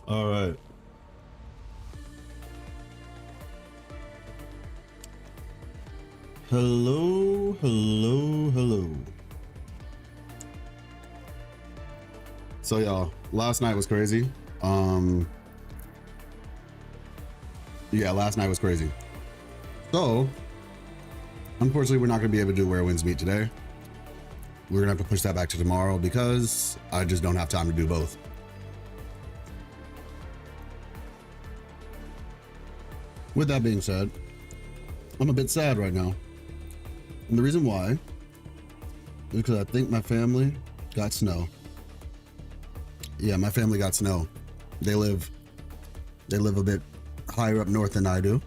All right. Hello, hello, hello. So y'all, last night was crazy. Yeah, last night was crazy. So, unfortunately, we're not gonna be able to do Where Winds Meet today. We're gonna have to push that back to tomorrow because I just don't have time to do both. With that being said, I'm a bit sad right now. And the reason why is because I think my family got snow. Yeah, my family got snow. They live a bit higher up north than I do.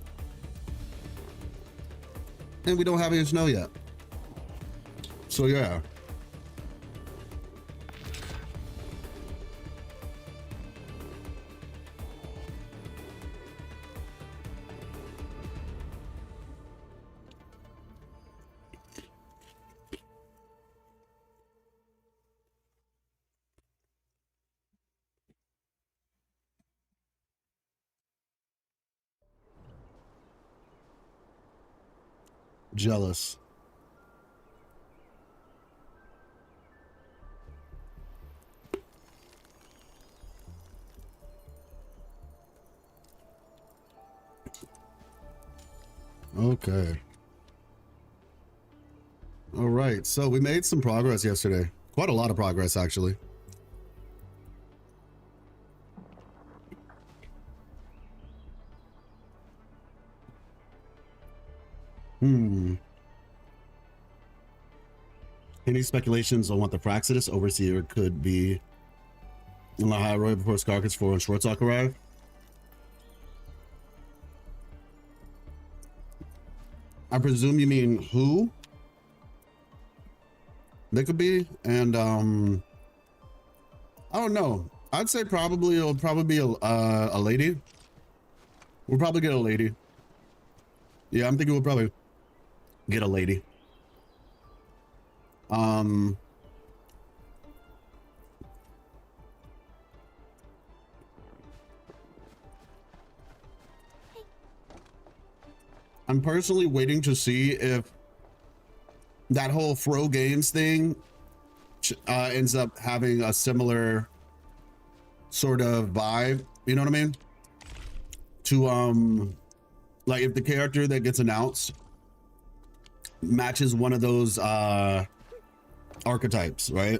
And we don't have any snow yet. So yeah. Jealous. Okay. All right. So we made some progress yesterday. Quite a lot of progress, actually. Any speculations on what the Praxidus Overseer could be in Lahairoi before Skarkis 4 and Schwarzak arrive? I presume you mean who they could be, and I don't know. I'd say it'll probably be a lady. We'll probably get a lady. Yeah, I'm thinking we'll probably get a lady. I'm personally waiting to see if that whole Fro Games thing ends up having a similar sort of vibe, you know what I mean? To like if the character that gets announced matches one of those archetypes, right?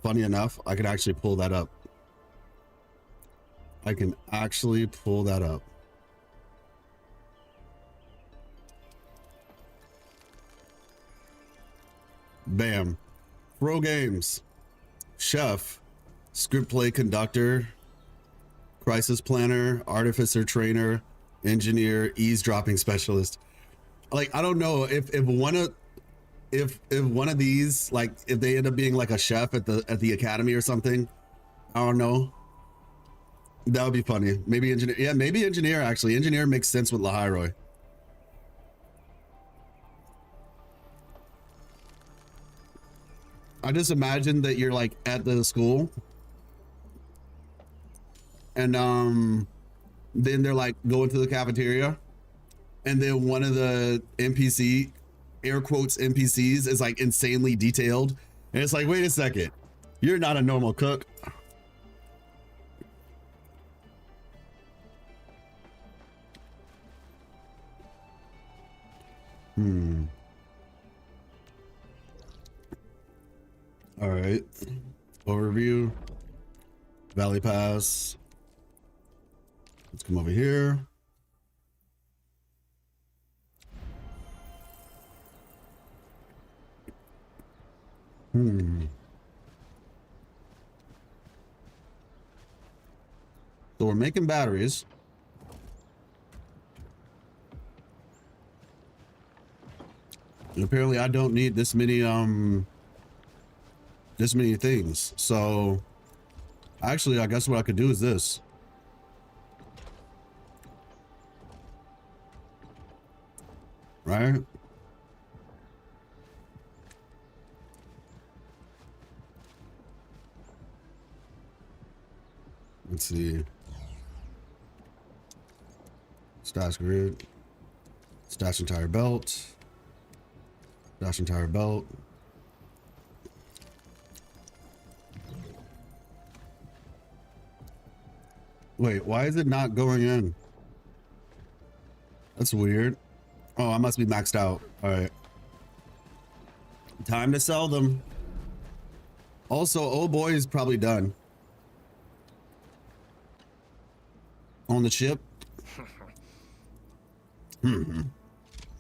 Funny enough, I could actually pull that up. I can actually pull that up. Bam. Pro Games. Chef. Script play conductor. Crisis planner. Artificer trainer. Engineer. Eavesdropping specialist. Like, I don't know if one of these, like, if they end up being like a chef at the academy or something, I don't know. That would be funny. Maybe engineer. Yeah, maybe engineer, actually. Engineer makes sense with Lahairoi. I just imagine that you're like at the school and then they're like going to the cafeteria and then one of the NPC, air quotes NPCs, is like insanely detailed. And it's like, wait a second, you're not a normal cook. All right. Overview. Valley Pass. Let's come over here. So we're making batteries. And apparently I don't need this many things. So actually, I guess what I could do is this. Right? Let's see. Stash grid. Stash entire belt. Stash entire belt. Wait, why is it not going in? That's weird. Oh, I must be maxed out. All right. Time to sell them. Also, oh boy is probably done. On the ship.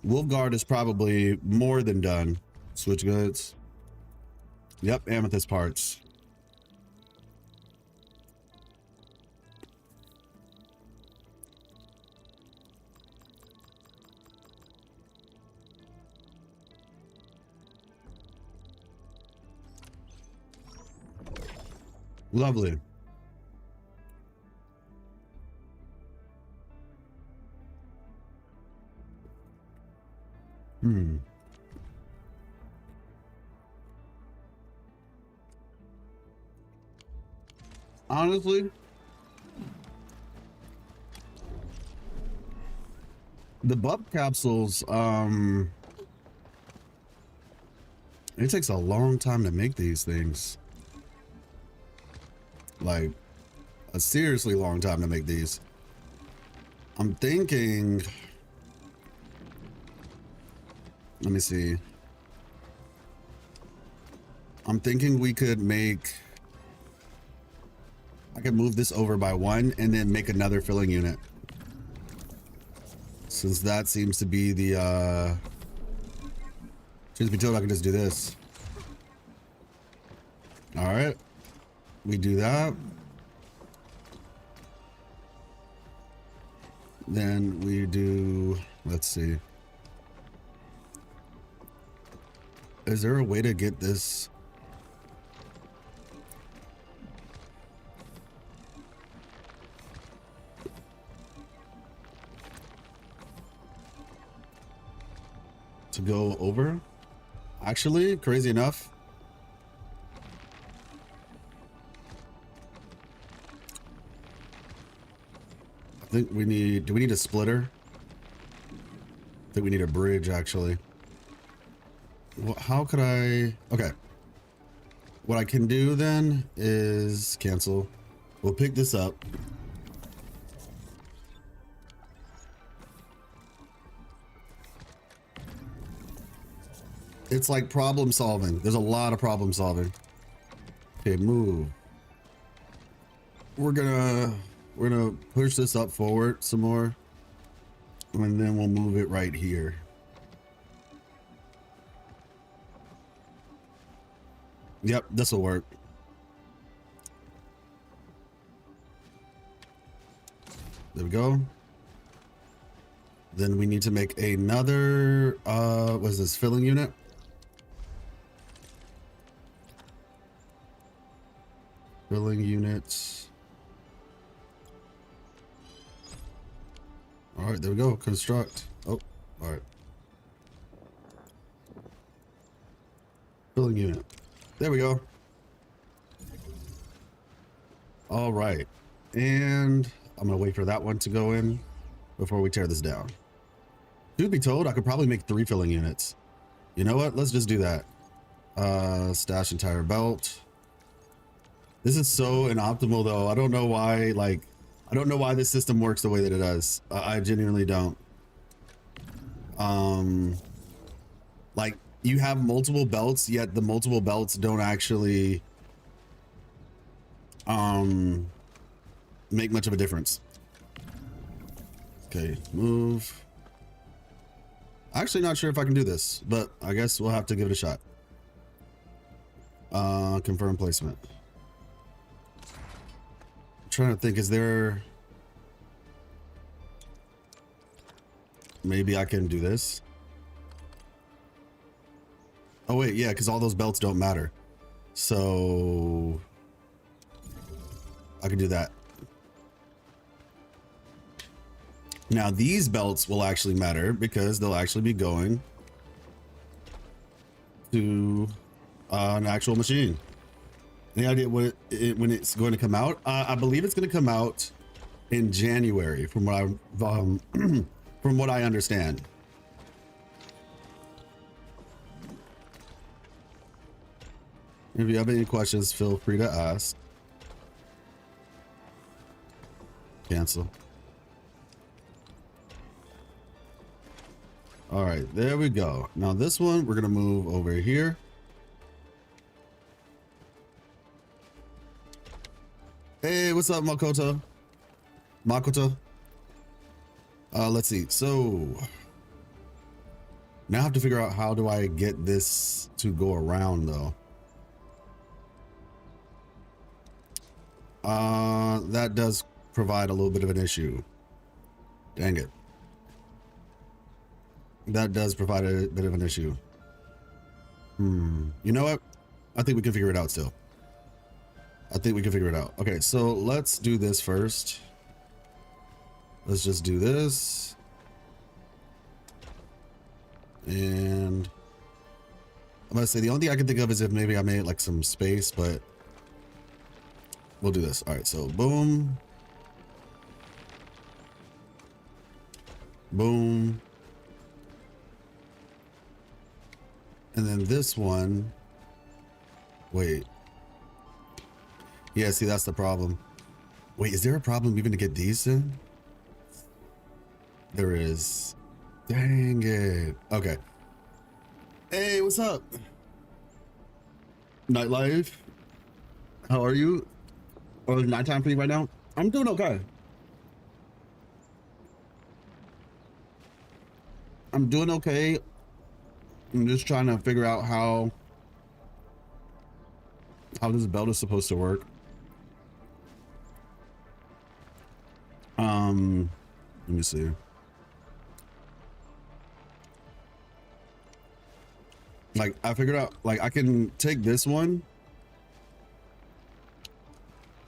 Wolfguard is probably more than done. Switch goods. Yep, amethyst parts. Lovely. Honestly, the buff capsules, it takes a long time to make these things. Like a seriously long time to make these. I'm thinking, let me see. I'm thinking we could make, I could move this over by one and then make another filling unit. Since that seems to be the, truth be told, I can just do this. All right. We do that. Then we do, let's see. Is there a way to get this? To go over? Actually, crazy enough. I think we need, do we need a splitter? I think we need a bridge actually. Well, how could I, okay. What I can do then is cancel. We'll pick this up. It's like problem solving. There's a lot of problem solving. Okay, move. We're gonna push this up forward some more. And then we'll move it right here. Yep, this will work. There we go. Then we need to make another, what is this, filling unit? Filling units. All right, there we go. Construct. Oh, all right. Filling unit. There we go. All right. And I'm going to wait for that one to go in before we tear this down. Truth be told, I could probably make 3 filling units. You know what? Let's just do that. Stash entire belt. This is so inoptimal though. I don't know why, like, I don't know why this system works the way that it does. I genuinely don't. Like, you have multiple belts, yet the multiple belts don't actually make much of a difference. Okay, move. Actually not sure if I can do this, but I guess we'll have to give it a shot. Confirm placement. I'm trying to think, is there, maybe I can do this. Oh wait, yeah, because all those belts don't matter. So I can do that. Now these belts will actually matter because they'll actually be going to an actual machine. Any idea when when it's going to come out? I believe it's going to come out in January, from what I from what I understand. If you have any questions, feel free to ask. Cancel. All right, there we go. Now this one, we're gonna move over here. Hey, what's up, Makoto? Makoto? Let's see. So now I have to figure out how do I get this to go around though. That does provide a little bit of an issue. Dang it. That does provide a bit of an issue. You know what? I think we can figure it out still. I think we can figure it out. Okay, so let's do this first. Let's just do this. And I'm gonna say the only thing I can think of is if maybe I made like some space, but we'll do this. All right, so boom. Boom. And then this one. Wait. Yeah, see, that's the problem. Wait, is there a problem even to get these in? There is. Dang it. Okay. Hey, what's up? Nightlife? How are you? Or is it nighttime for you right now? I'm doing okay. I'm doing okay. I'm just trying to figure out how this belt is supposed to work. Let me see. Like, I figured out, like, I can take this one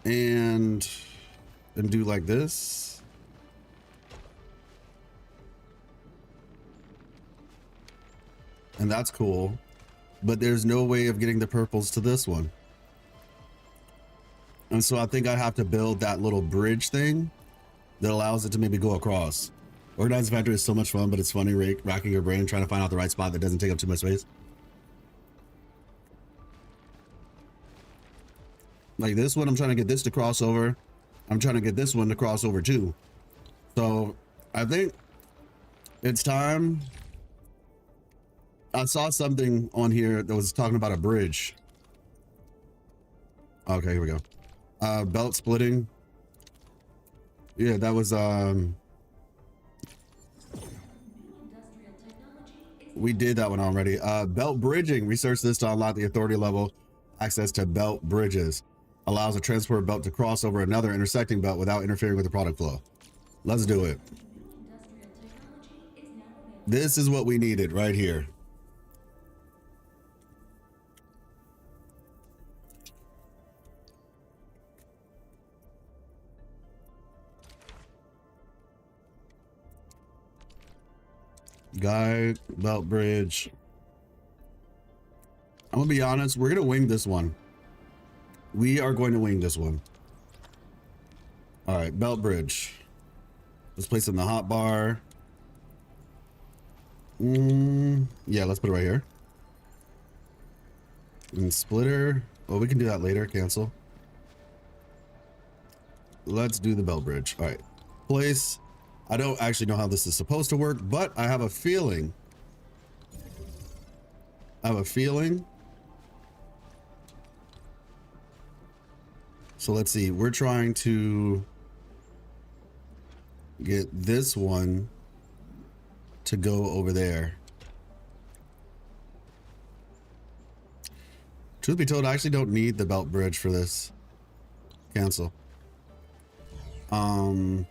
and do like this. And that's cool. But there's no way of getting the purples to this one. And so I think I have to build that little bridge thing that allows it to maybe go across. Organized Factory is so much fun, but it's funny racking your brain trying to find out the right spot that doesn't take up too much space. Like this one, I'm trying to get this to cross over. I'm trying to get this one to cross over too. So I think it's time. I saw something on here that was talking about a bridge. Okay, here we go. Belt splitting. Yeah, that was we did that one already. Belt bridging. Research this to unlock the authority level access to belt bridges. Allows a transport belt to cross over another intersecting belt without interfering with the product flow. Let's do it. This is what we needed right here. Guide, belt bridge. I'm gonna be honest, we're gonna wing this one. We are going to wing this one. All right, belt bridge. Let's place it in the hot bar. Yeah, let's put it right here. And splitter. Oh, we can do that later. Cancel. Let's do the belt bridge. All right, place. I don't actually know how this is supposed to work, but I have a feeling. So let's see. We're trying to get this one to go over there. Truth be told, I actually don't need the belt bridge for this. Cancel. Confirm.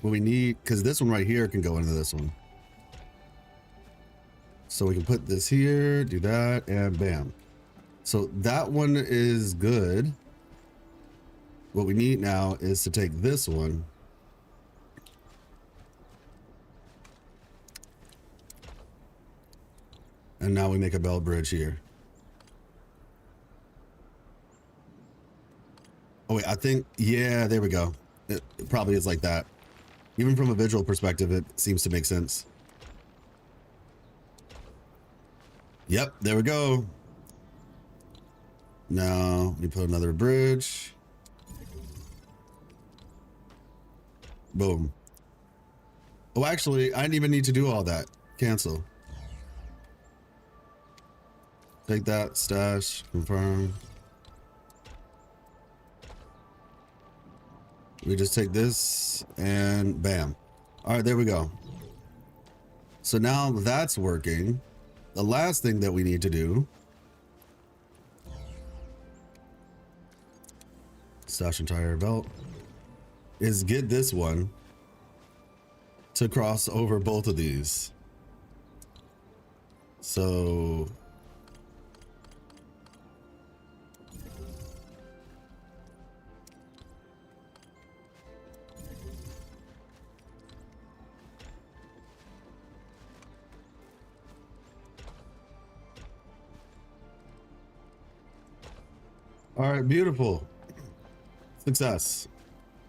What we need, because this one right here can go into this one. So we can put this here, do that, and bam. So that one is good. What we need now is to take this one And now we make a belt bridge here. Oh wait, I think, yeah, there we go. It probably is like that. Even from a visual perspective, it seems to make sense. Yep, there we go. Now we put another bridge. Boom. Oh, actually, I didn't even need to do all that. Cancel. Take that, stash, confirm. We just take this and bam. All right, there we go. So now that's working. The last thing that we need to do, stash entire belt, is get this one to cross over both of these. So all right, beautiful. Success.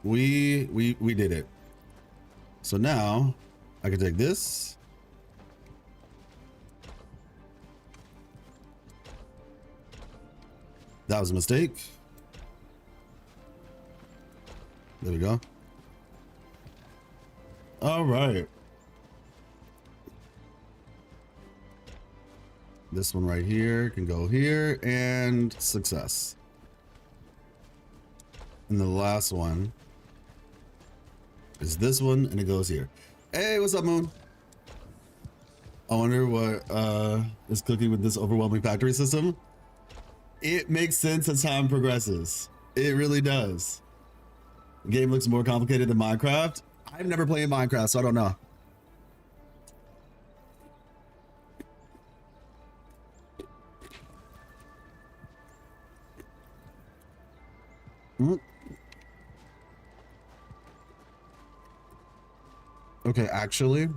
We did it. So now I can take this. That was a mistake. There we go. All right. This one right here can go here and success. And the last one is this one and it goes here. Hey, what's up, Moon? I wonder what is cooking with this overwhelming factory system. It makes sense as time progresses. It really does. The game looks more complicated than Minecraft. I've never played Minecraft, so I don't know. Okay, actually,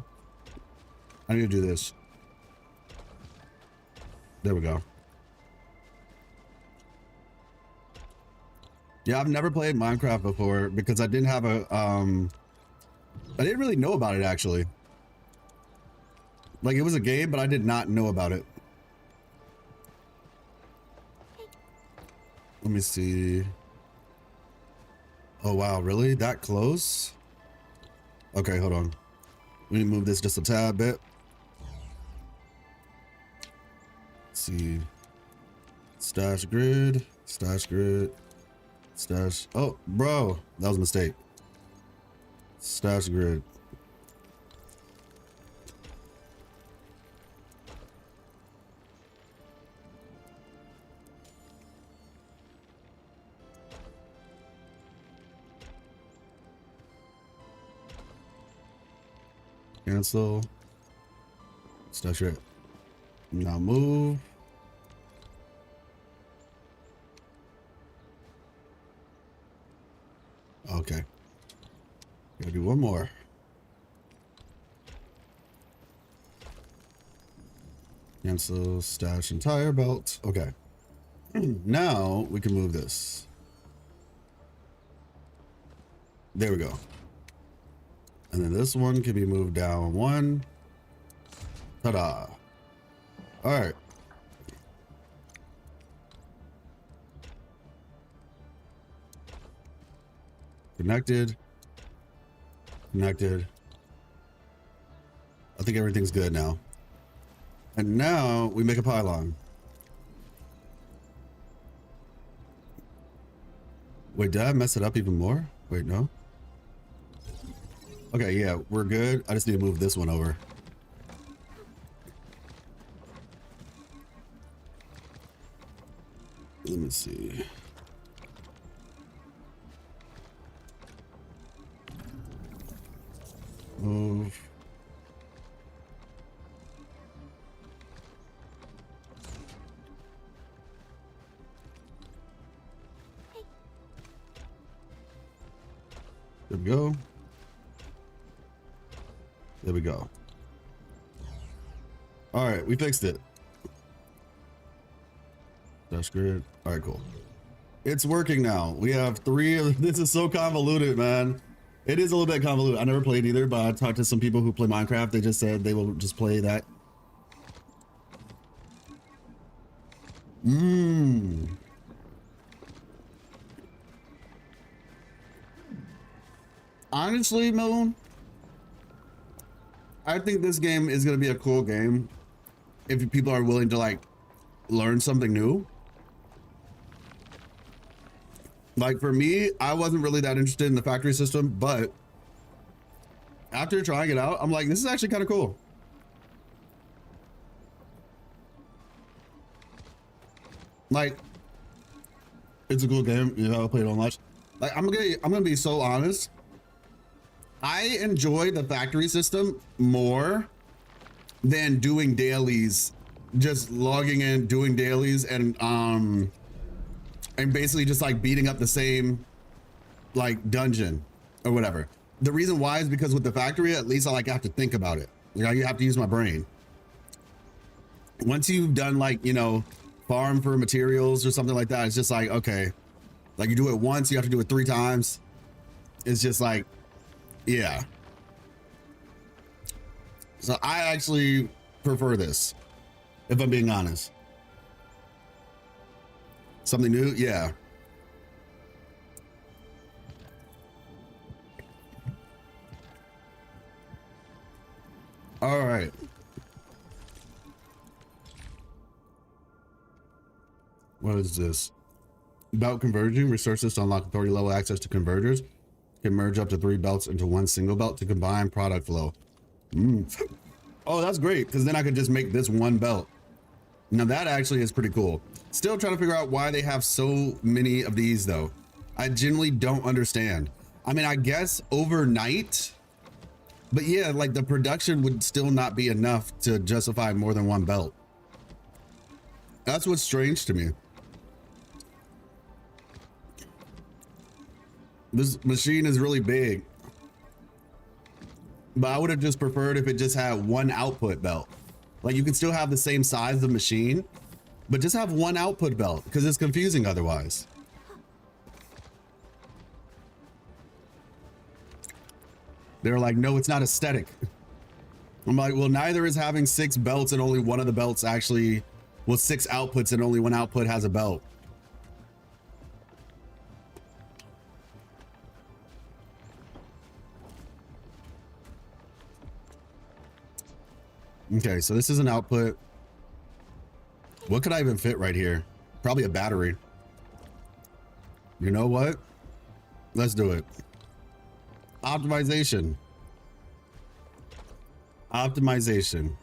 I need to do this. There we go. Yeah, I've never played Minecraft before because I didn't have a, I didn't really know about it actually. Like it was a game, but I did not know about it. Let me see. Oh wow, really? That close? Okay, hold on. Let me move this just a tad bit. Let's see. Stash grid, stash grid, stash. Oh, bro, that was a mistake. Stash grid. Cancel. Stash it. Now move. Okay. Gotta do one more. Cancel, stash entire belt. Okay. Now we can move this. There we go. And then this one can be moved down one. Ta-da. All right. Connected. Connected. I think everything's good now. And now we make a pylon. Wait, did I mess it up even more? Wait, no. Okay, yeah, we're good. I just need to move this one over. Let me see. Move. There we go. There we go. All right, we fixed it. That's good. All right, cool. It's working now. We have 3 of this. Is so convoluted, man. It is a little bit convoluted. I never played either, but I talked to some people who play Minecraft. They just said they will just play that. Honestly, Moon, I think this game is going to be a cool game if people are willing to like learn something new. Like for me, I wasn't really that interested in the factory system, but after trying it out, I'm like, this is actually kind of cool. Like, it's a cool game. You know, I played it on lunch. Like, I'm gonna be so honest. I enjoy the factory system more than doing dailies, just logging in, doing dailies, and basically just like beating up the same like dungeon or whatever. The reason why is because with the factory, at least I like have to think about it. You know, you have to use my brain. Once you've done like, you know, farm for materials or something like that, it's just like, okay, like you do it once, you have to do it 3 times. It's just like, yeah. So I actually prefer this, if I'm being honest. Something new? Yeah. All right. What is this? Belt converging. Resources to unlock authority level access to converters. Can merge up to 3 belts into 1 single belt to combine product flow. Oh, that's great, because then I could just make this 1 belt. Now that actually is pretty cool. Still trying to figure out why they have so many of these though. I genuinely don't understand. I mean, I guess overnight, but yeah, like the production would still not be enough to justify more than 1 belt. That's what's strange to me. This machine is really big, but I would have just preferred if it just had 1 output belt. Like you can still have the same size of machine, but just have 1 output belt because it's confusing otherwise. They're like, no, it's not aesthetic. I'm like, well, neither is having 6 belts and only 1 of the belts actually, well, 6 outputs and only 1 output has a belt. Okay, so this is an output. What could I even fit right here? Probably a battery. You know what? Let's do it. Optimization. Optimization.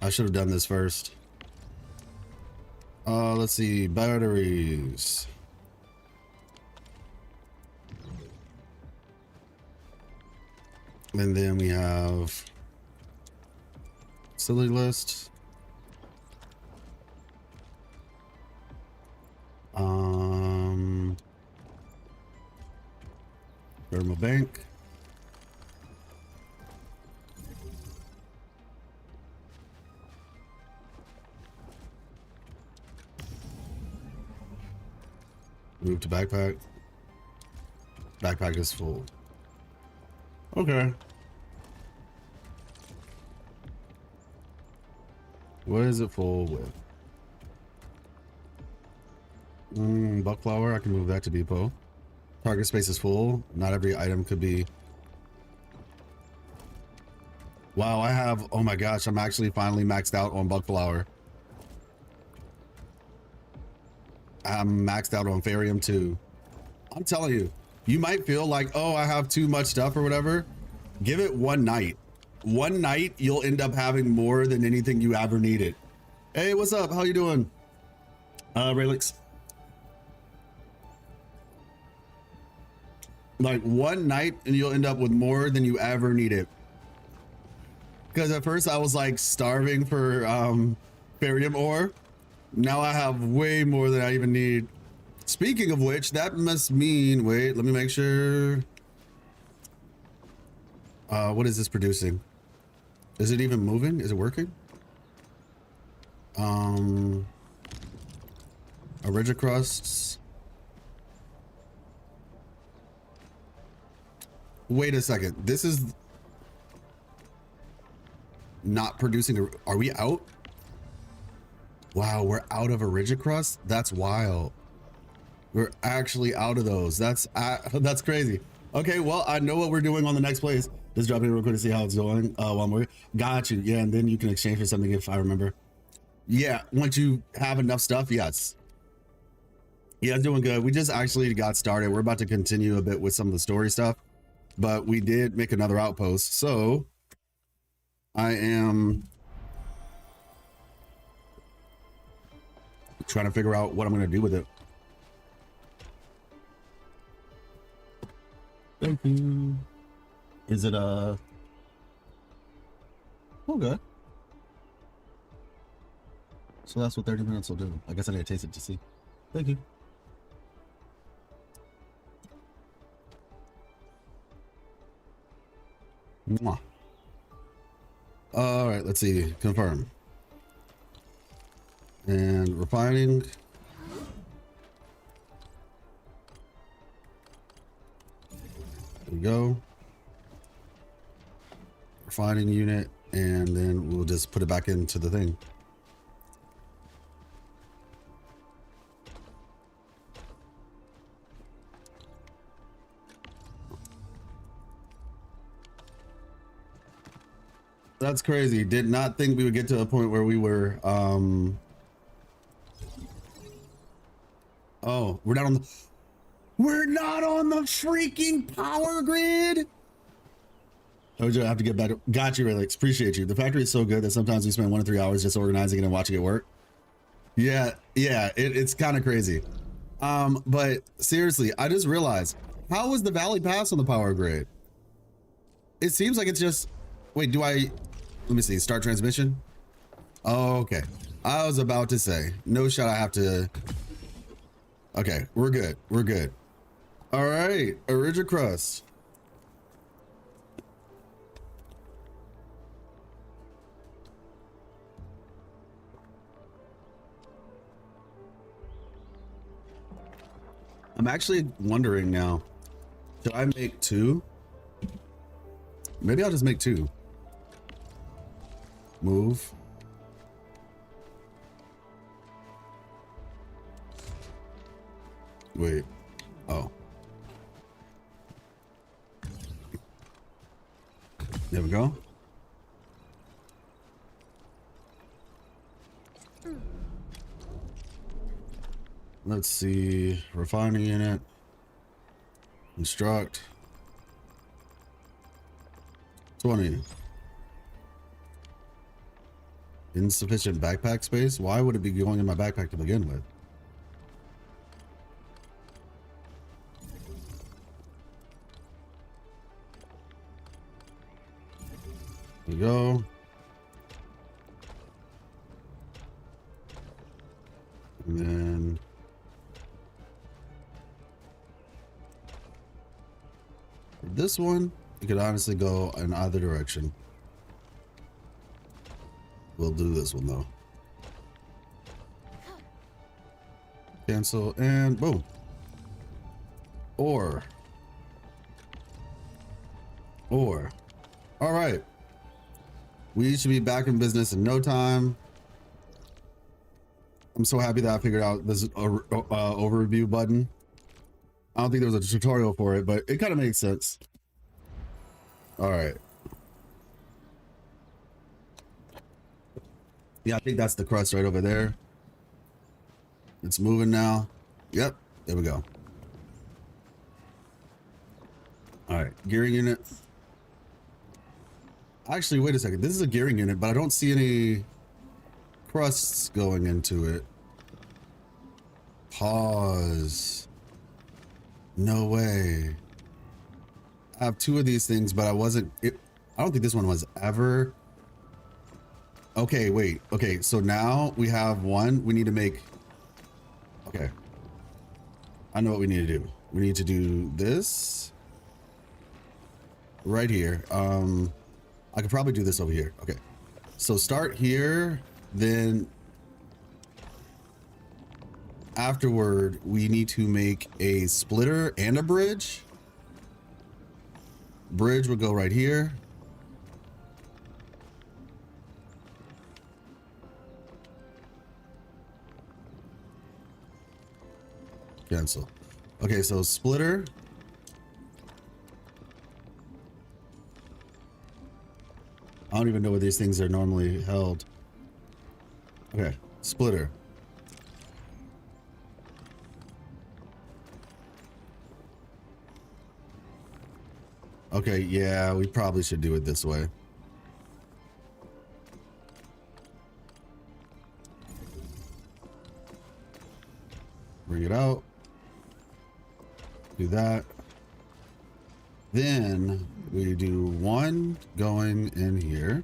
I should have done this first. Let's see, batteries. And then we have facility list. Thermal bank. Move to backpack. Backpack is full. Okay. What is it full with? Buck flower, I can move that to depot. Target space is full. Not every item could be. Wow, I have, oh my gosh, I'm actually finally maxed out on buck flower. I'm maxed out on Farium too. I'm telling you, you might feel like, oh, I have too much stuff or whatever. Give it 1 night. 1 night, you'll end up having more than anything you ever needed. Hey, what's up? How you doing? Relix. Like 1 night and you'll end up with more than you ever needed. Because at first I was like starving for Farium ore. Now I have way more than I even need. Speaking of which, that must mean, wait, let me make sure. What is this producing? Is it even moving? Is it working? Origicrusts. Wait a second. This is not producing. Are we out? Wow, we're out of Origicrust? That's wild. We're actually out of those. That's crazy. Okay, well, I know what we're doing on the next place. Just drop in real quick to see how it's going. One more. Got you. Yeah, and then you can exchange for something if I remember. Yeah, once you have enough stuff, yes. Yeah, doing good. We just actually got started. We're about to continue a bit with some of the story stuff, but we did make another outpost. So I am trying to figure out what I'm going to do with it. Thank you. Is it oh good. So that's what 30 minutes will do. I guess I need to taste it to see. Thank you. Mwah. All right, let's see. Confirm. And refining. There we go. Refining unit, and then we'll just put it back into the thing. That's crazy. Did not think we would get to a point where we were oh, we're not on the freaking power grid. I have to get better. Got you, Relix. Appreciate you. The factory is so good that sometimes we spend 1 to 3 hours just organizing it and watching it work. Yeah, it's kind of crazy. But seriously, I just realized, how is the Valley Pass on the power grid? It seems like it's just, wait, let me see, start transmission. Oh, okay. I was about to say, no shot I have to, okay, we're good. We're good. All right, Origicrust. I'm actually wondering now, should I make 2? Maybe I'll just make 2. Move. Wait. Oh. There we go. Let's see. Refining unit. Instruct. 20. Insufficient backpack space? Why would it be going in my backpack to begin with? There we go. And then this one, you could honestly go in either direction. We'll do this one though. Cancel and boom. Or. All right. We should be back in business in no time. I'm so happy that I figured out this overview button. I don't think there was a tutorial for it, but it kind of makes sense. All right. Yeah, I think that's the crust right over there. It's moving now. Yep, there we go. All right, gearing unit. Actually, wait a second. This is a gearing unit, but I don't see any crusts going into it. Pause. No way. I have 2 of these things, but I don't think this one was ever. Okay, wait. Okay, so now we have 1. We need to make, okay. I know what we need to do. We need to do this. right here. I could probably do this over here. Okay. So start here, then afterward, we need to make a splitter and a bridge. Bridge would go right here. Cancel. Okay, so splitter. I don't even know where these things are normally held. Okay, splitter. Okay, yeah, we probably should do it this way. Bring it out. Do that. Then we do one going in here.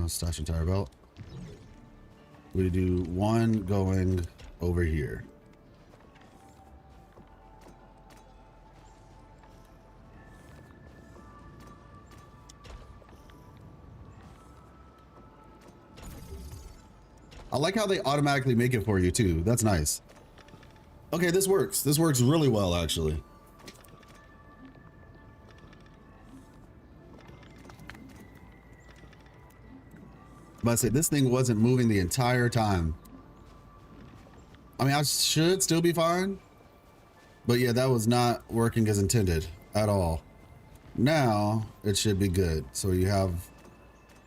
Stash entire belt. We do one going over here. I like how they automatically make it for you too. That's nice. Okay, this works. This works really well, actually. But I say this thing wasn't moving the entire time. I mean, I should still be fine. But yeah, that was not working as intended at all. Now it should be good. So you have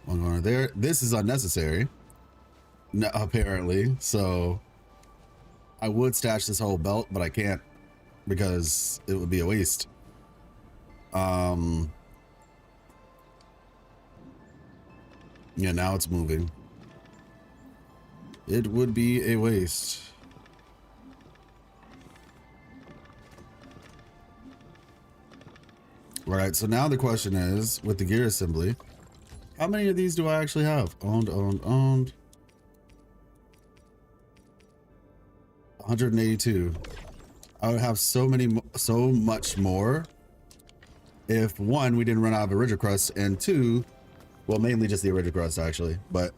one going there. This is unnecessary. No, apparently. So I would stash this whole belt, but I can't because it would be a waste. Yeah, now it's moving. It would be a waste. All right, so now the question is, with the gear assembly, how many of these do I actually have? Owned. 182. I would have so much more if one, we didn't run out of Origicrust, and two, well, mainly just the Origicrust actually, but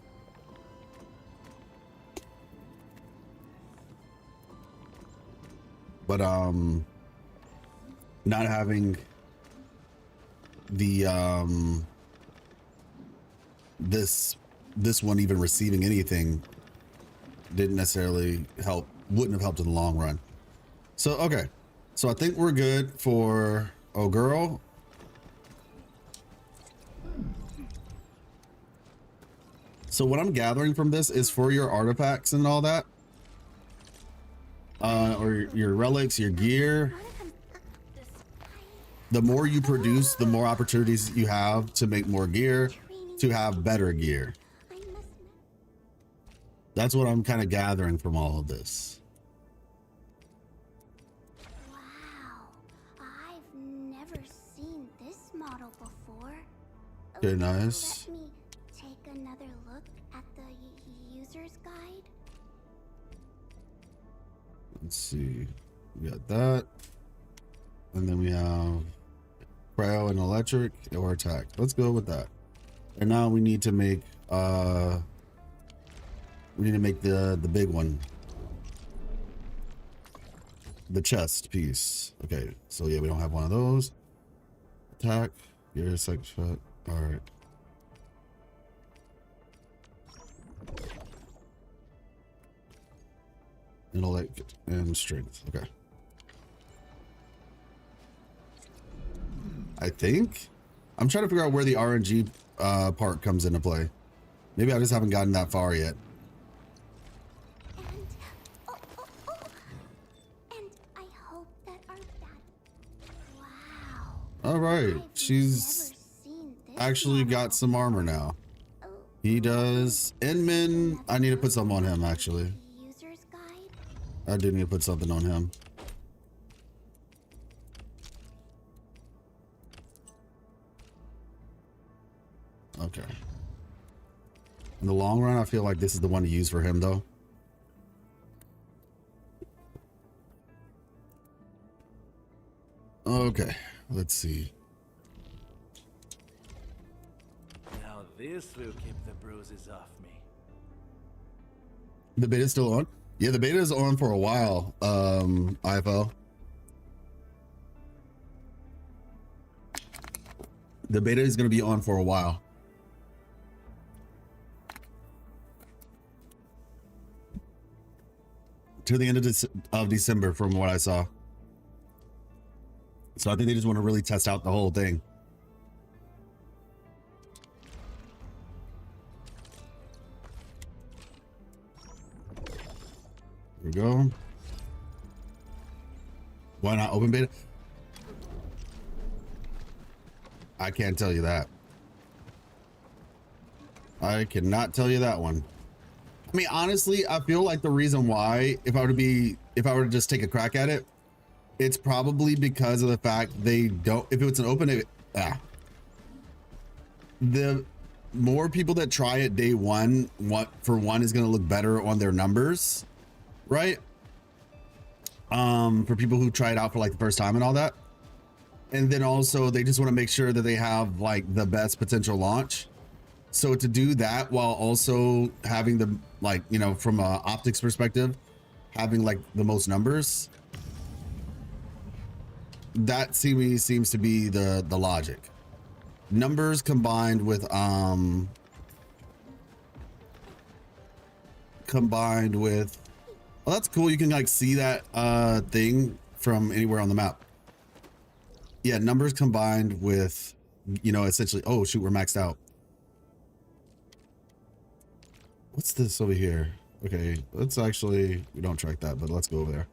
not having the this one even receiving anything didn't necessarily help, wouldn't have helped in the long run. So okay, so I think we're good for oh girl. So what I'm gathering from this is for your artifacts and all that, or your relics, your gear, the more you produce, the more opportunities you have to make more gear, to have better gear. That's what I'm kind of gathering from all of this. Wow, I've never seen this model before. Okay, nice. Let me take another look at the user's guide. Let's see, we got that, and then we have cryo and electric or attack. Let's go with that. And now we need to make the big one, the chest piece. Okay, so yeah, we don't have one of those. Attack, gear, second shot. All right. Intellect and strength. Okay. I think I'm trying to figure out where the RNG part comes into play. Maybe I just haven't gotten that far yet. And I hope that our dad. Wow. All right, she's actually got some armor now. He does. Inman, I need to put something on him actually. User's guide. I do need to put something on him. Okay. In the long run, I feel like this is the one to use for him though. Okay, let's see. Now this will keep the bruises off me. The beta's still on? Yeah, the beta is on for a while, IFL. The beta is going to be on for a while. To the end of December from what I saw. So I think they just want to really test out the whole thing. Here we go. Why not open beta? I can't tell you that. I cannot tell you that one. I mean, honestly, I feel like the reason why, if I were to just take a crack at it, it's probably because of the fact they don't, if it's an open, the more people that try it day one, for one is going to look better on their numbers, right? For people who try it out for like the first time and all that. And then also they just want to make sure that they have like the best potential launch. So to do that while also having the, like, you know, from a optics perspective, having like the most numbers, that seems to be the logic. Numbers combined with well, that's cool. You can like see that thing from anywhere on the map. Yeah, numbers combined with, you know, essentially, oh shoot, we're maxed out. What's this over here? Okay, let's actually, we don't track that, but let's go over there.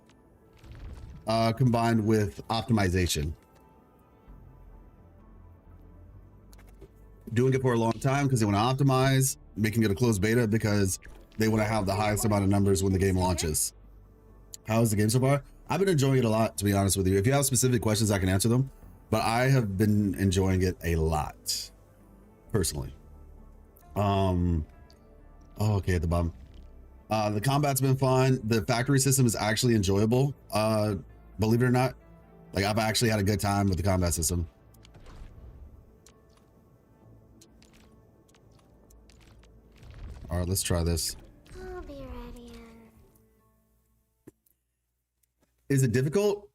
Combined with optimization. Doing it for a long time because they want to optimize, making it a closed beta because they want to have the highest amount of numbers when the game launches. How is the game so far? I've been enjoying it a lot, to be honest with you. If you have specific questions, I can answer them, but I have been enjoying it a lot, personally. Oh, okay, at the bottom. The combat's been fun. The factory system is actually enjoyable. Believe it or not, like I've actually had a good time with the combat system. All right, let's try this. I'll be ready. Is it difficult?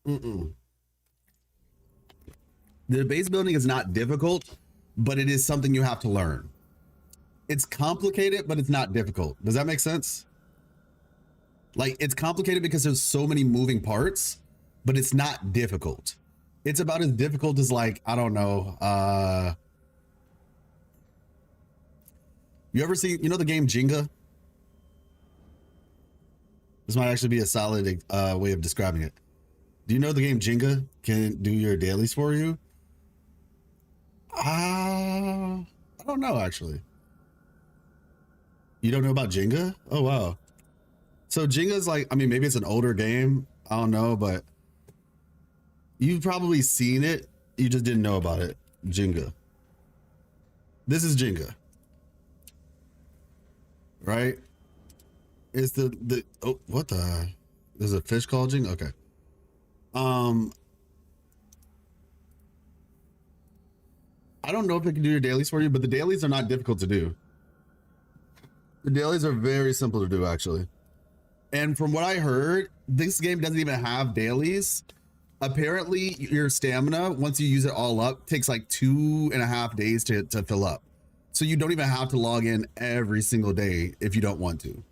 The base building is not difficult, but it is something you have to learn. It's complicated, but it's not difficult. Does that make sense? Like, it's complicated because there's so many moving parts, but it's not difficult. It's about as difficult as, like, I don't know. You ever see, you know, the game Jenga? This might actually be a solid way of describing it. Do you know the game Jenga can do your dailies for you? I don't know, actually. You don't know about Jenga? Oh, wow. So Jenga's like, I mean, maybe it's an older game. I don't know, but you've probably seen it. You just didn't know about it. Jenga. This is Jenga. Right? It's the oh, what the, there's a fish called Jenga? Okay. I don't know if it can do your dailies for you, but the dailies are not difficult to do. The dailies are very simple to do, actually. And from what I heard, this game doesn't even have dailies. Apparently, your stamina, once you use it all up, takes like 2.5 days to fill up. So you don't even have to log in every single day if you don't want to.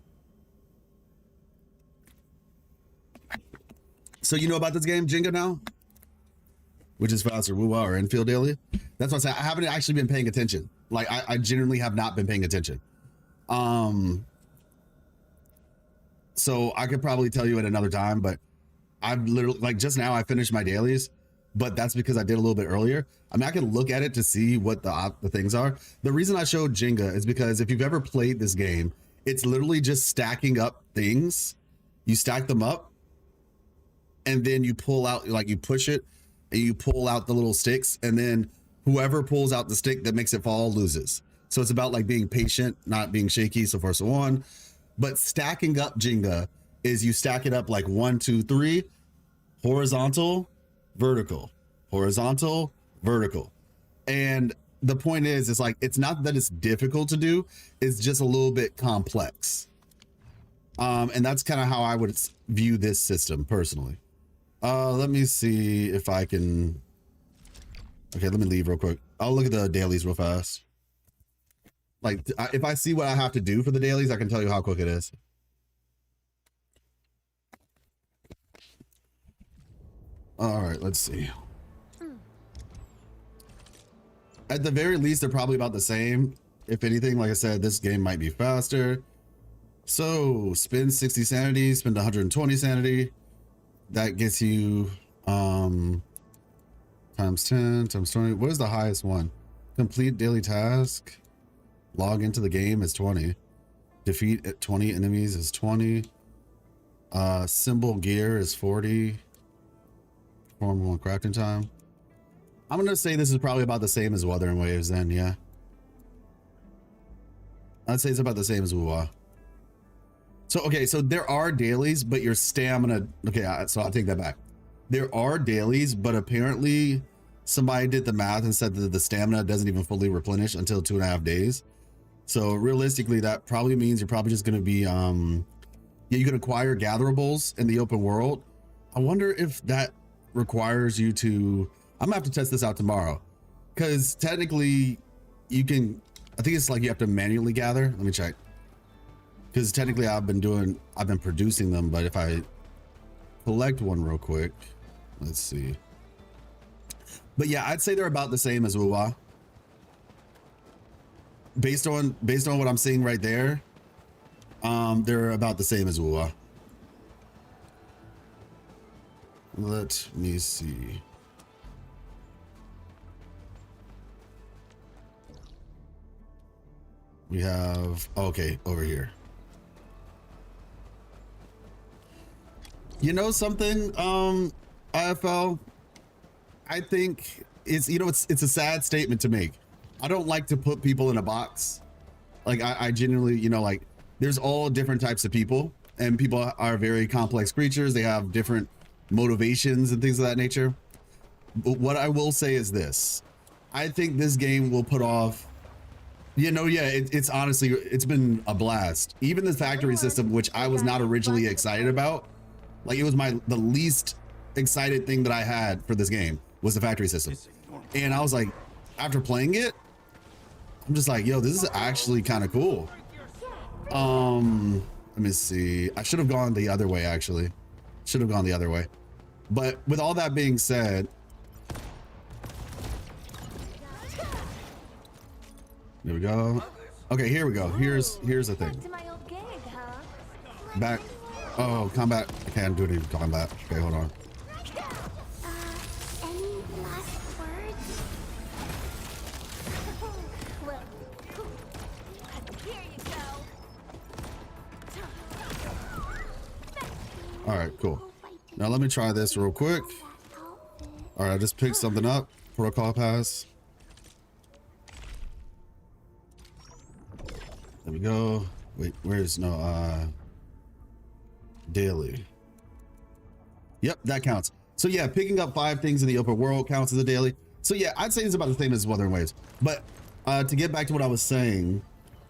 So you know about this game, Jenga, now? Which is faster, WUWA or Endfield daily? That's what I said. I haven't actually been paying attention. Like, I genuinely have not been paying attention. So I could probably tell you at another time, but I've literally, like, just now I finished my dailies, but that's because I did a little bit earlier. I mean, I can look at it to see what the things are. The reason I showed Jenga is because if you've ever played this game, it's literally just stacking up things. You stack them up and then you pull out, like, you push it and you pull out the little sticks, and then whoever pulls out the stick that makes it fall loses. So it's about like being patient, not being shaky, so forth, so on. But stacking up Jenga is you stack it up like 1, 2, 3, horizontal, vertical, horizontal, vertical. And the point is, it's like, it's not that it's difficult to do, it's just a little bit complex. And that's kind of how I would view this system personally. Let me see if I can, okay, let me leave real quick. I'll look at the dailies real fast. Like, if I see what I have to do for the dailies, I can tell you how quick it is. All right, let's see. At the very least, they're probably about the same. If anything, like I said, this game might be faster. So spend 60 sanity, spend 120 sanity. That gets you times 10, times 20. What is the highest one? Complete daily task. Log into the game is 20. Defeat at 20 enemies is 20. Symbol gear is 40. Perform 1 crafting time. I'm gonna say this is probably about the same as Wuthering Waves then, yeah. I'd say it's about the same as WUWA. So, okay, so there are dailies, but your stamina, okay, so I'll take that back. There are dailies, but apparently somebody did the math and said that the stamina doesn't even fully replenish until 2.5 days. So realistically, that probably means you're probably just gonna be, yeah, you can acquire gatherables in the open world. I wonder if that requires you to, I'm gonna have to test this out tomorrow, because technically you can, I think it's like you have to manually gather. Let me check, because technically I've been producing them, but if I collect one real quick, let's see. But yeah, I'd say they're about the same as WUWA. Based on what I'm seeing right there, they're about the same as WUWA. Let me see. We have, okay, over here. You know something, IFL? I think it's, you know, it's a sad statement to make. I don't like to put people in a box. Like I genuinely, you know, like there's all different types of people, and people are very complex creatures. They have different motivations and things of that nature. But what I will say is this: I think this game will put off, you know, yeah, it's honestly, it's been a blast. Even the factory system, which I was not originally excited about, like it was the least excited thing that I had for this game was the factory system. And I was like, after playing it, I'm just like, yo, this is actually kind of cool. Let me see. I should have gone the other way, actually. Should have gone the other way. But with all that being said, there we go. Okay, here we go. Here's the thing. Back. Oh, combat. I can't do it in combat. Okay, hold on. Any last words? Well, here you go. All right, cool. Now let me try this real quick. All right, I just picked something up. Protocol pass. There we go. Wait, where's daily? Yep, that counts. So yeah, picking up 5 things in the open world counts as a daily. So yeah, I'd say it's about the same as Wuthering Waves. But to get back to what I was saying,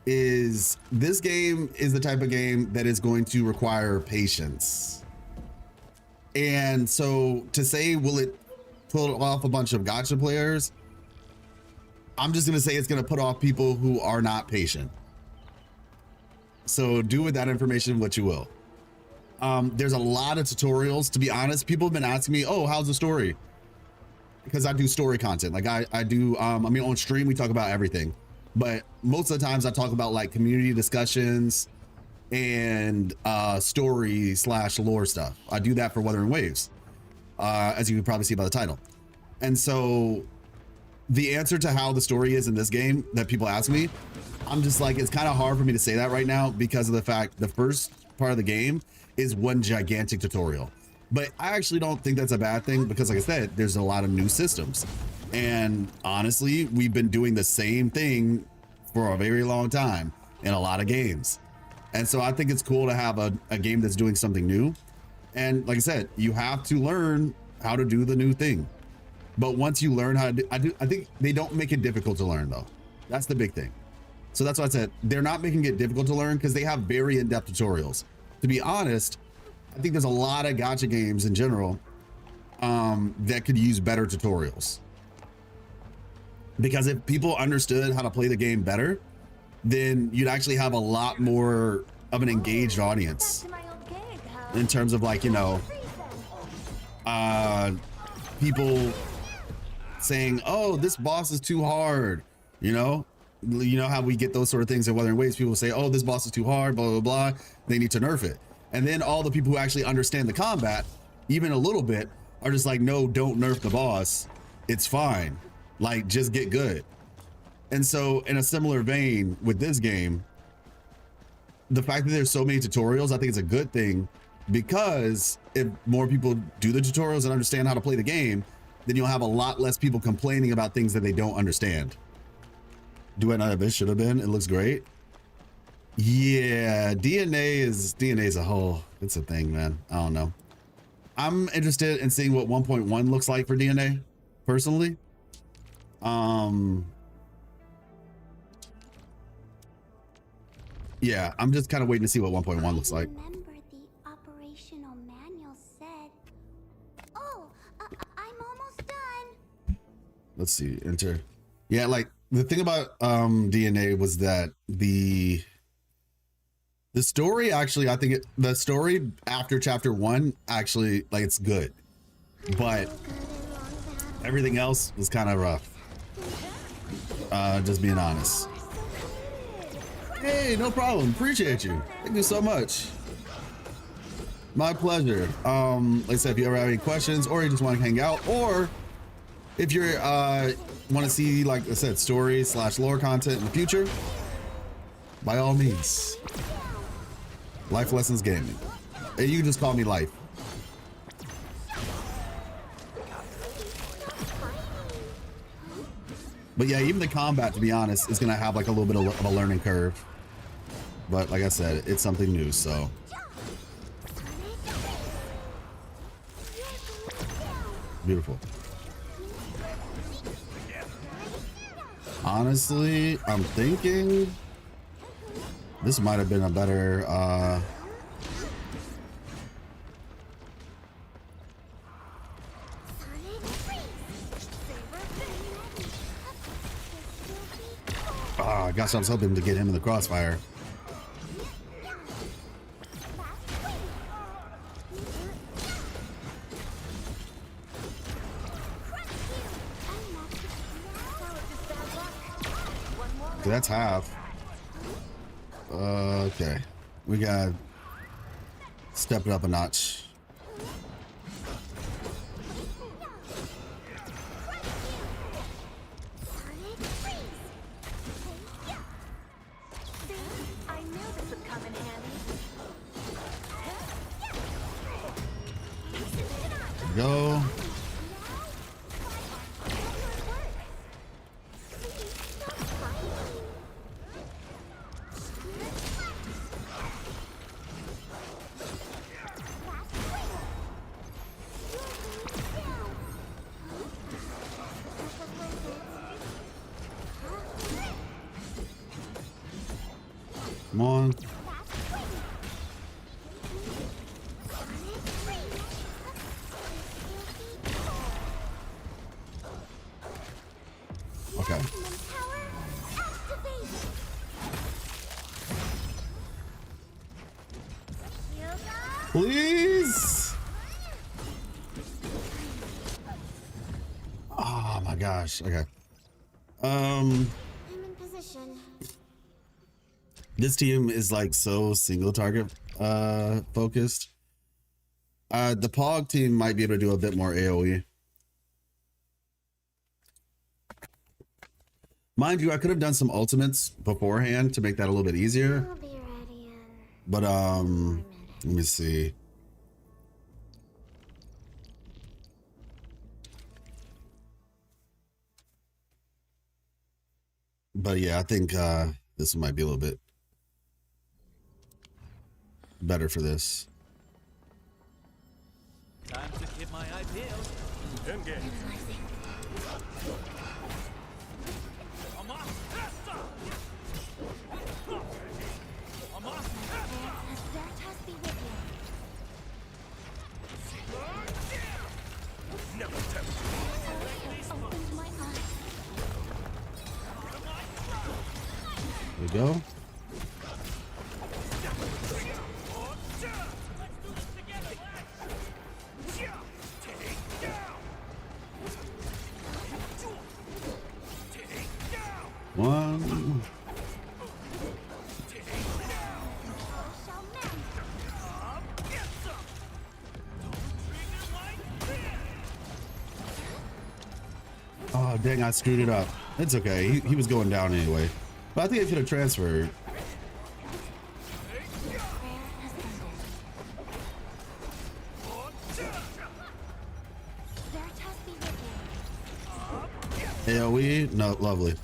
is this game is the type of game that is going to require patience. And so to say, will it pull off a bunch of gacha players? I'm just gonna say it's gonna put off people who are not patient. So do with that information what you will. There's a lot of tutorials, to be honest. People have been asking me, oh, how's the story? Because I do story content. Like I do, I mean, on stream, we talk about everything, but most of the times I talk about like community discussions and story / lore stuff. I do that for Wuthering Waves, as you can probably see by the title. And so the answer to how the story is in this game that people ask me, I'm just like, it's kind of hard for me to say that right now because of the fact the first part of the game is one gigantic tutorial. But I actually don't think that's a bad thing because, like I said, there's a lot of new systems. And honestly, we've been doing the same thing for a very long time in a lot of games. And so I think it's cool to have a game that's doing something new. And like I said, you have to learn how to do the new thing. But once you learn how to do, I think they don't make it difficult to learn though. That's the big thing. So that's why I said they're not making it difficult to learn because they have very in-depth tutorials. To be honest, I think there's a lot of gacha games in general that could use better tutorials. Because if people understood how to play the game better, then you'd actually have a lot more of an engaged audience in terms of like, you know, people saying, oh, this boss is too hard. You know how we get those sort of things in Wuthering Waves. People say, oh, this boss is too hard, blah, blah, blah. They need to nerf it. And then all the people who actually understand the combat, even a little bit, are just like, no, don't nerf the boss. It's fine. Like, just get good. And so in a similar vein with this game, the fact that there's so many tutorials, I think it's a good thing, because if more people do the tutorials and understand how to play the game, then you'll have a lot less people complaining about things that they don't understand. Do I not have this? Should have been. It looks great. Yeah, DNA is a whole, it's a thing, man. I don't know. I'm interested in seeing what 1.1 looks like for DNA, personally. Yeah, I'm just kind of waiting to see what 1.1 looks like. Remember the operational manual said, oh, I'm almost done. Let's see, enter. Yeah, like the thing about DNA was that the story actually, I think the story after chapter 1 actually, like, it's good, but everything else was kind of rough. Just being honest. Hey, no problem. Appreciate you. Thank you so much. My pleasure. Like I said, if you ever have any questions or you just want to hang out, or if you're want to see, like I said, story / lore content in the future, by all means. Life Lessons Gaming. And you can just call me Life. But yeah, even the combat, to be honest, is gonna have like a little bit of a learning curve. But like I said, it's something new, so. Beautiful. Honestly, I'm thinking this might have been a better I guess I was hoping to get him in the crossfire. Okay, that's half. Okay, we got step it up a notch. Go. Come on. Okay. Please. Oh my gosh. Okay. I'm in position. This team is like so single target focused. The Pog team might be able to do a bit more AoE. Mind you, I could have done some ultimates beforehand to make that a little bit easier. I'll be ready in But 4 minutes. let me see. But yeah, I think this might be a little bit better for this. Time to keep my eye peeled. There we go. One. Oh, dang, I screwed it up. It's okay. He was going down anyway. But I think I could have transferred. AoE? No, lovely.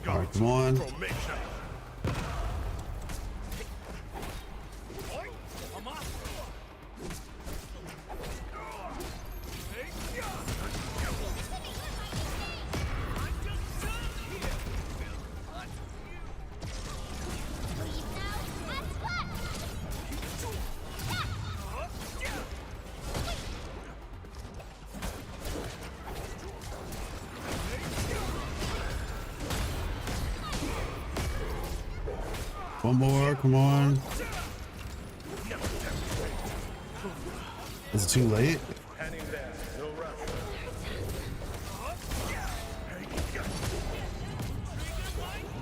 All right, come on. One more, come on. Is it too late?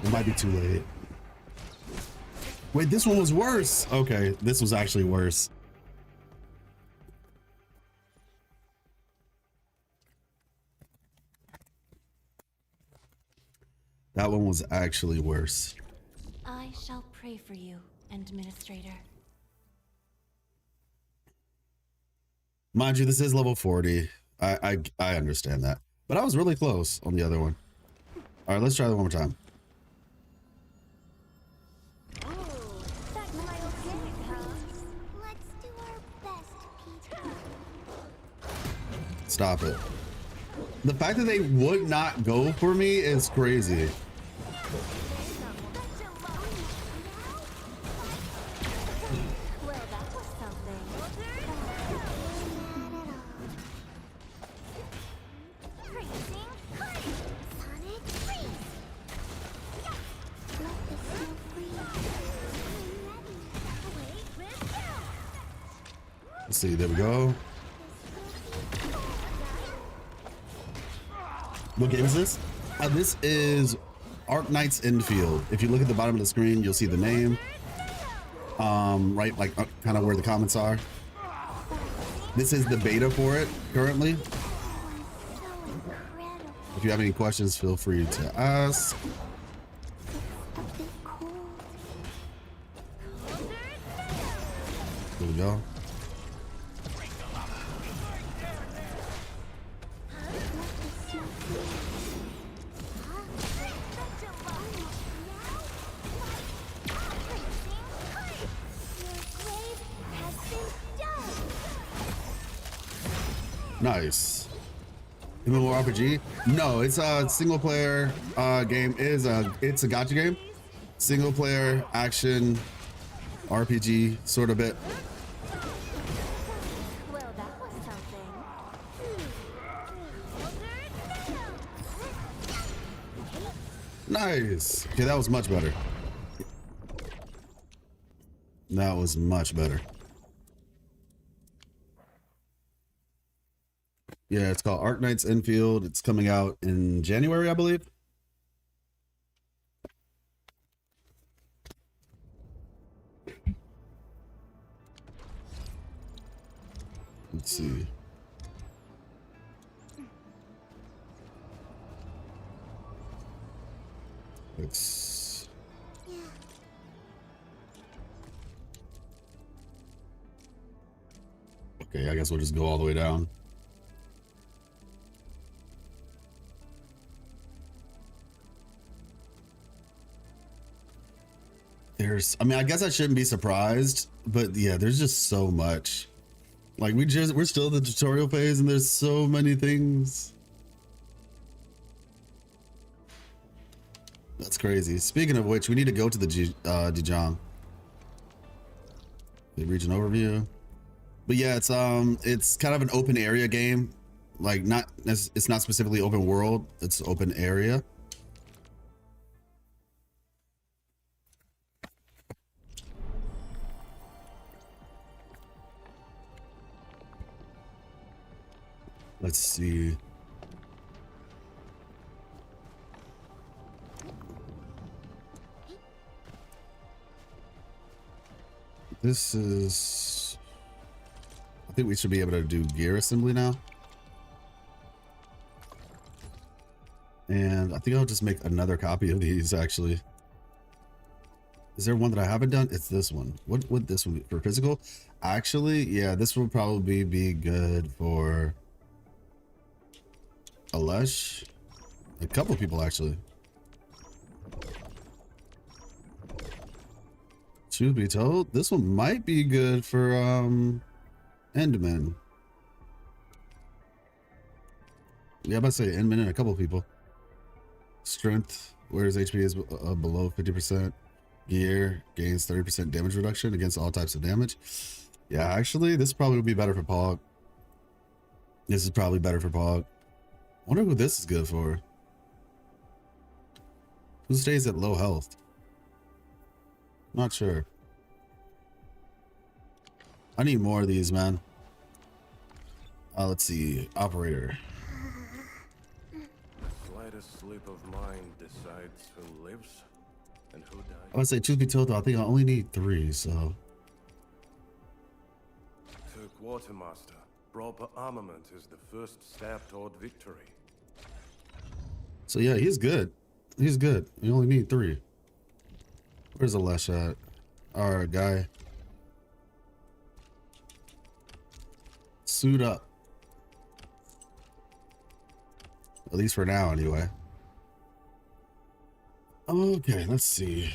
It might be too late. Wait, this one was worse. Okay, this was actually worse. That one was actually worse. I shall pray for you, Administrator. Mind you, this is level 40. I understand that. But I was really close on the other one. All right, let's try that one more time. That's my organic house. Let's do our best, Peter. Stop it. The fact that they would not go for me is crazy. Well, that was something. Freezing current. Sonic freeze. Yeah. Let the snow freeze. I'm ready. Wait, let's go. Let's see, there we go. What game is this? This is Arknights Endfield. If you look at the bottom of the screen, you'll see the name. Right, like kind of where the comments are. This is the beta for it currently. If you have any questions, feel free to ask. There we go. Nice. MMORPG? No, it's a single player game. It's a gacha game. Single player action RPG sort of bit. Well, that was something. Nice. Okay, that was much better. That was much better. Yeah, it's called Arknights Endfield. It's coming out in January, I believe. Let's see. It's okay. I guess we'll just go all the way down. I mean, I guess I shouldn't be surprised, but yeah, there's just so much. Like we're still in the tutorial phase and there's so many things. That's crazy. Speaking of which, we need to go to the Dijon. The region overview. But yeah, it's kind of an open area game. Like it's not specifically open world, it's open area. Let's see. This is, I think we should be able to do gear assembly now. And I think I'll just make another copy of these actually. Is there one that I haven't done? It's this one. What would this one be for physical? Actually, yeah, this will probably be good for Alesh. A couple people actually. Truth be told, this one might be good for Endman. Yeah, I'm about to say Endman and a couple people. Strength, whereas HP is below 50%. Gear gains 30% damage reduction against all types of damage. Yeah, actually, this probably would be better for Pog. This is probably better for Pog. Wonder who this is good for. Who stays at low health? Not sure. I need more of these, man. Let's see. Operator. The slightest slip of mind decides who lives and who dies. I would say, truth be told, though, I think I only need 3, so. To Quartermaster, proper armament is the first step toward victory. So yeah, he's good. He's good. You only need 3. Where's the last shot? Alright, guy. Suit up. At least for now, anyway. Okay, let's see.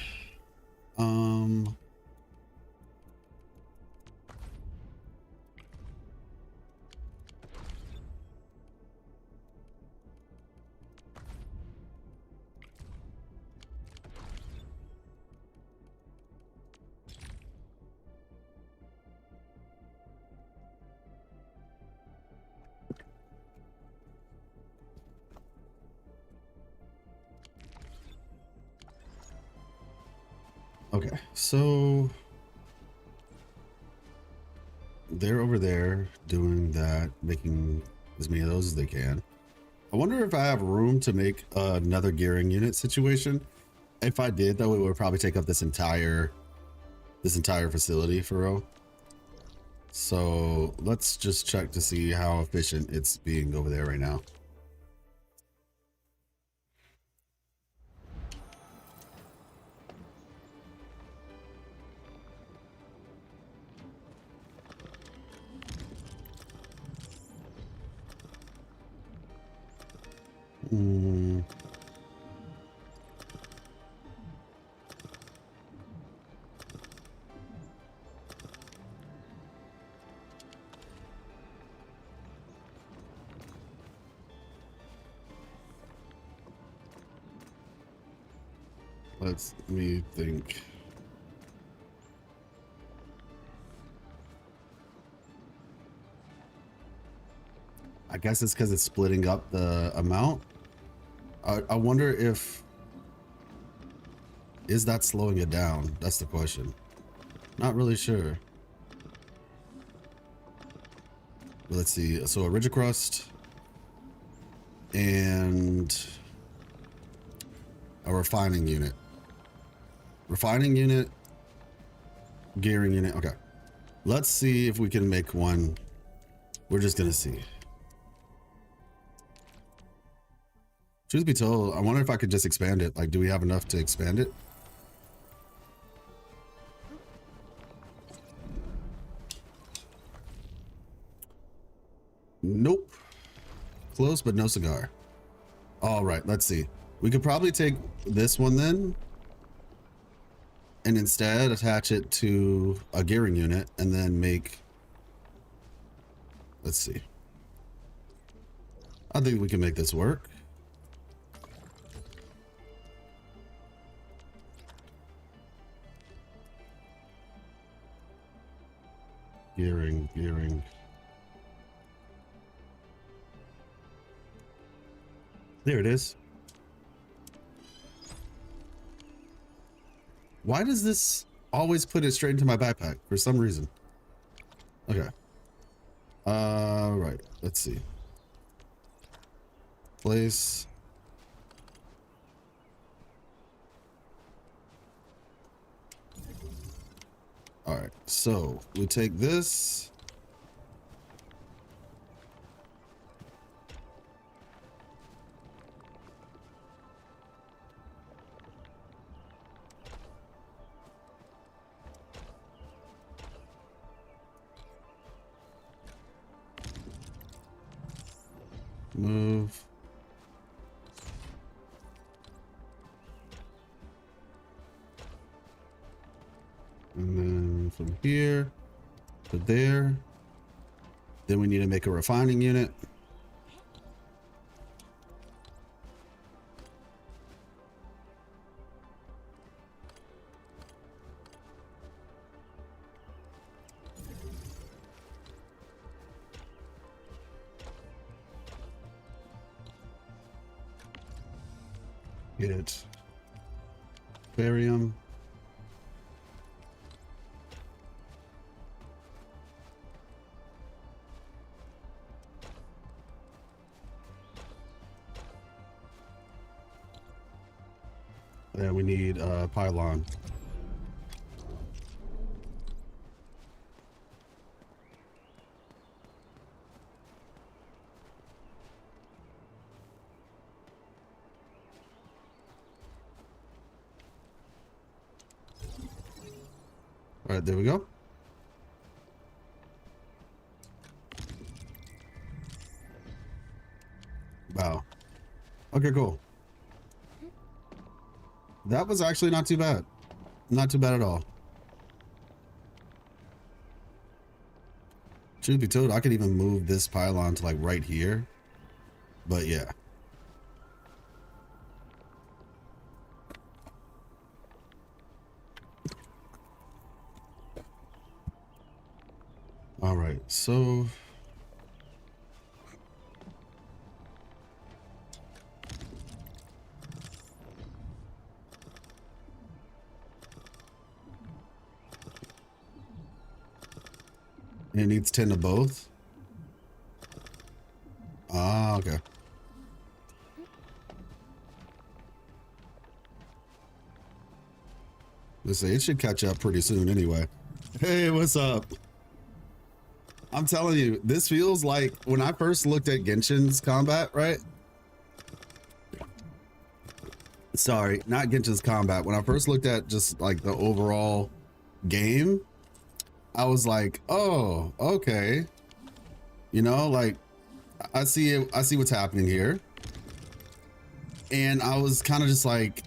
Okay, so they're over there doing that, making as many of those as they can. I wonder if I have room to make another gearing unit situation. If I did, though, it would probably take up this entire facility for real. So let's just check to see how efficient it's being over there right now. Let me think. I guess it's because it's splitting up the amount. I wonder if, is that slowing it down? That's the question. Not really sure. Let's see. So a rigid crust and a refining unit. Refining unit, gearing unit. Okay. Let's see if we can make one. We're just gonna see. Truth be told, I wonder if I could just expand it. Like, do we have enough to expand it? Nope. Close, but no cigar. All right, let's see. We could probably take this one then and instead attach it to a gearing unit and then make, let's see. I think we can make this work. Gearing. There it is. Why does this always put it straight into my backpack for some reason? Okay. Right. Let's see. Place. All right. So we take this. Move. And then from here to there. Then we need to make a refining unit. Get barium. And we need a pylon. All right, there we go. Wow. Okay, cool. That was actually not too bad. Not too bad at all. Truth be told, I could even move this pylon to like right here. But yeah. All right, so it needs 10 of both. Ah, okay. Let's see, it should catch up pretty soon anyway. Hey, what's up? I'm telling you, this feels like when I first looked at Genshin's combat, right? Sorry, not Genshin's combat. When I first looked at just like the overall game, I was like, oh, okay. You know, like I see it, I see what's happening here. And I was kind of just like,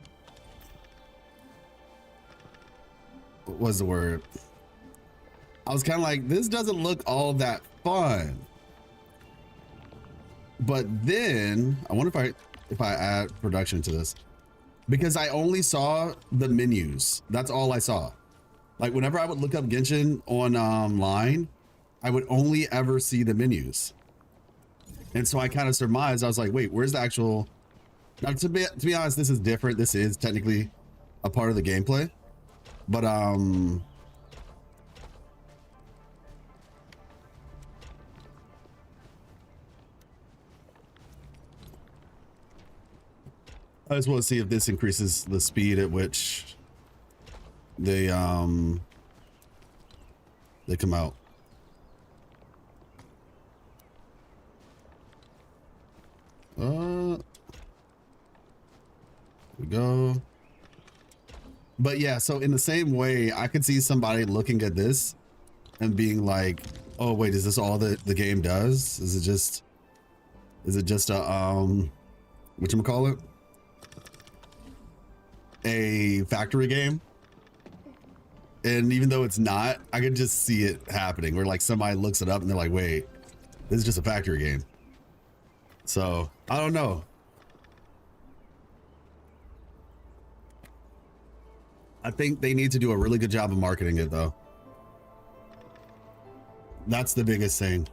what was the word? I was kind of like, this doesn't look all that fun. But then I wonder if I add production to this, because I only saw the menus. That's all I saw. Like whenever I would look up Genshin on online, I would only ever see the menus. And so I kind of surmised, I was like, wait, where's the actual, now to be honest, this is different. This is technically a part of the gameplay, but I just want to see if this increases the speed at which they come out. go. But yeah, so in the same way, I could see somebody looking at this and being like, oh wait, is this all that the game does? Is it just a whatchamacallit? A factory game? And even though it's not, I can just see it happening where like somebody looks it up and they're like, wait, this is just a factory game. So I don't know. I think they need to do a really good job of marketing it though. That's the biggest thing.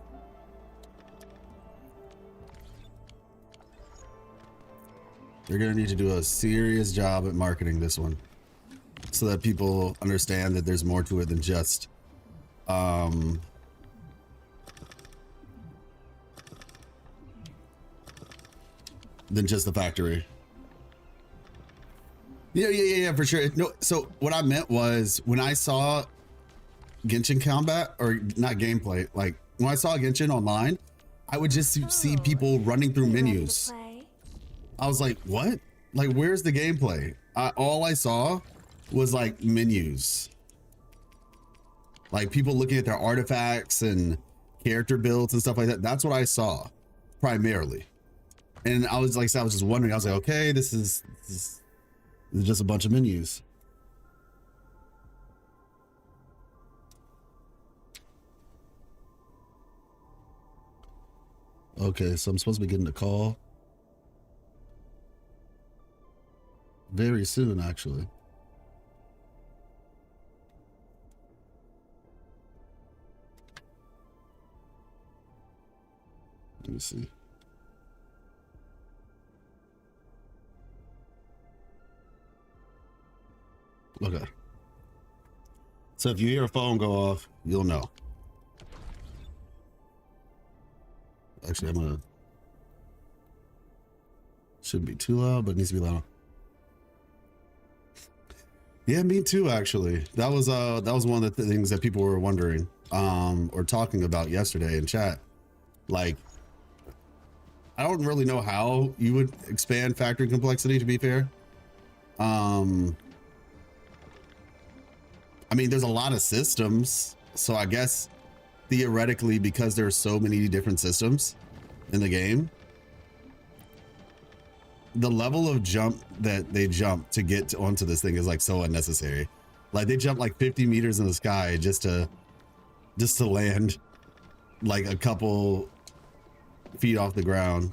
They're gonna need to do a serious job at marketing this one so that people understand that there's more to it than just than just the factory. Yeah, for sure. No, so what I meant was when I saw Genshin combat, or not gameplay, like when I saw Genshin online, I would just see people running through menus. I was like, what? Like, where's the gameplay? All I saw was like menus. Like people looking at their artifacts and character builds and stuff like that. That's what I saw primarily. And I was like, I was just wondering, I was like, okay, this is just a bunch of menus. Okay, so I'm supposed to be getting a call very soon, actually. Let me see. Okay. So if you hear a phone go off, you'll know. Actually, I'm gonna, shouldn't be too loud, but it needs to be loud. Yeah, me too, actually. That was one of the things that people were wondering or talking about yesterday in chat. Like, I don't really know how you would expand factory complexity, to be fair. I mean, there's a lot of systems, so I guess theoretically, because there's so many different systems in the game, the level of jump that they jump to get onto this thing is like so unnecessary. Like they jump like 50 meters in the sky just to land like a couple feet off the ground.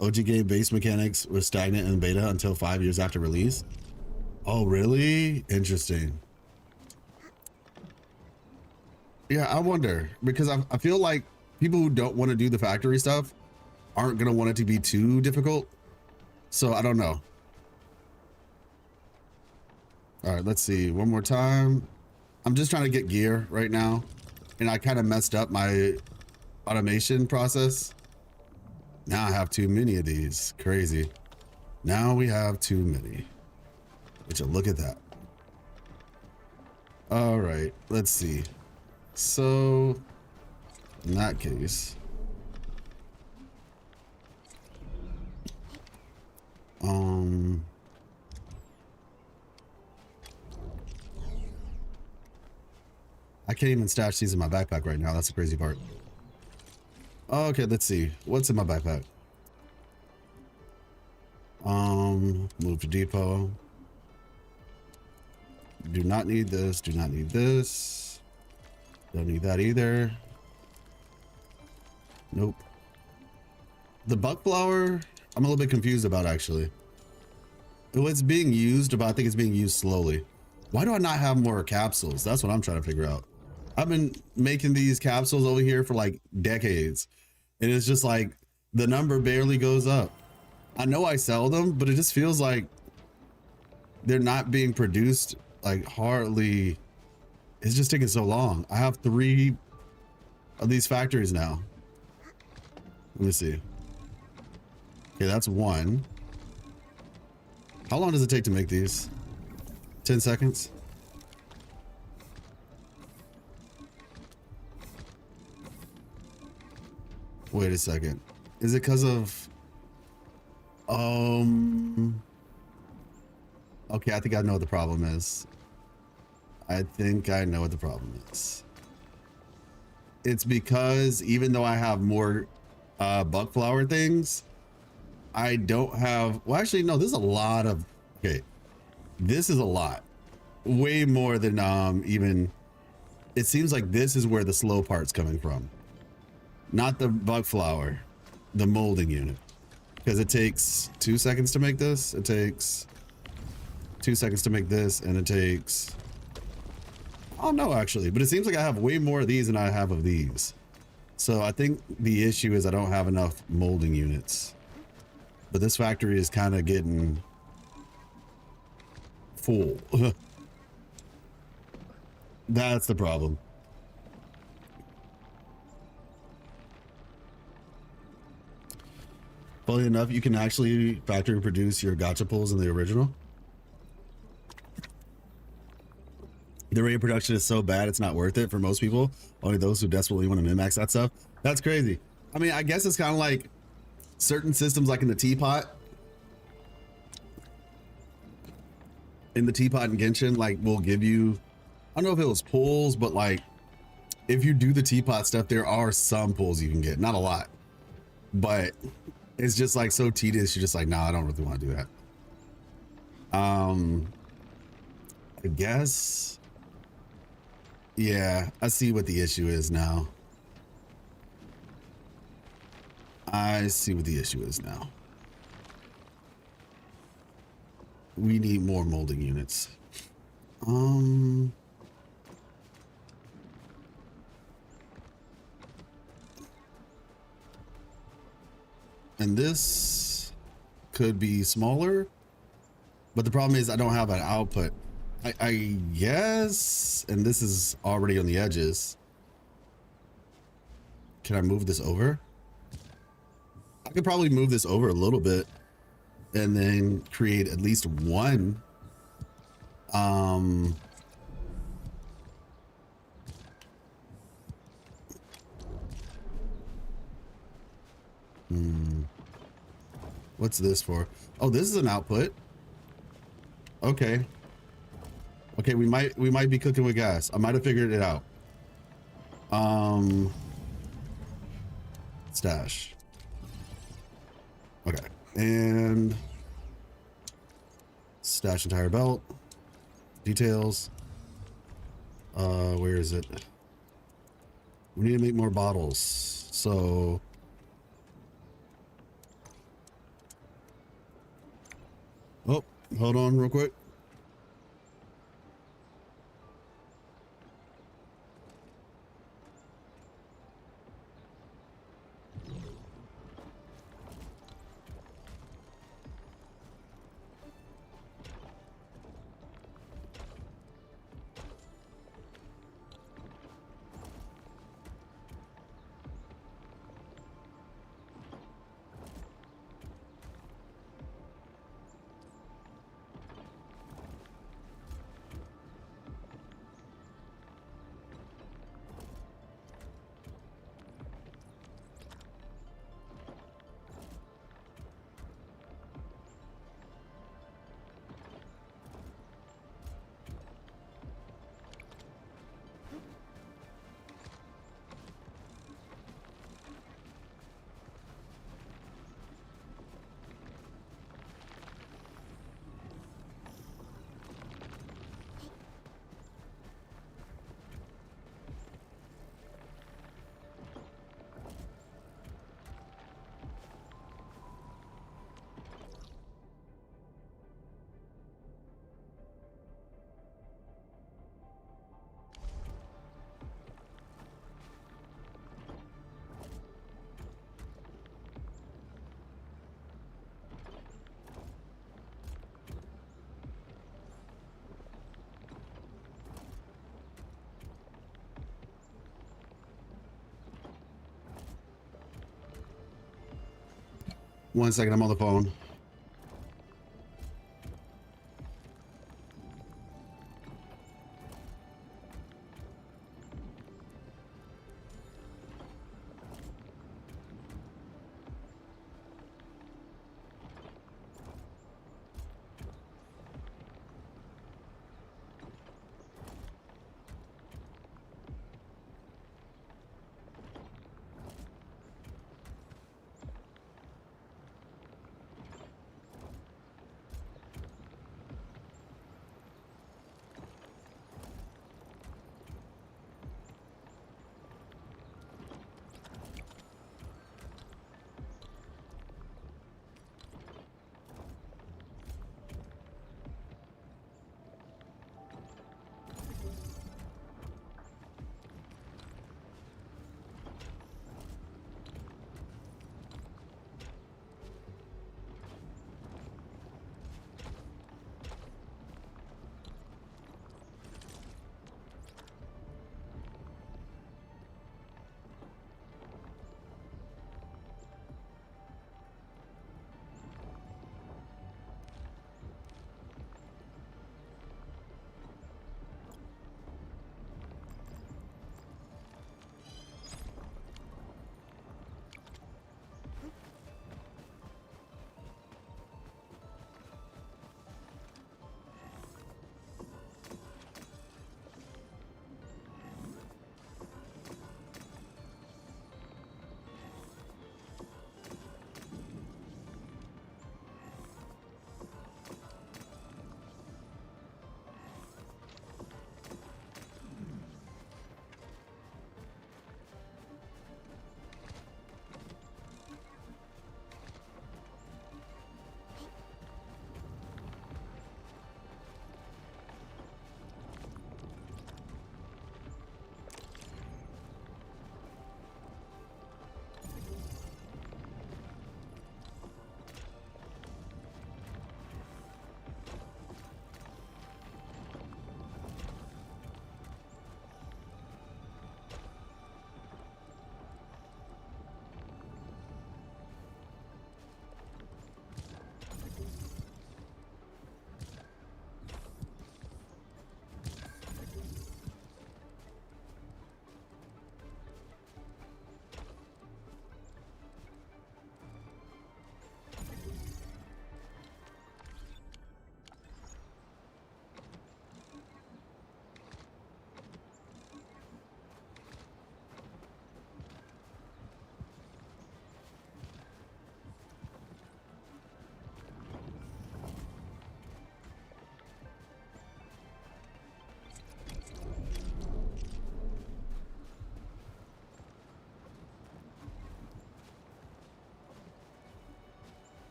OG game base mechanics were stagnant in beta until 5 years after release. Oh, really? Interesting. Yeah, I wonder, because I feel like people who don't want to do the factory stuff aren't going to want it to be too difficult. So I don't know. All right, let's see. One more time. I'm just trying to get gear right now. And I kind of messed up my automation process. Now I have too many of these. Crazy. Now we have too many. Would you look at that? All right, let's see. So in that case, I can't even stash these in my backpack right now. That's the crazy part. Okay, let's see. What's in my backpack? Move to depot. Do not need this. Do not need this. Don't need that either. Nope. The buck flower, I'm a little bit confused about actually. It's being used, but I think it's being used slowly. Why do I not have more capsules? That's what I'm trying to figure out. I've been making these capsules over here for like decades, and it's just like the number barely goes up. I know I sell them, but it just feels like they're not being produced, like hardly. It's just taking so long. I have 3 of these factories now. Let me see. Okay, that's 1. How long does it take to make these? 10 seconds? Wait a second. Is it because of... Okay, I think I know what the problem is. I think I know what the problem is. It's because even though I have more buck flower things, I don't have, well, actually, no, this is a lot of, okay, this is a lot, way more than even, it seems like this is where the slow part's coming from. Not the bug flower, the molding unit. Because it takes 2 seconds to make this. It takes 2 seconds to make this, and it takes, oh no, actually, but it seems like I have way more of these than I have of these. So I think the issue is I don't have enough molding units. But this factory is kind of getting full. That's the problem. Funny enough, you can actually factory produce your gacha pulls in the original. The rate of production is so bad, it's not worth it for most people. Only those who desperately want to min-max that stuff. That's crazy. I mean, I guess it's kind of like certain systems, like in the teapot. In the teapot and Genshin, like, will give you, I don't know if it was pulls, but like, if you do the teapot stuff, there are some pulls you can get. Not a lot. But it's just like so tedious. You're just like, nah, I don't really want to do that. I guess. Yeah, I see what the issue is now. I see what the issue is now. We need more molding units. And this could be smaller, but the problem is I don't have an output. I guess, and this is already on the edges. Can I move this over? I could probably move this over a little bit and then create at least one. What's this for? Oh, this is an output. Okay. Okay, we might be cooking with gas. I might have figured it out. Stash. Okay. And stash entire belt. Details. Where is it? We need to make more bottles. So oh, hold on real quick. One second, I'm on the phone.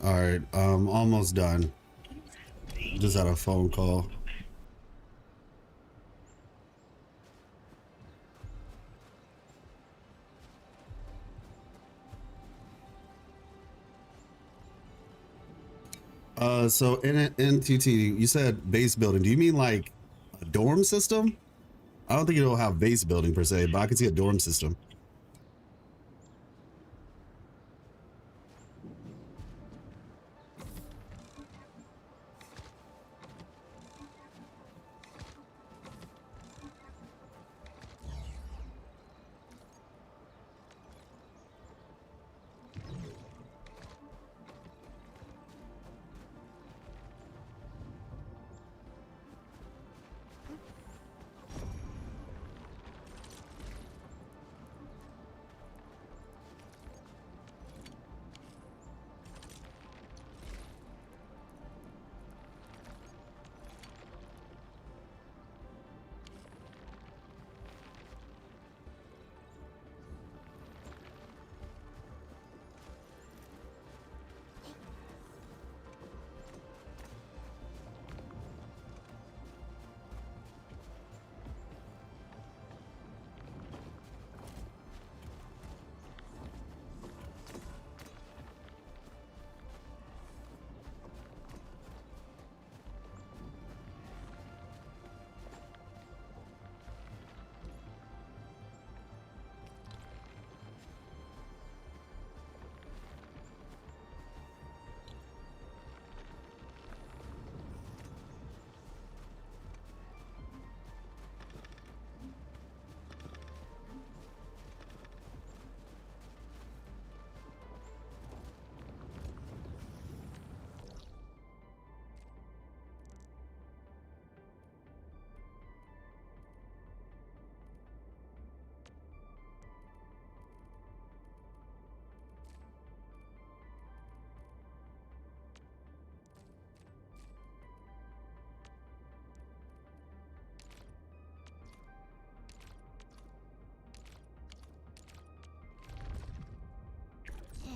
All right, almost done. Just had a phone call. So in TT, you said base building. Do you mean like a dorm system? I don't think it'll have base building per se, but I can see a dorm system.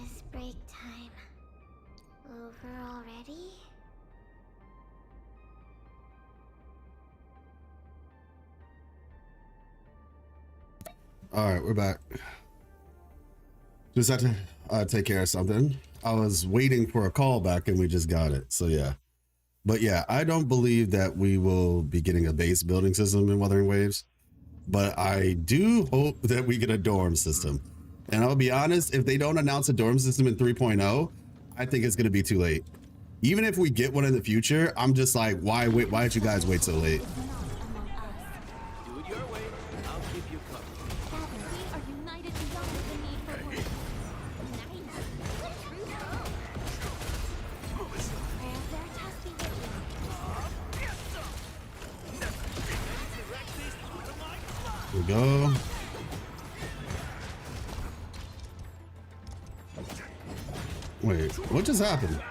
Is break time over already? All right, we're back. Just had to take care of something. I was waiting for a call back and we just got it. So yeah. But yeah, I don't believe that we will be getting a base building system in Wuthering Waves. But I do hope that we get a dorm system. And I'll be honest, if they don't announce a dorm system in 3.0, I think it's going to be too late. Even if we get one in the future, I'm just like, why wait? Why did you guys wait so late? Do it your way, and I'll keep you covered. We are united beyond the need for words. Here we go. Wait, what just happened?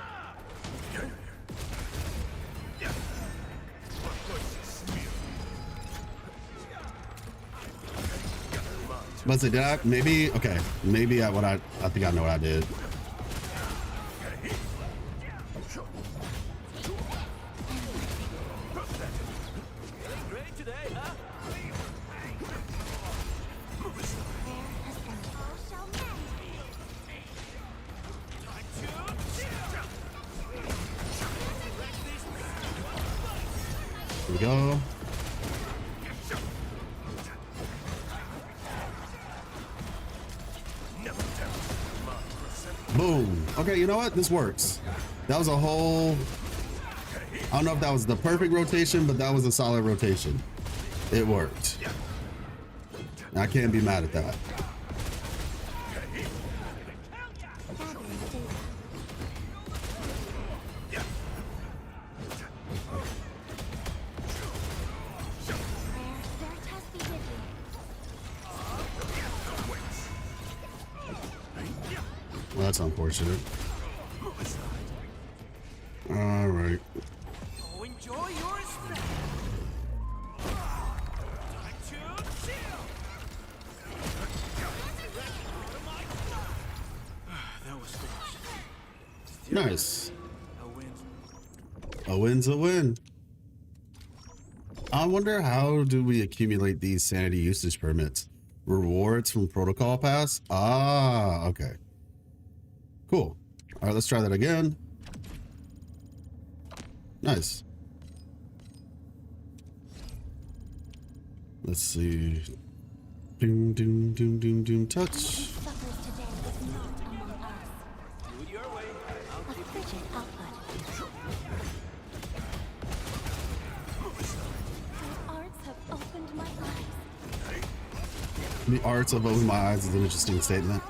Let's see, did I maybe okay, maybe I think I know what I did. Great today, huh? Here we go. Boom. Okay, you know what? This works. That was a whole... I don't know if that was the perfect rotation, but that was a solid rotation. It worked. I can't be mad at that. Well, that's unfortunate. All right. Oh, enjoy your stay. That was close. Nice. A win. A win's a win. I wonder, how do we accumulate these sanity usage permits? Rewards from protocol pass? Ah, okay. Cool. All right, let's try that again. Nice. Let's see. Doom, doom, doom, doom, doom, touch. Suffers today is not among us. Do it your way. I'll A keep frigid output. The arts have opened my eyes. The arts of opening my eyes is an interesting statement.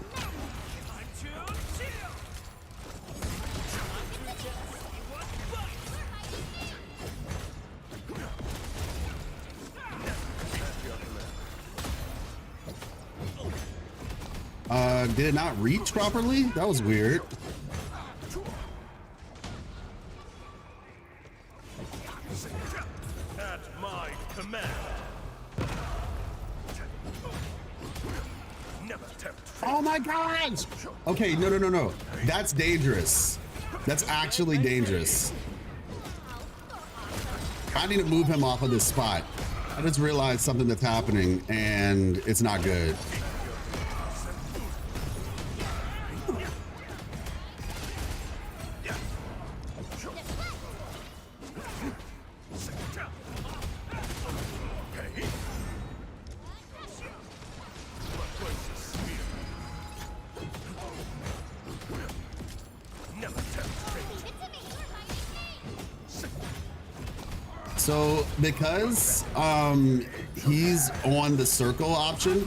Did it not reach properly? That was weird. At my command. Never tempt. Oh my gosh! Okay, no, no, no, no. That's dangerous. That's actually dangerous. I need to move him off of this spot. I just realized something that's happening and it's not good. So because he's on the circle option,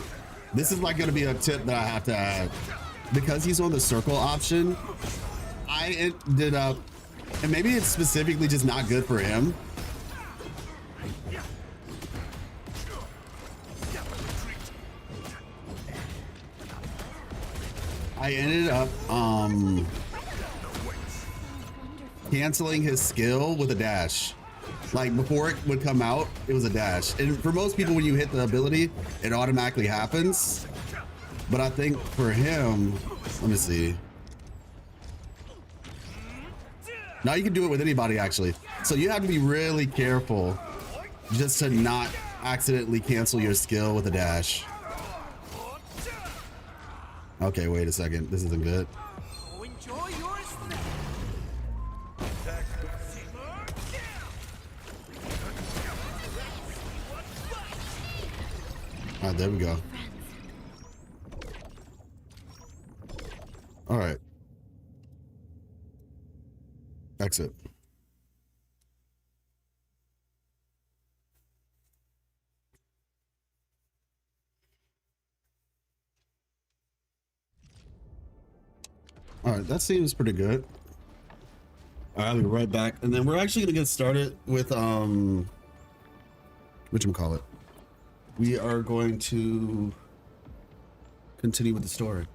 this is like going to be a tip that I have to add. Because he's on the circle option, I ended up, and maybe it's specifically just not good for him. I ended up canceling his skill with a dash. Like before it would come out, it was a dash. And for most people, when you hit the ability, it automatically happens. But I think for him, let me see. Now you can do it with anybody actually. So you have to be really careful just to not accidentally cancel your skill with a dash. Okay, wait a second. This isn't good. Oh, enjoy your snack. All right, there we go. All right. Exit. All right, that seems pretty good. All right, I'll be right back. And then we're actually gonna get started with whatchamacallit. We are going to continue with the story.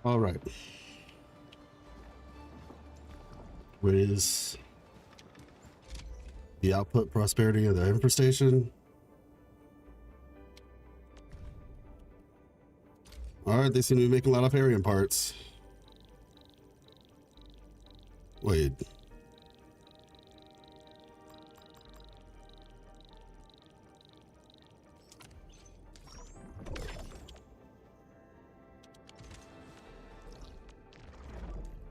All right. Raise the output prosperity of the infestation. All right, they seem to be making a lot of Arian parts. Wait.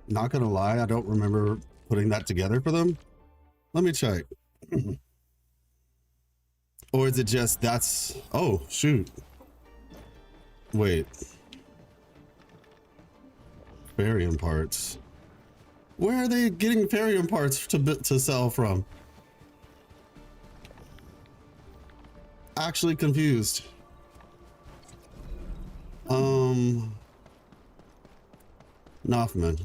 Not gonna lie, I don't remember putting that together for them. Let me check. Or is it just that's... Oh, shoot. Wait. Barium parts. Where are they getting barium parts to sell from? Actually confused. Nothman.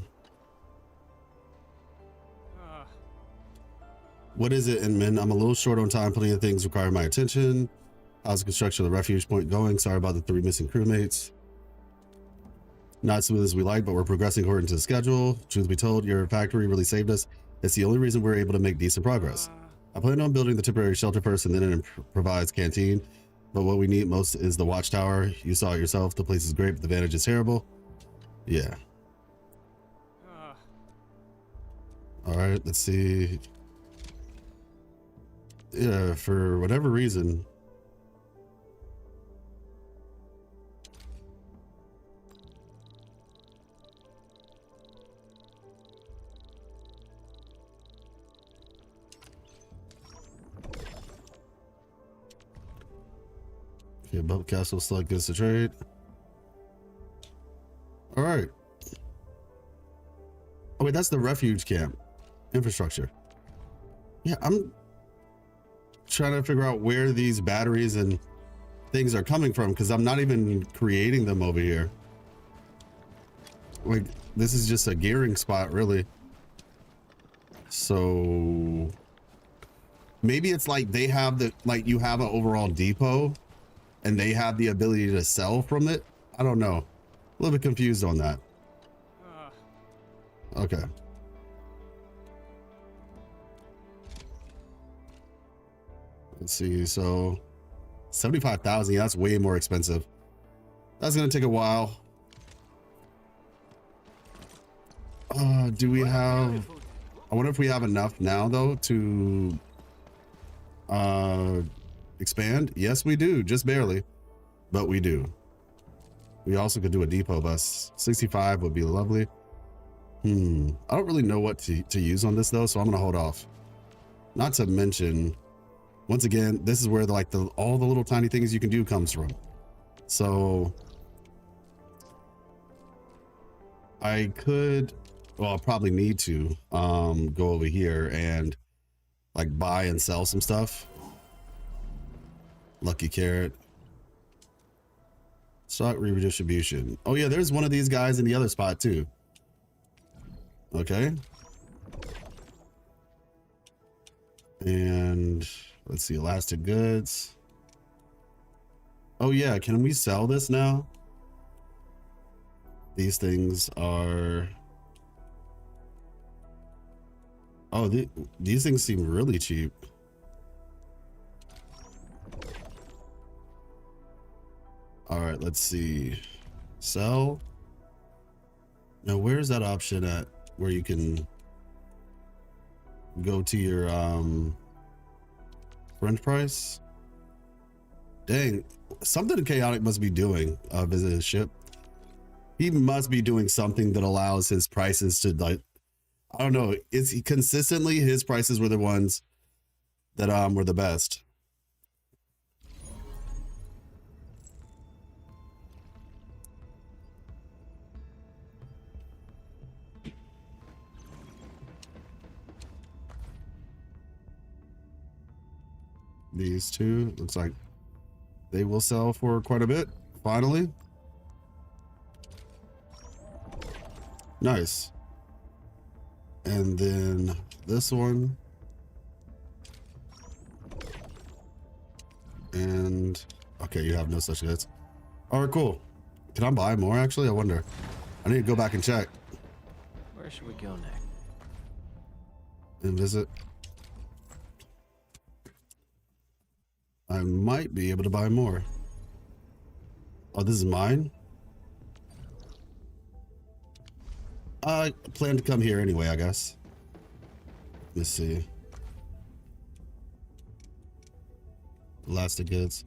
What is it, Inman? I'm a little short on time. Plenty of things require my attention. How's the construction of the refuge point going? Sorry about the 3 missing crewmates. Not as smooth as we like, but we're progressing according to the schedule. Truth be told, your factory really saved us. It's the only reason we're able to make decent progress. I plan on building the temporary shelter first and then an improvised canteen. But what we need most is the watchtower. You saw it yourself. The place is great, but the vantage is terrible. Yeah. All right, let's see. Yeah, for whatever reason. Okay, above castle select goods to trade. All right. Oh wait, that's the refuge camp. Infrastructure. Yeah, I'm trying to figure out where these batteries and things are coming from because I'm not even creating them over here. Like, this is just a gearing spot, really. So maybe it's like they have the, like you have an overall depot and they have the ability to sell from it. I don't know. A little bit confused on that. Okay. Let's see. So 75,000. Yeah, that's way more expensive. That's going to take a while. Do we have, I wonder if we have enough now though to expand. Yes, we do. Just barely, but we do. We also could do a depot bus. 65 would be lovely. I don't really know what to use on this though, so I'm gonna hold off. Not to mention, once again, this is where all the little tiny things you can do comes from. So I could, well, I'll probably need to go over here and like buy and sell some stuff. Lucky carrot. Stock redistribution. Oh yeah, there's one of these guys in the other spot too. Okay. And let's see, elastic goods. Oh yeah, can we sell this now? These things are, oh, these things seem really cheap. All right, let's see. Sell. Now, where's that option at where you can go to your French price? Dang, something Chaotic must be doing visit his ship. He must be doing something that allows his prices to, like, I don't know, is he consistently his prices were the ones that were the best. These two, looks like they will sell for quite a bit, finally. Nice. And then this one. And, okay, you have no such goods. All right, cool. Can I buy more, actually? I wonder. I need to go back and check Where should we go next? and visit. I might be able to buy more. Oh, this is mine? I plan to come here anyway, I guess. Let's see. Elastic goods.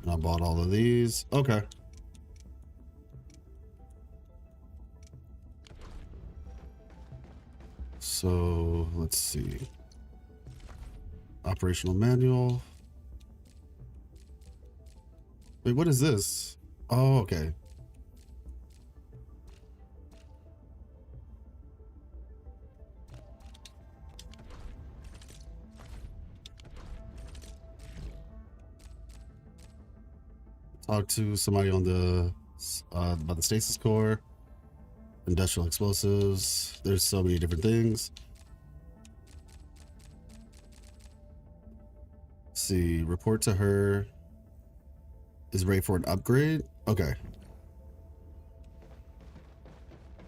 I bought all of these. Okay. So let's see. Operational manual. Wait, what is this? Oh, okay. Talk to somebody on the about the stasis core, industrial explosives. There's so many different things. Let's see, report to her. Is ready for an upgrade. Okay.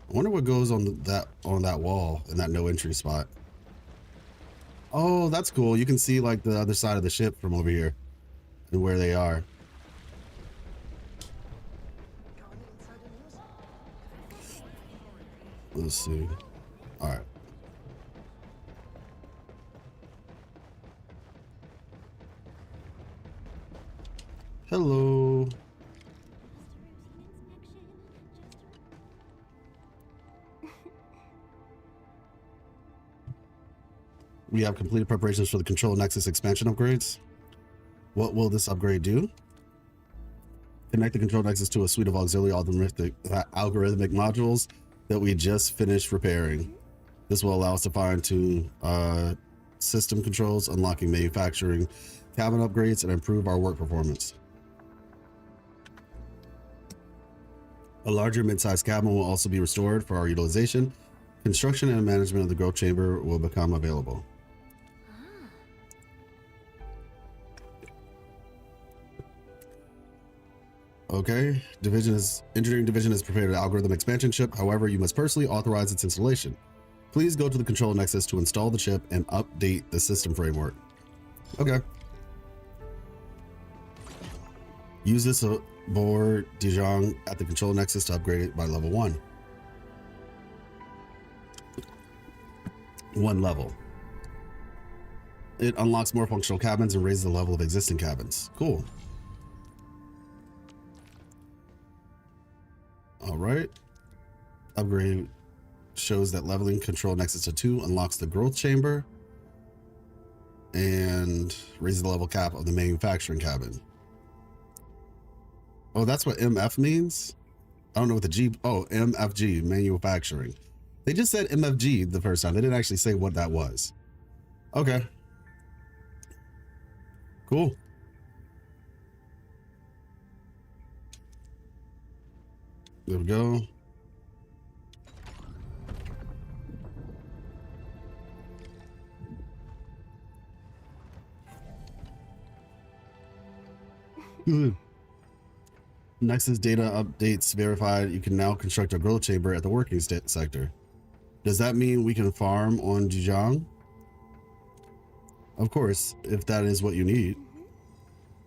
I wonder what goes on that wall in that no entry spot. Oh, that's cool. You can see like the other side of the ship from over here and where they are. Let's see. All right. Hello. We have completed preparations for the Control Nexus expansion upgrades. What will this upgrade do? Connect the Control Nexus to a suite of auxiliary algorithmic modules that we just finished repairing. This will allow us to fine-tune system controls, unlocking manufacturing, cabin upgrades, and improve our work performance. A larger mid-sized cabin will also be restored for our utilization. Construction and management of the growth chamber will become available. Okay, engineering division has prepared an algorithm expansion chip. However, you must personally authorize its installation. Please go to the Control Nexus to install the chip and update the system framework. Okay. Use this aboard Dijon at the Control Nexus to upgrade it by level 1. 1 level. It unlocks more functional cabins and raises the level of existing cabins. Cool. All right. Upgrade shows that leveling Control Nexus to 2 unlocks the growth chamber and raises the level cap of the manufacturing cabin. Oh, that's what MF means? I don't know what the G... Oh, MFG, manufacturing. They just said MFG the first time. They didn't actually say what that was. Okay. Cool. There we go. Good. Nexus data updates verified. You can now construct a growth chamber at the working sector. Does that mean we can farm on Jijang? Of course, if that is what you need.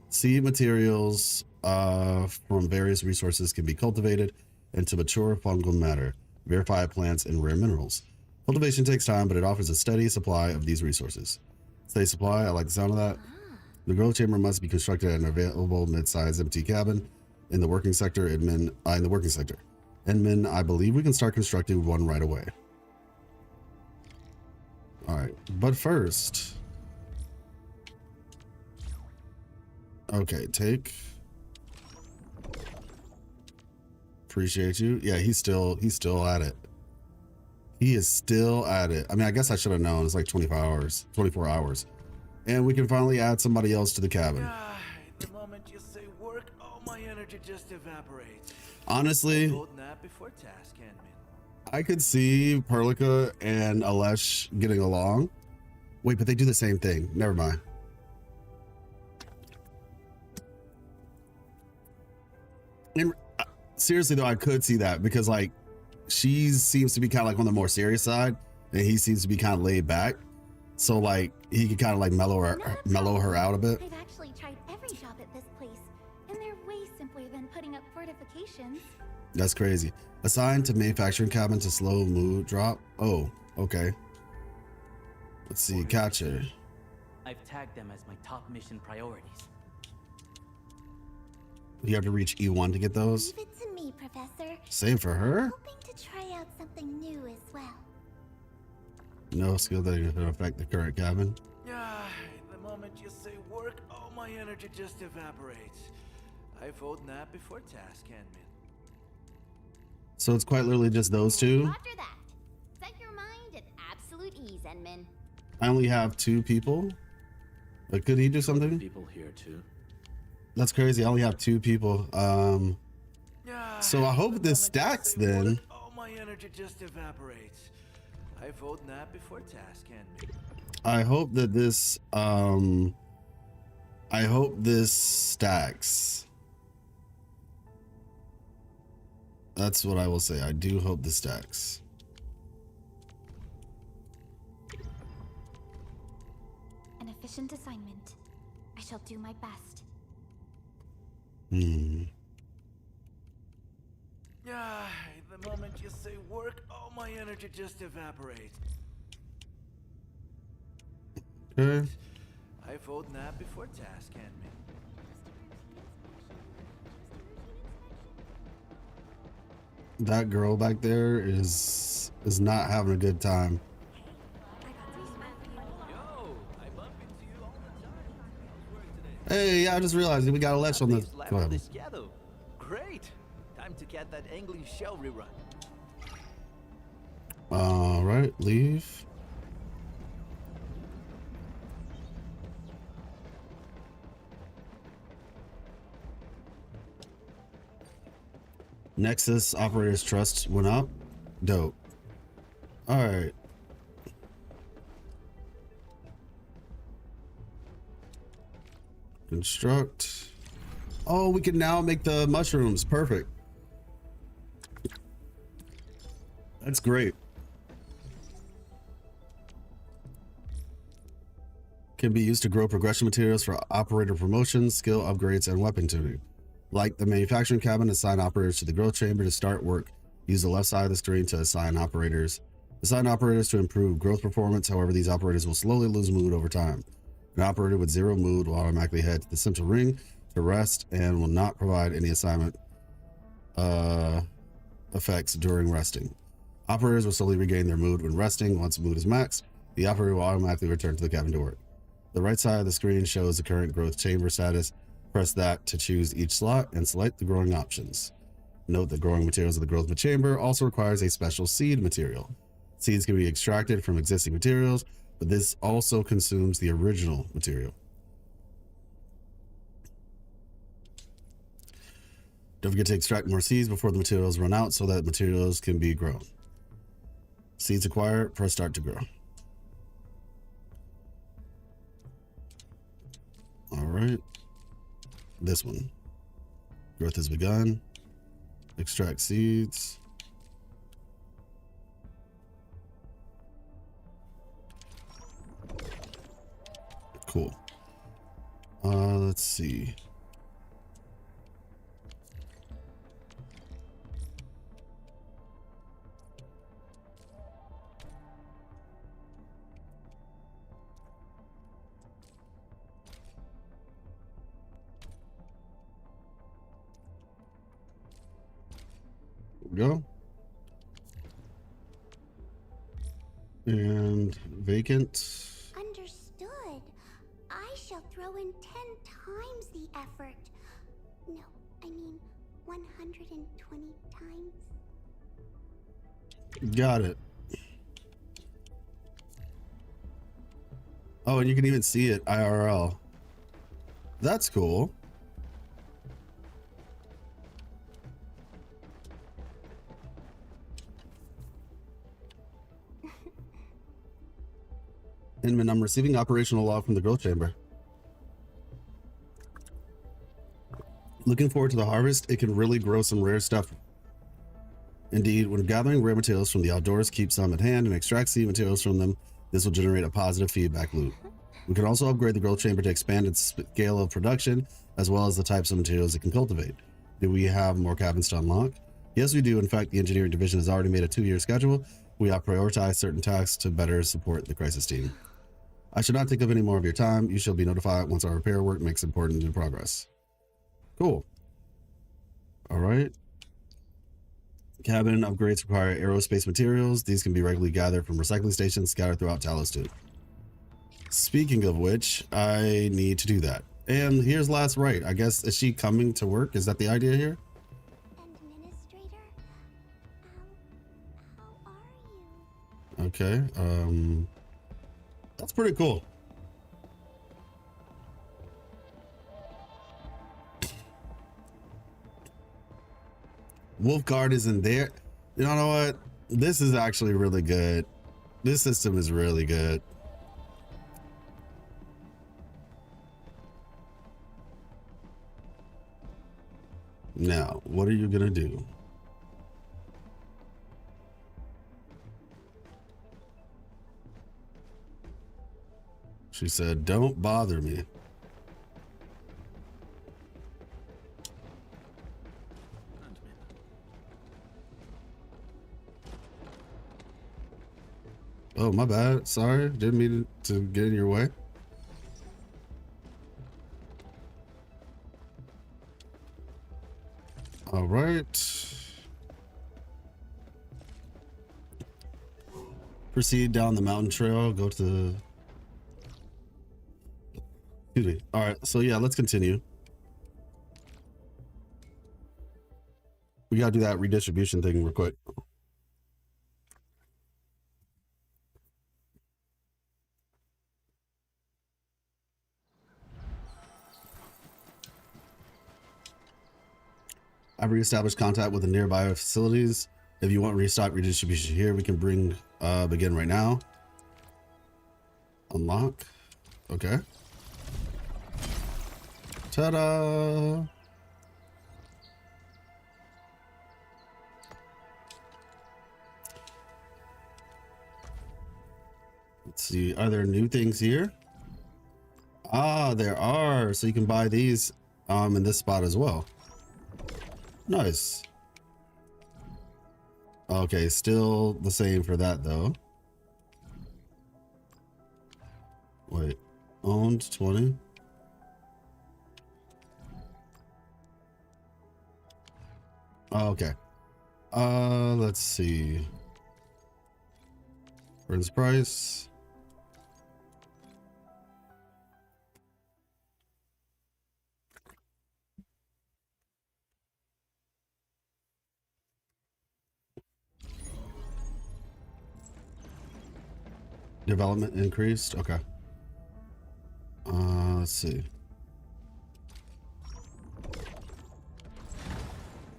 Seed materials from various resources can be cultivated into mature fungal matter, verified plants, and rare minerals. Cultivation takes time, but it offers a steady supply of these resources. Steady supply, I like the sound of that. The growth chamber must be constructed at an available mid-sized empty cabin in the working sector. Admin, I believe we can start constructing one right away. All right, but first, okay, take. Appreciate you. Yeah, he's still at it. He is still at it. I mean, I guess I should have known. It's like 24 hours. And we can finally add somebody else to the cabin. The moment you say work, all my energy just evaporates. Honestly, Nap before task, I could see Perlica and Alesh getting along. Wait, but they do the same thing. Never mind. And seriously though, I could see that because like she seems to be kind of like on the more serious side, and he seems to be kind of laid back. So like he could kind of like mellow her out a bit. I've actually tried every shop at this place, and they're way simpler than putting up fortifications. That's crazy. Assigned to manufacturing cabin to slow mood drop. Oh, okay. Let's see, catcher. I've tagged them as my top mission priorities. You have to reach E1 to get those. Leave it to me, Professor. Same for her. Hoping to try out something new as well. No skill that can affect the current cabin. Yeah, the moment you say work, all my energy just evaporates. I vote nap before task, Handman. So it's quite literally just those two. After that, set your mind at absolute ease, Enman. I only have 2 people. But could he do something? People here too. That's crazy. I only have 2 people. Yeah, So I hope the this moment you stacks say then. work, all my energy just evaporates. I vote nap before task, Handman. I hope that this stacks. That's what I will say. I do hope this stacks. An efficient assignment. I shall do my best. Yeah, the moment you say work, all my energy just evaporates. Okay. I vote nap before task, Handman. That girl back there is not having a good time. Hey, yeah, I just realized we got a ledge on the. Go ahead. Great. Time to get that English shell rerun. All right, leave. Nexus operators trust went up. Dope. All right. Construct. Oh, we can now make the mushrooms. Perfect. That's great. Can be used to grow progression materials for operator promotions, skill upgrades, and weapon tuning. Like the manufacturing cabin, assign operators to the growth chamber to start work. Use the left side of the screen to assign operators. Assign operators to improve growth performance. However, these operators will slowly lose mood over time. An operator with 0 mood will automatically head to the central ring to rest and will not provide any assignment effects during resting. Operators will slowly regain their mood when resting. Once mood is maxed, the operator will automatically return to the cabin to work. The right side of the screen shows the current growth chamber status. Press that to choose each slot and select the growing options. Note that growing materials of the growth chamber also requires a special seed material. Seeds can be extracted from existing materials, but this also consumes the original material. Don't forget to extract more seeds before the materials run out so that materials can be grown. Seeds acquired, press start to grow. All right. This one. Growth has begun. Extract seeds. Cool. Let's see. Go. And vacant. Understood. I shall throw in 10 times the effort. No, I mean 120 times. Got it. Oh, and you can even see it IRL. That's cool. Inman, I'm receiving operational log from the growth chamber. Looking forward to the harvest. It can really grow some rare stuff. Indeed, when gathering rare materials from the outdoors, keep some at hand and extract seed materials from them. This will generate a positive feedback loop. We can also upgrade the growth chamber to expand its scale of production, as well as the types of materials it can cultivate. Do we have more cabins to unlock? Yes, we do. In fact, the engineering division has already made a 2-year schedule. We have prioritized certain tasks to better support the crisis team. I should not take up any more of your time. You shall be notified once our repair work makes important new progress. Cool. All right. Cabin upgrades require aerospace materials. These can be regularly gathered from recycling stations scattered throughout Talos 2. Speaking of which, I need to do that. And here's last right. I guess, is she coming to work? Is that the idea here? Administrator, how are you? Okay. That's pretty cool. Wolfguard isn't there. You know what? This is actually really good. This system is really good. Now, what are you gonna do? She said, don't bother me. Oh, my bad. Sorry. Didn't mean to get in your way. All right. Proceed down the mountain trail. Go to the... Excuse me. All right. So yeah, let's continue. We gotta do that redistribution thing real quick. I've reestablished contact with the nearby facilities. If you want restock redistribution here, we can begin right now. Unlock. Okay. Ta-da! Let's see. Are there new things here? Ah, there are. So you can buy these in this spot as well. Nice. Okay, still the same for that though. Wait, owned 20. Oh, okay. Let's see. Friends price. Development increased. Okay. Let's see.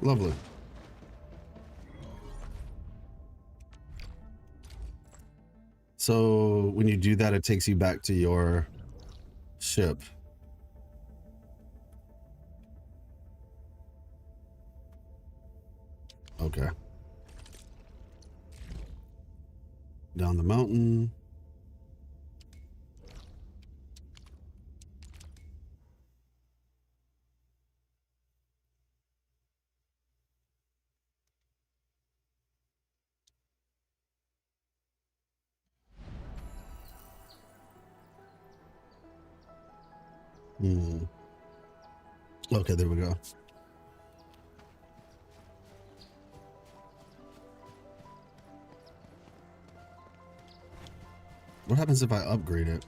Lovely. So when you do that, it takes you back to your ship. Okay. Down the mountain. Okay, there we go. What happens if I upgrade it?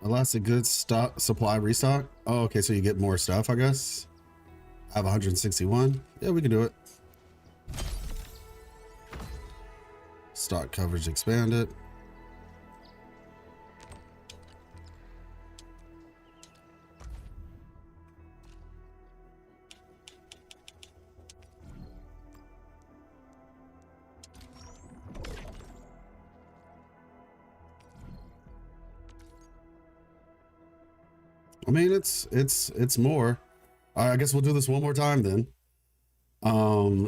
Elastic goods stock supply restock. Oh, okay, so you get more stuff, I guess. I have 161. Yeah, we can do it. Stock coverage expanded. I mean, it's more. All right, I guess we'll do this one more time then.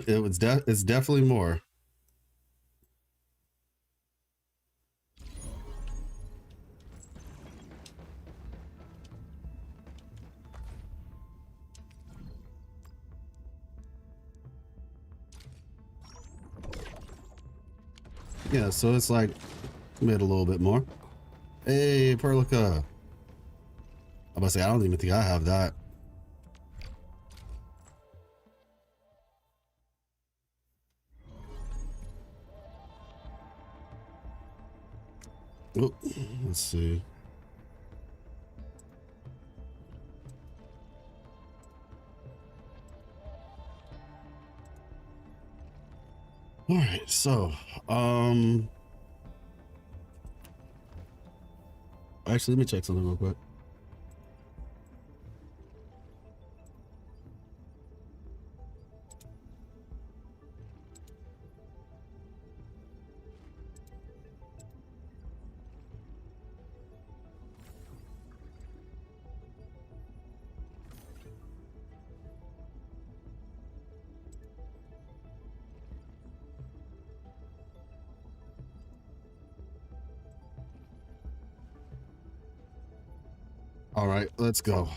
It's definitely more. Yeah, so it's like made a little bit more. Hey, Perlica. I'm about to say, I don't even think I have that. Oh, let's see. All right, so actually, let me check something real quick. All right, let's go.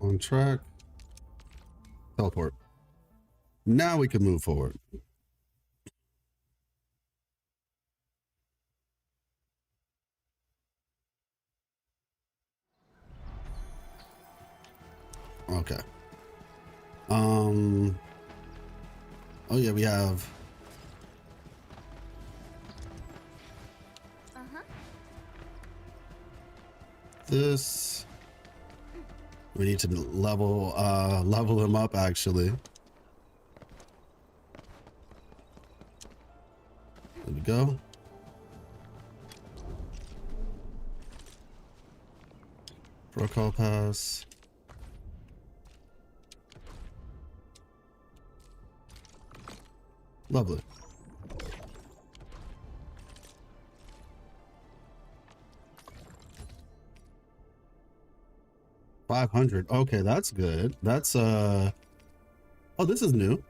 On track. Teleport. Now we can move forward. Okay. Oh yeah, we have this. We need to level him up actually. There we go. Protocol pass. Lovely. $500. Okay, that's good. That's oh, this is new.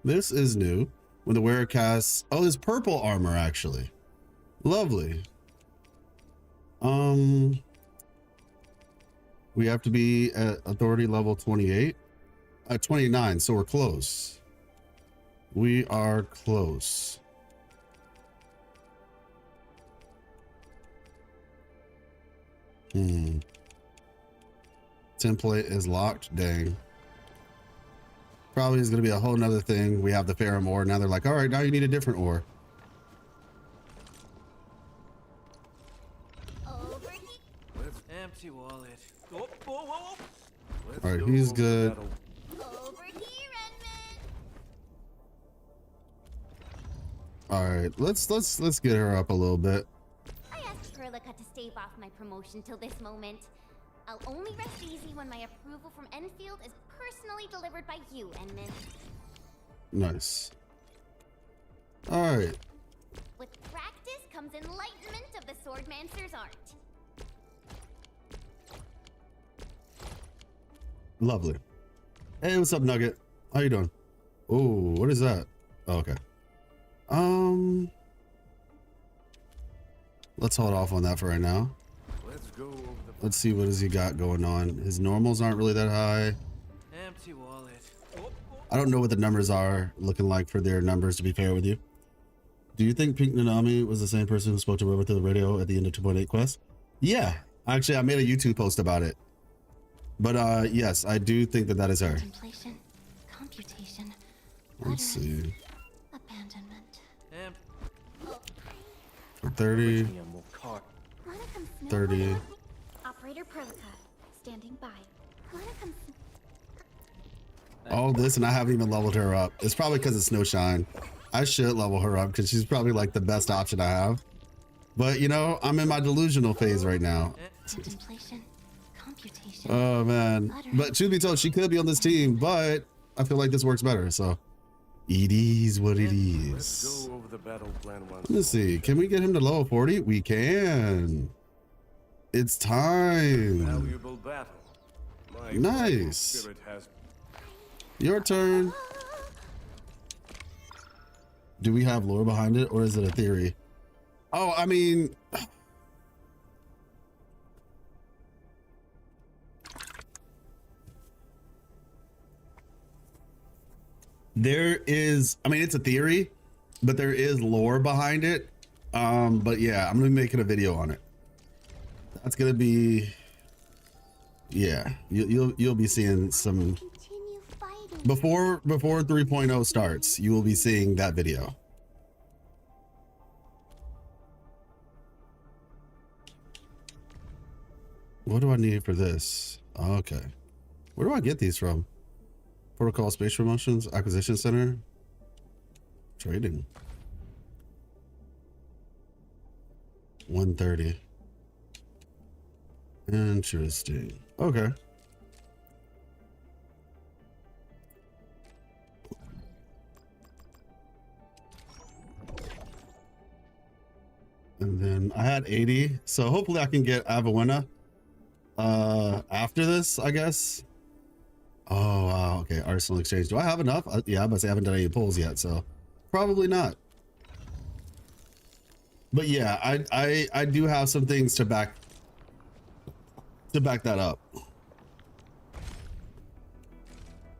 This is new. When the wearer casts, oh, it's purple armor actually. Lovely. We have to be at authority level 28. 29, so we're close. We are close. Template is locked. Dang. Probably is going to be a whole nother thing. We have the Ferrum ore. Now they're like, all right, now you need a different ore. Empty wallet. Oh, whoa, whoa, whoa. All right, he's good. Over here, Edmund. All right, let's get her up a little bit. I asked Perlica to stave off my promotion till this moment. I'll only rest easy when my approval from Enfield is personally delivered by you, Edmund. Nice. All right. With practice comes enlightenment of the Swordmancer's art. Lovely. Hey, what's up, Nugget? How you doing? Oh, what is that? Oh, okay. Let's hold off on that for right now. Let's see what has he got going on. His normals aren't really that high. Empty wallet. I don't know what the numbers are looking like for their numbers, to be fair with you. Do you think Pink Nanami was the same person who spoke to River through the radio at the end of 2.8 Quest? Yeah, actually, I made a YouTube post about it. But yes, I do think that that is her. Contemplation, computation, Let's see. abandonment. For 30, 30. Operator Perlica, standing by. All this, and I haven't even leveled her up. It's probably because it's Snowshine. I should level her up because she's probably like the best option I have. But you know, I'm in my delusional phase right now. Contemplation, computation. Oh man. But truth be told, she could be on this team, but I feel like this works better. So it is what it Let's is. go over the battle plan once. Let's see. Can we get him to level 40? We can. It's time. Valuable battle. My Nice. spirit has Your turn. Do we have lore behind it, or is it a theory? Oh, I mean, there is, I mean, it's a theory, but there is lore behind it. But yeah, I'm gonna be making a video on it. That's gonna be, yeah, you'll be seeing some Continue fighting. before 3.0 starts. You will be seeing that video. What do I need for this? Okay. Where do I get these from? Protocol Space Promotions, Acquisition Center, Trading. 130. Interesting. Okay. And then I had 80, so hopefully I can get Avelina after this, I guess. Oh wow, okay. Arsenal exchange. Do I have enough? Yeah, I must say I haven't done any pulls yet, so probably not. But yeah, I do have some things to back that up.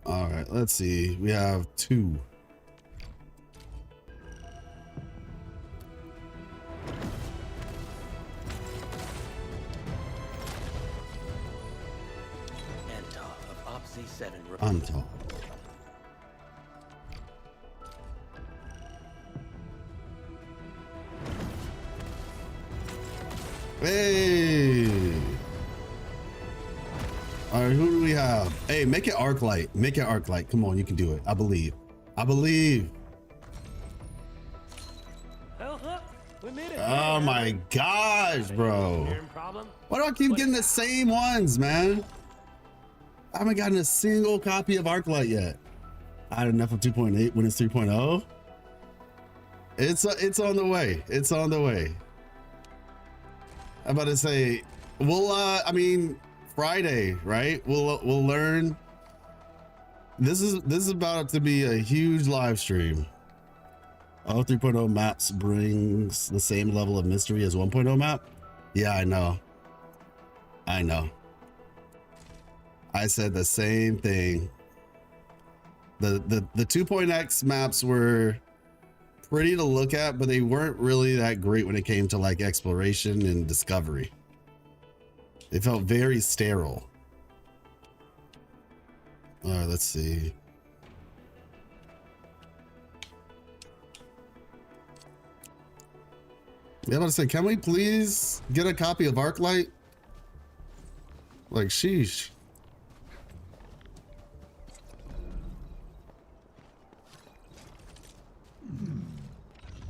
All right, let's see. We have 2. On top. Hey. All right, who do we have? Hey, make it Arklight. Make it Arklight. Come on, you can do it. I believe. I believe. We made it. Oh my gosh, bro. Why do I keep getting the same ones, man? I haven't gotten a single copy of Arklight yet. I had enough of 2.8 when it's 3.0. It's on the way. It's on the way. I'm about to say, we'll I mean, Friday, right? We'll learn. This is about to be a huge live stream. Oh, 3.0 maps brings the same level of mystery as 1.0 map. Yeah, I know. I know. I said the same thing. The 2.x maps were pretty to look at, but they weren't really that great when it came to like exploration and discovery. They felt very sterile. All right, let's see. Yeah, I'm about to say, can we please get a copy of Arklight? Like, sheesh.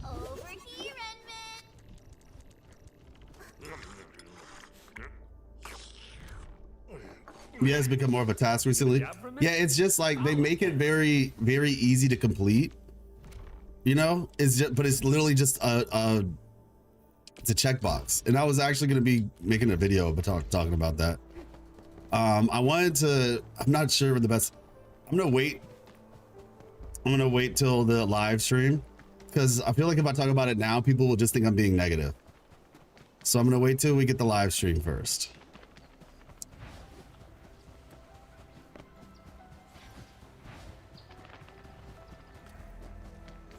Over here, Redman. Yeah, it's become more of a task recently. Yeah, it's just like they make it very, very easy to complete. You know, it's just, but it's literally just it's a checkbox. And I was actually going to be making a video talking about that. I wanted to. I'm not sure what the best. I'm gonna wait till the live stream, because I feel like if I talk about it now, people will just think I'm being negative. So I'm gonna wait till we get the live stream first.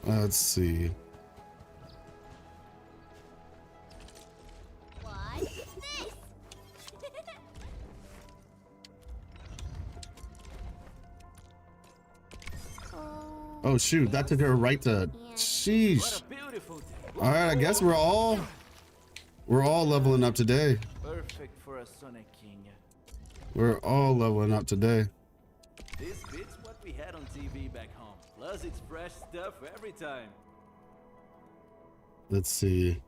Let's see. What's this? Oh shoot, that took her right to. Sheesh. What a beautiful day. All right, I guess we're all leveling up today. Perfect for a Sonic King. We're all leveling up today. This beats what we had on TV back home. Plus, it's fresh stuff every time. Let's see.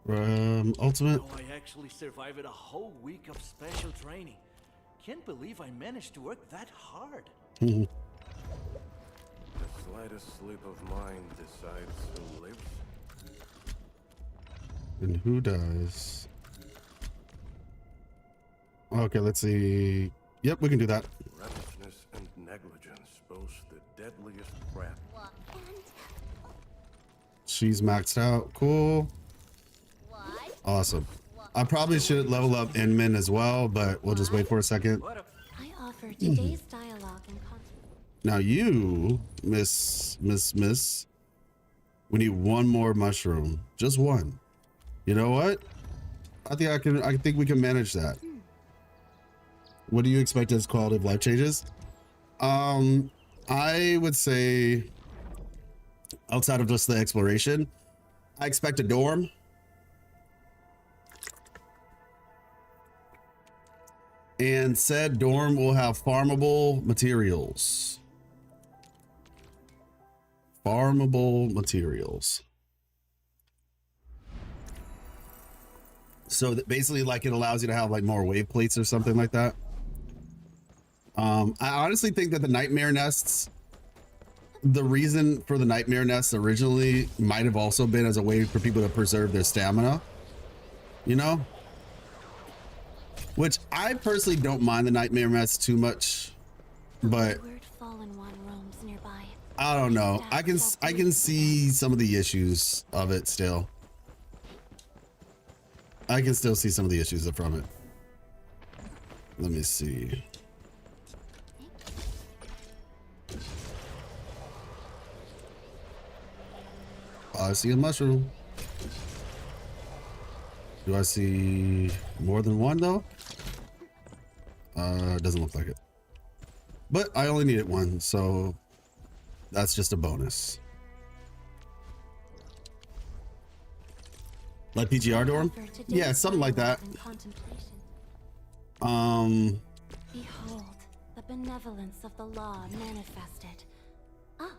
Ultimate. Oh, I actually survived a whole week of special training. Can't believe I managed to work that hard. The slightest slip of mind decides who lives. And who does? Okay, let's see. Yep, we can do that. Recklessness and negligence boast the deadliest threat. And She's maxed out. Cool. Awesome. I probably should level up Inman as well, but we'll just wait for a second. I offer today's dialogue and content. Now you, Miss, we need one more mushroom. Just one. You know what? I think we can manage that. What do you expect as quality of life changes? I would say outside of just the exploration, I expect a dorm. And said dorm will have farmable materials. Farmable materials. So that basically like it allows you to have like more wave plates or something like that. I honestly think that the nightmare nests, the reason for the nightmare nests originally might have also been as a way for people to preserve their stamina, you know? Which I personally don't mind the nightmare nests too much, but I don't know. I can see some of the issues of it still. I can still see some of the issues from it. Let me see. I see a mushroom. Do I see more than one though? Doesn't look like it. But I only needed one, so that's just a bonus. Like PGR dorm? Yeah, something like that. Behold, the benevolence of the law manifested. Ah,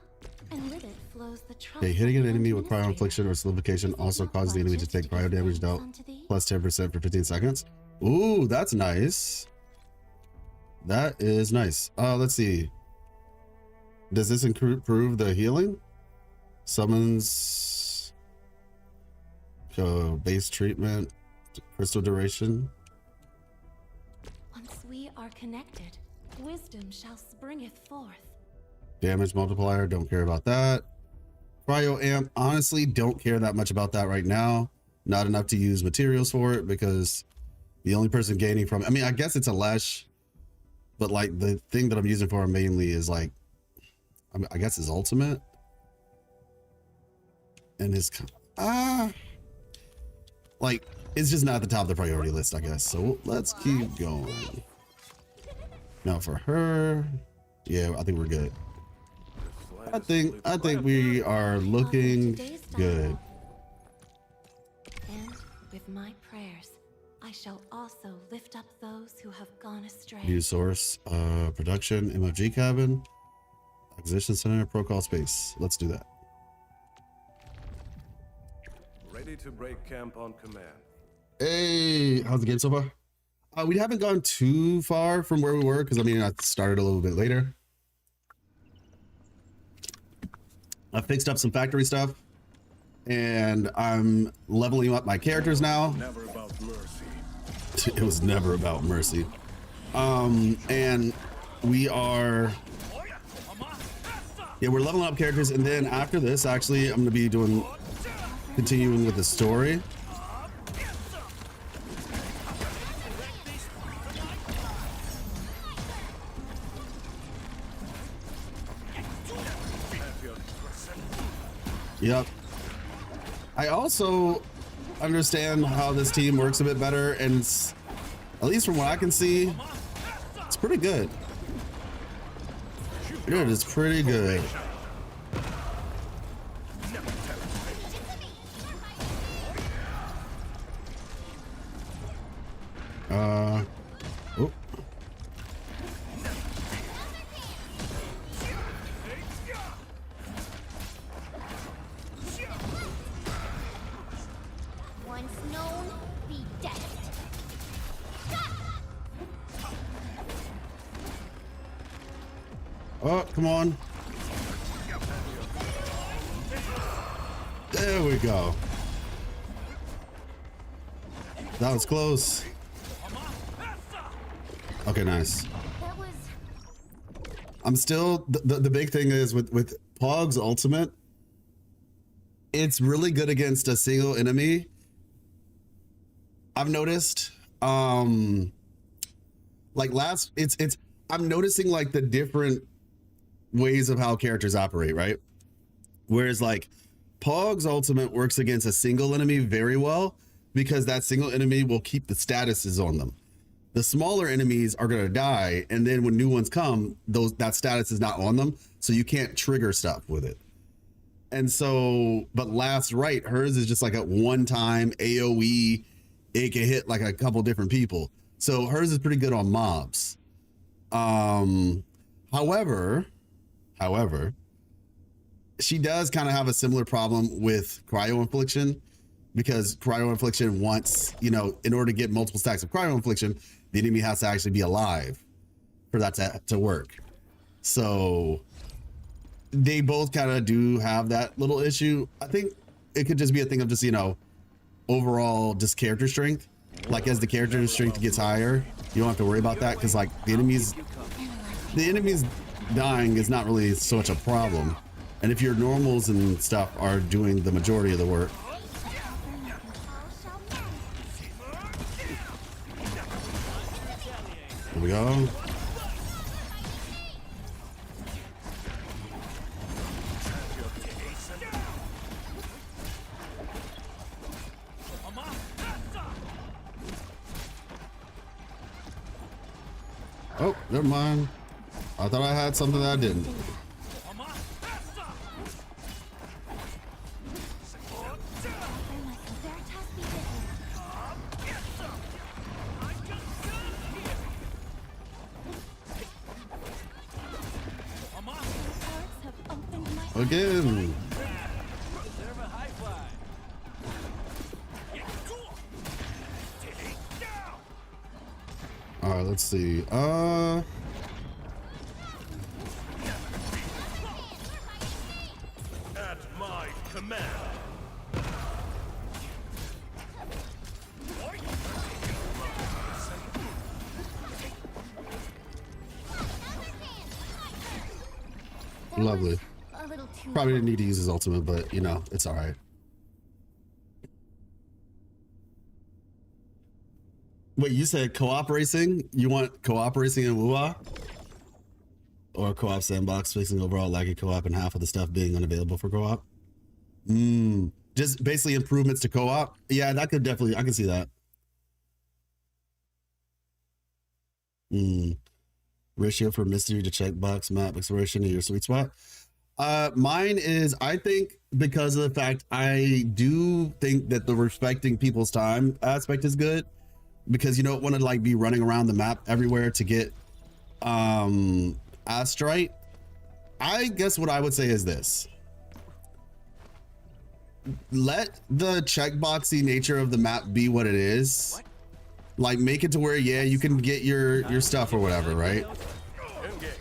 and with it flows the trust. Okay, hitting an enemy with cryo infliction or solidification also causes the enemy to take cryo damage dealt plus 10% for 15 seconds. Ooh, that's nice. That is nice. Let's see. Does this improve the healing? Summons base treatment, crystal duration. Once we are connected, wisdom shall springeth forth. Damage multiplier, don't care about that. Cryo amp, honestly, don't care that much about that right now. Not enough to use materials for it because the only person gaining from it, I mean, I guess it's a Lesh, but like the thing that I'm using for it mainly is like, I guess his ultimate and his, like, it's just not at the top of the priority list, I guess. So let's keep going. Now for her, yeah, I think we're good. I think we are looking good. And with my prayers, I shall also lift up those who have gone astray. View source, production, MFG cabin, acquisition center, protocol space. Let's do that. Ready to break camp on command. Hey, how's the game so far? We haven't gone too far from where we were because I mean I started a little bit later. I fixed up some factory stuff and I'm leveling up my characters now. Never about mercy. It was never about mercy. And we are, yeah, we're leveling up characters, and then after this, actually, I'm gonna be continuing with the story. Yep. I also understand how this team works a bit better, and it's, at least from what I can see, it's pretty good. It is pretty good. Oh. Once Oh, come on. There we go. That was close. Okay, nice. That was... I'm still the big thing is with Pog's ultimate, it's really good against a single enemy. I've noticed like I'm noticing like the different ways of how characters operate, right? Whereas like Pog's ultimate works against a single enemy very well because that single enemy will keep the statuses on them. The smaller enemies are going to die, and then when new ones come, that status is not on them, so you can't trigger stuff with it. And so, but Last Right, hers is just like a one-time AoE. It can hit like a couple different people, so hers is pretty good on mobs. However, she does kind of have a similar problem with cryo infliction, because cryo infliction wants, you know, in order to get multiple stacks of cryo infliction, the enemy has to actually be alive for that to work. So they both kind of do have that little issue. I think it could just be a thing of just, you know, overall just character strength. Like as the character strength gets higher, you don't have to worry about that, because like the enemies dying is not really so much a problem. And if your normals and stuff are doing the majority of the work. Here we go. Oh, never mind. I thought I had something that I didn't. Again. All right, let's see. At my command. Lovely. A little too... Probably didn't need to use his ultimate, but you know, it's all right. Wait, you said co-op racing? You want co-op racing in WUWA? Or co-op sandbox fixing overall laggy co-op and half of the stuff being unavailable for co-op? Just basically improvements to co-op? Yeah, that could definitely, I can see that. Ratio for mystery to checkbox map exploration in your sweet spot. Mine is, I think, because of the fact I do think that the respecting people's time aspect is good, because you don't want to like be running around the map everywhere to get Astrite. I guess what I would say is this: let the checkboxy nature of the map be what it is. Like make it to where, yeah, you can get your stuff or whatever, right?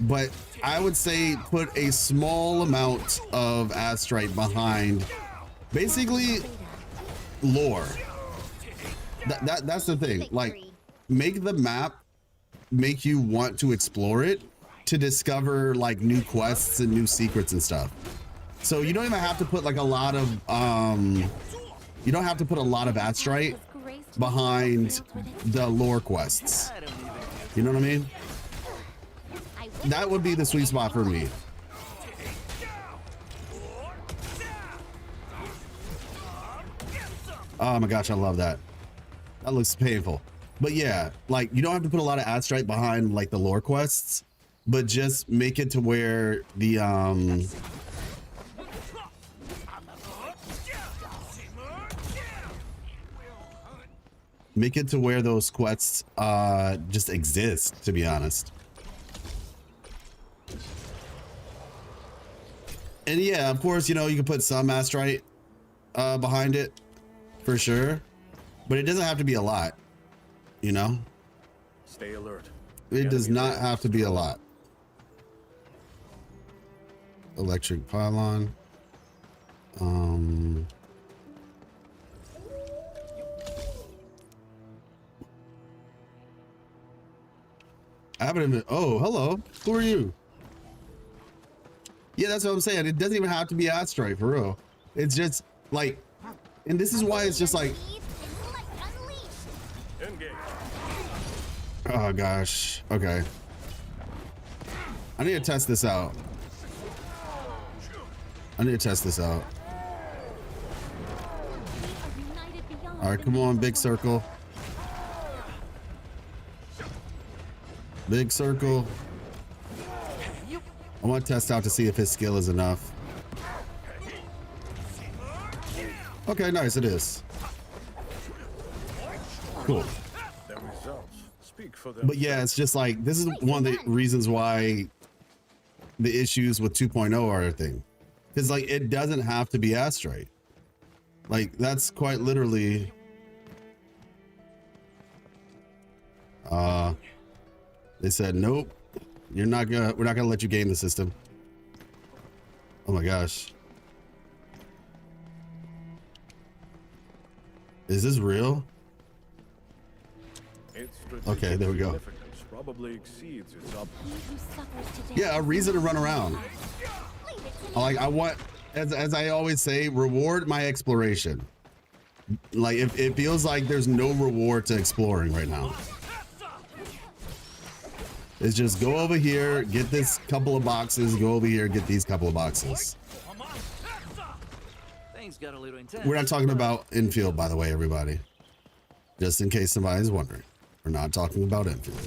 But I would say put a small amount of Astrite behind basically lore. That's the thing. Like make the map make you want to explore it, to discover like new quests and new secrets and stuff. So you don't even have to put like a lot of you don't have to put a lot of Astrite behind the lore quests. You know what I mean? That would be the sweet spot for me. Oh my gosh, I love that. That looks painful. But yeah, like you don't have to put a lot of Astrite behind like the lore quests, but just make it to where the make it to where those quests just exist, to be honest. And yeah, of course, you know, you can put some Astrite behind it for sure, but it doesn't have to be a lot, you know? Stay alert. It does not have to be a lot. electric pylon. I haven't even, oh, hello. Who are you? Yeah, that's what I'm saying. It doesn't even have to be asteroid for real. It's just like, and this is why it's just like, oh gosh. Okay. I need to test this out. All right, come on, big circle. Big circle. I want to test out to see if his skill is enough. Okay, nice, it is. Cool. The results speak for But yeah, it's just like, this is one of the reasons why the issues with 2.0 are a thing. Because like, it doesn't have to be asteroid. Like, that's quite literally... They said, nope, we're not gonna let you game the system. Oh my gosh. Is this real? Okay, there we go. Probably exceeds its Yeah, a reason to run around. Like, I want, as I always say, reward my exploration. Like, if it feels like there's no reward to exploring right now. It's just go over here, get this couple of boxes, go over here, get these couple of boxes. Things got a little intense. We're not talking about Enfield, by the way, everybody. Just in case somebody's wondering. We're not talking about Enfield.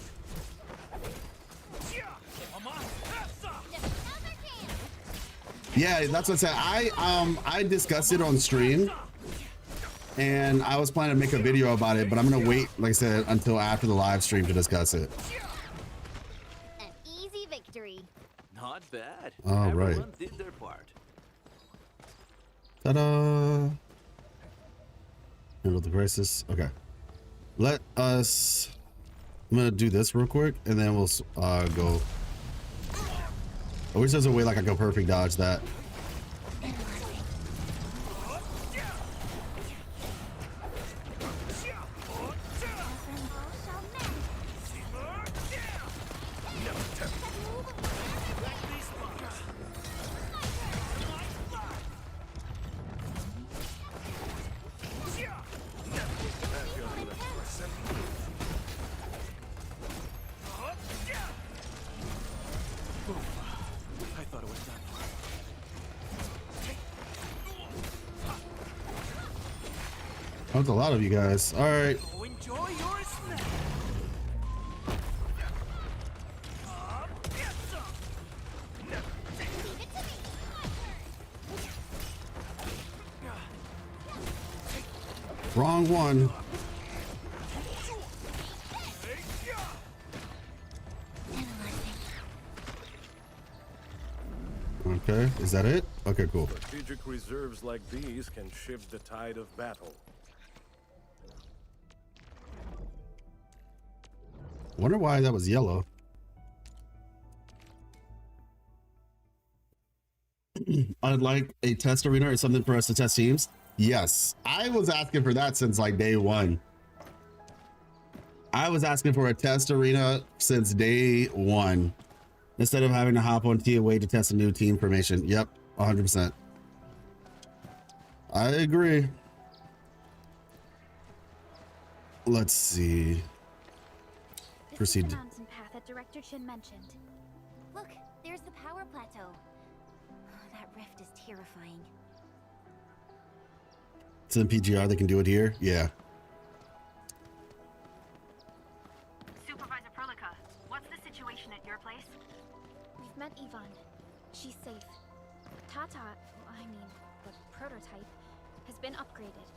Yeah, that's what I said. I discussed it on stream, and I was planning to make a video about it, but I'm gonna wait, like I said, until after the live stream to discuss it. Not bad. All right. Everyone did their part. Ta-da! Handle the crisis. Okay. Let us... I'm gonna do this real quick, and then we'll go... I wish there's a way like I could perfect dodge that. That's a lot of you guys. All right. Enjoy your snack. Wrong one. Okay, is that it? Okay, cool. strategic reserves like these can shift the tide of battle. Wonder why that was yellow. I'd like a test arena or something for us to test teams. Yes, I was asking for that since like day one. I was asking for a test arena since day one, instead of having to hop on TOA to test a new team formation. Yep, 100%. I agree. Let's see. Proceed. This is the mountain path that Director Chin mentioned. Look, there's the power plateau. That rift is terrifying. It's in PGR, they can do it here? Yeah. Supervisor Perlica, what's the situation at your place? We've met Yvonne. She's safe. Tata, the prototype, has been upgraded.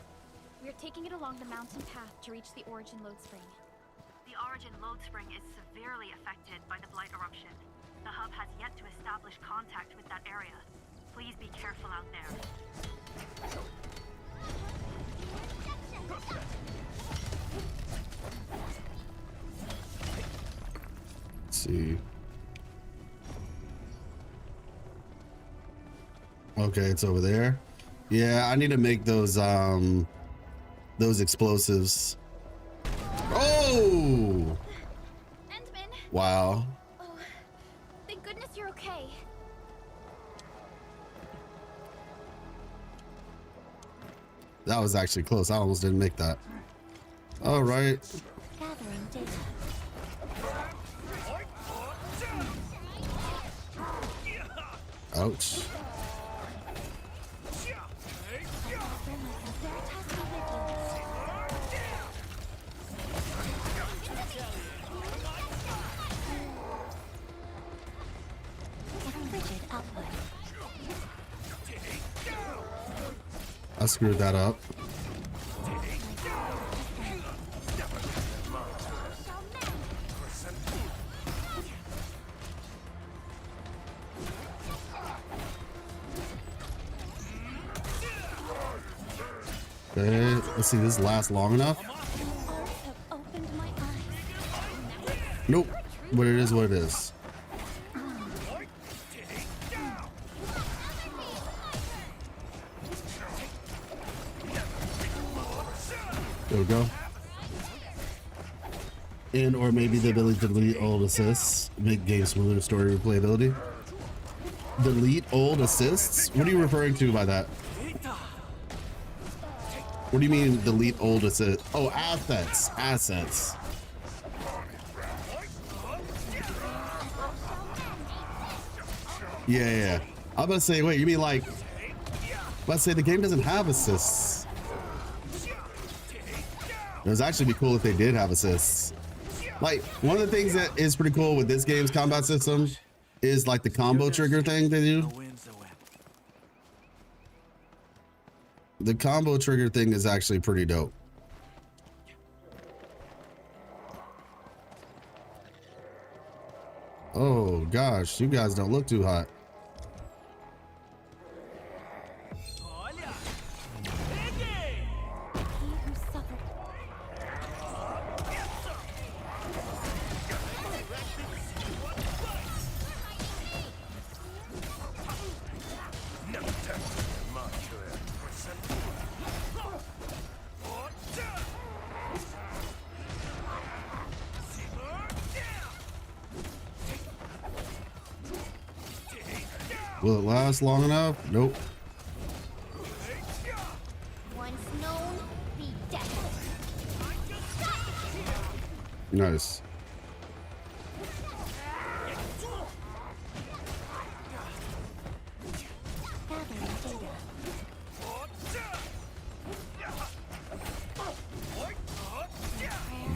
We're taking it along the mountain path to reach the Origin Load Spring. The Origin Load Spring is severely affected by the Blight eruption. The hub has yet to establish contact with that area. Please be careful out there. Let's see. Okay, it's over there. Yeah, I need to make those explosives. Oh! Endman! Wow. Oh, thank goodness you're okay. That was actually close. I almost didn't make that. All right. Gathering data. Ouch. I screwed that up. Okay, let's see, this lasts long enough. Nope, but it is what it is. There we go. And or maybe the ability to delete old assists, make game smoother, story replayability. Delete old assists? What are you referring to by that? What do you mean delete old assists? Oh, assets. Assets. Yeah. I'm about to say, wait, you mean like, I'm about to say the game doesn't have assists. It would actually be cool if they did have assists. Like, one of the things that is pretty cool with this game's combat system is like the combo trigger thing they do. The combo trigger thing is actually pretty dope. Oh gosh, you guys don't look too hot. Will it last long enough? Nope. Once known, be dead. Nice.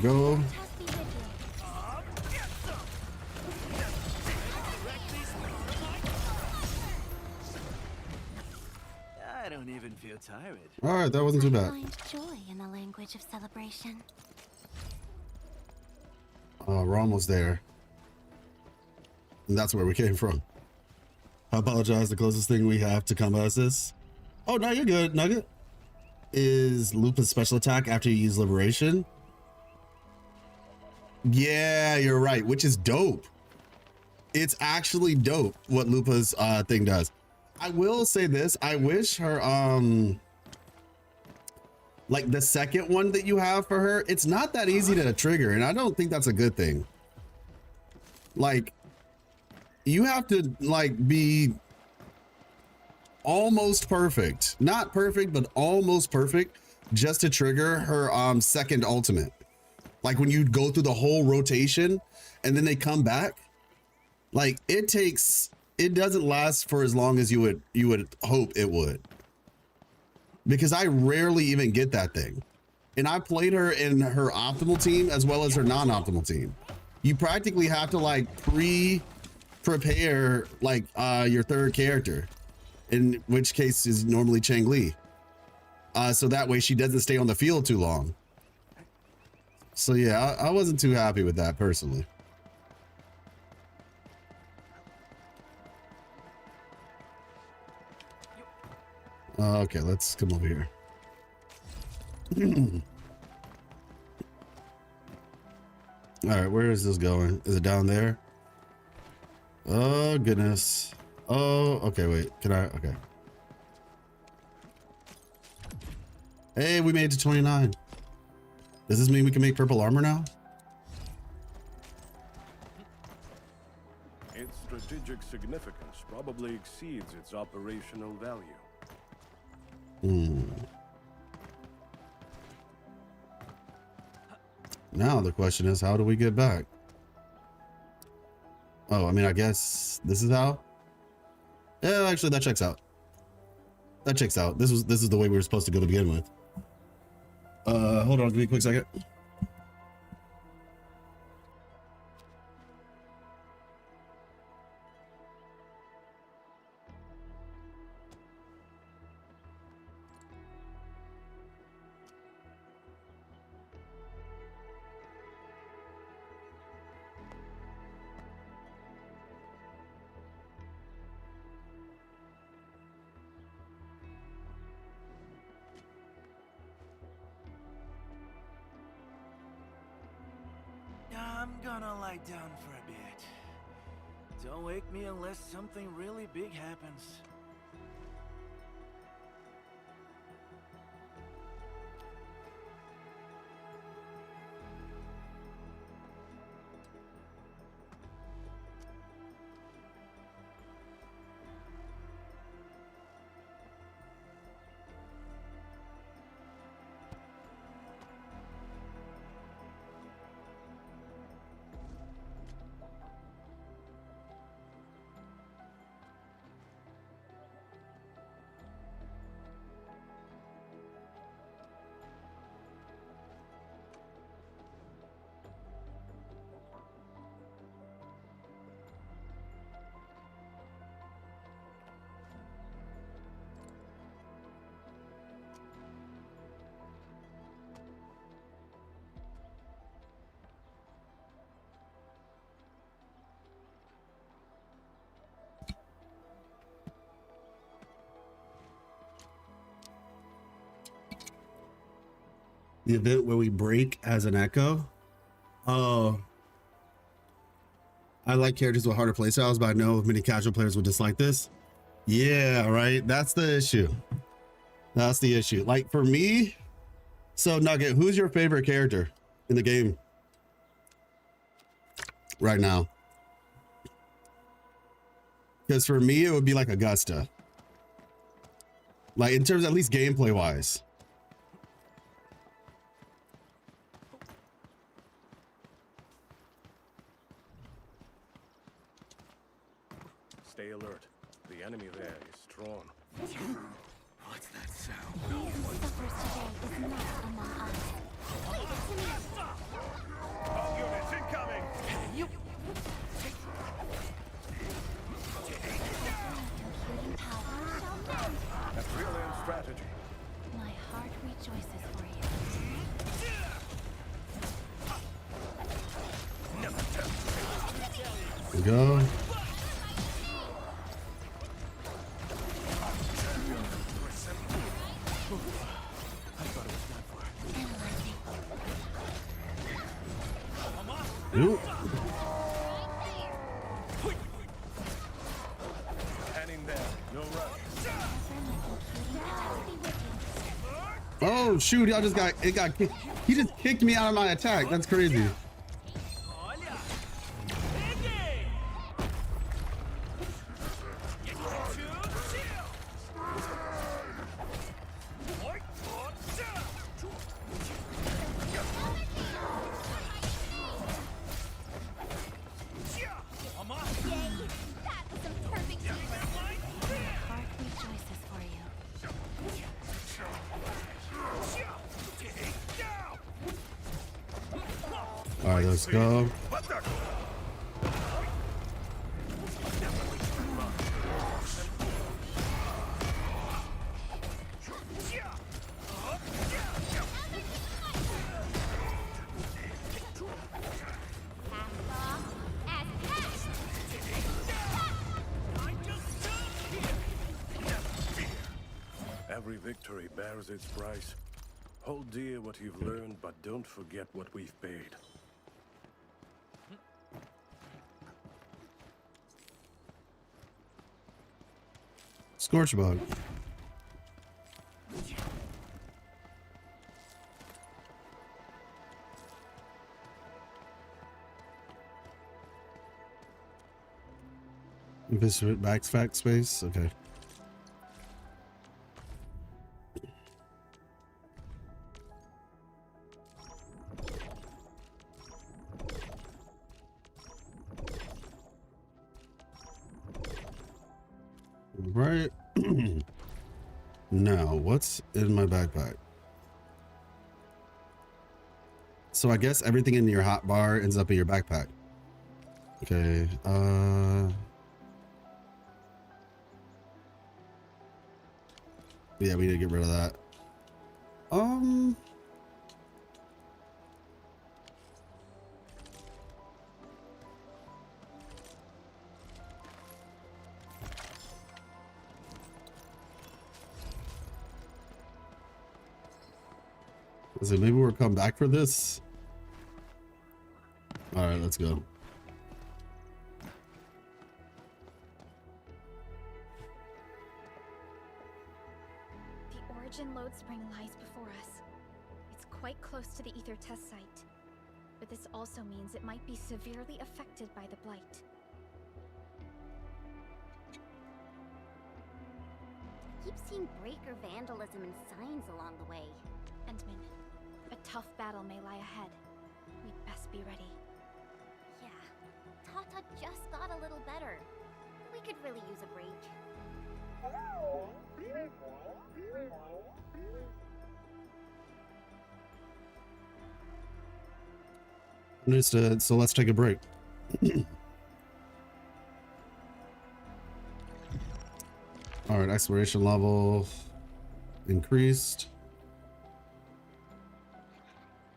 Go. I don't even feel tired. All right, that wasn't too bad. Find joy in the language of celebration. We're almost there. And that's where we came from. I apologize. The closest thing we have to combat assist. Oh, no, you're good, Nugget. Is Lupa's special attack after you use Liberation. Yeah, you're right, which is dope. It's actually dope what Lupa's thing does. I will say this. I wish her, like the second one that you have for her, it's not that easy to trigger. And I don't think that's a good thing. Like, you have to like be almost perfect, not perfect, but almost perfect just to trigger her second ultimate. Like when you go through the whole rotation and then they come back, like it doesn't last for as long as you would hope it would. Because I rarely even get that thing. And I played her in her optimal team as well as her non-optimal team. You practically have to like prepare like your third character, in which case is normally Chang Li. So that way she doesn't stay on the field too long. So yeah, I wasn't too happy with that personally. Okay, let's come over here. All right, where is this going? Is it down there? Oh goodness. Oh, okay, wait, can I? Okay. Hey, we made it to 29. Does this mean we can make purple armor now? Its strategic significance probably exceeds its operational value. Now the question is, how do we get back? Oh, I mean, I guess this is how. Yeah, actually, that checks out. That checks out. This is the way we were supposed to go to begin with. Hold on, give me a quick second. I'm gonna lie down for a bit. Don't wake me unless something really big happens. The event where we break as an echo. Oh, I like characters with harder playstyles, but I know many casual players will dislike this. Yeah, right. That's the issue. That's the issue. Like for me, so Nugget, who's your favorite character in the game right now? Because for me, it would be like Augusta. Like in terms, at least gameplay wise. Stay alert. The enemy there is strong. What's that sound? Who suffers today is not among us. Leave it to me! All units incoming! Computing power shall mend. That's brilliant strategy. My heart rejoices for you. We go. Ooh. Heading there. No rush. Oh shoot! Y'all just got it. Got kicked. He just kicked me out of my attack. That's crazy. All right, let's go. Every victory bears its price. Hold dear what you've learned, but don't forget what we've paid. Scorch bug. Investigate backpack space. Okay. Right. Now, what's in my backpack? So I guess everything in your hot bar ends up in your backpack. Okay. Yeah, we need to get rid of that. Is it maybe we'll come back for this? All right, let's go. The Origin Load Spring lies before us. It's quite close to the Ether test site. But this also means it might be severely affected by the Blight. Keep seeing breaker vandalism and signs along the way. Endman, a tough battle may lie ahead. We'd best be ready. Yeah, Tata just got a little better. We could really use a break. Understood. So let's take a break. All right, exploration level increased.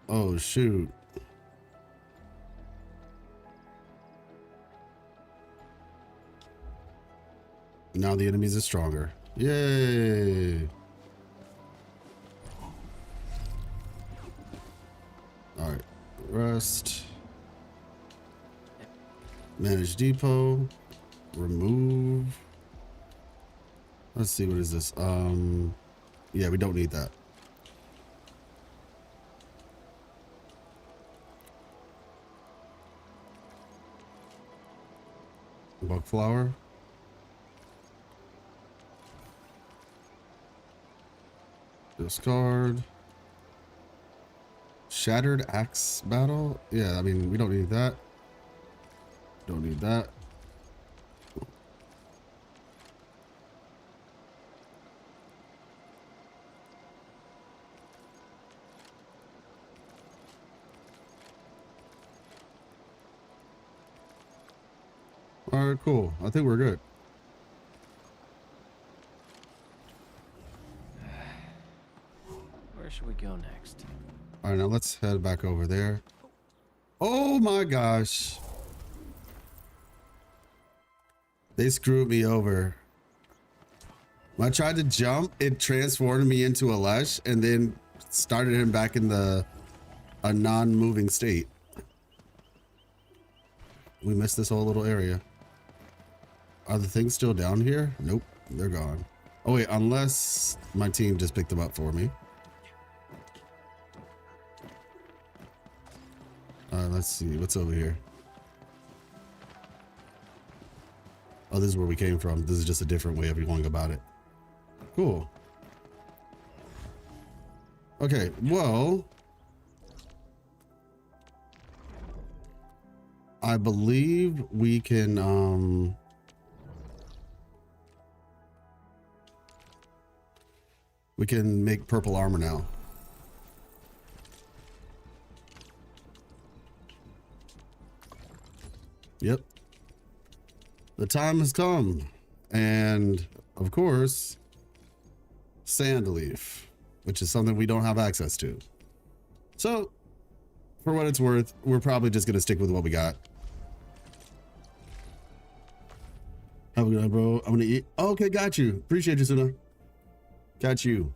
Oh, shoot. Now the enemies are stronger. Yay. All right, rest. Manage depot. Remove. Let's see, what is this? Yeah, we don't need that. Bug flower. Discard. Shattered axe battle. Yeah, I mean, we don't need that. Don't need that. All right, cool. I think we're good. Where should we go next? All right, now let's head back over there. Oh my gosh. They screwed me over. When I tried to jump, it transformed me into a Lesh and then started him back in a non-moving state. We missed this whole little area. Are the things still down here? Nope, they're gone. Oh wait, unless my team just picked them up for me. Let's see, what's over here? Oh, this is where we came from. This is just a different way of going about it. Cool. Okay, well, I believe we can make purple armor now. Yep. The time has come. And of course, sand leaf, which is something we don't have access to. So for what it's worth, we're probably just going to stick with what we got. Have a good night, bro. I'm going to eat. Okay, got you. Appreciate you, Suna. Got you.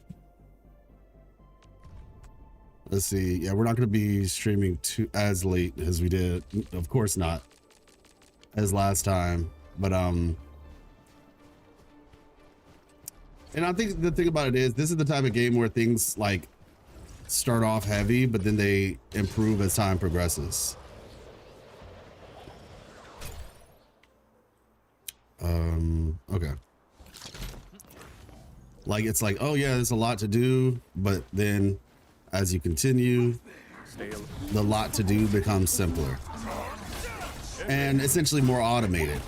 Let's see. Yeah, we're not going to be streaming as late as we did. Of course not. As last time. But, and I think the thing about it is, this is the type of game where things, like, start off heavy, but then they improve as time progresses. Okay. Like, it's like, oh yeah, there's a lot to do, but then as you continue, the lot to do becomes simpler and essentially more automated.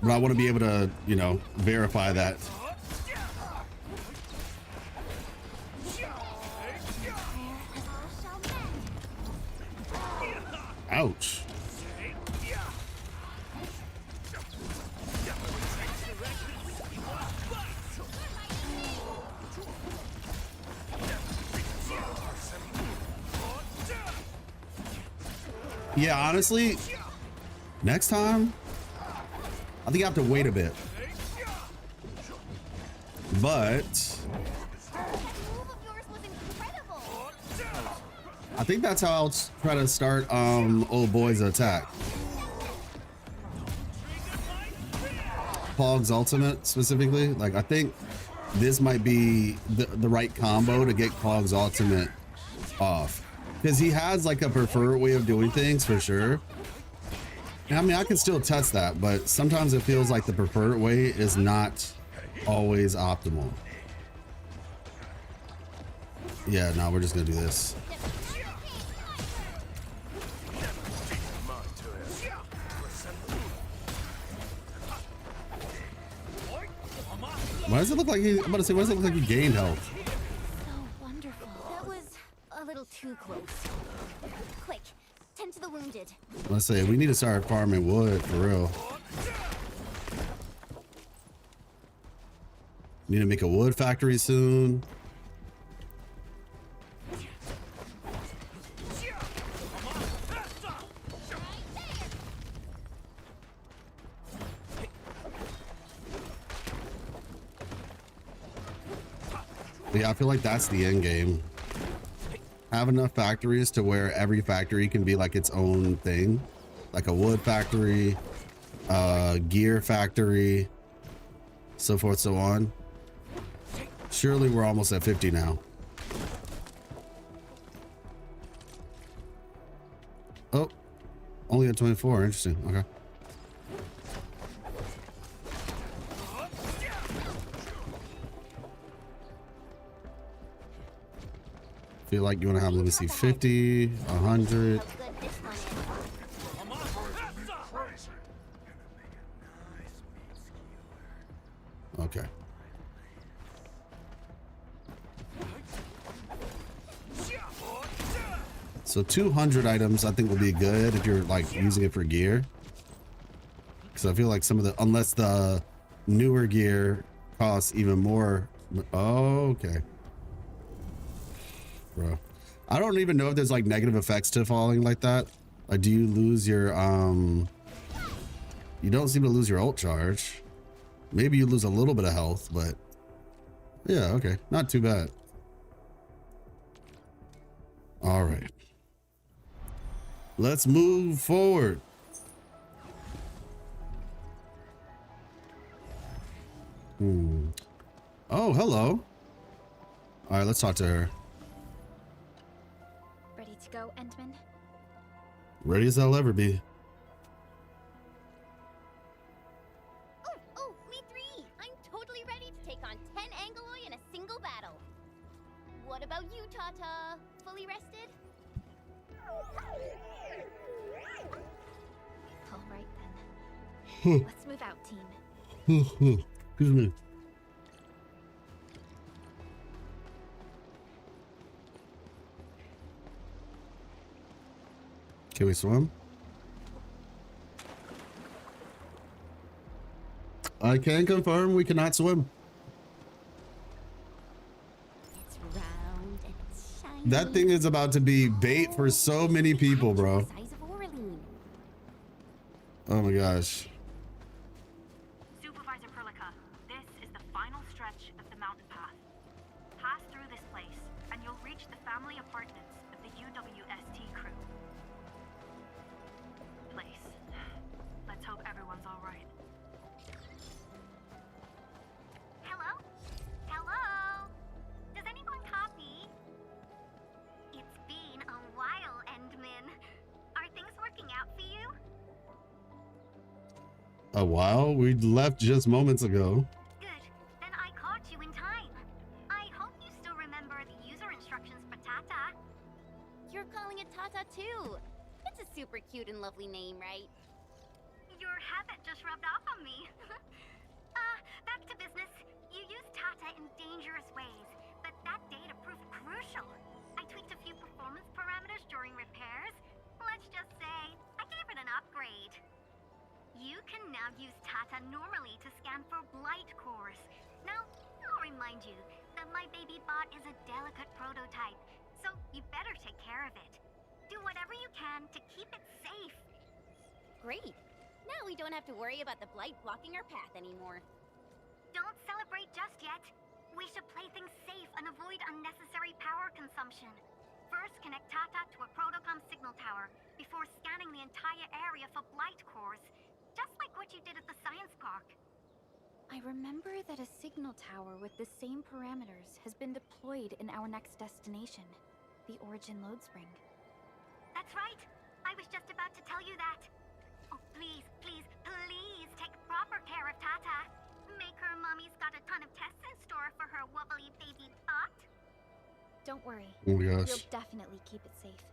But I want to be able to, you know, verify that. Ouch. Yeah, honestly, next time, I think I have to wait a bit. But I think that's how I'll try to start old boy's attack. Pog's ultimate specifically. Like, I think this might be the right combo to get Pog's ultimate off. Because he has like a preferred way of doing things for sure. And I mean, I can still test that, but sometimes it feels like the preferred way is not always optimal. Yeah, no, we're just gonna do this. Why does it look like he, I'm about to say, why does it look like he gained health? So wonderful. That was a little too close. Quick, tend to the wounded. Let's say we need to start farming wood for real. Need to make a wood factory soon. Yeah, I feel like that's the end game. Have enough factories to where every factory can be like its own thing, like a wood factory, gear factory, so forth, so on. Surely we're almost at 50 now. Oh, only at 24. Interesting. Okay. Feel like you want to have, let me see, 50, 100. Okay. So 200 items I think will be good if you're like using it for gear. Because I feel like some of the, unless the newer gear costs even more. Oh, okay. Bro, I don't even know if there's like negative effects to falling like that. Like, do you lose your you don't seem to lose your ult charge. Maybe you lose a little bit of health, but yeah, okay, not too bad. All right, let's move forward. Oh, hello. All right, let's talk to her. Ready to go, Endman? Ready as I'll ever be. Oh, me three! I'm totally ready to take on 10 Angoloi in a single battle. What about you, Tata? Fully rested? All right then. Let's move out, team. Excuse me. Can we swim? I can confirm we cannot swim. It's round and it's shiny. That thing is about to be bait for so many people, bro. The size of Oraline. Oh my gosh. Supervisor Perlica, this is the final stretch of the mountain path. Pass through this place, and you'll reach the family apartments of the UWST crew. Place. Let's hope everyone's all right. Hello? Hello? Does anyone copy? It's been a while, Endman. Are things working out for you? A while? We left just moments ago. Good. Then I caught you in time. I hope you still remember the user instructions for Tata. You're calling it Tata too. It's a super cute and lovely name, right? Your habit just rubbed off on me. Back to business. You used Tata in dangerous ways, but that data proved crucial. I tweaked a few performance parameters during repairs. Let's just say I gave it an upgrade. You can now use Tata normally to scan for blight cores. Now, I'll remind you that my baby bot is a delicate prototype, so you better take care of it. Do whatever you can to keep it safe. Great. Now we don't have to worry about the blight blocking our path anymore. Don't celebrate just yet. We should play things safe and avoid unnecessary power consumption. First, connect Tata to a Protocom signal tower before scanning the entire area for blight cores, just like what you did at the science park. I remember that a signal tower with the same parameters has been deployed in our next destination, the Origin Load Spring. That's right. I was just about to tell you that. Oh, please, please, please take proper care of Tata. Make her mommy's got a ton of tests in store for her wobbly baby bot. Don't worry. Oh my gosh. We'll definitely keep it safe.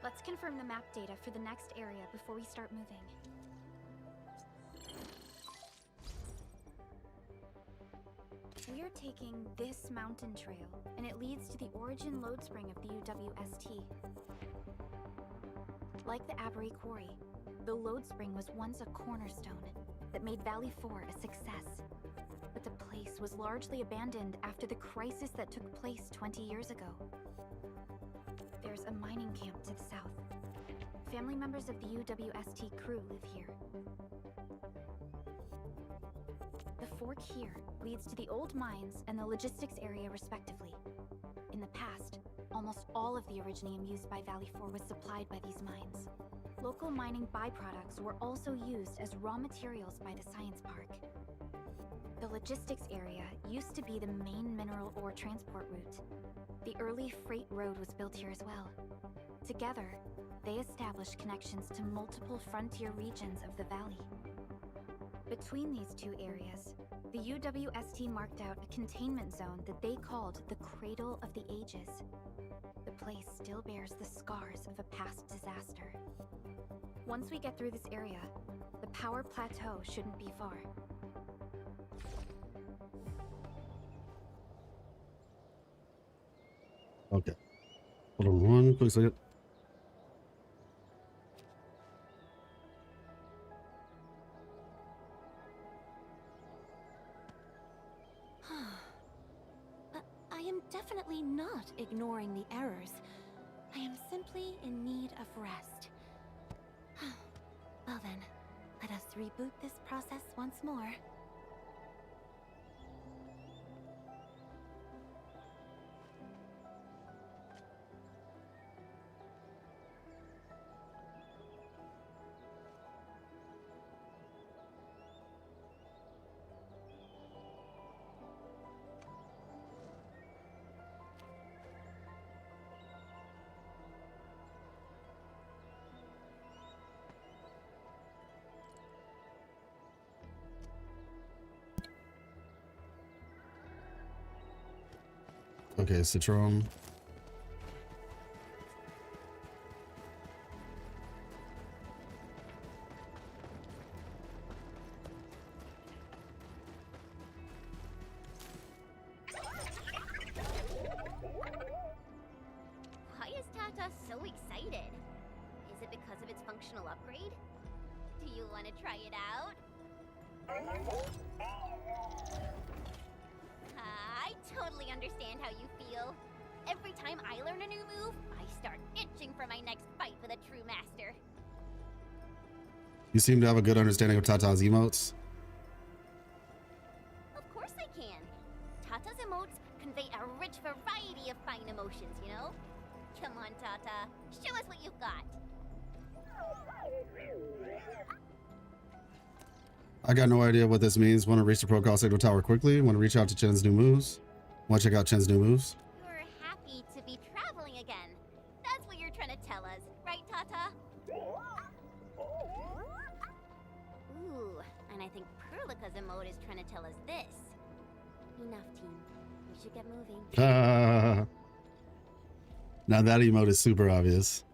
Let's confirm the map data for the next area before we start moving. We are taking this mountain trail, and it leads to the Origin Load Spring of the UWST. Like the Abery Quarry, the Load Spring was once a cornerstone that made Valley 4 a success. But the place was largely abandoned after the crisis that took place 20 years ago. There's a mining camp to the south. Family members of the UWST crew live here. The fork here leads to the old mines and the logistics area respectively. In the past, almost all of the Originium used by Valley 4 was supplied by these mines. Local mining byproducts were also used as raw materials by the science park. The logistics area used to be the main mineral ore transport route. The early freight road was built here as well. Together, they established connections to multiple frontier regions of the valley. Between these two areas, the UWST marked out a containment zone that they called the Cradle of the Ages. The place still bears the scars of a past disaster. Once we get through this area, the power plateau shouldn't be far. Okay. Hold on one quick second. I am definitely not ignoring the errors. I am simply in need of rest. Well then, let us reboot this process once more. Okay, Citron. Why is Tata so excited? Is it because of its functional upgrade? Do you want to try it out? I totally understand how you feel. Every time I learn a new move, I start itching for my next fight with a true master. You seem to have a good understanding of Tata's emotes. Of course I can. Tata's emotes convey a rich variety of fine emotions, you know? Come on, Tata. Show us what you've got. I got no idea what this means. Want to reach the Protocol Signal Tower quickly? Want to reach out to Chen's new moves? Want to check out Chen's new moves? You're happy to be traveling again. That's what you're trying to tell us, right, Tata? Ooh, and I think Perlica's emote is trying to tell us this. Enough, team. We should get moving. Now that emote is super obvious.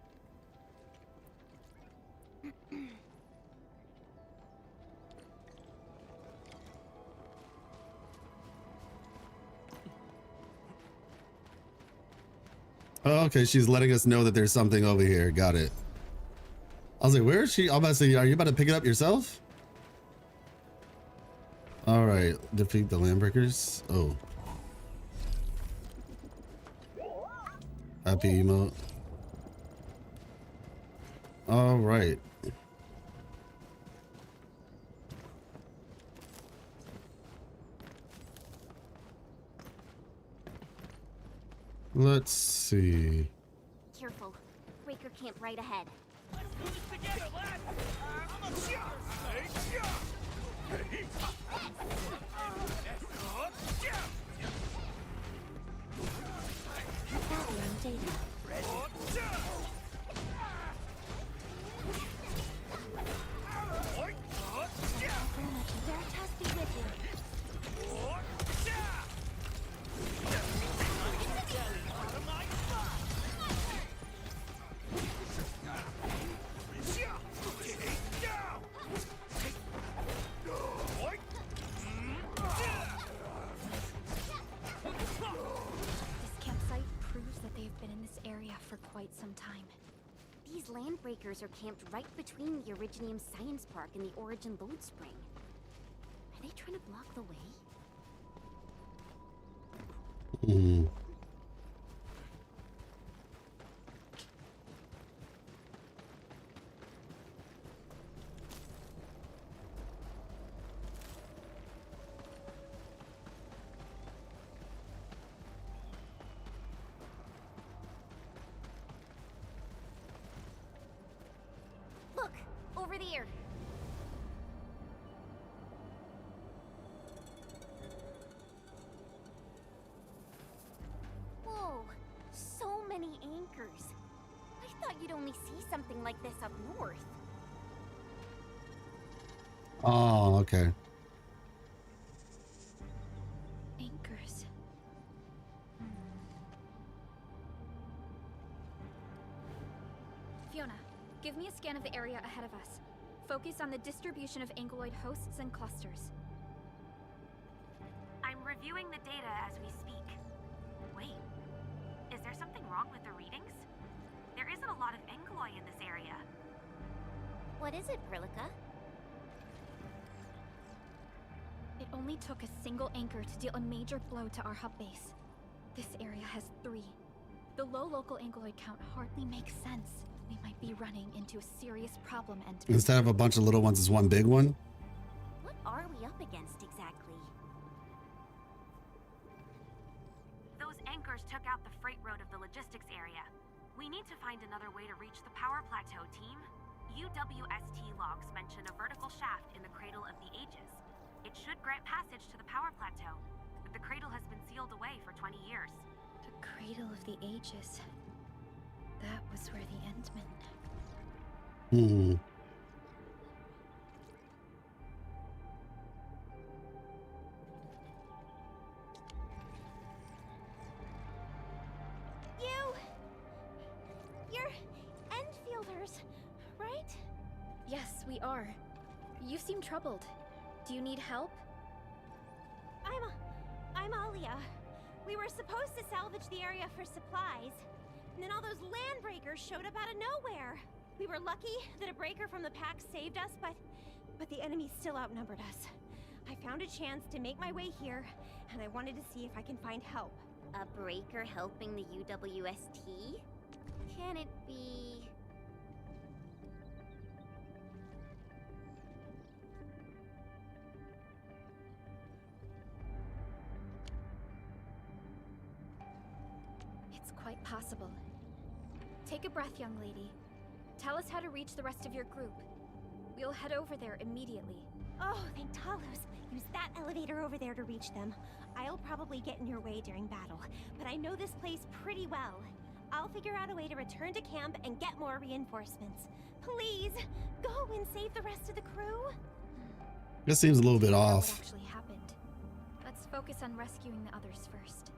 Oh, okay, she's letting us know that there's something over here. Got it. I was like, where is she? I'm about to say, are you about to pick it up yourself? All right, defeat the landbreakers. Oh. Happy emote. All right. Let's see. Careful. Breaker camp right ahead. Let's do this together, lad! Landbreakers are camped right between the Originium Science Park and the Origin Load Spring. Are they trying to block the way? Over there. Whoa, so many anchors. I thought you'd only see something like this up north. Oh, okay. Anchors. Fiona, give me a scan of the area ahead of us. Focus on the distribution of anguloid hosts and clusters. I'm reviewing the data as we speak. Wait, is there something wrong with the readings? There isn't a lot of anguloi in this area. What is it, Perlica? It only took a single anchor to deal a major blow to our hub base. This area has 3. The low local anguloid count hardly makes sense. We might be running into a serious problem, and Instead of a bunch of little ones, it's one big one. What are we up against exactly? Those anchors took out the freight road of the logistics area. We need to find another way to reach the power plateau, team. UWST logs mention a vertical shaft in the Cradle of the Ages. It should grant passage to the power plateau, but the cradle has been sealed away for 20 years. the Cradle of the Ages. That was where the Endmen... You're Endfielders, right? Yes, we are. You seem troubled. Do you need help? I'm Alia. We were supposed to salvage the area for supplies, and then all those land breakers showed up out of nowhere. We were lucky that a breaker from the pack saved us, but the enemy still outnumbered us. I found a chance to make my way here, and I wanted to see if I can find help. A breaker helping the UWST? Can it be... It's quite possible. Take a breath, young lady. Tell us how to reach the rest of your group. We'll head over there immediately. Oh, thank Talos. Use that elevator over there to reach them. I'll probably get in your way during battle, but I know this place pretty well. I'll figure out a way to return to camp and get more reinforcements. Please, go and save the rest of the crew. This seems a little bit What off. actually happened? Let's focus on rescuing the others first.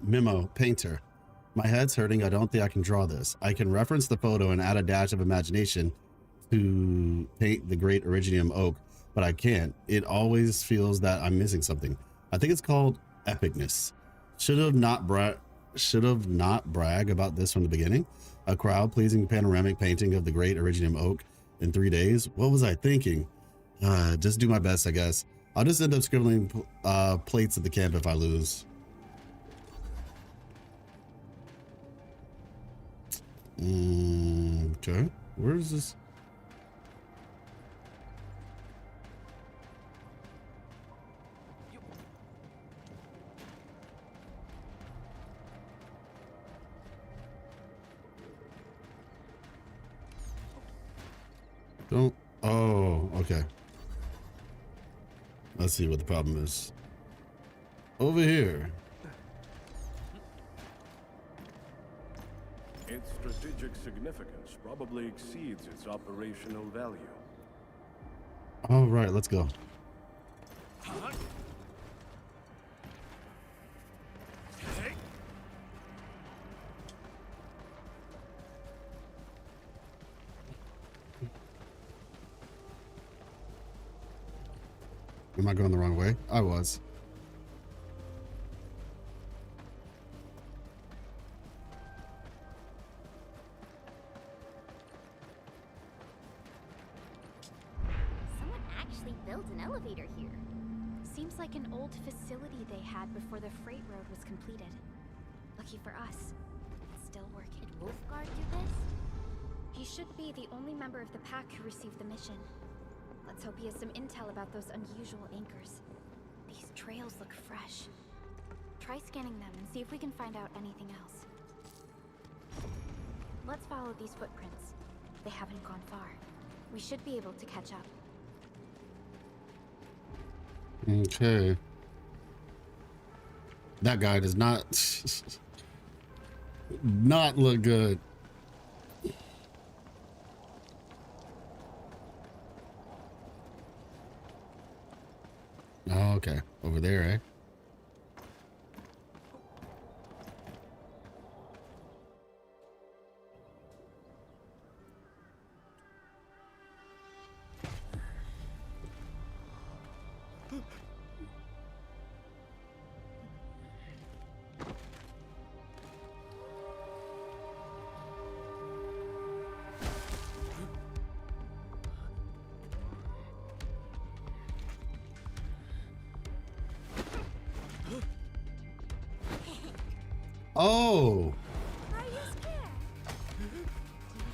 Memo, painter. My head's hurting. I don't think I can draw this. I can reference the photo and add a dash of imagination to paint the great Originium oak, but I can't. It always feels that I'm missing something. I think it's called epicness. Should have not brag about this from the beginning. A crowd-pleasing panoramic painting of the great Originium oak in 3 days. What was I thinking? Just do my best, I guess. I'll just end up scribbling plates at the camp if I lose. Okay, where is this? Don't. Oh, okay. Let's see what the problem is. Over here. Its strategic significance probably exceeds its operational value. All right, let's go. Am I going the wrong way? I was. Someone actually built an elevator here. Seems like an old facility they had before the freight road was completed. Lucky for us, it's still working. Did Wolfguard do this? He should be the only member of the pack who received the mission. Let's hope he has some intel about those unusual anchors. These trails look fresh. Try scanning them and see if we can find out anything else. Let's follow these footprints. They haven't gone far. We should be able to catch up. Okay. That guy does not not look good. Oh, okay. Over there, eh? Oh, Are you scared?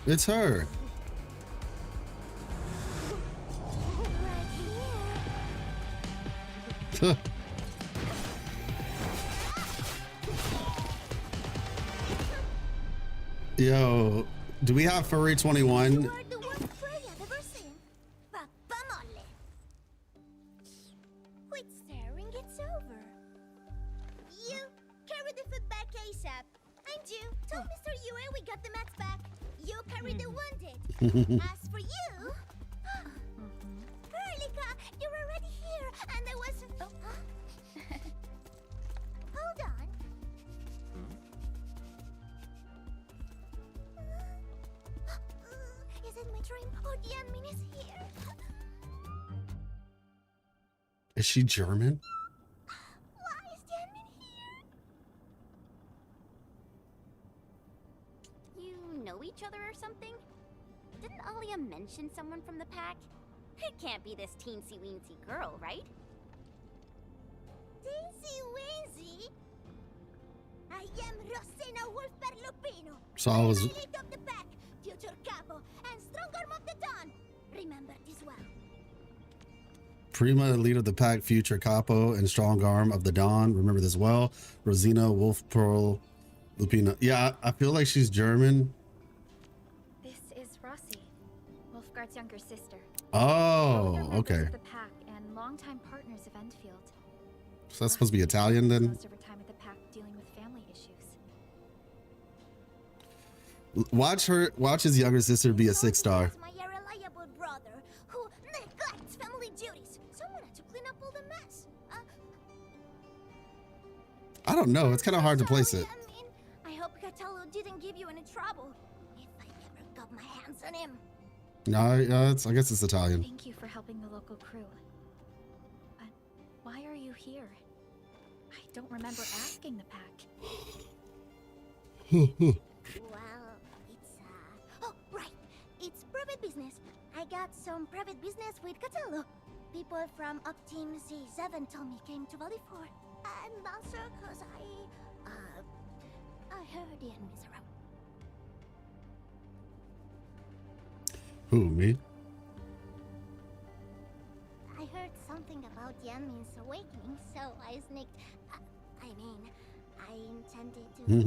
it's her. Right here. Yo, do we have Furry 21? You are the worst prey I've ever seen. Papa mole. Quit staring, it's over. You carry the food back ASAP. And you told Mr. Yue we got the mats back. You carry the wounded. As for you, Erlika, you're already here, and I was. Hold on. Is it my dream or the admin is here? Is she German? Why is the admin here? You know each other or something? Didn't Alia mention someone from the pack? It can't be this teensy-weensy girl, right? Teensy-weensy? I am Rosina Wolfberg-Lupino. So I was. Pilot of the pack, future capo, and strong arm of the dawn. Remember this well. Prima, leader of the pack, future capo, and strong arm of the Dawn. Remember this well. Rosina, Wolf Pearl, Lupina. Yeah, I feel like she's German. This is Rossi, Wolfgard's younger sister. Oh, Both are members okay. of the pack and longtime partners of Endfield. So that's supposed to be Italian then? Most of her time at the pack dealing with family issues. Watch his younger sister be a 6-star. My reliable brother who neglects family duties. Someone had to clean up all the mess. I don't know. It's kind of hard to place it. I mean, I hope Cataldo didn't give you any trouble. If I ever got my hands on him. No, I guess it's Italian. Thank you for helping the local crew. But why are you here? I don't remember asking the pack. Well, it's oh, right. It's private business. I got some private business with Cataldo. People from Up Team C7 told me came to Valley 4. I'm not sure cause I heard the enemies around. Who, me? I heard something about the enemies awakening, so I sneaked. I intended to pay you a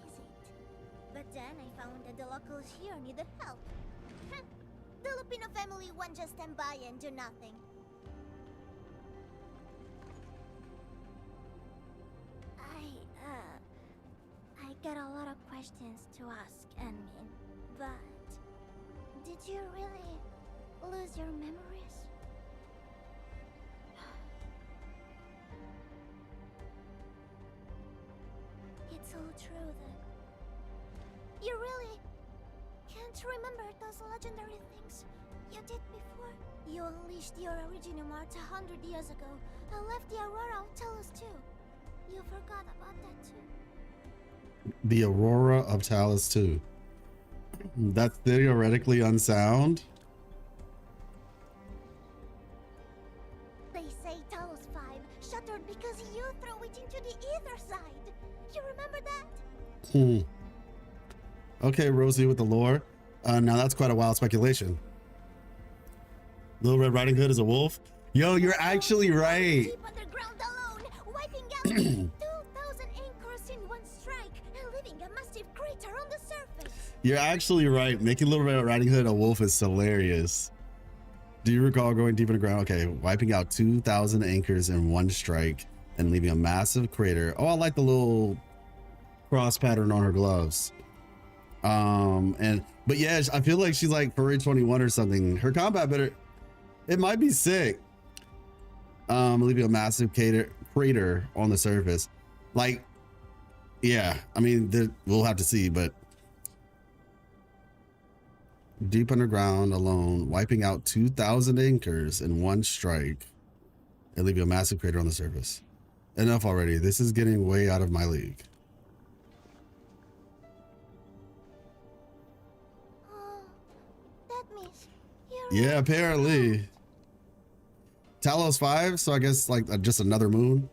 visit. But then I found that the locals here needed help. The Lupino family won't just stand by and do nothing. I got a lot of questions to ask, Enmin, but did you really lose your memories? It's all true then. You really can't remember those legendary things you did before? You unleashed your original Mart 100 years ago and left the Aurora of Talos too. You forgot about that too. The Aurora of Talos 2. That's theoretically unsound. They say Talos 5 shattered because you threw it into the ether side. You remember that? Okay, Rosie with the lore. Now that's quite a wild speculation. Little Red Riding Hood is a wolf? Yo, you're actually right. Deep underground alone, wiping out 2,000 anchors in one strike and leaving a massive crater on the surface. You're actually right. Making Little Red Riding Hood a wolf is hilarious. Do you recall going deep underground? Okay, wiping out 2,000 anchors in one strike and leaving a massive crater. Oh, I like the little cross pattern on her gloves. But yeah, I feel like she's like Furry 21 or something. Her combat better. It might be sick. Leaving a massive crater on the surface. Like, yeah, I mean, we'll have to see, but deep underground alone, wiping out 2,000 anchors in one strike and leaving a massive crater on the surface. Enough already. This is getting way out of my league. Oh, that means you're Yeah, apparently. Talos 5, so I guess like just another moon.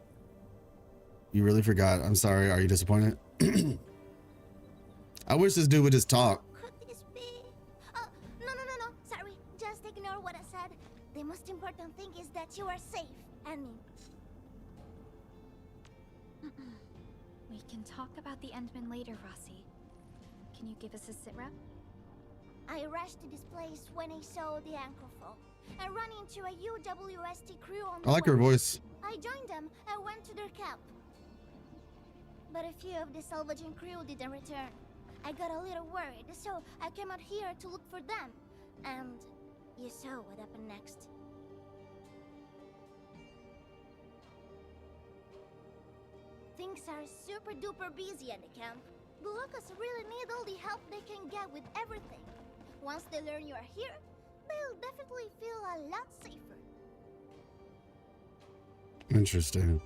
You really forgot. I'm sorry. Are you disappointed? I wish this dude would just talk. Could this be? Oh, no. Sorry, just ignore what I said. The most important thing is that you are safe, Annie. We can talk about the Endman later, Rossi. Can you give us a sit rep? I rushed to this place when I saw the anchor fall. I ran into a UWST crew on the I like her way. voice. I joined them and went to their camp. But a few of the salvaging crew didn't return. I got a little worried, so I came out here to look for them. And you saw what happened next. Things are super duper busy at the camp. The locals really need all the help they can get with everything. Once they learn you are here, they'll definitely feel a lot safer. Interesting.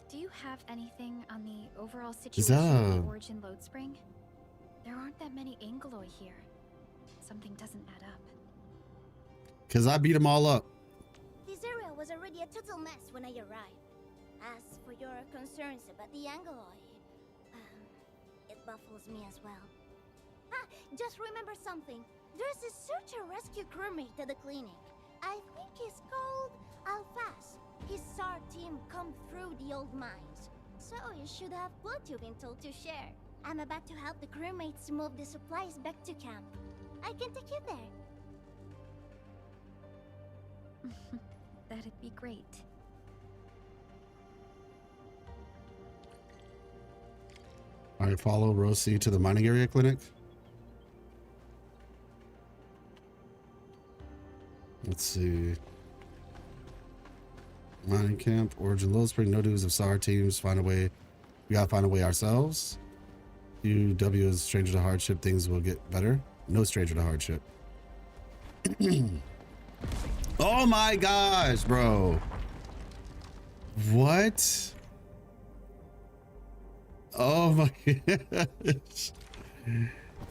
Do you have anything on the overall Is situation that of a- the Origin Load Spring? There aren't that many Angloi here. Something doesn't add up. Because I beat them all up. This area was already a total mess when I arrived. As for your concerns about the Angloi, it baffles me as well. Ah, just remember something. There's a search and rescue crewmate at the clinic. I think he's called Alphas. His SAR team come through the old mines, so you should have what you've been told to share. I'm about to help the crewmates move the supplies back to camp. I can take you there. That'd be great. All right, follow Rosie to the mining area clinic. Let's see. Mining camp, Origin Low Spring, no dues of SAR teams. Find a way. We gotta find a way ourselves. UW is stranger to hardship. Things will get better. No stranger to hardship. Oh my gosh, bro. What? Oh my gosh.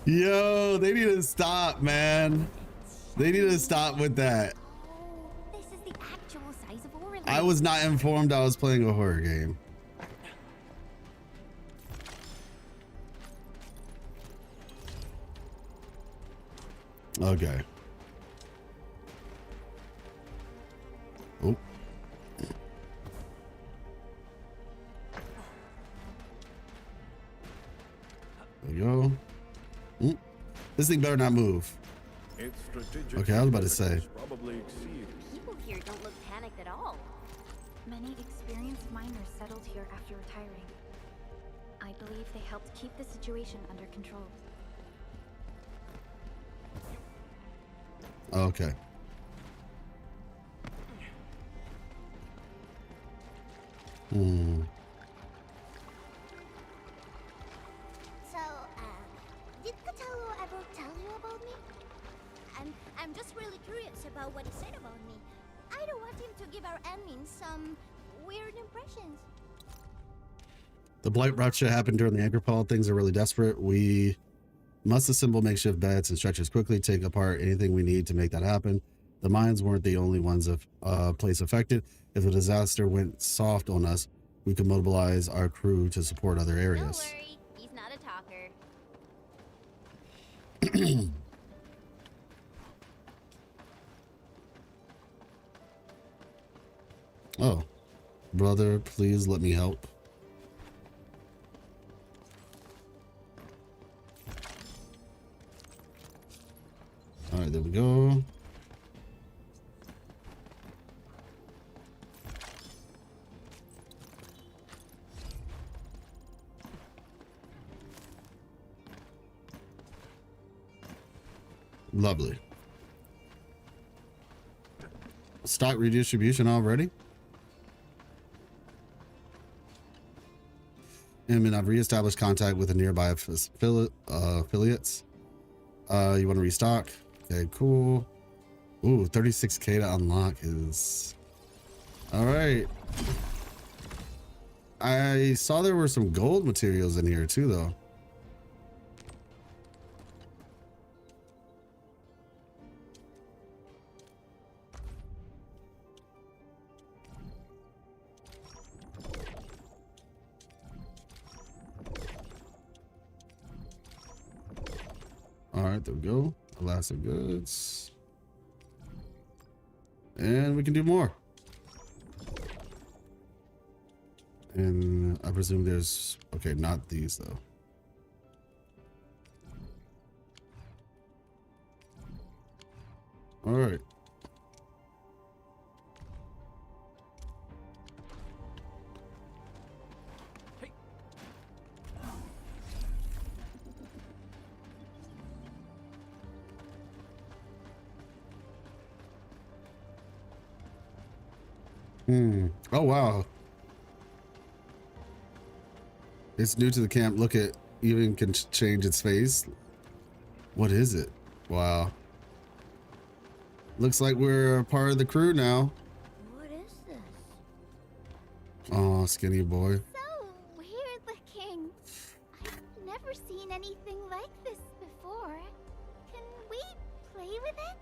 Yo, they need to stop, man. They need to stop with that. Oh, this is the actual size of Orly. I was not informed I was playing a horror game. Okay. Oh. There we go. Ooh. This thing better not move. Okay, I was about to say. People here don't look panicked at all. Many experienced miners settled here after retiring. I believe they helped keep the situation under control. Okay. So, did Catello ever tell you about me? I'm just really curious about what he said about me. I don't want him to give our admin some weird impressions. The blight rupture happened during the anchor pod. Things are really desperate. We must assemble makeshift beds and stretchers quickly, take apart anything we need to make that happen. The mines weren't the only ones of place affected. If a disaster went soft on us, we could mobilize our crew to support other areas. Don't worry, he's not a talker. Oh, brother, please let me help. All right, there we go. Lovely. Stock redistribution already? And I've reestablished contact with the nearby affiliates. You want to restock? Okay, cool. Ooh, 36k to unlock is... All right. I saw there were some gold materials in here too, though. All right, there we go. Elastic goods. And we can do more. And I presume there's... Okay, not these, though. All right. Oh, wow. It's new to the camp. Look at, even can change its face. What is it? Wow. Looks like we're a part of the crew now. What is this? Oh, skinny boy. So weird looking. I've never seen anything like this before. Can we play with it?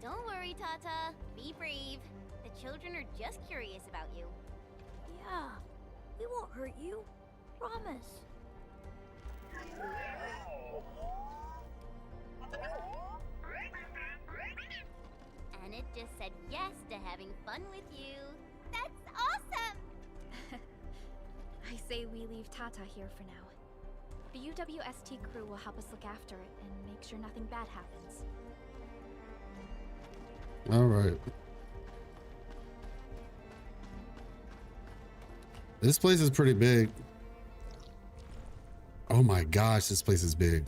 Don't worry, Tata. Be brave. The children are just curious about you. Yeah, we won't hurt you. Promise. And it just said yes to having fun with you. That's awesome! I say we leave Tata here for now. The UWST crew will help us look after it and make sure nothing bad happens. All right. This place is pretty big. Oh my gosh, this place is big.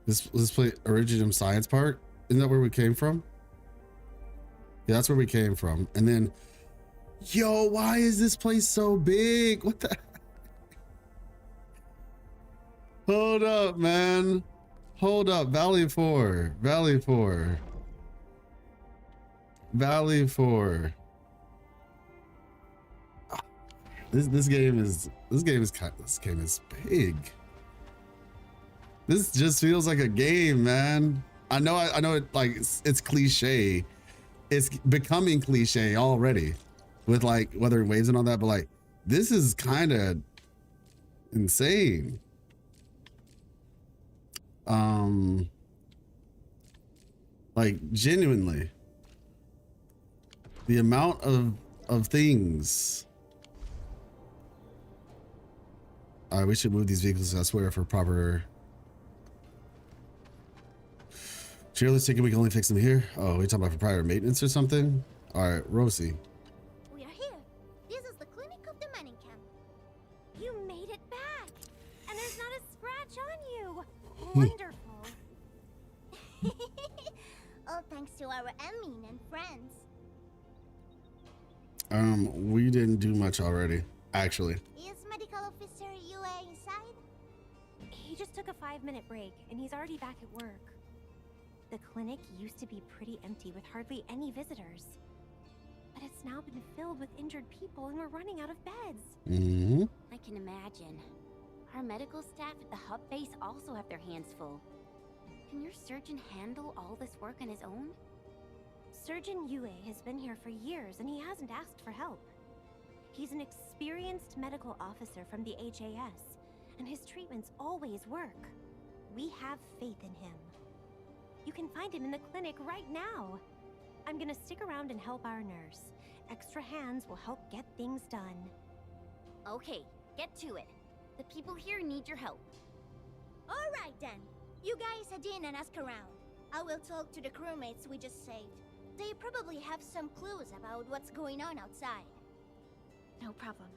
This place, Iridium Science Park, isn't that where we came from? Yeah, that's where we came from. And then, yo, why is this place so big? What the? Hold up, man. Hold up. Valley 4. Valley 4. Valley 4. This game is big. This just feels like a game, man. I know it, like it's cliche. It's becoming cliche already with like Weathering Waves and all that, but like this is kind of insane. Like genuinely, the amount of things. All right, we should move these vehicles elsewhere for proper. Cheerlead's thinking we can only fix them here. Oh, we talking about for prior maintenance or something? All right, Rosie. We are here. This is the clinic of the mining camp. You made it back, and there's not a scratch on you. Wonderful. All thanks to our Emin and friends. We didn't do much already, actually. Is Medical Officer WUWA inside? He just took a 5-minute break, and he's already back at work. The clinic used to be pretty empty with hardly any visitors. But it's now been filled with injured people, and we're running out of beds. Mm-hmm. I can imagine. Our medical staff at the hub base also have their hands full. Can your surgeon handle all this work on his own? Surgeon Yue has been here for years, and he hasn't asked for help. He's an experienced medical officer from the HAS, and his treatments always work. We have faith in him. You can find him in the clinic right now. I'm gonna stick around and help our nurse. Extra hands will help get things done. Okay, get to it. The people here need your help. All right then. You guys head in and ask around. I will talk to the crewmates we just saved. They probably have some clues about what's going on outside. No problem.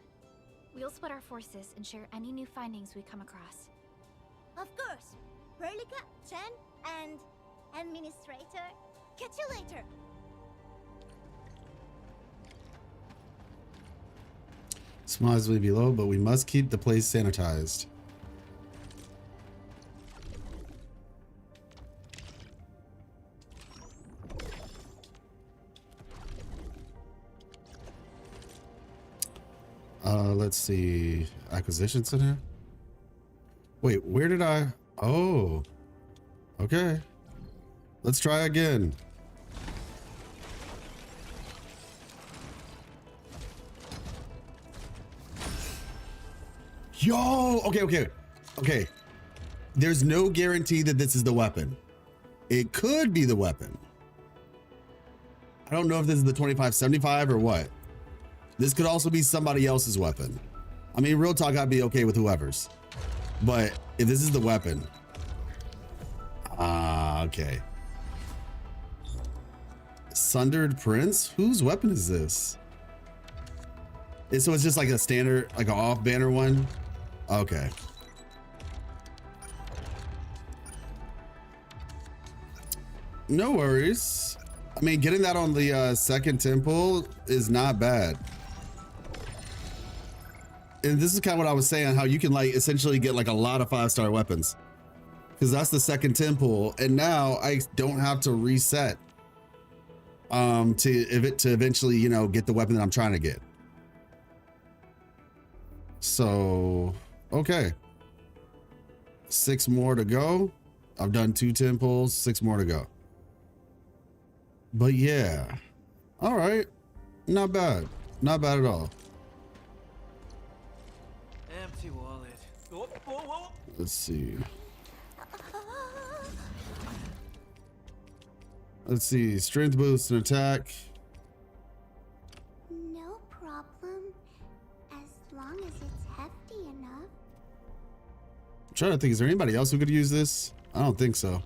We'll split our forces and share any new findings we come across. Of course. Perlica, Chen, and Administrator. Catch you later. Supplies will be low, but we must keep the place sanitized. Let's see. Acquisition Center? Wait, where did I? Oh. Okay. Let's try again. Yo! Okay. There's no guarantee that this is the weapon. It could be the weapon. I don't know if this is the 2575 or what. This could also be somebody else's weapon. I mean, real talk, I'd be okay with whoever's. But if this is the weapon. Okay. Sundered Prince? Whose weapon is this? So it's just like a standard, like an off-banner one? Okay. No worries. I mean, getting that on the second temple is not bad. And this is kind of what I was saying, how you can like essentially get like a lot of 5-star weapons. Because that's the second temple. And now I don't have to reset to eventually, you know, get the weapon that I'm trying to get. So, okay. 6 more to go. I've done 2 temples, 6 more to go. But yeah. All right. Not bad. Not bad at all. Empty wallet. Whoa, whoa, whoa. Let's see. Let's see. Strength boost and attack. No problem, as long as it's hefty enough. I'm trying to think, is there anybody else who could use this? I don't think so.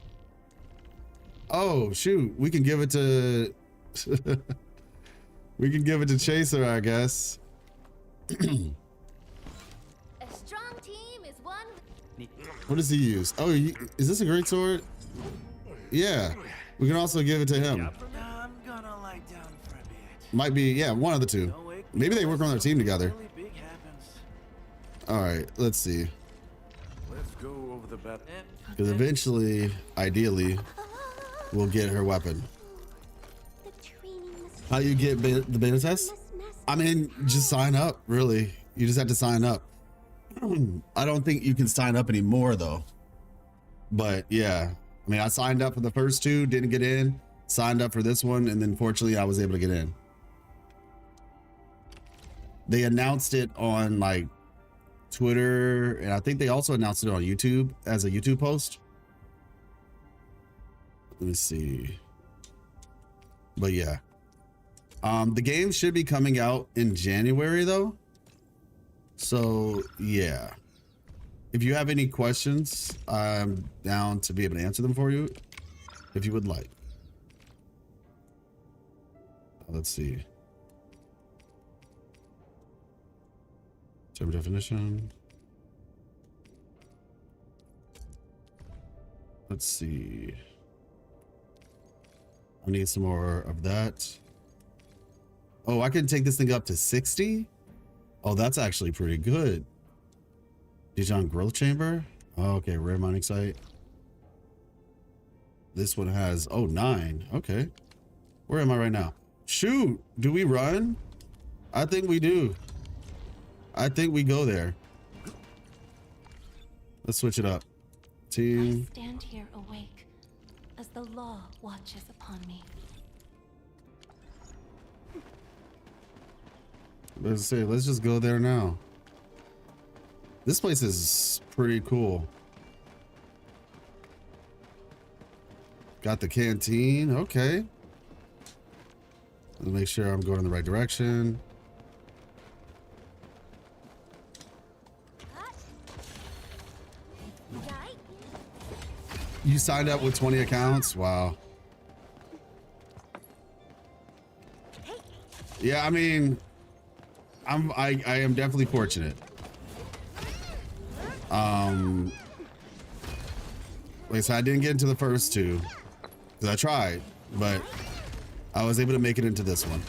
Oh shoot, we can give it to we can give it to Chaser, I guess. A strong team is one. What does he use? Oh, is this a great sword? Yeah, we can also give it to him. I'm gonna lie down for a bit. Might be, yeah, one of the two. Maybe they work on their team together. Really big happens. All right, let's see. Let's go over the bat. Because eventually, ideally, we'll get her weapon. The training must How you get the beta test? I mean, just sign up, really. You just have to sign up. I don't think you can sign up anymore, though. But yeah, I mean, I signed up for the first two, didn't get in. Signed up for this one, and then fortunately, I was able to get in. They announced it on like Twitter, and I think they also announced it on YouTube as a YouTube post. Let me see. But yeah, the game should be coming out in January though. So yeah, if you have any questions, I'm down to be able to answer them for you if you would like. Let's see. Term definition. Let's see. I need some more of that. Oh, I can take this thing up to 60? Oh, that's actually pretty good. Dijon growth chamber. Oh, okay, rare mining site. This one has, oh, 9. Okay. Where am I right now? Shoot, do we run? I think we do. I think we go there. Let's switch it up. Team. I stand here awake as the law watches upon me. Let's see, let's just go there now. This place is pretty cool. Got the canteen, okay. Let's make sure I'm going in the right direction. You signed up with 20 accounts? Wow. Yeah, I mean, I am definitely fortunate. Like I said, I didn't get into the first two because I tried, but I was able to make it into this one.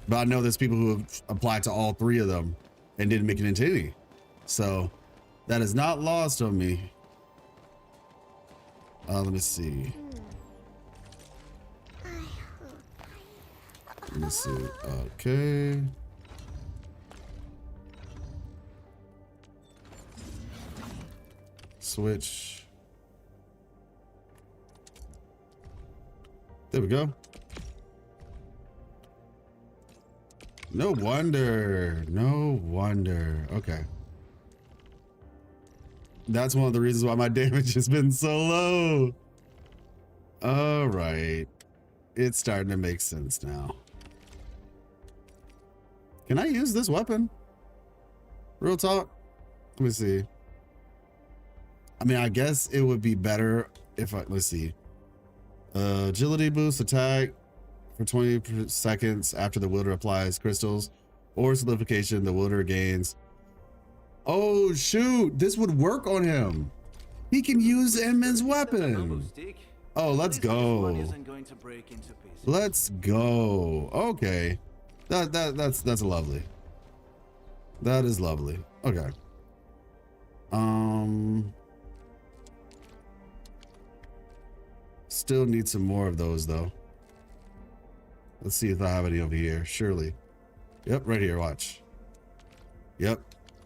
But I know there's people who have applied to all 3 of them and didn't make it into any. So that is not lost on me. Let me see. Let me see. Okay. Switch. There we go. No wonder. No wonder. Okay. That's one of the reasons why my damage has been so low. All right. It's starting to make sense now. Can I use this weapon? Real talk. Let me see. I mean, I guess it would be better if I, let's see. Agility boost attack for 20 seconds after the wielder applies crystals or solidification, the wielder gains. Oh shoot, this would work on him. He can use Inman's weapon. Oh, let's go. Let's go. Okay. That's lovely. That is lovely. Okay. Still need some more of those though. Let's see if I have any over here. Surely. Yep, right here, watch. Yep.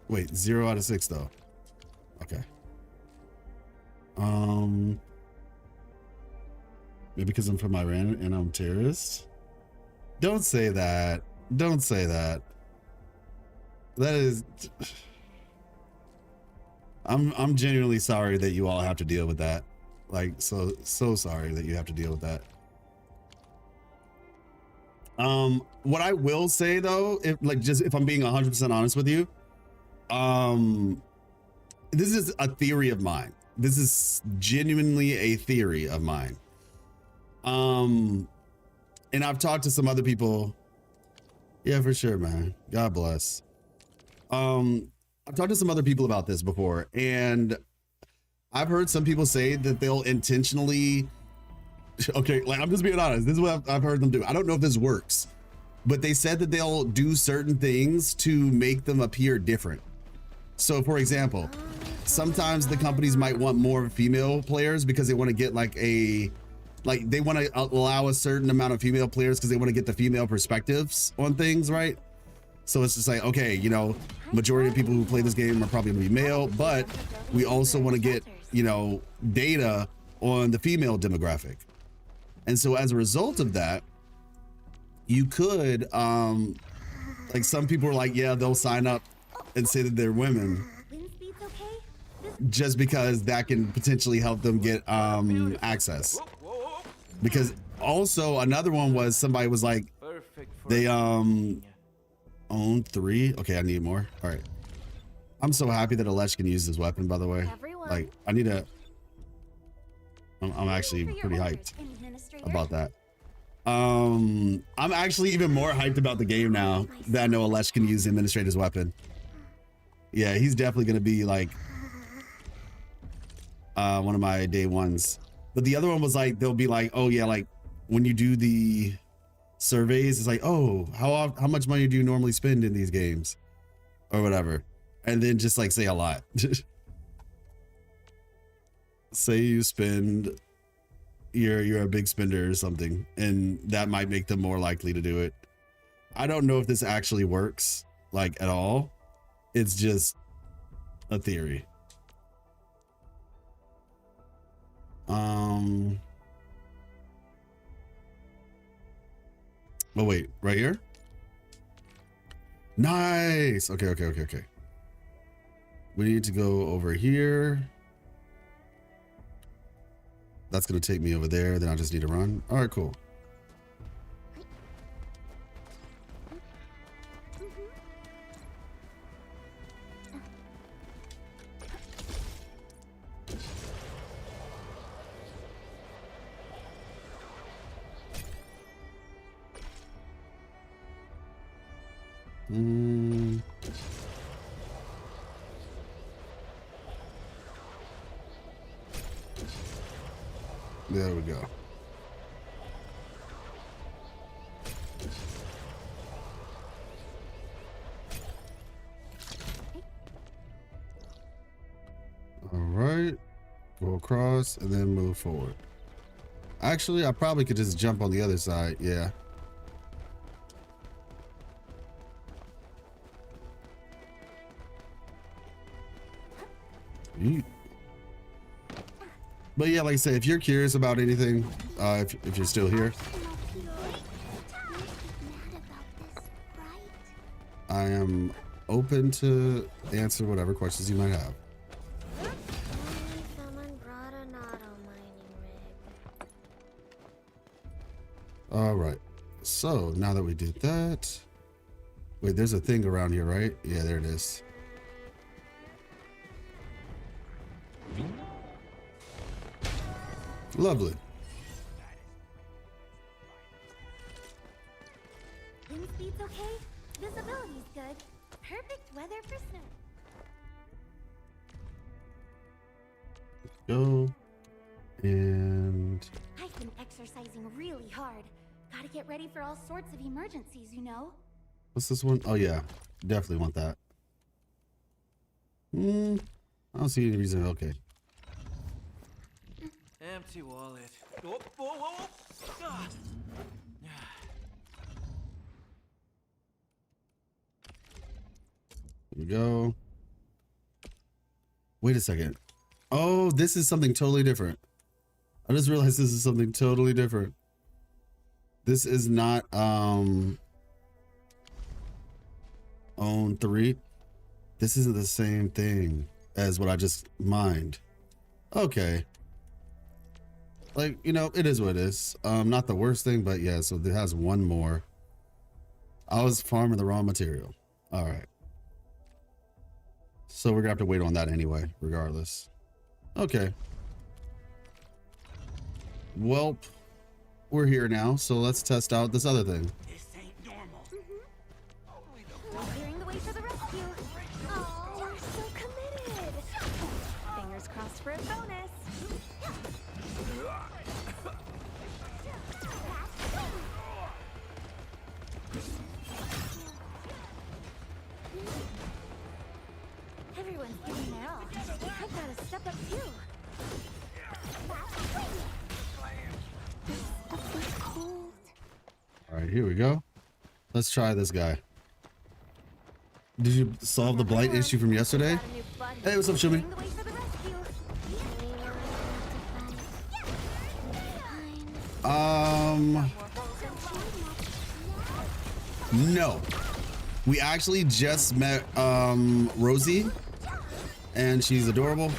Wait, 0 out of 6 though. Okay. Maybe because I'm from Iran and I'm terrorist. Don't say that. Don't say that. That is. I'm genuinely sorry that you all have to deal with that. Like, so sorry that you have to deal with that. What I will say though, if I'm being 100% honest with you, this is a theory of mine. This is genuinely a theory of mine. And I've talked to some other people. Yeah, for sure, man. God bless. I've talked to some other people about this before, and I've heard some people say that they'll intentionally, okay, like I'm just being honest. This is what I've heard them do. I don't know if this works, but they said that they'll do certain things to make them appear different. So for example, sometimes the companies might want more female players because they want to get they want to allow a certain amount of female players because they want to get the female perspectives on things, right? So it's just like, okay, you know, majority of people who play this game are probably gonna be male, but we also want to get, you know, data on the female demographic. And so as a result of that, you could, like some people are like, yeah, they'll sign up and say that they're women just because that can potentially help them get access. Because also another one was somebody was like, they own 3. Okay, I need more. All right. I'm so happy that Alesh can use this weapon, by the way. Like, I need to, I'm actually pretty hyped about that. I'm actually even more hyped about the game now that I know Alesh can use the administrator's weapon. Yeah, he's definitely going to be like one of my day ones. But the other one was like, they'll be like, oh yeah, like when you do the surveys, it's like, oh, how much money do you normally spend in these games or whatever, and then just like say a lot. Say you spend, you're a big spender or something, and that might make them more likely to do it. I don't know if this actually works like at all. It's just a theory. Oh wait, right here? Nice. Okay. We need to go over here. That's gonna take me over there. Then I just need to run. All right, cool. There we go. All right, go across and then move forward. Actually, I probably could just jump on the other side. Yeah. But yeah, like I say, if you're curious about anything, if you're still here, I am open to answer whatever questions you might have. All right, so now that we did that, wait, there's a thing around here, right? Yeah, there it is. Lovely. Wind speed's okay. Visibility's good. Perfect weather for snow. Go. And I've been exercising really hard. Gotta get ready for all sorts of emergencies, you know? what's this one? Oh yeah, definitely want that. I don't see any reason. Okay. Empty wallet. Whoa, whoa, whoa. Ah. Here we go. Wait a second. Oh, this is something totally different. I just realized this is something totally different. This is not own 3. This isn't the same thing. as what I just mined. Okay. Like, you know, it is what it is. Not the worst thing, but yeah, so it has one more. I was farming the raw material. All right. So we're gonna have to wait on that anyway, regardless. Okay. Welp, we're here now, so let's test out this other thing. This ain't normal. Clearing the way for the rescue. Oh, you're so committed. Fingers crossed for a bonus. Everyone's giving their all. I've got to step up too. All right, here we go. Let's try this guy. Did you solve the blight issue from yesterday? Hey, what's up, Shumi? No. We actually just met Rosie, and she's adorable.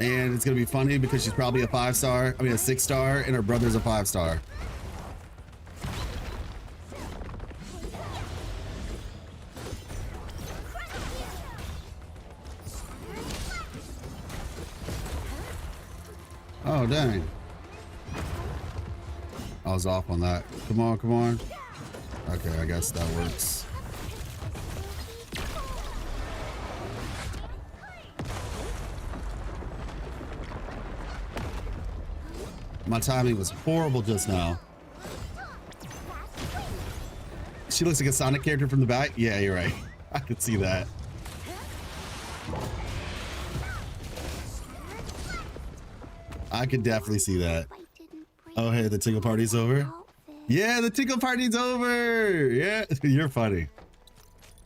And it's gonna be funny because she's probably a 5-star, I mean a 6-star, and her brother's a 5-star. Oh, dang. I was off on that. Come on, come on. Okay, I guess that works. My timing was horrible just now. She looks like a Sonic character from the back. Yeah, you're right. I could see that. I could definitely see that. Oh, hey, the Tingle Party's over. Yeah, the Tingle Party's over. Yeah, you're funny.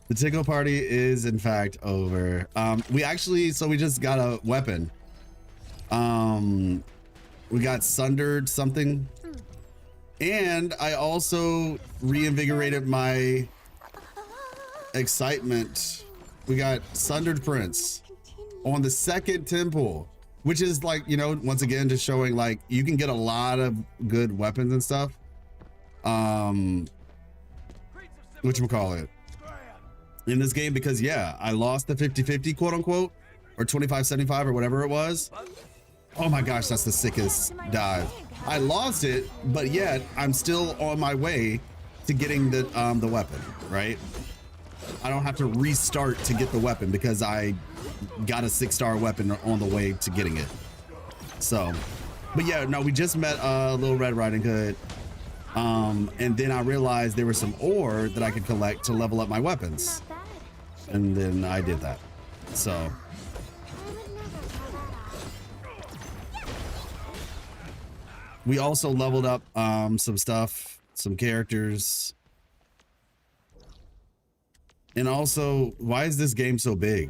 The Tingle Party is in fact over. We just got a weapon. We got Sundered something. And I also reinvigorated my excitement. We got Sundered Prince on the second temple, which is like, you know, once again, just showing like you can get a lot of good weapons and stuff. Whatchamacallit, in this game, because yeah, I lost the 50-50 quote unquote, or 25-75 or whatever it was. Oh my gosh, that's the sickest dive. I lost it, but yet I'm still on my way to getting the weapon, right? I don't have to restart to get the weapon because I got a 6-star weapon on the way to getting it. So, but yeah, no, we just met Little Red Riding Hood. And then I realized there was some ore that I could collect to level up my weapons. And then I did that. So. We also leveled up some stuff, some characters. And also, why is this game so big?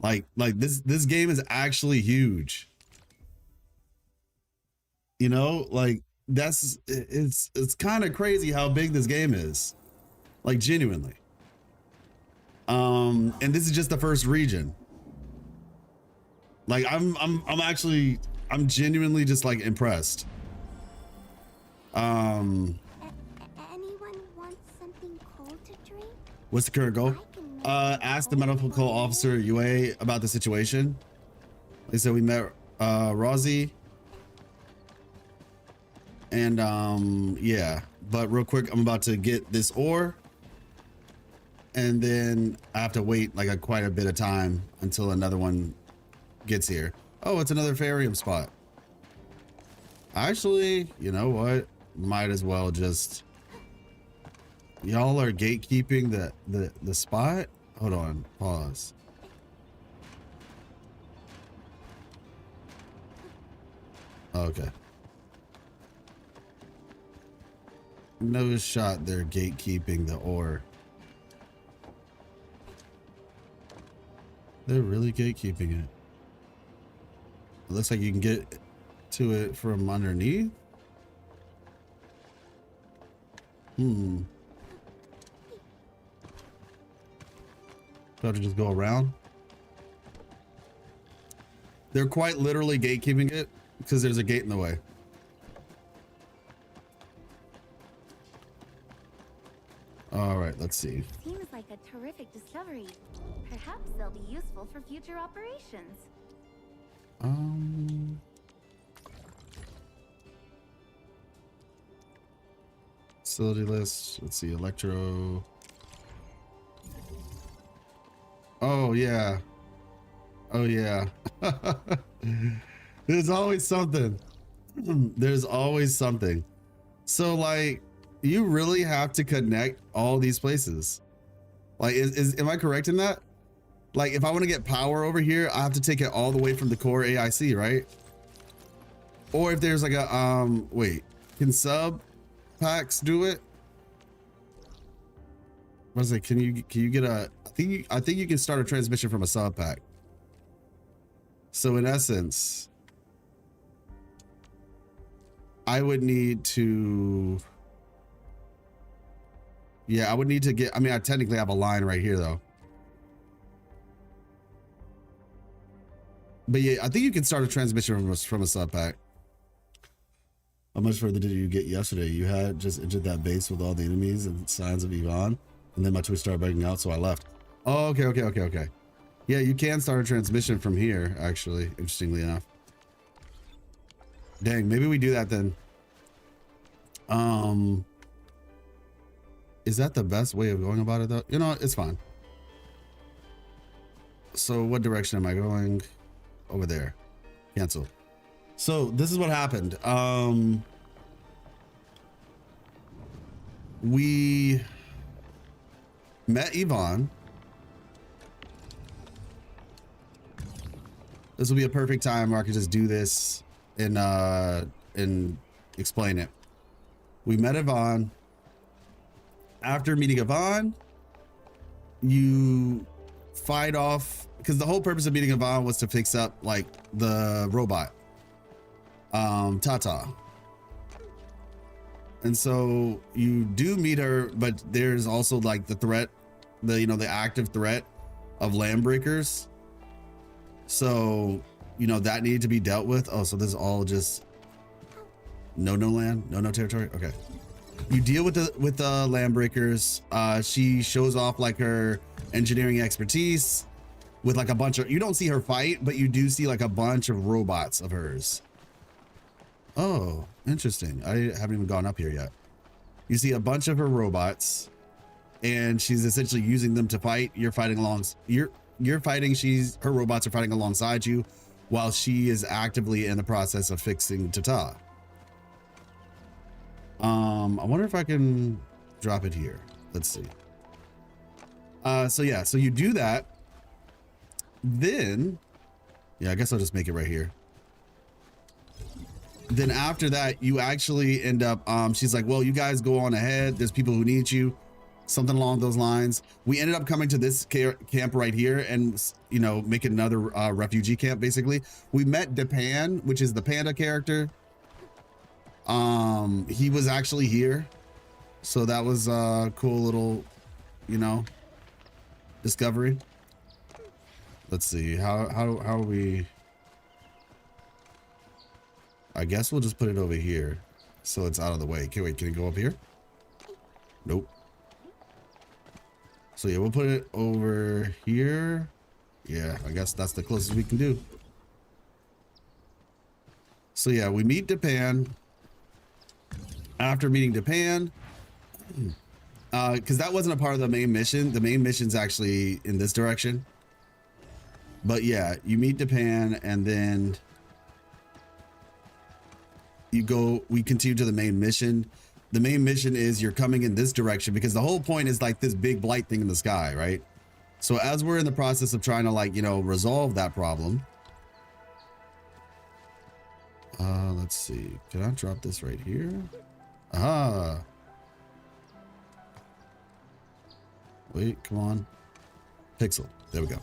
Like this game is actually huge. You know, like it's kind of crazy how big this game is. Like genuinely. And this is just the first region. Like I'm genuinely just like impressed. Anyone want something cold to drink? What's the current goal? Ask the medical officer UA about the situation. They said we met Rosie. And yeah, but real quick, I'm about to get this ore. And then I have to wait like quite a bit of time until another one gets here. Oh, it's another Farium spot. Actually, you know what? Might as well just. Y'all are gatekeeping the spot? Hold on, pause. Okay. No shot they're gatekeeping the ore. They're really gatekeeping it. It looks like you can get to it from underneath. Do I have to just go around? They're quite literally gatekeeping it because there's a gate in the way. All right, let's see. Seems like a terrific discovery. Perhaps they'll be useful for future operations. Facility list. Let's see. Electro. Oh yeah. Oh yeah. There's always something. There's always something. So like, you really have to connect all these places. Like, am I correct in that? Like, if I want to get power over here, I have to take it all the way from the core AIC, right? Or if there's like a wait, can sub packs do it? What is it? Can you get a? I think you can start a transmission from a sub pack. So in essence, I would need to. Yeah, I would need to get. I mean, I technically have a line right here though. But yeah, I think you can start a transmission from a sub pack. How much further did you get yesterday? You had just entered that base with all the enemies and signs of Yvonne, and then my Twitch started breaking out, so I left. Oh, okay. Yeah, you can start a transmission from here, actually, interestingly enough. Dang, maybe we do that then. Is that the best way of going about it though? You know what? It's fine. So what direction am I going? Over there. Cancel. So this is what happened. We met Yvonne. This will be a perfect time where I could just do this and explain it. We met Yvonne. After meeting Yvonne, you fight off, because the whole purpose of meeting Yvonne was to fix up like the robot, Tata. And so you do meet her, but there's also like the threat, the active threat of land breakers. So, that needed to be dealt with. Oh, so this is all just no land, no territory. Okay. You deal with the land breakers. She shows off like her engineering expertise with like a bunch of, you don't see her fight, but you do see like a bunch of robots of hers. Oh, interesting. I haven't even gone up here yet. You see a bunch of her robots and she's essentially using them to fight. You're fighting along, you're fighting, her robots are fighting alongside you while she is actively in the process of fixing Tata. I wonder if I can drop it here. Let's see. So you do that. Then, yeah, I guess I'll just make it right here. Then after that, you actually end up, she's like, well, you guys go on ahead. There's people who need you. Something along those lines. We ended up coming to this camp right here and, make another refugee camp, basically. We met Depan, which is the panda character. He was actually here. So that was a cool little, discovery. Let's see, how are we? I guess we'll just put it over here so it's out of the way. Okay, wait, can it go up here? Nope. So yeah, we'll put it over here. Yeah, I guess that's the closest we can do. So yeah, we meet Depan. After meeting Depan, because that wasn't a part of the main mission. The main mission's actually in this direction. But yeah, you meet Depan and then we continue to the main mission. The main mission is you're coming in this direction because the whole point is like this big blight thing in the sky, right? So as we're in the process of trying to resolve that problem. Let's see. Can I drop this right here? Ah. Wait, come on. Pixel. There we go.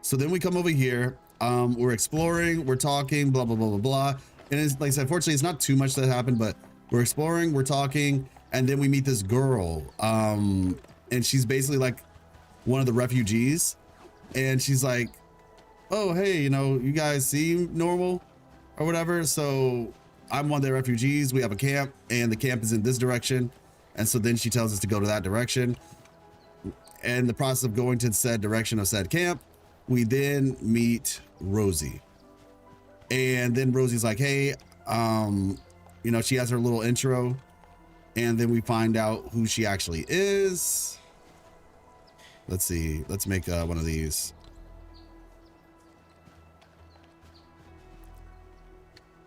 So then we come over here. We're exploring, we're talking, blah, blah, blah, blah, blah. And it's like I said, fortunately, it's not too much that happened, but we're exploring, we're talking, and then we meet this girl. And she's basically like one of the refugees. And she's like, oh, hey, you know, you guys seem normal or whatever. So I'm one of the refugees. We have a camp and the camp is in this direction. And so then she tells us to go to that direction. And the process of going to said direction of said camp, we then meet Rosie. And then Rosie's like, hey, you know, she has her little intro. And then we find out who she actually is. Let's see. Let's make one of these.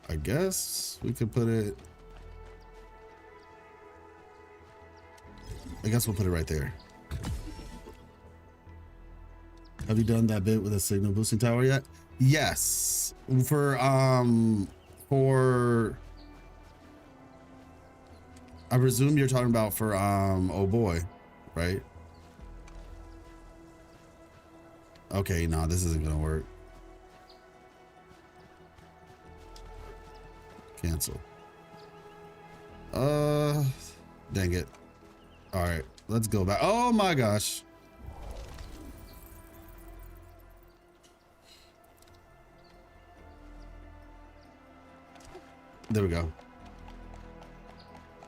I guess we could put it. I guess we'll put it right there. Have you done that bit with a signal boosting tower yet? Yes. For I presume you're talking about for oh boy, right? Okay, no, this isn't gonna work. Cancel. Dang it. All right, let's go back. Oh my gosh. There we go.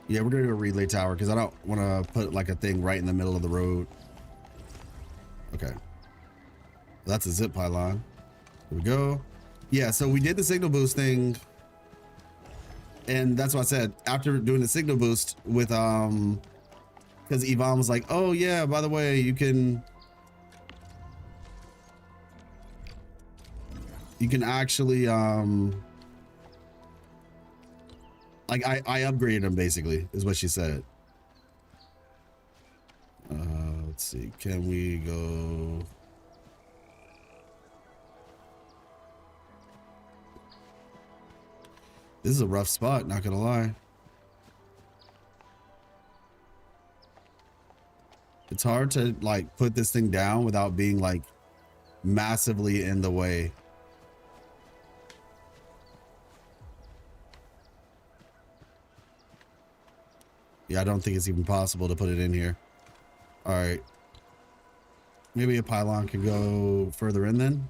Yeah, we're gonna do a relay tower because I don't want to put like a thing right in the middle of the road. Okay. That's a zip pylon. Here we go. Yeah, so we did the signal boost thing. And that's what I said after doing the signal boost with because Yvonne was like, oh yeah, by the way, you can actually like I upgraded him basically is what she said. Let's see, can we go? This is a rough spot, not gonna lie. It's hard to like put this thing down without being like massively in the way. Yeah, I don't think it's even possible to put it in here. All right. Maybe a pylon can go further in then.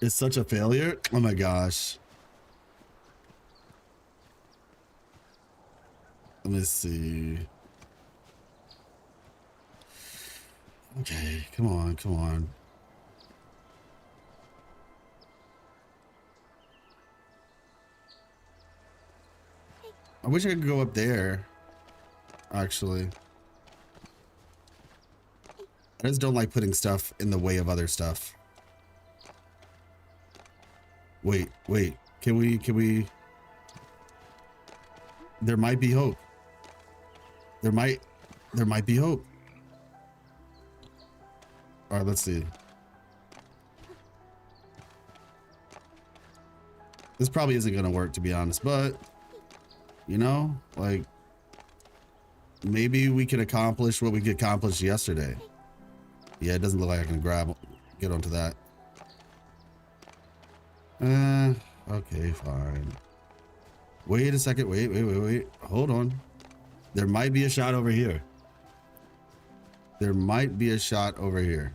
It's such a failure. Oh my gosh. Let me see. Okay, come on, come on. I wish I could go up there, actually. I just don't like putting stuff in the way of other stuff. Wait, can we? There might be hope. There might be hope. All right, let's see. This probably isn't gonna work, to be honest, but you know, like maybe we can accomplish what we could accomplish yesterday. Yeah, it doesn't look like I can get onto that. Okay, fine. Wait a second. Wait. Hold on. There might be a shot over here. There might be a shot over here.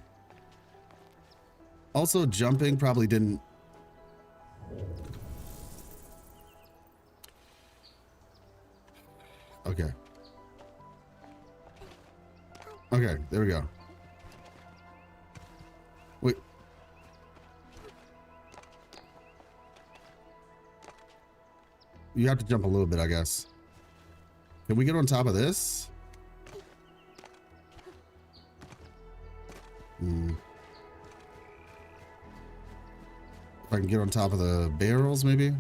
Also, jumping probably didn't. Okay. Okay, there we go. Wait. You have to jump a little bit, I guess. Can we get on top of this? If I can get on top of the barrels, maybe?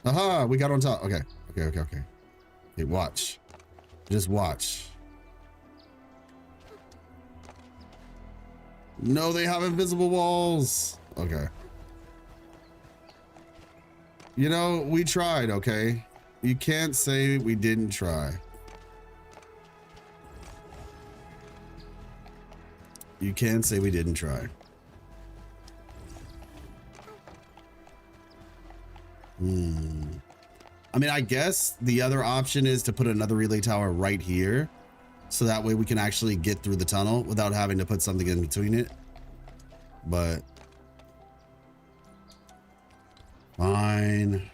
Aha! We got on top. Okay. Okay, watch. Just watch. No, they have invisible walls. Okay. You know, we tried, okay? You can't say we didn't try. You can't say we didn't try. I mean, I guess the other option is to put another relay tower right here so that way we can actually get through the tunnel without having to put something in between it. But fine.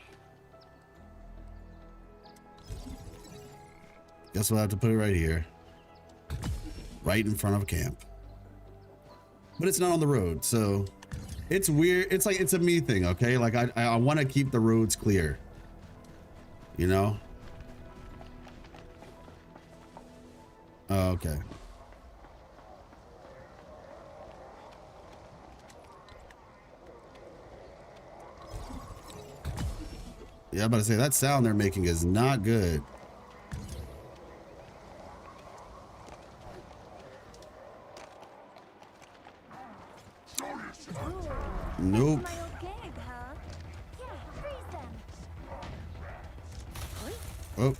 Guess we'll have to put it right here. Right in front of camp. But it's not on the road, so it's weird. It's like, it's a me thing, okay? Like I want to keep the roads clear. You know? Oh, okay. Yeah, I'm about to say that sound they're making is not good. Nope. Oh.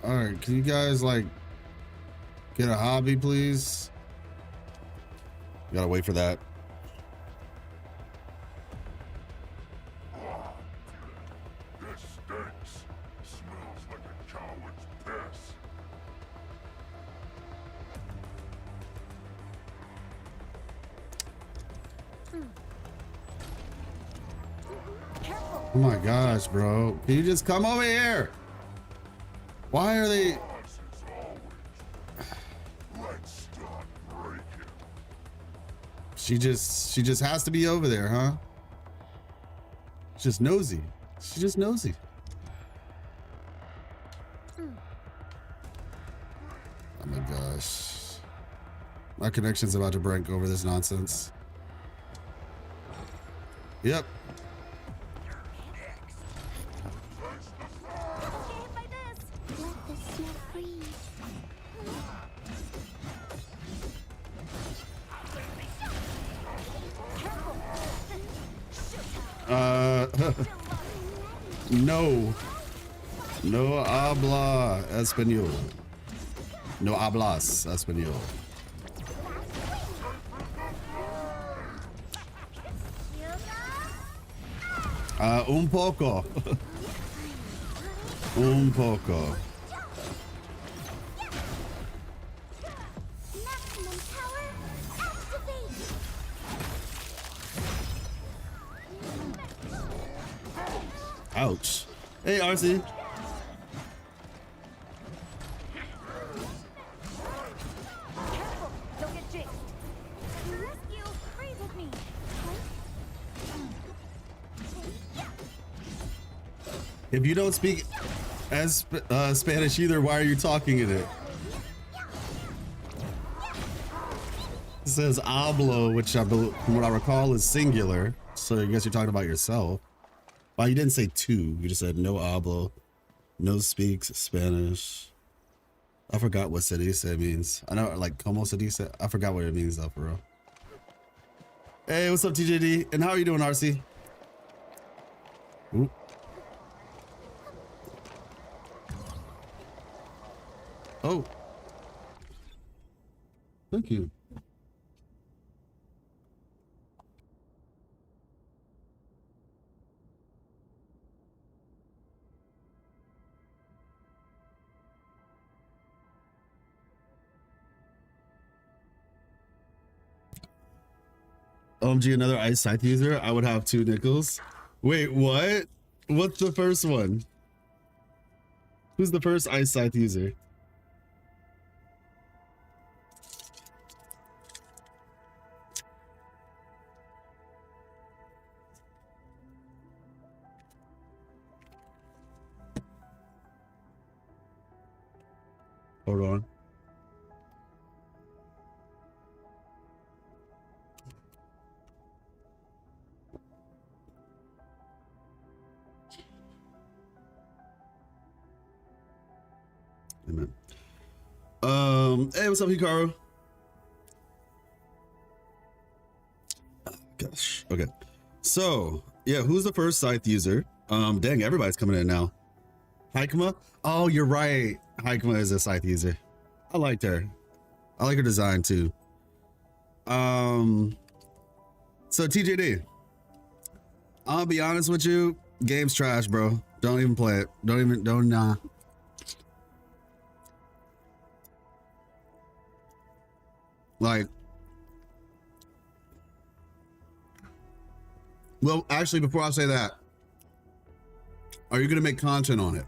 All right, can you guys like get a hobby, please? Gotta wait for that. This stinks. Smells like a coward's piss. Oh my gosh, bro. Can you just come over here? Why are they? Let's start breaking. She just has to be over there, huh? She's just nosy. She's just nosy. Oh my gosh. My connection's about to break over this nonsense. Yep. No. No habla español. No hablas español. Un poco. Un poco. Ouch. Hey, RC. Don't get jinxed. Rescue, freeze with me. If you don't speak as Spanish either, why are you talking in it? It says hablo, which I believe, from what I recall, is singular. So I guess you're talking about yourself. Well, you didn't say two. You just said no hablo, no speaks Spanish. I forgot what se dice means. I know, like, como se dice. I forgot what it means, though, for real. Hey, what's up, TJD? And how are you doing, RC? Ooh. Oh. Thank you. OMG, another ice scythe user. I would have 2 nickels. Wait, what? What's the first one? Who's the first ice scythe user? Hold on. Amen. Hey, what's up, Hikaru? Gosh. Okay. So, yeah, who's the first scythe user? Dang, everybody's coming in now. Hikma? Oh, you're right. Hikma is a scythe user. I liked her. I like her design too. So TJD, I'll be honest with you, game's trash, bro. Don't even play it. Don't Like, well, actually, before I say that, are you going to make content on it?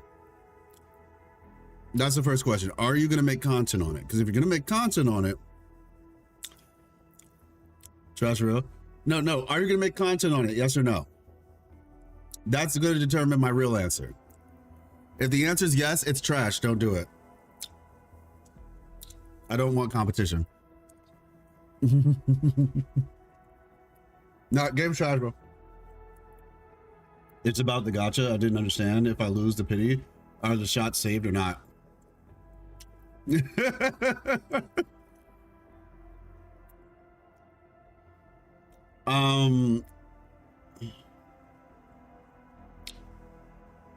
That's the first question. Are you going to make content on it? Because if you're going to make content on it, trash real? No. Are you going to make content on it? Yes or no? That's going to determine my real answer. If the answer is yes, it's trash. Don't do it. I don't want competition. No, game's trash, bro. It's about the gacha. I didn't understand. If I lose the pity, are the shots saved or not?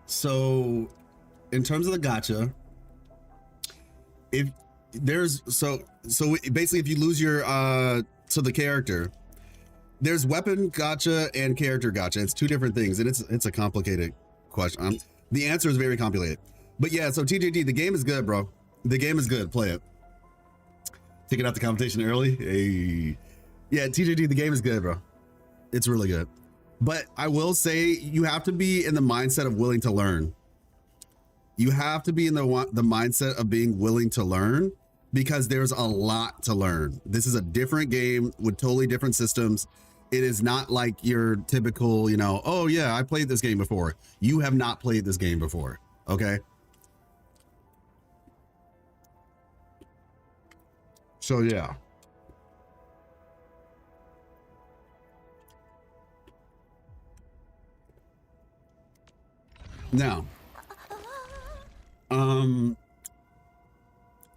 So in terms of the gacha, if there's so basically if you lose your so the character, there's weapon gacha and character gacha. It's two different things, and it's a complicated question. The answer is very complicated. But yeah, so TJD, the game is good, bro. The game is good. Play it. Take it out the competition early. Hey. Yeah, TJD, the game is good, bro. It's really good. But I will say you have to be in the mindset of willing to learn. You have to be in the mindset of being willing to learn, because there's a lot to learn. This is a different game with totally different systems. It is not like your typical, oh yeah, I played this game before. You have not played this game before, okay? So yeah. Now,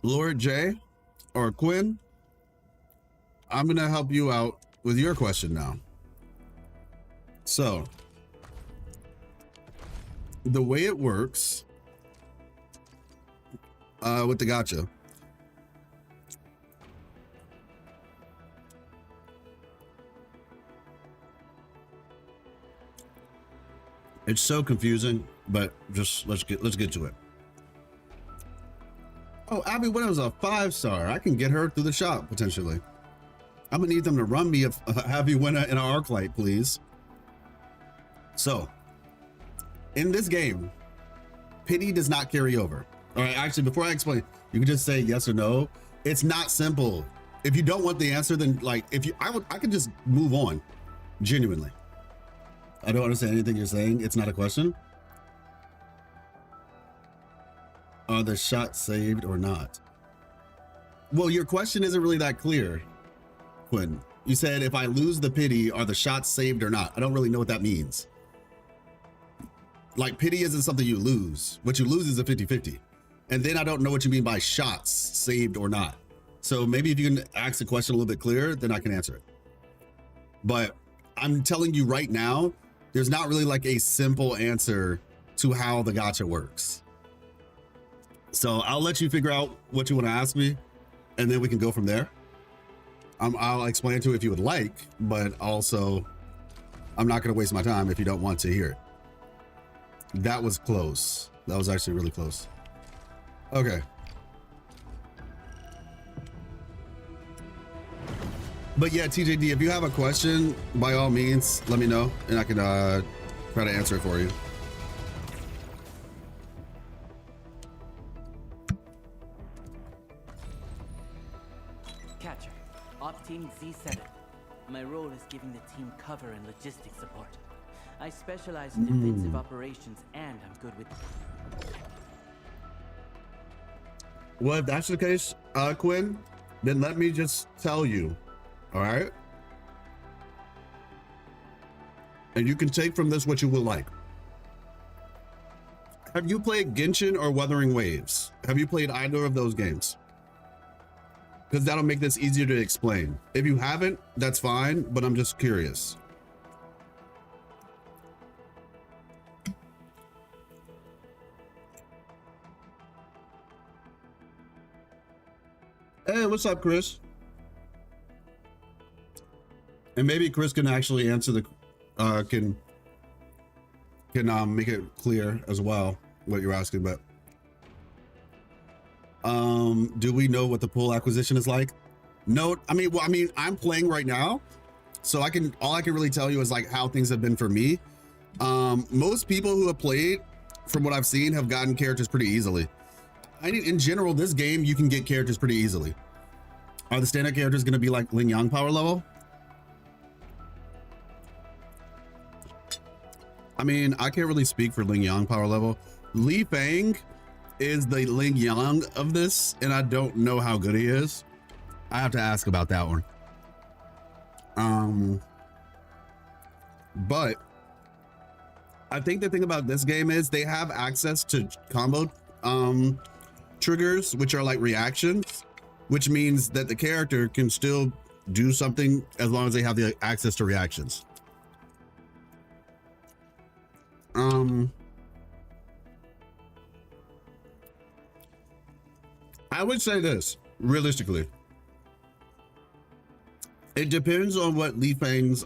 Lord J or Quinn, I'm gonna help you out with your question now. So the way it works with the gacha, it's so confusing, but just let's get to it. Oh, Abby Winnow's a 5-star. I can get her through the shop potentially. I'm gonna need them to run me a Abby Winner in an Arknight, please. So, in this game, pity does not carry over. All right, actually, before I explain, you can just say yes or no. It's not simple. If you don't want the answer, then like, I could just move on. Genuinely, I don't understand anything you're saying. It's not a question. Are the shots saved or not? Well, your question isn't really that clear, Quinn. You said, if I lose the pity, are the shots saved or not? I don't really know what that means. Like, pity isn't something you lose. What you lose is a 50-50. And then I don't know what you mean by shots saved or not. So maybe if you can ask the question a little bit clearer, then I can answer it. But I'm telling you right now, there's not really like a simple answer to how the gacha works. So I'll let you figure out what you want to ask me, and then we can go from there. I'll explain it to you if you would like, but also I'm not going to waste my time if you don't want to hear it. That was close. That was actually really close. Okay. But yeah, TJD, if you have a question, by all means, let me know, and I can try to answer it for you. Catcher, Op Team Z7. My role is giving the team cover and logistics support. I specialize in defensive operations, and I'm good with... Well, if that's the case, Quinn, then let me just tell you, all right? And you can take from this what you will like. Have you played Genshin or Wuthering Waves? Have you played either of those games? Because that'll make this easier to explain. If you haven't, that's fine, but I'm just curious. Hey, what's up, Chris? And maybe Chris can actually answer the, can make it clear as well what you're asking. But do we know what the pool acquisition is like? No, I mean, well, I'm playing right now, so all I can really tell you is like how things have been for me. Most people who have played, from what I've seen, have gotten characters pretty easily. I mean, in general, this game, you can get characters pretty easily. Are the standard characters going to be like Ling Yang power level? I mean, I can't really speak for Ling Yang power level. Li Fang is the Ling Yang of this, and I don't know how good he is. I have to ask about that one. But I think the thing about this game is they have access to combo triggers, which are like reactions, which means that the character can still do something as long as they have the access to reactions. I would say this, realistically. It depends on what Li Fang's,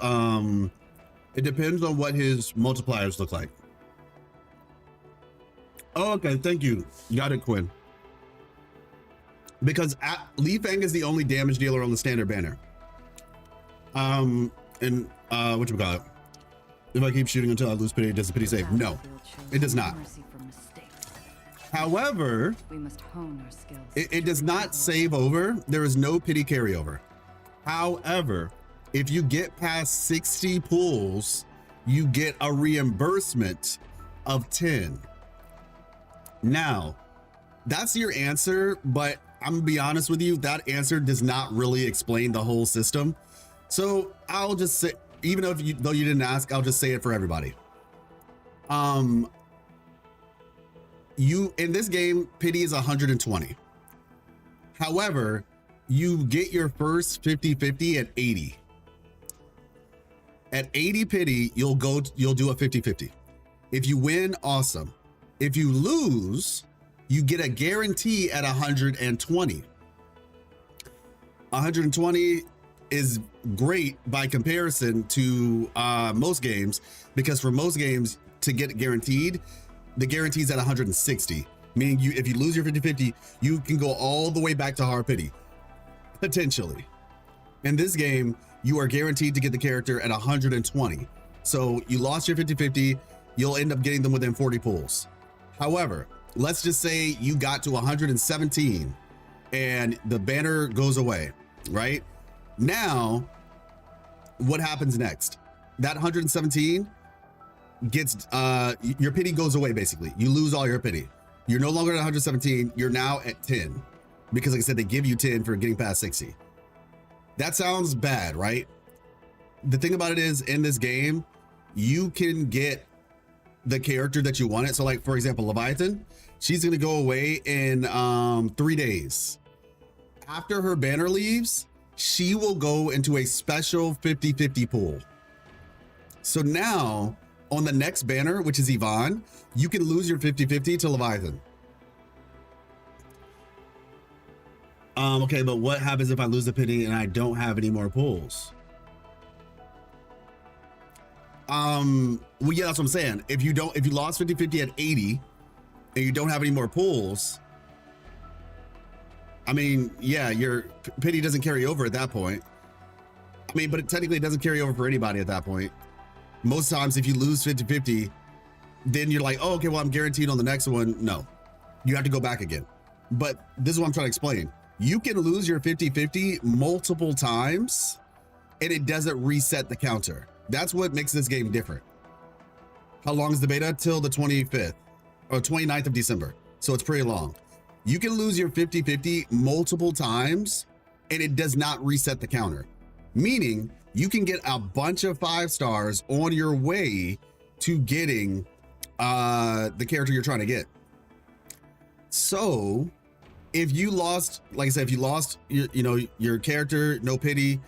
it depends on what his multipliers look like. Oh, okay, thank you. Got it, Quinn. Because Li Fang is the only damage dealer on the standard banner. Whatchamacallit? If I keep shooting until I lose pity, does the pity save? No, it does not. However, we must hone our skills. It does not save over. There is no pity carryover. However, if you get past 60 pulls, you get a reimbursement of 10. Now, that's your answer, but I'm gonna be honest with you, that answer does not really explain the whole system. So I'll just say, even though you didn't ask, I'll just say it for everybody. In this game, pity is 120. However, you get your first 50-50 at 80. At 80 pity, you'll do a 50-50. If you win, awesome. If you lose, you get a guarantee at 120. 120 is great by comparison to most games, because for most games to get guaranteed, the guarantee is at 160, meaning if you lose your 50-50, you can go all the way back to hard pity, potentially. In this game, you are guaranteed to get the character at 120. So you lost your 50-50, you'll end up getting them within 40 pulls. However, let's just say you got to 117 and the banner goes away, right? Now, what happens next? That 117 gets, your pity goes away basically. You lose all your pity. You're no longer at 117, you're now at 10. Because like I said, they give you 10 for getting past 60. That sounds bad, right? The thing about it is, in this game, you can get the character that you wanted. So like, for example, Leviathan, she's gonna go away in 3 days. After her banner leaves, she will go into a special 50-50 pool. So now, on the next banner, which is Yvonne, you can lose your 50-50 to Leviathan. Okay, but what happens if I lose the pity and I don't have any more pulls? Well, yeah, that's what I'm saying. If you lost 50-50 at 80 and you don't have any more pulls, I mean, yeah, your pity doesn't carry over at that point. I mean, but technically it doesn't carry over for anybody at that point. Most times if you lose 50-50, then you're like, oh, okay, well, I'm guaranteed on the next one. No, you have to go back again. But this is what I'm trying to explain. You can lose your 50-50 multiple times and it doesn't reset the counter. That's what makes this game different. How long is the beta? Till the 25th or 29th of December. So it's pretty long. You can lose your 50-50 multiple times and it does not reset the counter. Meaning you can get a bunch of 5 stars on your way to getting the character you're trying to get. So if you lost, like I said, if you lost your character, no pity,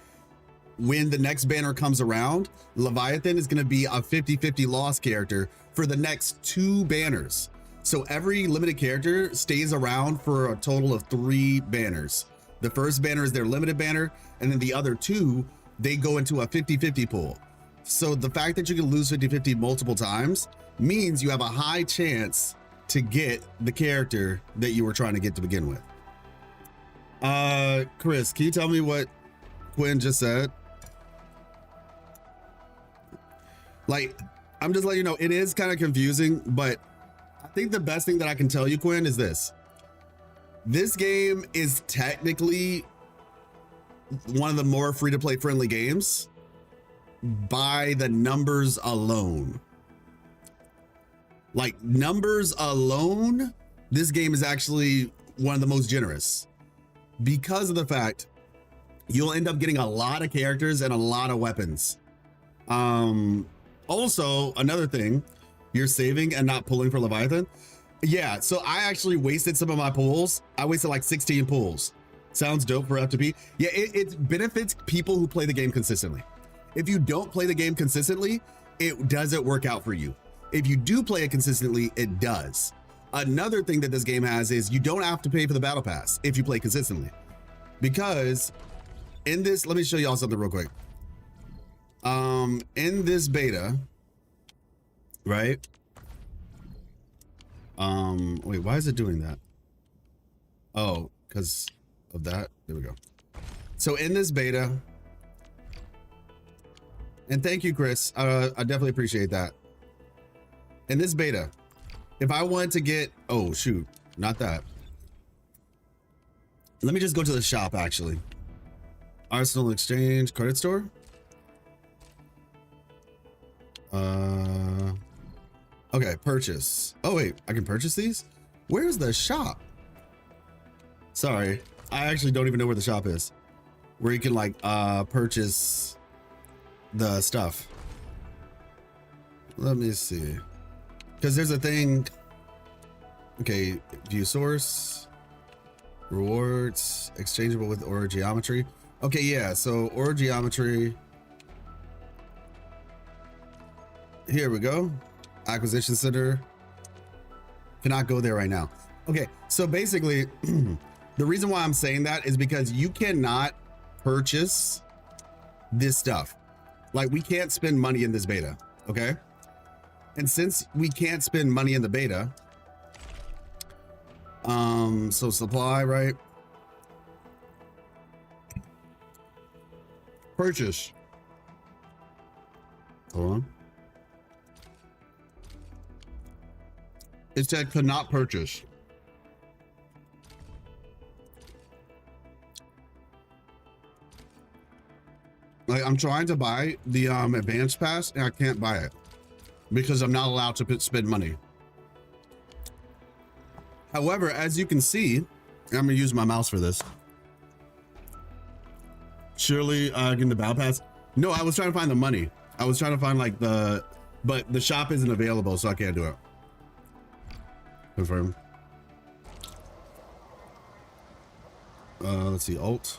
when the next banner comes around, Leviathan is going to be a 50-50 loss character for the next 2 banners. So every limited character stays around for a total of 3 banners. The first banner is their limited banner, and then the other 2, they go into a 50-50 pool. So the fact that you can lose 50-50 multiple times means you have a high chance to get the character that you were trying to get to begin with. Chris, can you tell me what Quinn just said? Like, I'm just letting you know, it is kind of confusing, but I think the best thing that I can tell you, Quinn, is this. This game is technically one of the more free-to-play friendly games by the numbers alone. Like, numbers alone, this game is actually one of the most generous because of the fact you'll end up getting a lot of characters and a lot of weapons. Also, another thing, you're saving and not pulling for Leviathan. Yeah, so I actually wasted some of my pulls. I wasted like 16 pulls. Sounds dope for FTP. Yeah, it benefits people who play the game consistently. If you don't play the game consistently, it doesn't work out for you. If you do play it consistently, it does. Another thing that this game has is you don't have to pay for the battle pass if you play consistently. Because in this, let me show y'all something real quick. In this beta, right? Wait, why is it doing that? Oh, because of that. There we go. So in this beta, and thank you, Chris. I definitely appreciate that. In this beta, if I wanted to get, oh shoot, not that. Let me just go to the shop actually. Arsenal Exchange credit store. Okay, purchase. Oh wait, I can purchase these? Where's the shop? Sorry, I actually don't even know where the shop is. Where you can like purchase the stuff. Let me see. Because there's a thing. Okay, view source. Rewards, exchangeable with aura geometry. Okay, yeah, so aura geometry. Here we go. Acquisition center. Cannot go there right now. Okay, so basically, the reason why I'm saying that is because you cannot purchase this stuff. Like, we can't spend money in this beta, okay? And since we can't spend money in the beta, so supply, right? Purchase. Hold on. It said cannot purchase. Like, I'm trying to buy the advanced pass and I can't buy it because I'm not allowed to spend money. However, as you can see, I'm gonna use my mouse for this. Surely getting the battle pass. No, I was trying to find the money. I was trying to find like but the shop isn't available, so I can't do it. Confirm. Let's see, alt.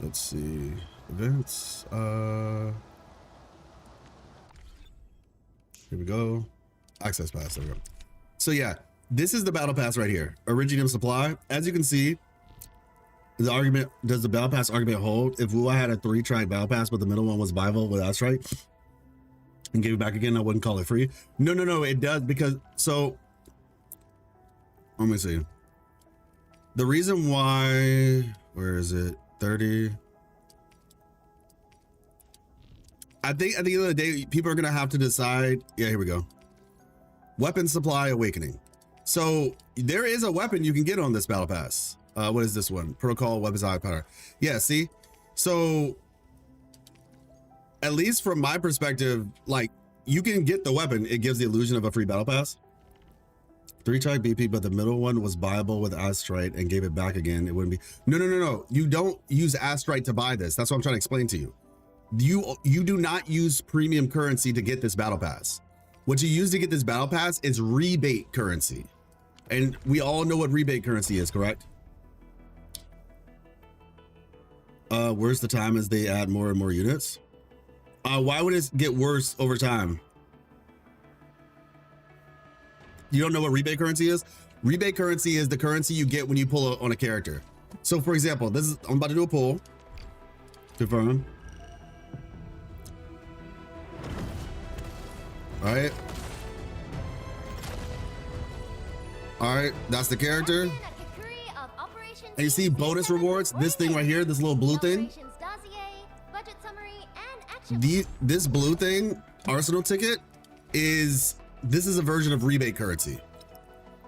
Let's see, events. Here we go. Access pass, there we go. So yeah, this is the battle pass right here. Originium supply. As you can see, the argument, does the battle pass argument hold? If WUWA had a 3-track battle pass, but the middle one was Bible with Astrite and gave it back again, I wouldn't call it free. No, it does because, so, let me see. The reason why, where is it? 30. I think at the end of the day, people are gonna have to decide. Yeah, here we go. Weapon supply awakening. So there is a weapon you can get on this battle pass. What is this one? Protocol weapons high power. Yeah, see? So at least from my perspective, like, you can get the weapon. It gives the illusion of a free battle pass. 3-track BP, but the middle one was buyable with Astrite and gave it back again. It wouldn't be. No. You don't use Astrite to buy this. That's what I'm trying to explain to you. You do not use premium currency to get this battle pass. What you use to get this battle pass is rebate currency. And we all know what rebate currency is, correct? Worse the time as they add more and more units. Why would it get worse over time? You don't know what rebate currency is? Rebate currency is the currency you get when you pull on a character. So for example, I'm about to do a pull. Confirm. All right, that's the character. And you see bonus rewards, this thing right here, this little blue thing. This blue thing, Arsenal ticket, this is a version of rebate currency.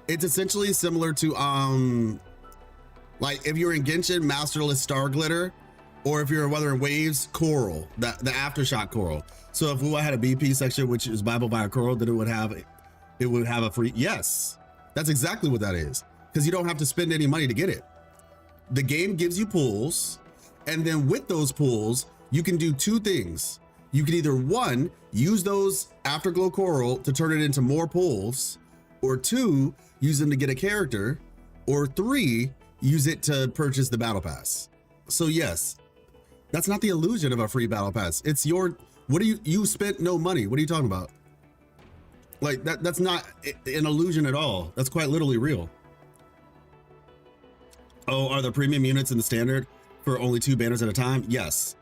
It's essentially similar to like if you're in Genshin, Masterless Star Glitter, or if you're in Weather and Waves, Coral, the Aftershock Coral. So if WUWA had a BP section, which is Bible via Coral, then it would have a free, yes, that's exactly what that is. Because you don't have to spend any money to get it. The game gives you pools, and then with those pools, you can do two things. You can either one, use those Afterglow Coral to turn it into more pools, or two, use them to get a character, or three, use it to purchase the battle pass. So yes, that's not the illusion of a free battle pass. It's your, you spent no money. What are you talking about? Like that's not an illusion at all. That's quite literally real. Oh, are the premium units in the standard for only 2 banners at a time? Yes.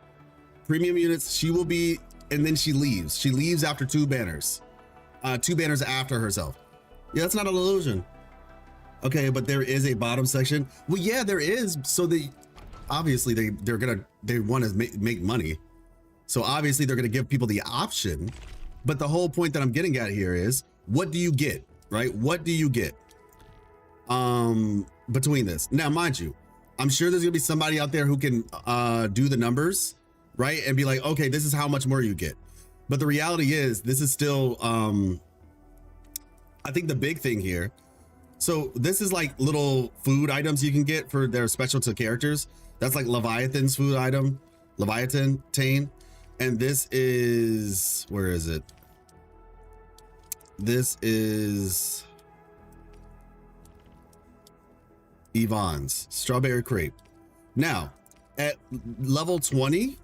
Premium units, she will be, and then she leaves. She leaves after 2 banners. 2 banners after herself. Yeah, that's not an illusion. Okay, but there is a bottom section. Well, yeah, there is. So obviously they want to make money. So obviously they're gonna give people the option. But the whole point that I'm getting at here is, what do you get, right? What do you get between this? Now, mind you, I'm sure there's gonna be somebody out there who can do the numbers, right? And be like, okay, this is how much more you get. But the reality is, this is still, I think the big thing here. So this is like little food items you can get for their special to characters. That's like Leviathan's food item, Leviathan Tane. And this is, where is it? This is Yvonne's Strawberry Crepe. Now, at level 20,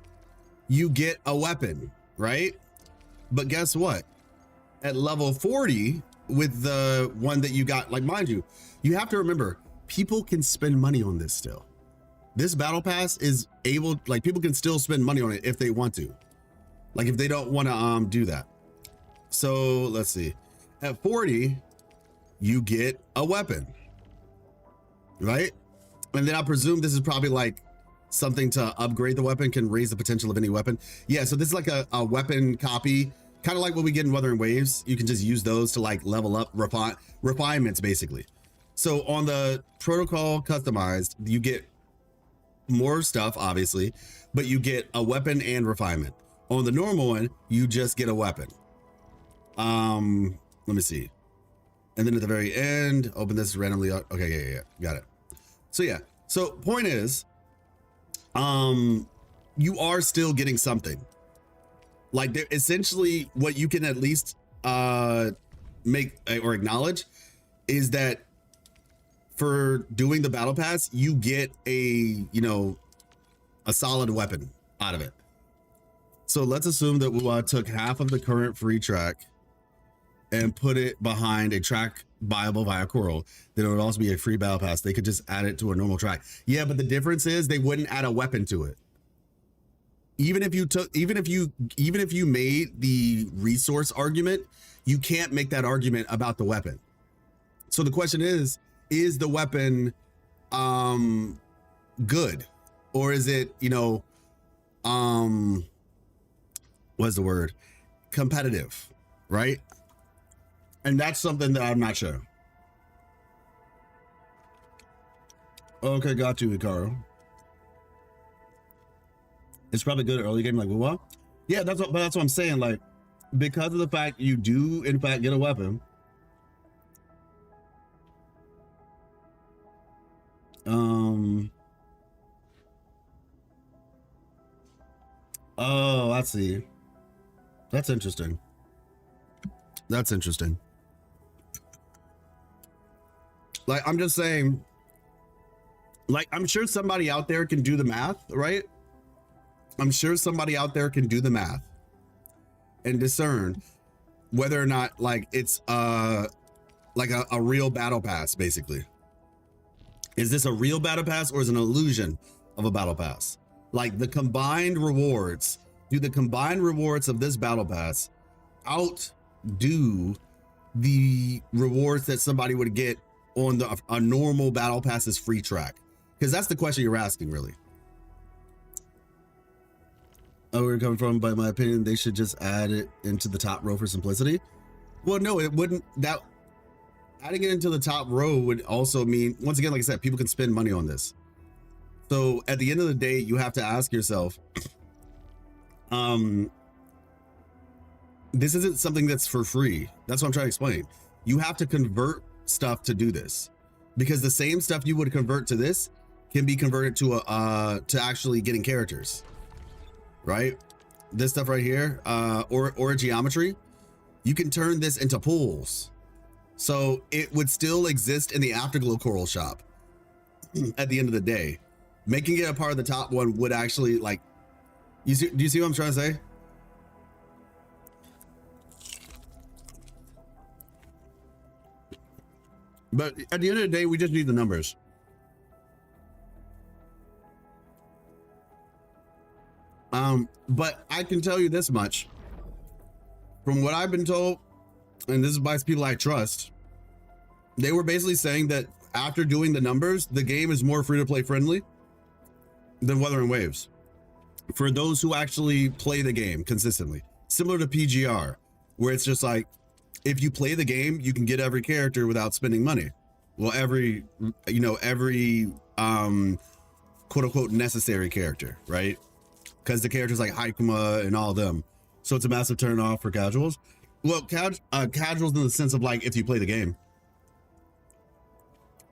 you get a weapon, right? But guess what? At level 40, with the one that you got, like, mind you, you have to remember, people can spend money on this still. This battle pass is able, like, people can still spend money on it if they want to. Like, if they don't want to do that. So let's see. At 40, you get a weapon, right? And then I presume this is probably like something to upgrade the weapon, can raise the potential of any weapon. Yeah, so this is like a weapon copy, kind of like what we get in Weather and Waves. You can just use those to like level up, refinements basically. So on the protocol customized, you get more stuff, obviously, but you get a weapon and refinement. On the normal one, you just get a weapon. Let me see. And then at the very end, open this randomly. Okay, yeah, got it. So yeah, so point is, you are still getting something. Like, they're essentially what you can at least make or acknowledge is that for doing the battle pass, you get a solid weapon out of it. So let's assume that WUWA took half of the current free track and put it behind a track buyable via Coral. Then it would also be a free battle pass. They could just add it to a normal track. Yeah, but the difference is they wouldn't add a weapon to it. Even if you made the resource argument, you can't make that argument about the weapon. So the question is the weapon good? Or is it, what's the word? Competitive, right? And that's something that I'm not sure. Okay, got you, Hikaru. It's probably good early game like WUWA. Yeah, that's what I'm saying. Like, because of the fact you do in fact get a weapon. Oh, I see. That's interesting. That's interesting. Like, I'm just saying, like, I'm sure somebody out there can do the math, right? I'm sure somebody out there can do the math and discern whether or not, like, it's like a real battle pass, basically. Is this a real battle pass or is it an illusion of a battle pass? Like, the combined rewards, do the combined rewards of this battle pass outdo the rewards that somebody would get on a normal battle pass's free track? Because that's the question you're asking, really. Oh, where you're coming from, but in my opinion, they should just add it into the top row for simplicity. Well, no, it wouldn't. That adding it into the top row would also mean, once again, like I said, people can spend money on this. So at the end of the day, you have to ask yourself, this isn't something that's for free. That's what I'm trying to explain. You have to convert stuff to do this, because the same stuff you would convert to this can be converted to actually getting characters. Right? This stuff right here, or geometry, you can turn this into pools. So it would still exist in the Afterglow Coral shop at the end of the day. Making it a part of the top one would actually, like, do you see what I'm trying to say? But at the end of the day, we just need the numbers. But I can tell you this much. From what I've been told, and this is by people I trust, they were basically saying that after doing the numbers, the game is more free-to-play friendly than Wuthering Waves. For those who actually play the game consistently. Similar to PGR, where it's just like, if you play the game, you can get every character without spending money. Well, every quote-unquote necessary character, right? Because the characters like Haikuma and all of them. So it's a massive turn off for casuals. Well, casuals in the sense of like, if you play the game.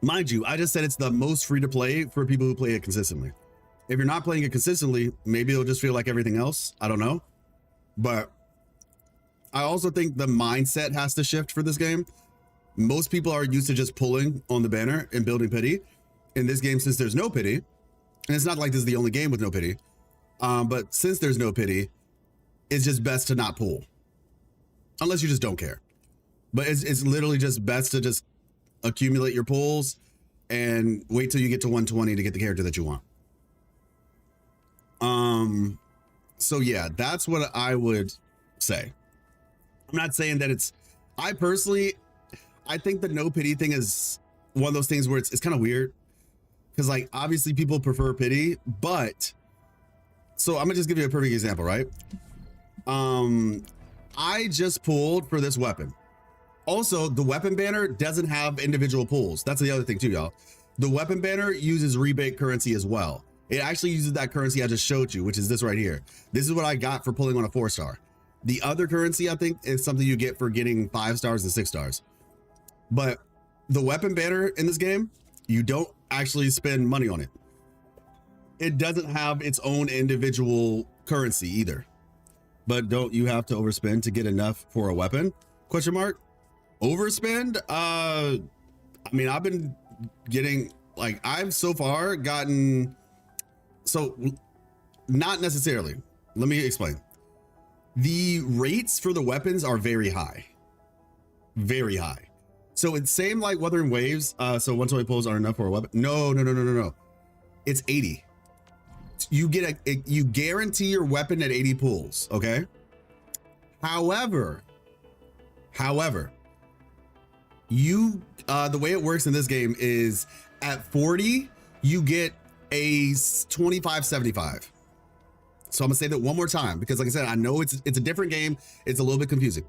Mind you, I just said it's the most free to play for people who play it consistently. If you're not playing it consistently, maybe it'll just feel like everything else. I don't know. But I also think the mindset has to shift for this game. Most people are used to just pulling on the banner and building pity. In this game, since there's no pity, and it's not like this is the only game with no pity, but since there's no pity, it's just best to not pull. Unless you just don't care. But it's literally just best to just accumulate your pulls and wait till you get to 120 to get the character that you want. So yeah, that's what I would say. I'm not saying that it's, I think the no pity thing is one of those things where it's kind of weird. Because like, obviously people prefer pity, but, so I'm gonna just give you a perfect example, right? I just pulled for this weapon. Also, the weapon banner doesn't have individual pulls. That's the other thing too, y'all. The weapon banner uses rebate currency as well. It actually uses that currency I just showed you, which is this right here. This is what I got for pulling on a 4-star. The other currency, I think, is something you get for getting 5 stars and 6 stars. But the weapon banner in this game, you don't actually spend money on it. It doesn't have its own individual currency either. But don't you have to overspend to get enough for a weapon? Question mark? Overspend? I mean, I've been getting, like, I've so far gotten, so not necessarily. Let me explain. The rates for the weapons are very high. Very high. So it's same like Wuthering Waves. So 120 pulls aren't enough for a weapon. No. It's 80. You get you guarantee your weapon at 80 pulls, okay? However, you the way it works in this game is at 40, you get a 25.75. So I'm gonna say that one more time, because like I said, I know it's a different game. It's a little bit confusing.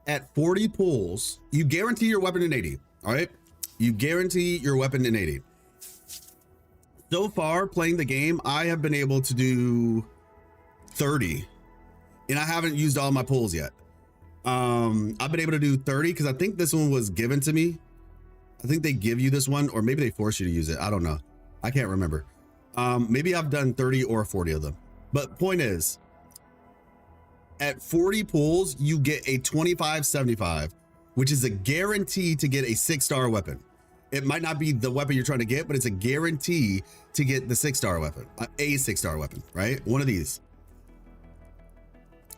At 40 pulls, you guarantee your weapon in 80, all right? You guarantee your weapon in 80. So far, playing the game, I have been able to do 30, and I haven't used all my pulls yet. I've been able to do 30 because I think this one was given to me. I think they give you this one, or maybe they force you to use it. I don't know. I can't remember. Maybe I've done 30 or 40 of them. But point is, at 40 pulls, you get a 25.75, which is a guarantee to get a 6-star weapon. It might not be the weapon you're trying to get, but it's a guarantee to get the 6-star weapon, a 6-star weapon, right? One of these.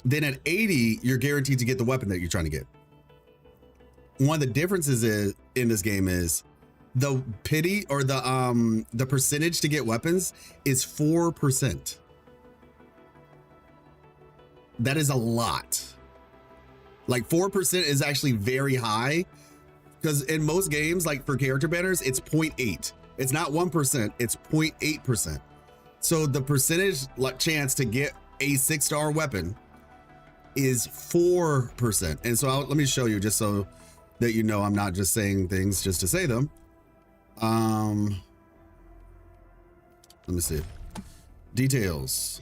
Then at 80, you're guaranteed to get the weapon that you're trying to get. One of the differences in this game is the pity, or the percentage to get weapons is 4%. That is a lot. Like 4% is actually very high, because in most games, like for character banners, it's 0.8. It's not 1%, it's 0.8%. So the percentage chance to get a 6-star weapon is 4%. And so let me show you just so that you know I'm not just saying things just to say them. Let me see. Details.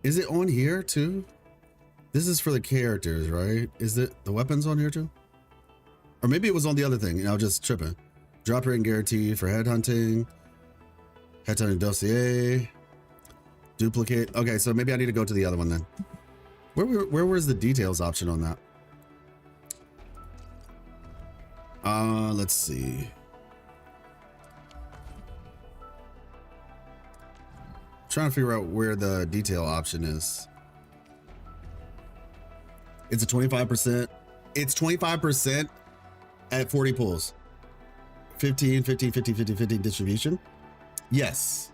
Is it on here too? This is for the characters, right? Is it the weapons on here too? Or maybe it was on the other thing and I was just tripping. Drop rate guarantee for headhunting. Headhunting dossier. Duplicate. Okay, so maybe I need to go to the other one then. Where was the details option on that? Let's see. Trying to figure out where the detail option is. It's a 25%. It's 25% at 40 pulls. 15, 15, 15, 15, 15 distribution. Yes.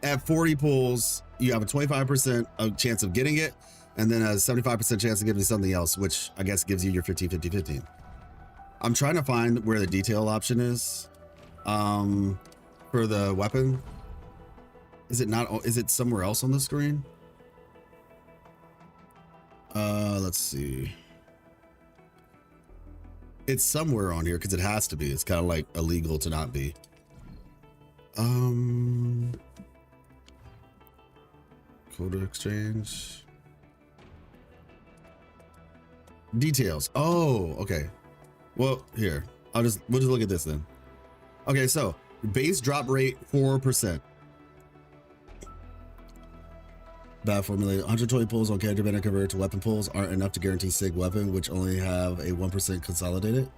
At 40 pulls, you have a 25% chance of getting it, and then a 75% chance of getting something else, which I guess gives you your 15, 15, 15. I'm trying to find where the detail option is for the weapon. Is it not? Is it somewhere else on the screen? Let's see. It's somewhere on here because it has to be. It's kind of like illegal to not be. Code exchange. Details. Oh, okay. Well, here. we'll just look at this then. Okay, so base drop rate 4%. Bad formulated. 120 pulls on character banner converted to weapon pulls aren't enough to guarantee SIG weapon, which only have a 1% consolidated.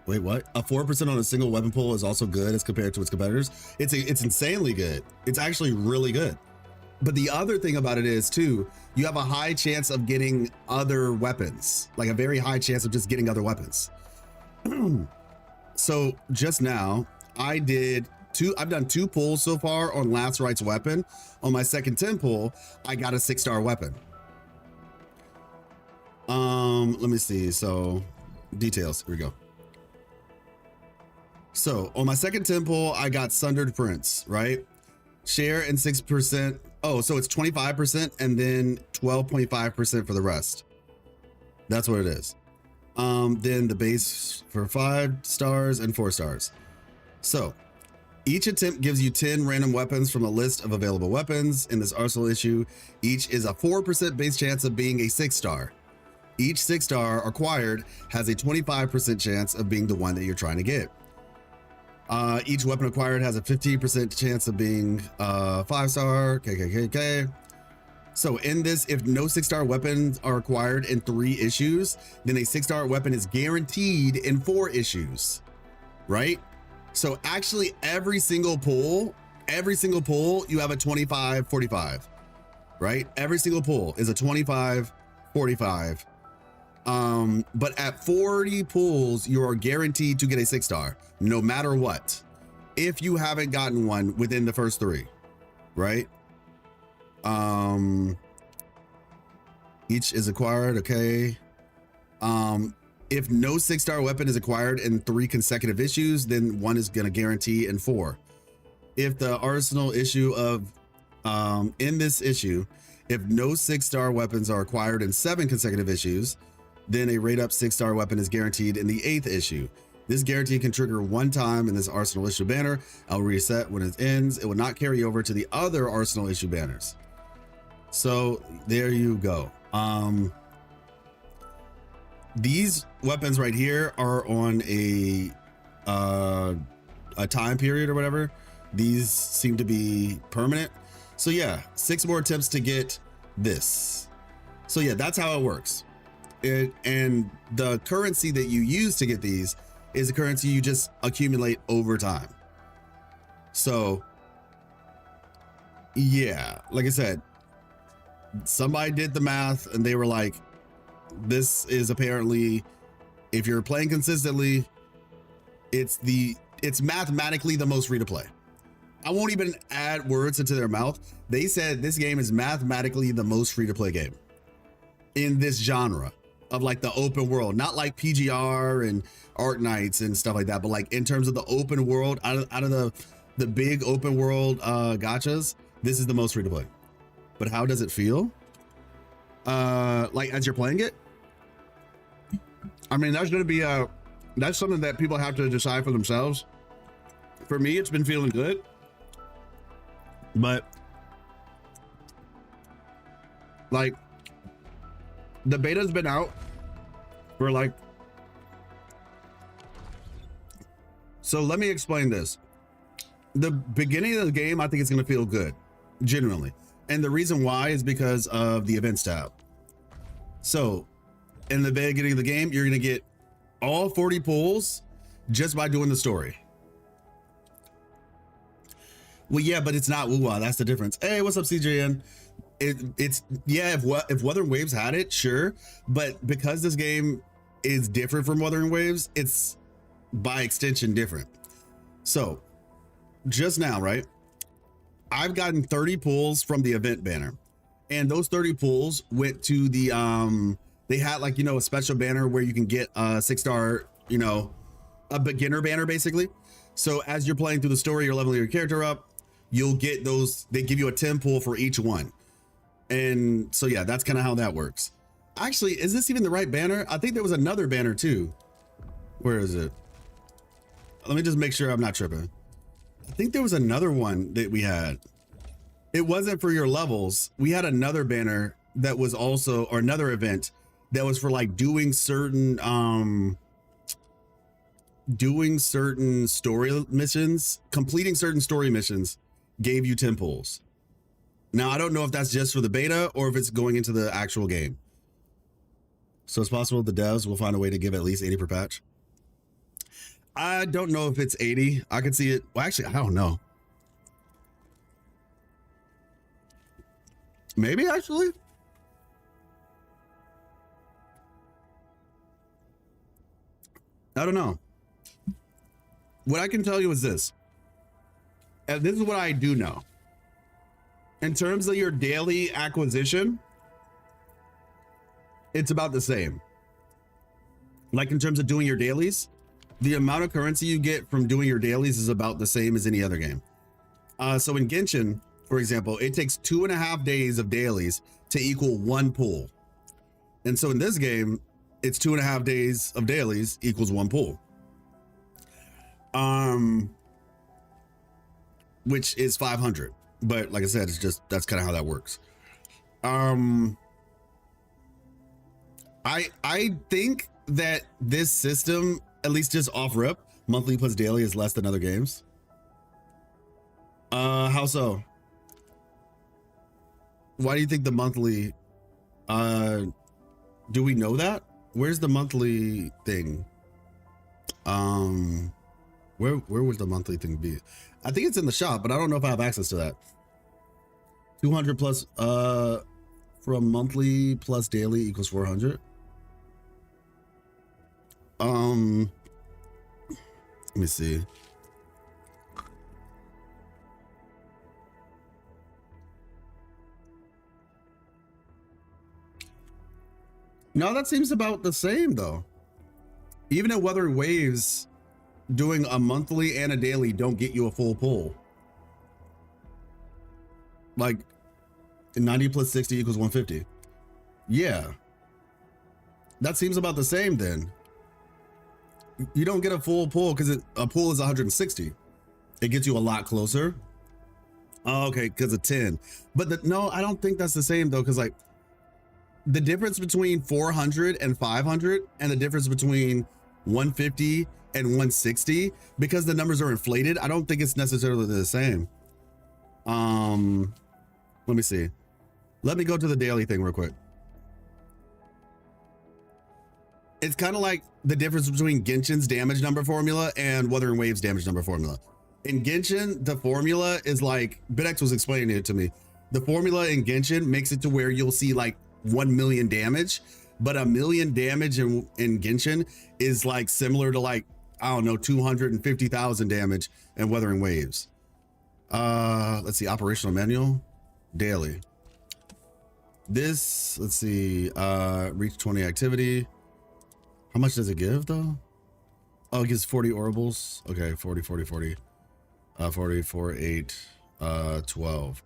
Wait, what? A 4% on a single weapon pull is also good as compared to its competitors. It's insanely good. It's actually really good. But the other thing about it is too, you have a high chance of getting other weapons, like a very high chance of just getting other weapons. So just now I've done 2 pulls so far on Last Right's weapon. On my second 10 pull, I got a 6-star weapon. Let me see. So details, here we go. So on my second 10 pull, I got Sundered Prince, right? Share and 6%. Oh, so it's 25% and then 12.5% for the rest. That's what it is. Then the base for 5 stars and 4 stars. So each attempt gives you 10 random weapons from a list of available weapons. In this arsenal issue, each is a 4% base chance of being a 6-star. Each 6-star acquired has a 25% chance of being the one that you're trying to get. Each weapon acquired has a 15% chance of being 5-star. KKKK. So in this, if no 6-star weapons are acquired in 3 issues, then a 6-star weapon is guaranteed in 4 issues, right? So actually every single pull, you have a 25-45, right? Every single pull is a 25-45. But at 40 pulls, you are guaranteed to get a 6-star, no matter what, if you haven't gotten one within the first 3, right? Each is acquired, okay. If no 6-star weapon is acquired in 3 consecutive issues, then one is gonna guarantee in 4. If the arsenal issue of, in this issue, if no 6-star weapons are acquired in 7 consecutive issues, then a rate up 6-star weapon is guaranteed in the 8th issue. This guarantee can trigger one time in this arsenal issue banner. I'll reset when it ends. It will not carry over to the other arsenal issue banners. So there you go. These weapons right here are on a time period or whatever. These seem to be permanent. So yeah, 6 more attempts to get this. So yeah, that's how it works. And the currency that you use to get these is the currency you just accumulate over time. So yeah, like I said, somebody did the math and they were like, this is apparently, if you're playing consistently, it's mathematically the most free to play. I won't even add words into their mouth. They said this game is mathematically the most free to play game in this genre. of like the open world, not like PGR and Arknights and stuff like that, but like in terms of the open world, out of the big open world gachas, this is the most free to play. But how does it feel? Like as you're playing it? I mean, that's gonna be that's something that people have to decide for themselves. For me, it's been feeling good, but like the beta's been out for like, so let me explain this. The beginning of the game, I think it's gonna feel good, genuinely. And the reason why is because of the events tab. So in the beginning of the game, you're gonna get all 40 pulls just by doing the story. Well, yeah, but it's not WUWA, that's the difference. Hey, what's up, CJN? It's yeah, if Wuthering Waves had it, sure, but because this game is different from Wuthering Waves, it's by extension different. So just now, right, I've gotten 30 pulls from the event banner, and those 30 pulls went to the they had like, you know, a special banner where you can get a 6-star, you know, a beginner banner basically. So as you're playing through the story, you're leveling your character up, you'll get those, they give you a 10 pull for each one. And so yeah, that's kind of how that works. Actually, is this even the right banner? I think there was another banner too. Where is it? Let me just make sure I'm not tripping. I think there was another one that we had. It wasn't for your levels. We had another banner that was also, or another event that was for like doing certain story missions, completing certain story missions gave you 10 pulls. Now, I don't know if that's just for the beta or if it's going into the actual game. So it's possible the devs will find a way to give at least 80 per patch. I don't know if it's 80. I could see it. Well, actually, I don't know. Maybe actually. I don't know. What I can tell you is this. And this is what I do know. In terms of your daily acquisition, it's about the same. Like in terms of doing your dailies, the amount of currency you get from doing your dailies is about the same as any other game. So in Genshin, for example, it takes 2.5 days of dailies to equal 1 pull. And so in this game, it's 2.5 days of dailies equals 1 pull. Which is 500. But like I said, it's just, that's kind of how that works. I think that this system, at least just off rip, monthly plus daily is less than other games. How so? Why do you think the monthly, do we know that? Where's the monthly thing? Where would the monthly thing be? I think it's in the shop, but I don't know if I have access to that. 200 plus, from monthly plus daily equals 400. Let me see. No, that seems about the same though. Even at Wuthering Waves, doing a monthly and a daily don't get you a full pull. Like 90 plus 60 equals 150. Yeah. That seems about the same then. You don't get a full pull because a pull is 160. It gets you a lot closer. Oh, okay, because of 10. But no, I don't think that's the same though, because like the difference between 400 and 500 and the difference between 150 and 160, because the numbers are inflated, I don't think it's necessarily the same. Let me see. Let me go to the daily thing real quick. It's kind of like the difference between Genshin's damage number formula and Wuthering Waves damage number formula. In Genshin, the formula is like, BitX was explaining it to me. The formula in Genshin makes it to where you'll see like 1 million damage, but 1 million damage in Genshin is like similar to like, I don't know, 250,000 damage in Wuthering Waves. Let's see, operational manual, daily. This, let's see, reach 20 activity. How much does it give though? Oh, it gives 40 orables. Okay, 40, 40, 40. 40, 4, 8, 12.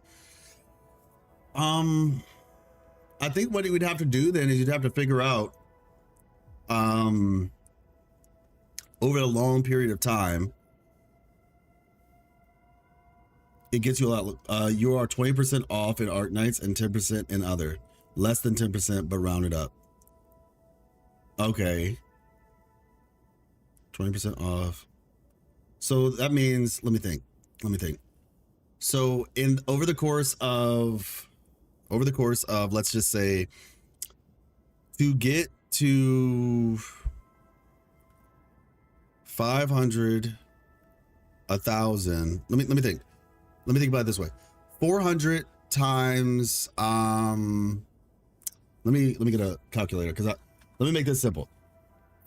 I think what we'd have to do then is you'd have to figure out over a long period of time, it gets you a lot. You are 20% off in Arknights and 10% in other. Less than 10%, but rounded up. Okay. 20% off. So that means, let me think. So over the course of, let's just say, to get to 500, 1,000, let me think. Let me think about it this way. 400 times, let me get a calculator because let me make this simple.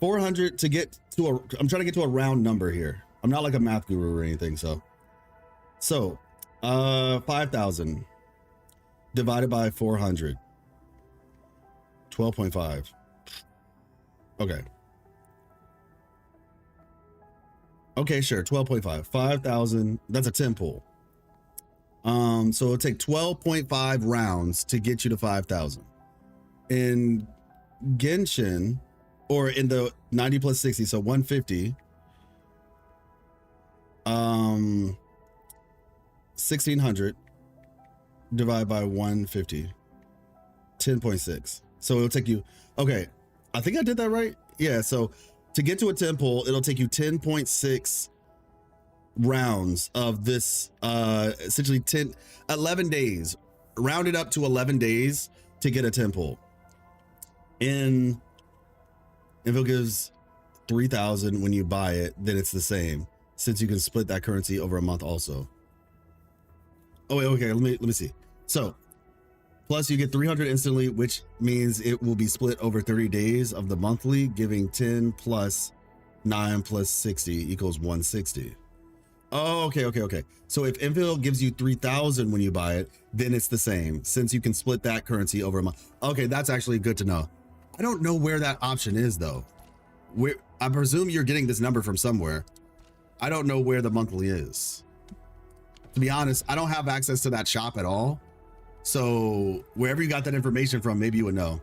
400 to get to I'm trying to get to a round number here. I'm not like a math guru or anything. So 5,000 divided by 400, 12.5. Okay. Okay, sure. 12.5, 5,000. That's a 10 pull. So it'll take 12.5 rounds to get you to 5,000. In Genshin, or in the 90 plus 60, so 150, 1,600 divided by 150, 10.6. So it'll take you, okay, I think I did that right. Yeah, so to get to a 10 pull, it'll take you 10.6 rounds of this, essentially 11 days, rounded up to 11 days to get a 10 pull. And if it gives 3,000 when you buy it, then it's the same, since you can split that currency over a month also. Oh wait, okay, let me see. So plus you get 300 instantly, which means it will be split over 30 days of the monthly, giving 10 plus 9 plus 60 equals 160. Oh, okay. So if Endfield gives you 3,000 when you buy it, then it's the same, since you can split that currency over a month. Okay, that's actually good to know. I don't know where that option is though. I presume you're getting this number from somewhere. I don't know where the monthly is. To be honest, I don't have access to that shop at all. So wherever you got that information from, maybe you would know.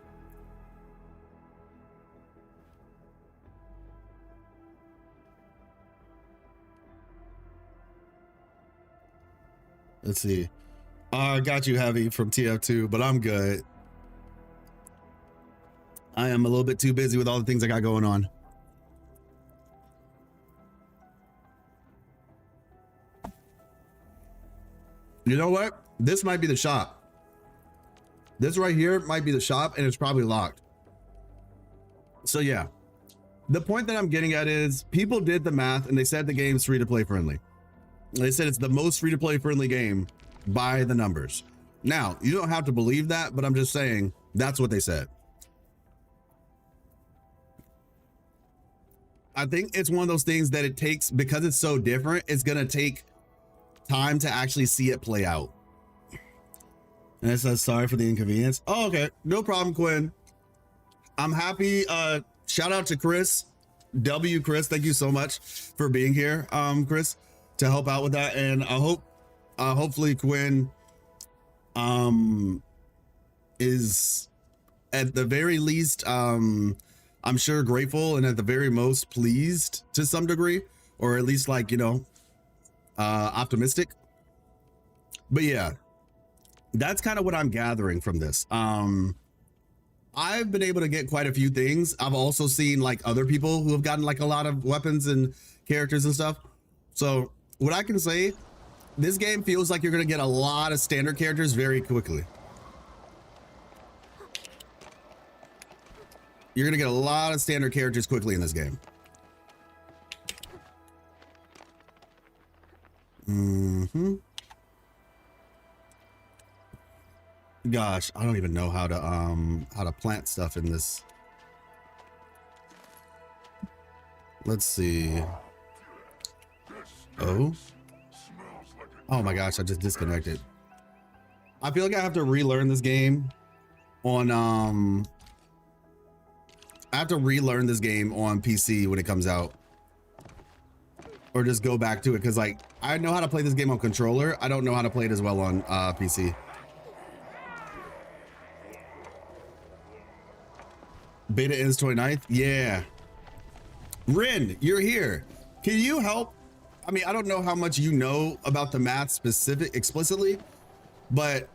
Let's see. I got you, Heavy, from TF2, but I'm good. I am a little bit too busy with all the things I got going on. You know what? This might be the shop. This right here might be the shop, and it's probably locked. So yeah, the point that I'm getting at is people did the math and they said the game's free-to-play friendly. They said it's the most free-to-play friendly game by the numbers. Now, you don't have to believe that, but I'm just saying that's what they said. I think it's one of those things that it takes, because it's so different, it's going to take time to actually see it play out. And it says, sorry for the inconvenience. Oh, okay. No problem, Quinn. I'm happy. Shout out to Chris. Chris, thank you so much for being here, Chris, to help out with that. And I hope, hopefully Quinn is at the very least, I'm sure grateful, and at the very most pleased to some degree, or at least like, you know, optimistic. But yeah, that's kind of what I'm gathering from this. I've been able to get quite a few things. I've also seen like other people who have gotten like a lot of weapons and characters and stuff. So what I can say, this game feels like you're going to get a lot of standard characters very quickly. You're going to get a lot of standard characters quickly in this game. Gosh, I don't even know how to plant stuff in this. Let's see. Oh my gosh, I just disconnected. I feel like I have to relearn this game on I have to relearn this game on PC when it comes out, or just go back to it, because like I know how to play this game on controller. I don't know how to play it as well on PC. Beta ends 29th. Yeah. Rin, you're here. Can you help? I mean, I don't know how much you know about the math explicitly, but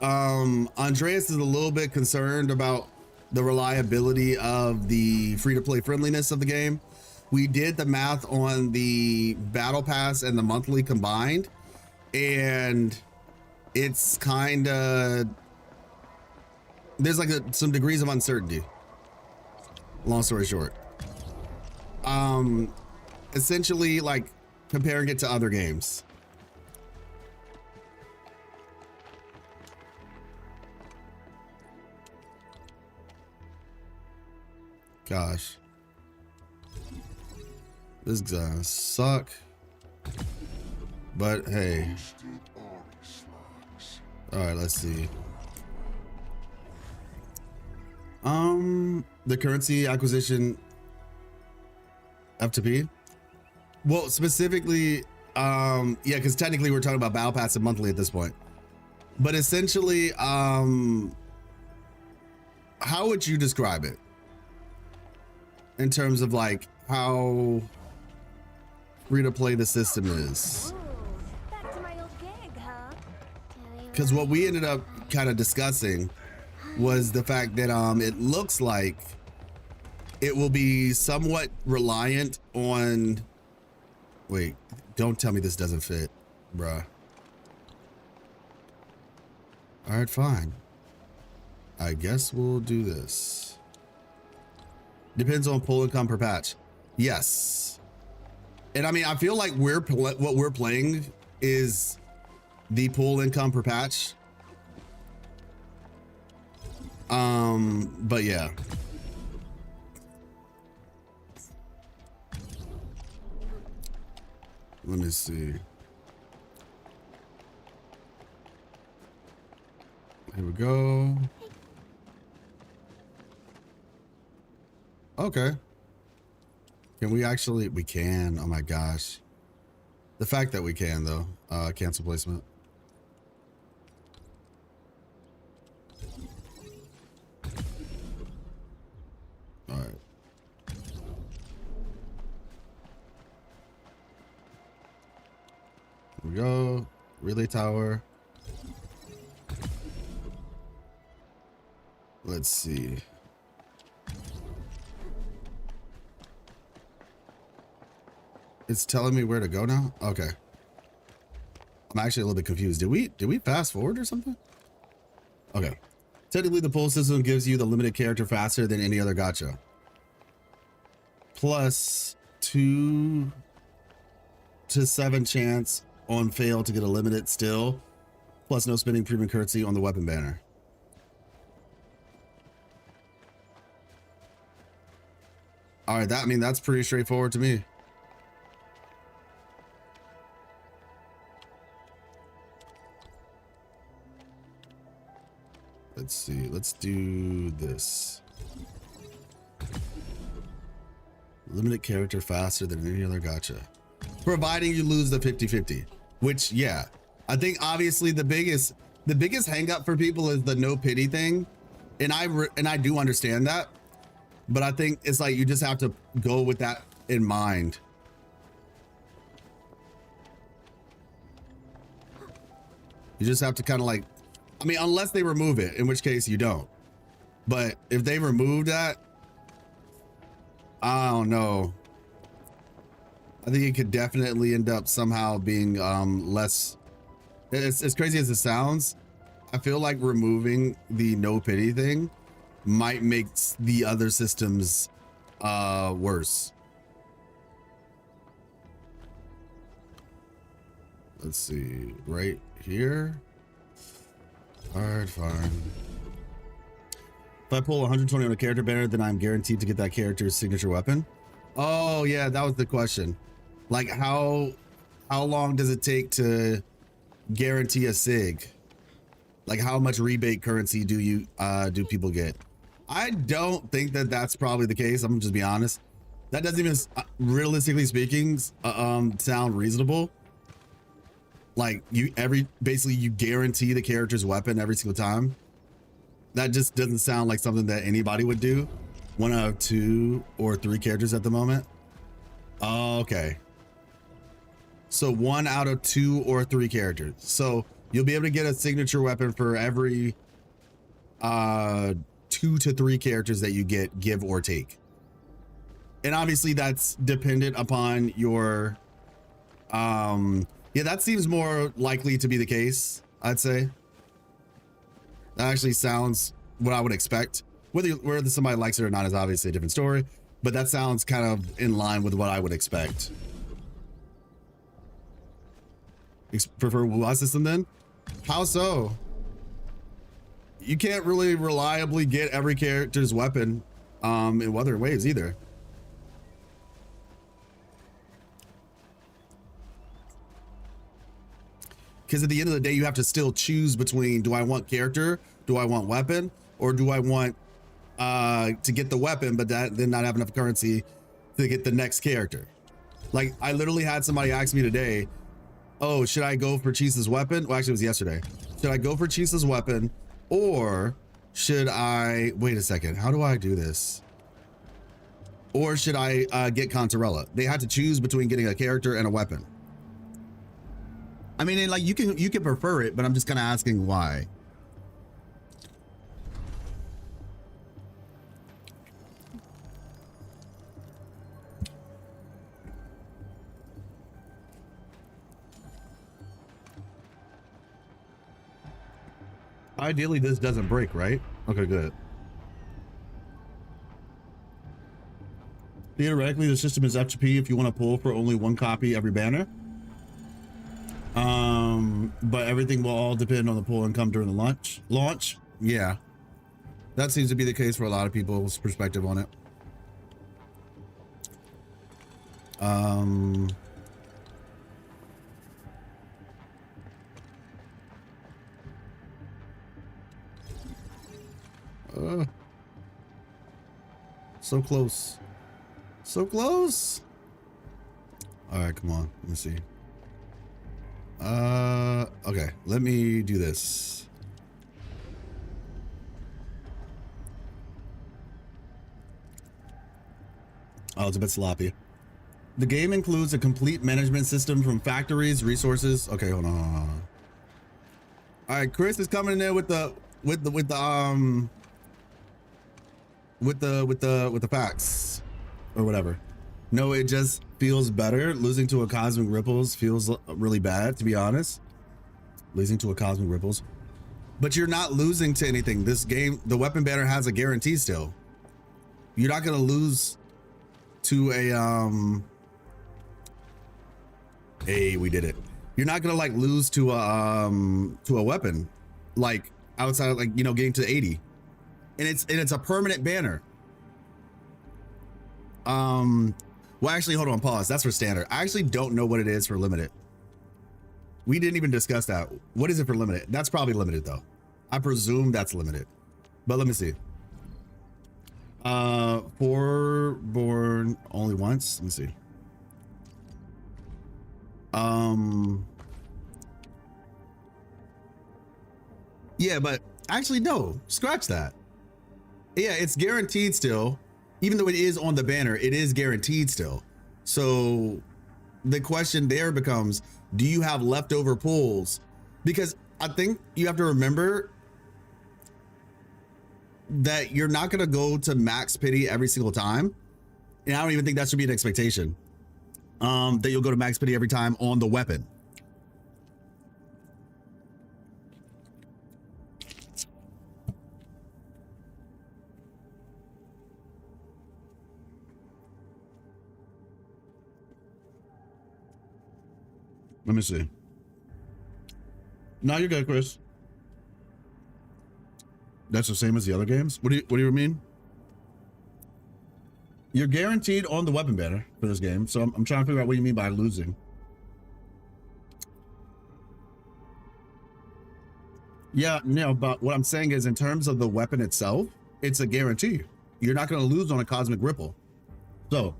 Andreas is a little bit concerned about the reliability of the free-to-play friendliness of the game. We did the math on the battle pass and the monthly combined, and it's kind of, there's like some degrees of uncertainty. Long story short, essentially like comparing it to other games. Gosh, this is gonna suck, but hey. All right, let's see. The currency acquisition F2P. Well, specifically, yeah, because technically we're talking about battle pass and monthly at this point. But essentially, how would you describe it in terms of like how free to play the system is? Because what we ended up kind of discussing was the fact that it looks like it will be somewhat reliant on, wait, don't tell me this doesn't fit, bruh. All right, fine. I guess we'll do this. Depends on pull income per patch. Yes. And I mean, I feel like what we're playing is the pull income per patch. But yeah. Let me see. Here we go. Okay. Can we actually? We can. Oh my gosh. The fact that we can though. Cancel placement. All right. Here we go. Relay tower. Let's see. It's telling me where to go now? Okay. I'm actually a little bit confused. Did we fast forward or something? Okay. Technically, the pull system gives you the limited character faster than any other gacha. Plus 2 to 7 chance on fail to get a limited still. Plus no spending premium currency on the weapon banner. All right, I mean, that's pretty straightforward to me. Let's see, let's do this. Limited character faster than any other gacha. Providing you lose the 50-50, which, yeah, I think obviously the biggest hang up for people is the no pity thing. And I do understand that, but I think it's like, you just have to go with that in mind. You just have to kind of like, I mean, unless they remove it, in which case you don't. But if they remove that, I don't know. I think it could definitely end up somehow being less. As crazy as it sounds, I feel like removing the no pity thing might make the other systems worse. Let's see, right here. All right, fine. If I pull 120 on a character banner, then I'm guaranteed to get that character's signature weapon. Oh yeah, that was the question. Like how long does it take to guarantee a sig? Like how much rebate currency do you do people get? I don't think that that's probably the case. I'm gonna just be honest. That doesn't even, realistically speaking, sound reasonable. Like basically you guarantee the character's weapon every single time. That just doesn't sound like something that anybody would do. One out of 2 or 3 characters at the moment. Okay. So 1 out of 2 or 3 characters. So you'll be able to get a signature weapon for every 2 to 3 characters that you get, give or take. And obviously that's dependent upon your, yeah, that seems more likely to be the case, I'd say. That actually sounds what I would expect. Whether somebody likes it or not is obviously a different story, but that sounds kind of in line with what I would expect. Prefer WUWA system then? How so? You can't really reliably get every character's weapon in Weather Waves either. Because at the end of the day, you have to still choose between, do I want character, do I want weapon, or do I want to get the weapon, but then not have enough currency to get the next character. Like I literally had somebody ask me today, oh, should I go for Chisa's weapon? Well, actually it was yesterday. Should I go for Chisa's weapon or should I, wait a second, how do I do this? Or should I get Contarella? They had to choose between getting a character and a weapon. I mean, like you can prefer it, but I'm just kind of asking why. Ideally, this doesn't break, right? Okay, good. Theoretically, the system is FTP if you want to pull for only 1 copy every banner. But everything will all depend on the pull income during the launch. Yeah, that seems to be the case for a lot of people's perspective on it. So close. So close. All right, come on. Let me see. Okay, let me do this. Oh, it's a bit sloppy. The game includes a complete management system from factories, resources. Okay, hold on. All right, Chris is coming in there with the facts or whatever. No, it just feels better. Losing to a Cosmic Ripples feels really bad, to be honest. Losing to a Cosmic Ripples. But you're not losing to anything. This game, the weapon banner has a guarantee still. You're not going to lose to we did it. You're not going to like lose to a weapon like outside of like, you know, getting to 80. And it's a permanent banner. Well, actually, hold on, pause. That's for standard. I actually don't know what it is for limited. We didn't even discuss that. What is it for limited? That's probably limited though. I presume that's limited, but let me see. 4 born only once. Let me see. Yeah, but actually no, scratch that. Yeah, it's guaranteed still. Even though it is on the banner, it is guaranteed still. So the question there becomes, do you have leftover pulls? Because I think you have to remember that you're not going to go to max pity every single time. And I don't even think that should be an expectation. That you'll go to max pity every time on the weapon. Let me see. No, you're good, Chris. That's the same as the other games? What do you mean? You're guaranteed on the weapon banner for this game, so I'm trying to figure out what you mean by losing. Yeah, no, but what I'm saying is in terms of the weapon itself, it's a guarantee. You're not going to lose on a cosmic ripple. So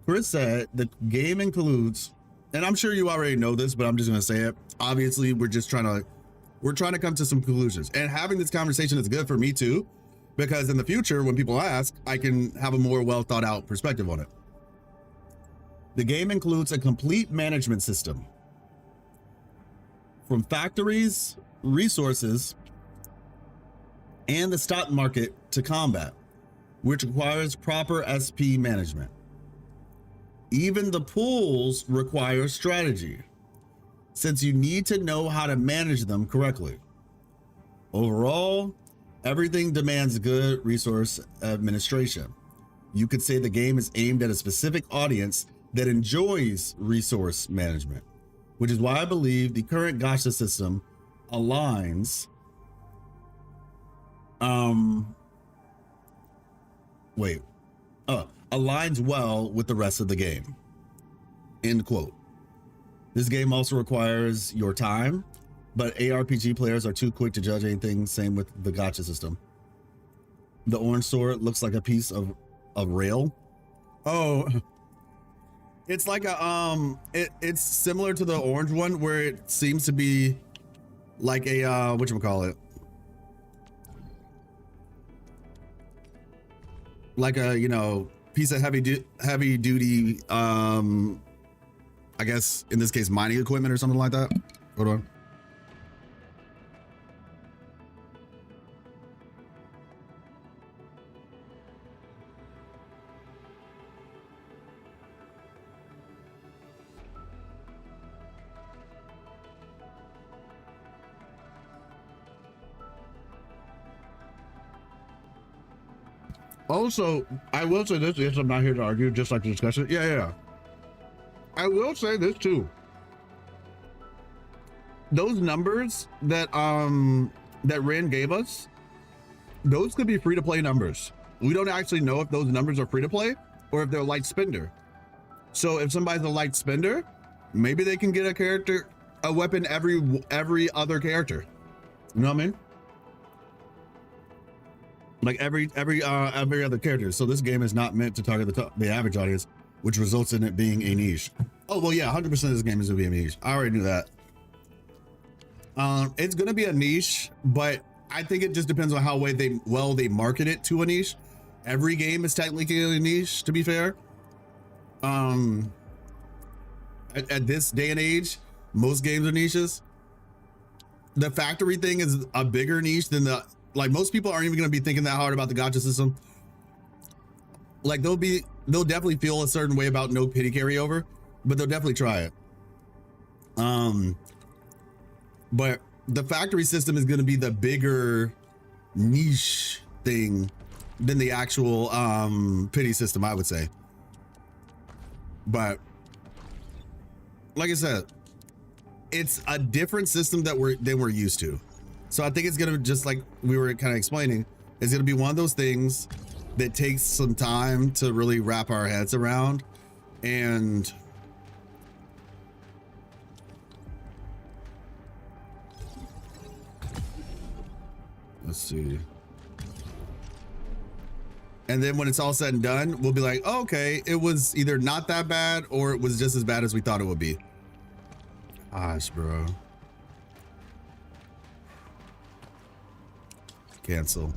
Chris said the game includes, and I'm sure you already know this, but I'm just going to say it. Obviously, we're trying to come to some conclusions, and having this conversation is good for me too, because in the future, when people ask, I can have a more well thought out perspective on it. The game includes a complete management system from factories, resources, and the stock market to combat, which requires proper SP management. Even the pools require strategy, since you need to know how to manage them correctly. Overall, everything demands good resource administration. You could say the game is aimed at a specific audience that enjoys resource management, which is why I believe the current gacha system aligns aligns well with the rest of the game. End quote. This game also requires your time, but ARPG players are too quick to judge anything. Same with the gacha system. The orange sword looks like a piece of rail. Oh, it's like a it's similar to the orange one, where it seems to be like a whatchamacallit, like a, you know, piece of heavy duty I guess in this case mining equipment or something like that. Hold on. Also, I will say this, yes, I'm not here to argue, just like to discuss it. Yeah. I will say this too. Those numbers that that Ren gave us, those could be free to play numbers. We don't actually know if those numbers are free to play or if they're light spender. So if somebody's a light spender, maybe they can get a weapon every other character. You know what I mean? Like every other character. So this game is not meant to target the average audience, which results in it being a niche. Oh, well, yeah, 100% of this game is gonna be a niche. I already knew that. It's gonna be a niche, but I think it just depends on how well they market it to a niche. Every game is technically a niche, to be fair. At this day and age, most games are niches. The factory thing is a bigger niche than like most people aren't even going to be thinking that hard about the gacha system. Like they'll definitely feel a certain way about no pity carryover, but they'll definitely try it. But the factory system is going to be the bigger niche thing than the actual pity system, I would say. But like I said, it's a different system than we're used to. So I think it's gonna, just like we were kind of explaining, it's gonna be one of those things that takes some time to really wrap our heads around. And let's see. And then when it's all said and done, we'll be like, oh, okay, it was either not that bad or it was just as bad as we thought it would be. Gosh, bro. Cancel.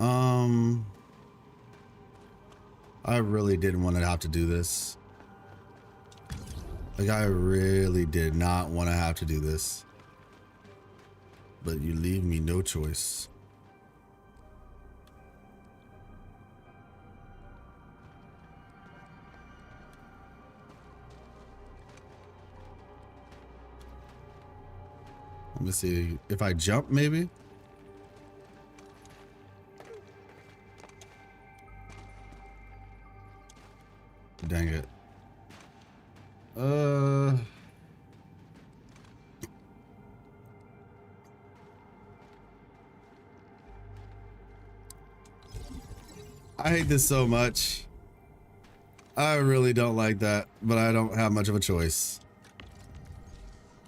I really didn't want to have to do this. Like, I really did not want to have to do this. But you leave me no choice. Let me see if I jump, maybe. Dang it. I hate this so much. I really don't like that, but I don't have much of a choice.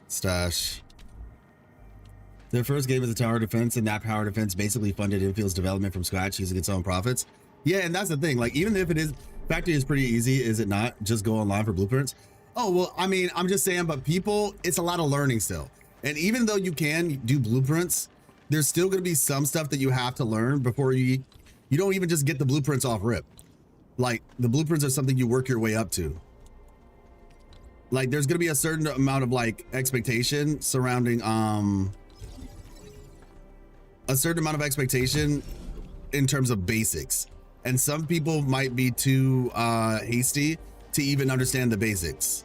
Stash. Their first game is a tower defense, and that tower defense basically funded Enfield's development from scratch using its own profits. Yeah, and that's the thing. Like, even if it is, factory is pretty easy, is it not? Just go online for blueprints. Oh, well, I mean, I'm just saying, but people, it's a lot of learning still. And even though you can do blueprints, there's still going to be some stuff that you have to learn before you don't even just get the blueprints off rip. Like, the blueprints are something you work your way up to. Like, there's going to be a certain amount of like expectation surrounding a certain amount of expectation in terms of basics, and some people might be too hasty to even understand the basics.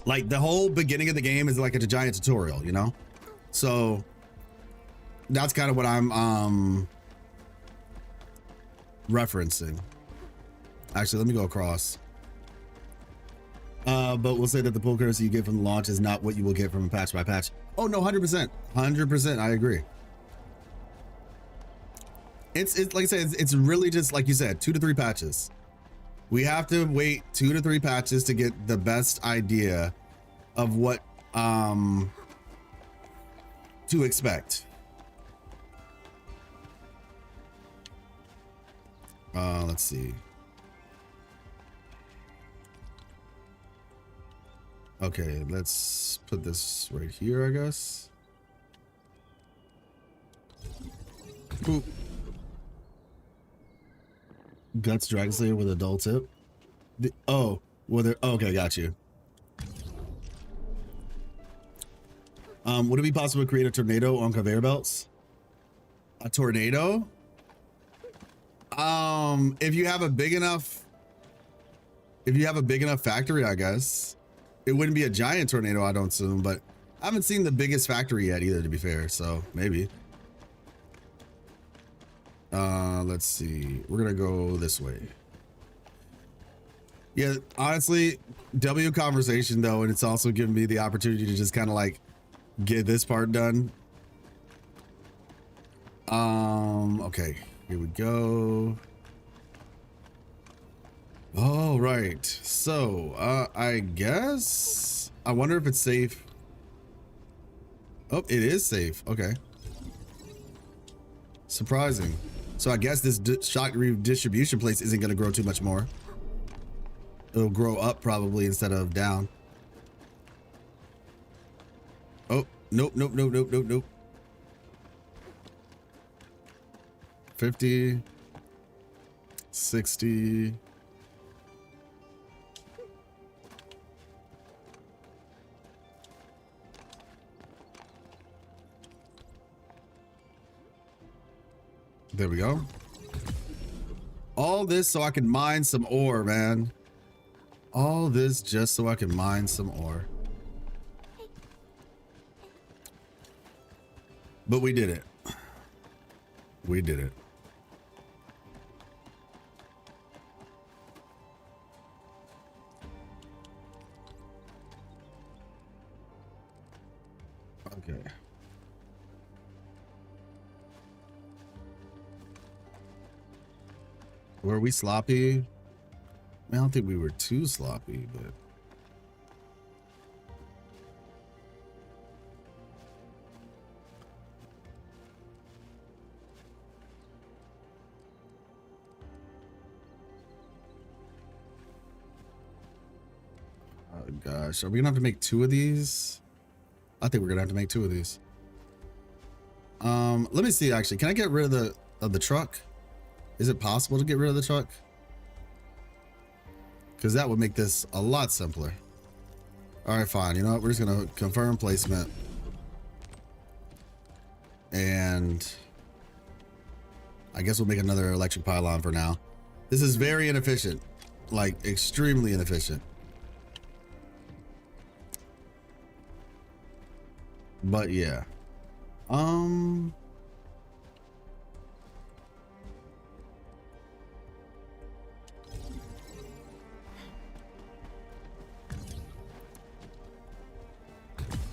Like, the whole beginning of the game is like a giant tutorial, you know? So that's kind of what I'm referencing. Actually, let me go across. But we'll say that the pull currency you get from the launch is not what you will get from a patch by patch. Oh no, 100%, 100%. I agree. It's like I said, it's really just like you said, 2 to 3 patches. We have to wait 2 to 3 patches to get the best idea of what to expect. Let's see. Okay, let's put this right here, I guess. Boop. Guts Dragon Slayer with a dull tip. Oh, well, okay, got you. Would it be possible to create a tornado on conveyor belts? A tornado? If you have a big enough factory, I guess. It wouldn't be a giant tornado, I don't assume, but I haven't seen the biggest factory yet either, to be fair, so maybe. Let's see. We're gonna go this way. Yeah, honestly, W conversation though, and it's also given me the opportunity to just kind of like get this part done. Okay, here we go. All right, so I guess I wonder if it's safe. Oh, it is safe. Okay, surprising. So I guess this shock distribution place isn't going to grow too much more. It'll grow up probably instead of down. Oh, nope, nope, nope, nope, nope, nope. 50, 60. There we go. All this so I can mine some ore, man. All this just so I can mine some ore. But we did it. We did it. Okay. Were we sloppy? I don't think we were too sloppy, but oh gosh, are we gonna have to make 2 of these? I think we're gonna have to make 2 of these. Let me see. Actually, can I get rid of the truck? Is it possible to get rid of the truck? Because that would make this a lot simpler. All right, fine. You know what? We're just going to confirm placement. And I guess we'll make another electric pylon for now. This is very inefficient, like extremely inefficient. But yeah.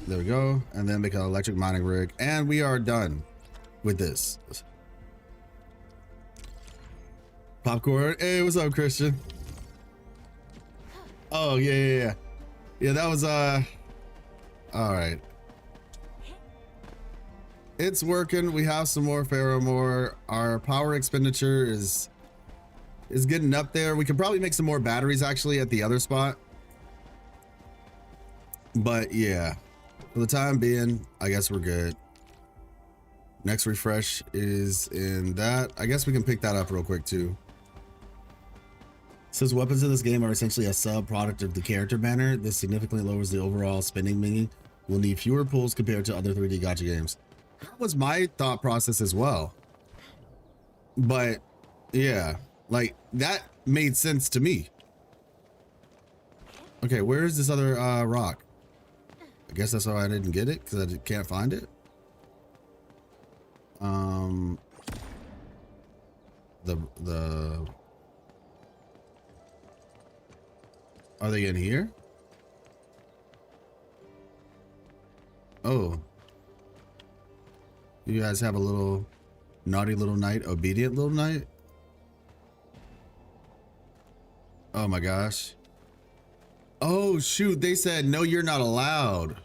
There we go. And then make an electric mining rig. And we are done with this. Popcorn. Hey, what's up, Christian? Oh, yeah. Yeah, that was, All right. It's working. We have some more ferromore. Our power expenditure is getting up there. We could probably make some more batteries actually at the other spot. But yeah, for the time being, I guess we're good. Next refresh is in that. I guess we can pick that up real quick too. Since weapons in this game are essentially a sub-product of the character banner, this significantly lowers the overall spending, meaning we'll need fewer pulls compared to other 3D gacha games. That was my thought process as well. But yeah, like that made sense to me. Okay, where is this other rock? I guess that's why I didn't get it, because I can't find it. Are they in here? Oh. You guys have a little naughty little knight, obedient little knight? Oh my gosh. Oh shoot, they said no, you're not allowed.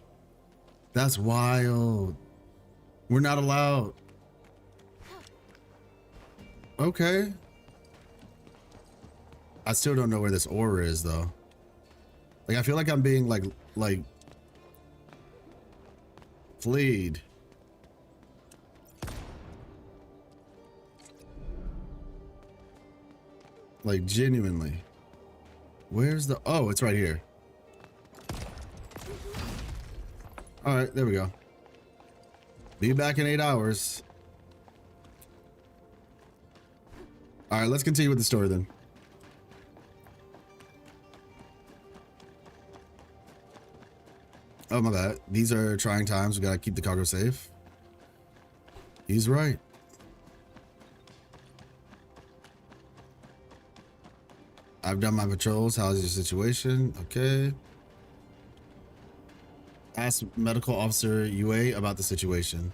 That's wild. We're not allowed. Okay. I still don't know where this ore is though. Like I feel like I'm being like fleed. Like genuinely. Where's the, oh, it's right here. All right, there we go. Be back in 8 hours. All right, let's continue with the story then. Oh my bad. These are trying times. We gotta keep the cargo safe. He's right. I've done my patrols. How's your situation? Okay. Ask medical officer WUWA about the situation.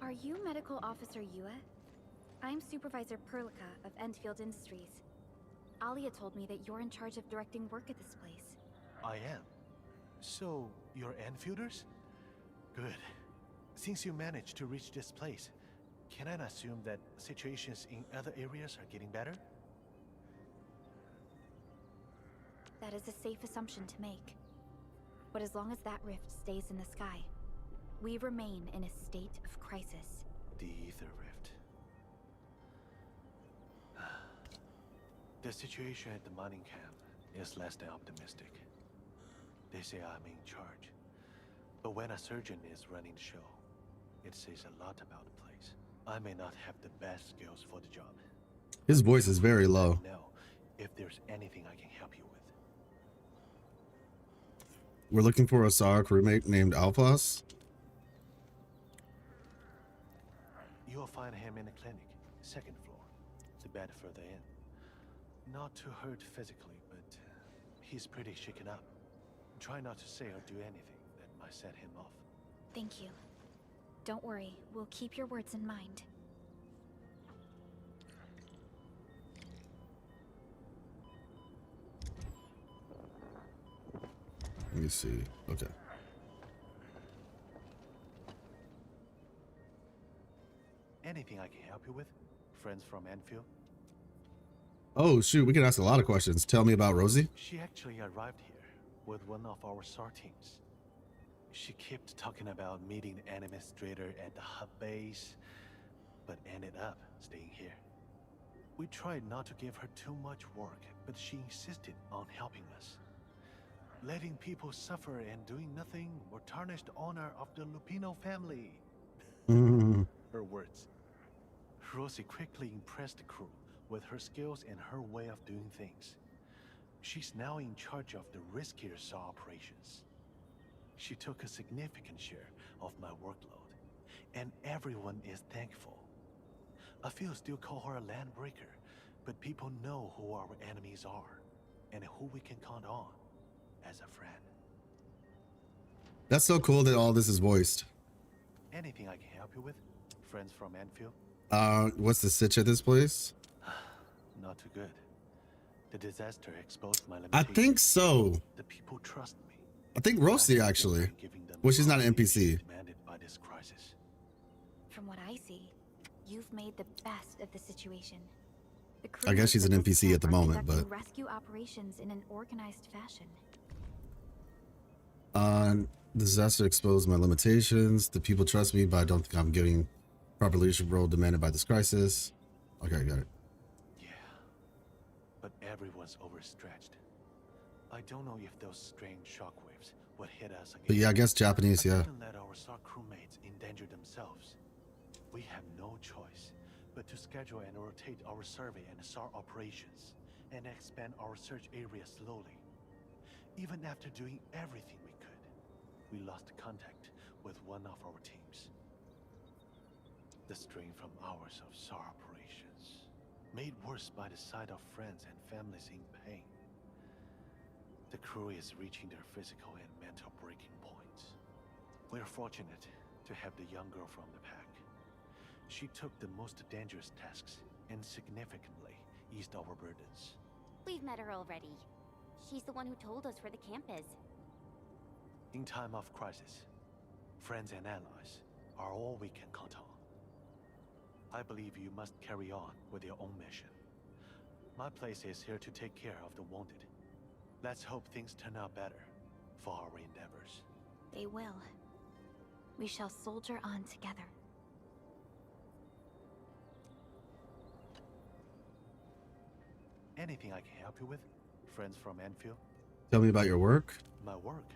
Are you Medical Officer WUWA? I'm Supervisor Perlica of Endfield Industries. Alia told me that you're in charge of directing work at this place. I am. So, you're Enfielders? Good. Since you managed to reach this place, can I assume that situations in other areas are getting better? That is a safe assumption to make. But as long as that rift stays in the sky, we remain in a state of crisis. The Ether Rift. The situation at the mining camp is less than optimistic. They say I'm in charge. But when a surgeon is running the show, it says a lot about the place. I may not have the best skills for the job. His voice is very low. Know if there's anything I can help you with. We're looking for a SAR crewmate named Alphas. You'll find him in the clinic, second floor, the bed further in. Not too hurt physically, but he's pretty shaken up. Try not to say or do anything that might set him off. Thank you. Don't worry, we'll keep your words in mind. Let me see. Okay. Anything I can help you with? Friends from Enfield? Oh shoot, we can ask a lot of questions. Tell me about Rosie. She actually arrived here with one of our SAR teams. She kept talking about meeting the administrator at the hub base, but ended up staying here. We tried not to give her too much work, but she insisted on helping us. Letting people suffer and doing nothing will tarnish the honor of the Lupino family. Her words. Rosie quickly impressed the crew with her skills and her way of doing things. She's now in charge of the riskier SAW operations. She took a significant share of my workload, and everyone is thankful. I feel still call her a landbreaker, but people know who our enemies are, and who we can count on as a friend. That's so cool that all this is voiced. Anything I can help you with? Friends from Enfield? What's the sitch at this place? Not too good. The disaster exposed my I limitations. think so. The people trust me. I think Rosie actually. Well, she's not an NPC. Demanded by this crisis. From what I see, you've made the best of the situation. The I guess she's an crews of this NPC at the camp are moment, conducting but rescue operations in an organized fashion. disaster exposed my limitations. The people trust me, but I don't think I'm giving proper leadership role demanded by this crisis. Okay, got it. Yeah, but everyone's overstretched. I don't know if those strange shockwaves would hit us again. But yeah, I guess Japanese, yeah. I couldn't let our SAR crewmates endanger themselves. We have no choice but to schedule and rotate our survey and SAR operations and expand our search area slowly. Even after doing everything we could, we lost contact with one of our teams. The strain from hours of SAR operations, made worse by the sight of friends and families in pain. The crew is reaching their physical and mental breaking points. We're fortunate to have the young girl from the pack. She took the most dangerous tasks and significantly eased our burdens. We've met her already. She's the one who told us where the camp is. In time of crisis, friends and allies are all we can count on. I believe you must carry on with your own mission. My place is here to take care of the wounded. Let's hope things turn out better for our endeavors. They will. We shall soldier on together. Anything I can help you with? Friends from Enfield? Tell me about your work. My work?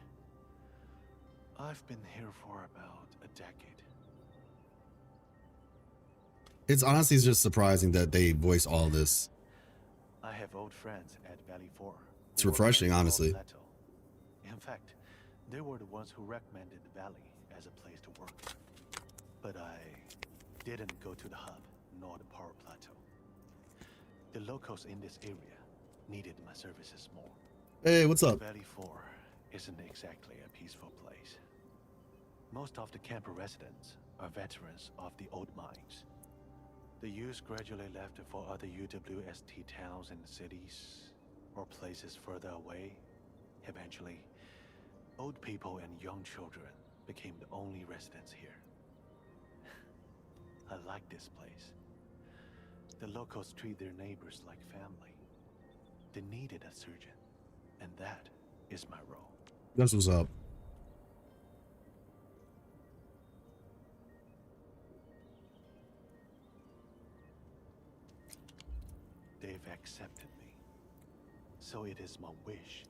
I've been here for about a decade. It's honestly just surprising that they voice all this. I have old friends at Valley 4. It's refreshing, honestly. In fact, they were the ones who recommended the Valley as a place to work. But I didn't go to the hub, nor the power plateau. The locals in this area needed my services more. Hey, what's up? Valley 4 isn't exactly a peaceful place. Most of the camper residents are veterans of the old mines. The youth gradually left for other UWST towns and cities, or places further away. Eventually, old people and young children became the only residents here. I like this place. The locals treat their neighbors like family. They needed a surgeon, and that is my role. That's what's up. They've accepted me, so it is my wish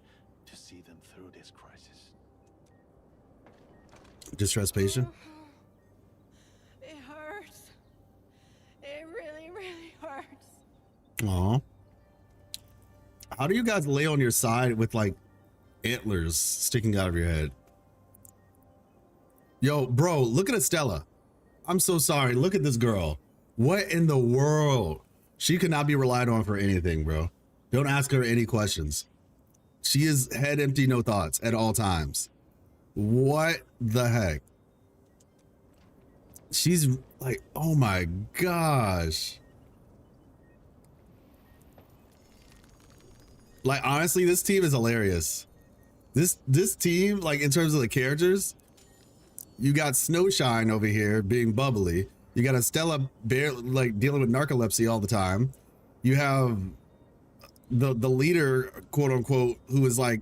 to see them through this crisis. Distressed patient. It hurts. It really, really hurts. Aw. How do you guys lay on your side with like antlers sticking out of your head? Yo, bro, look at Estella. I'm so sorry. Look at this girl. What in the world? She could not be relied on for anything, bro. Don't ask her any questions. She is head empty, no thoughts at all times. What the heck? She's like, oh my gosh. Like, honestly, this team is hilarious. This team, like, in terms of the characters, you got Snowshine over here being bubbly. You got Estella like dealing with narcolepsy all the time. You have the leader, quote unquote, who is like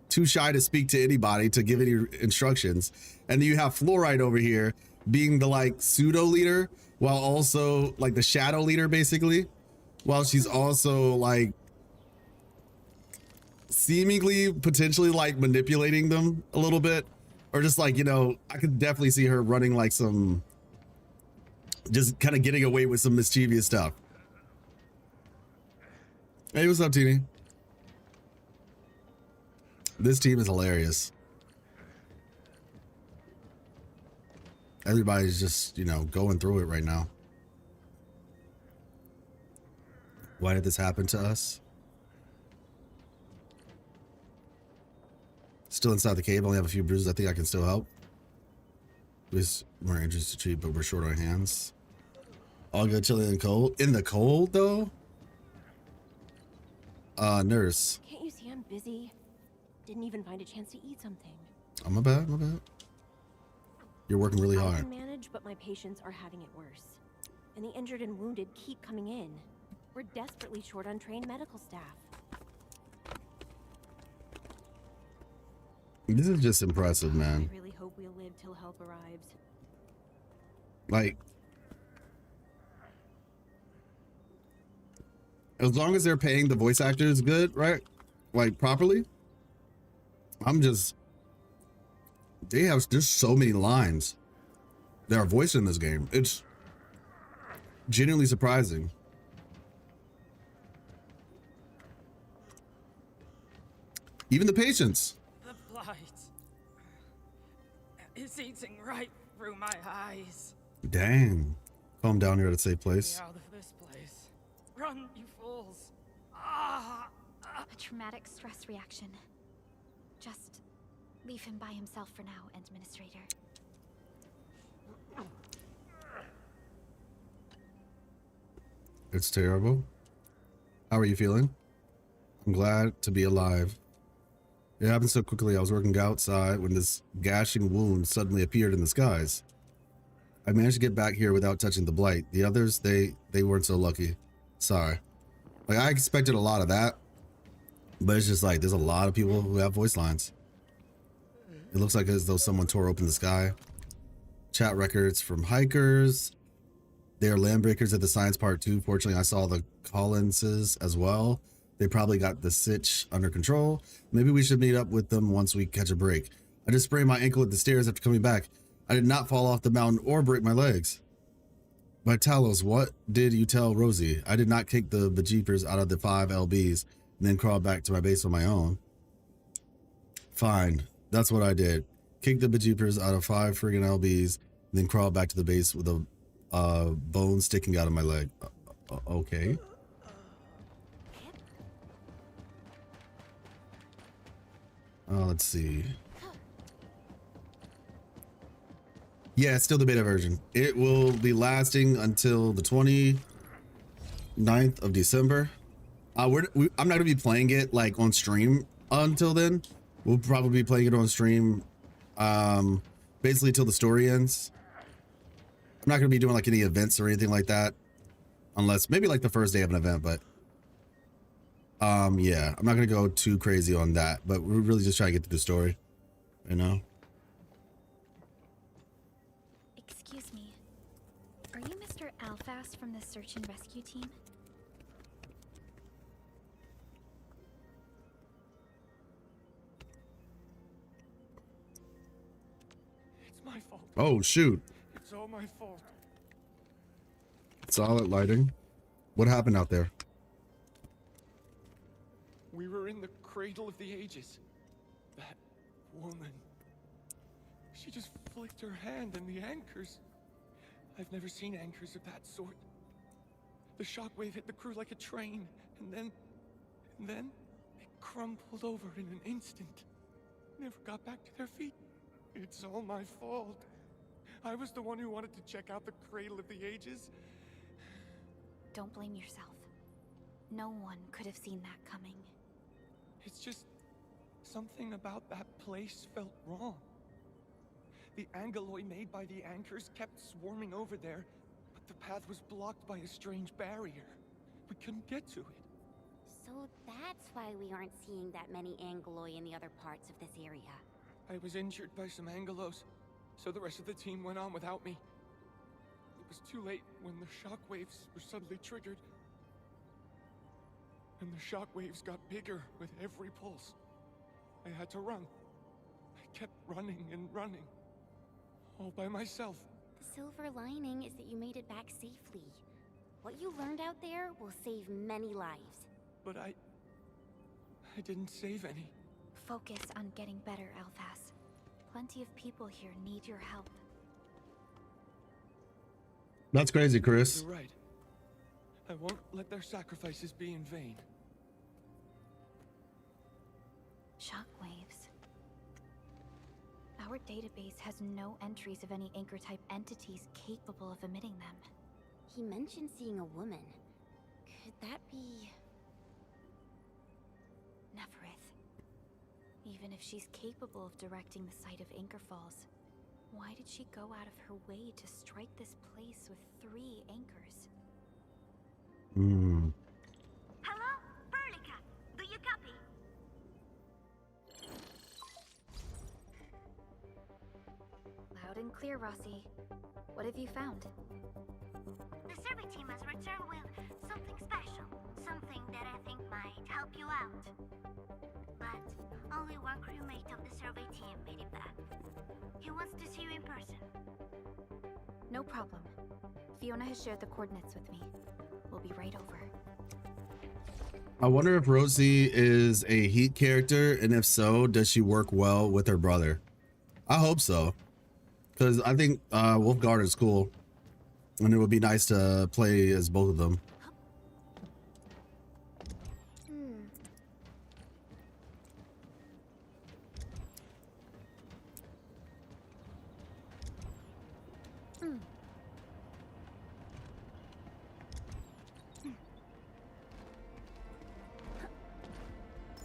too shy to speak to anybody to give any instructions. And then you have Fluoride over here being the like pseudo leader, while also like the shadow leader, basically, while she's also like seemingly potentially like manipulating them a little bit, or just like, you know, I could definitely see her running like some, just kind of getting away with some mischievous stuff. Hey, what's up, Teeny? This team is hilarious. Everybody's just, you know, going through it right now. Why did this happen to us? Still inside the cave, only have a few bruises. I think I can still help. We're interested to treat, but we're short on hands. All good, chilly and cold. In the cold, though? Nurse. Can't you see I'm busy? Didn't even find a chance to eat something. Oh, my bad, my bad. You're working really I hard. can manage, but my patients are having it worse. And the injured and wounded keep coming in. We're desperately short on trained medical staff. This is just impressive, man. I really hope we'll live till help arrives. Like, as long as they're paying the voice actors good, right? Like, properly. There's so many lines that are voiced in this game. It's genuinely surprising. Even the patients. The blight is eating right through my eyes. Dang. Calm down, you're at a safe place. Get out of this place. Run, you fools. Ah! A traumatic stress reaction. Just leave him by himself for now, Administrator. It's terrible. How are you feeling? I'm glad to be alive. It happened so quickly. I was working outside when this gashing wound suddenly appeared in the skies. I managed to get back here without touching the blight. The others, they weren't so lucky. Sorry. Like, I expected a lot of that, but it's just like there's a lot of people who have voice lines. It looks like as though someone tore open the sky. Chat records from hikers. They are land breakers at the science part too. Fortunately, I saw the Collinses as well. They probably got the sitch under control. Maybe we should meet up with them once we catch a break. I just sprained my ankle at the stairs after coming back. I did not fall off the mountain or break my legs. But Talos, what did you tell Rosie? I did not kick the bejeepers out of the 5 LBs and then crawl back to my base on my own. Fine, that's what I did. Kick the bejeepers out of 5 friggin' LBs and then crawl back to the base with a bone sticking out of my leg. Okay. Let's see. Yeah, it's still the beta version. It will be lasting until the 29th of December. I'm not gonna be playing it like on stream until then. We'll probably be playing it on stream basically till the story ends. I'm not gonna be doing like any events or anything like that, unless maybe like the first day of an event, but yeah, I'm not gonna go too crazy on that, but we're really just trying to get through the story, you know. Excuse me. Are you Mr. Alfast from the search and rescue team? It's my fault. Oh shoot. It's all my fault. Solid lighting. What happened out there? We were in the cradle of the ages. That woman. She just flicked her hand and the anchors. I've never seen anchors of that sort. The shockwave hit the crew like a train, and then they crumpled over in an instant. Never got back to their feet. It's all my fault. I was the one who wanted to check out the cradle of the ages. Don't blame yourself. No one could have seen that coming. It's just something about that place felt wrong. The angeloy made by the anchors kept swarming over there, but the path was blocked by a strange barrier. We couldn't get to it. So that's why we aren't seeing that many angeloy in the other parts of this area. I was injured by some angelos, so the rest of the team went on without me. It was too late when the shockwaves were suddenly triggered. And the shockwaves got bigger with every pulse. I had to run. I kept running and running. All by myself. The silver lining is that you made it back safely. What you learned out there will save many lives. But I didn't save any. Focus on getting better, Alphas. Plenty of people here need your help. That's crazy, Chris. You're right. I won't let their sacrifices be in vain. Shockwaves. Our database has no entries of any anchor-type entities capable of emitting them. He mentioned seeing a woman. Could that be... Neferith. Even if she's capable of directing the site of Anchor Falls, why did she go out of her way to strike this place with 3 anchors? Hmm. Hello? Perlica, do you copy? Loud and clear, Rossi. What have you found? The survey team has returned with something special. Something that I think might help you out. But only one crewmate of the survey team made it back. He wants to see you in person. No problem. Fiona has shared the coordinates with me. We'll be right over. I wonder if Rosie is a Heat character, and if so, does she work well with her brother? I hope so, because I think Wolfguard is cool, and it would be nice to play as both of them.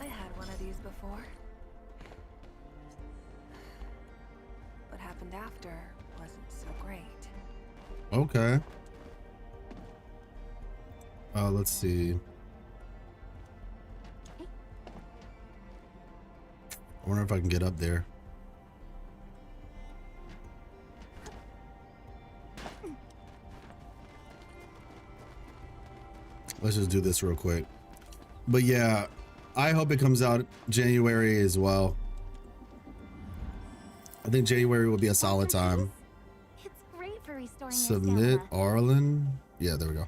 I had one of these before. What happened after wasn't so great. Okay. Let's see. I wonder if I can get up there. Let's just do this real quick. But yeah, I hope it comes out January as well. I think January will be a solid time. It's great for restoring Submit Arlen. Yeah, there we go.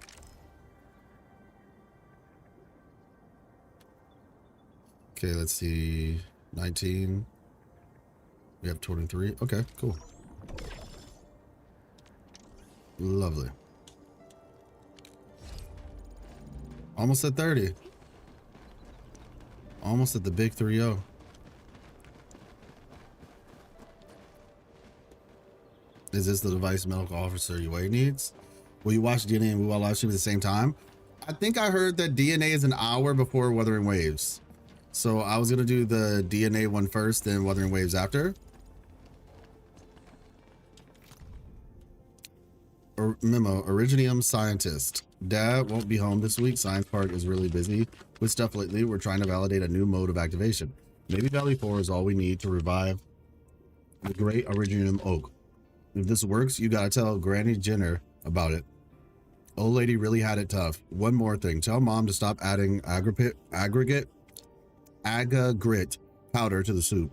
Okay, let's see. 19. We have 23. Okay, cool. Lovely. Almost at 30. Almost at the big 3-0. Is this the device medical officer UA needs? Will you watch DNA and WUWA live stream at the same time? I think I heard that DNA is an hour before Wuthering Waves. So I was gonna do the DNA one first, then Wuthering Waves after. Memo, Originium scientist. Dad won't be home this week. Science Park is really busy with stuff lately. We're trying to validate a new mode of activation. Maybe Valley 4 is all we need to revive the great Originium Oak. If this works, you gotta tell Granny Jenner about it. Old lady really had it tough. One more thing. Tell mom to stop adding aggregate powder to the soup.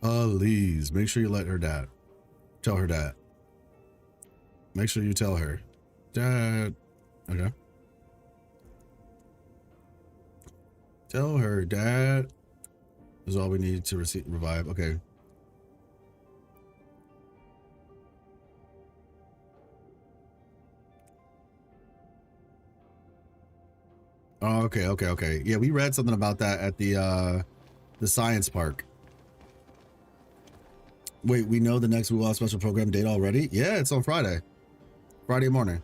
Please, make sure you let her dad. Tell her dad. Make sure you tell her. Dad. Okay. Tell her dad is all we need to revive. Okay. Oh, okay. Yeah, we read something about that at the science park. Wait, we know the next WUWA special program date already? Yeah, it's on Friday. Friday morning.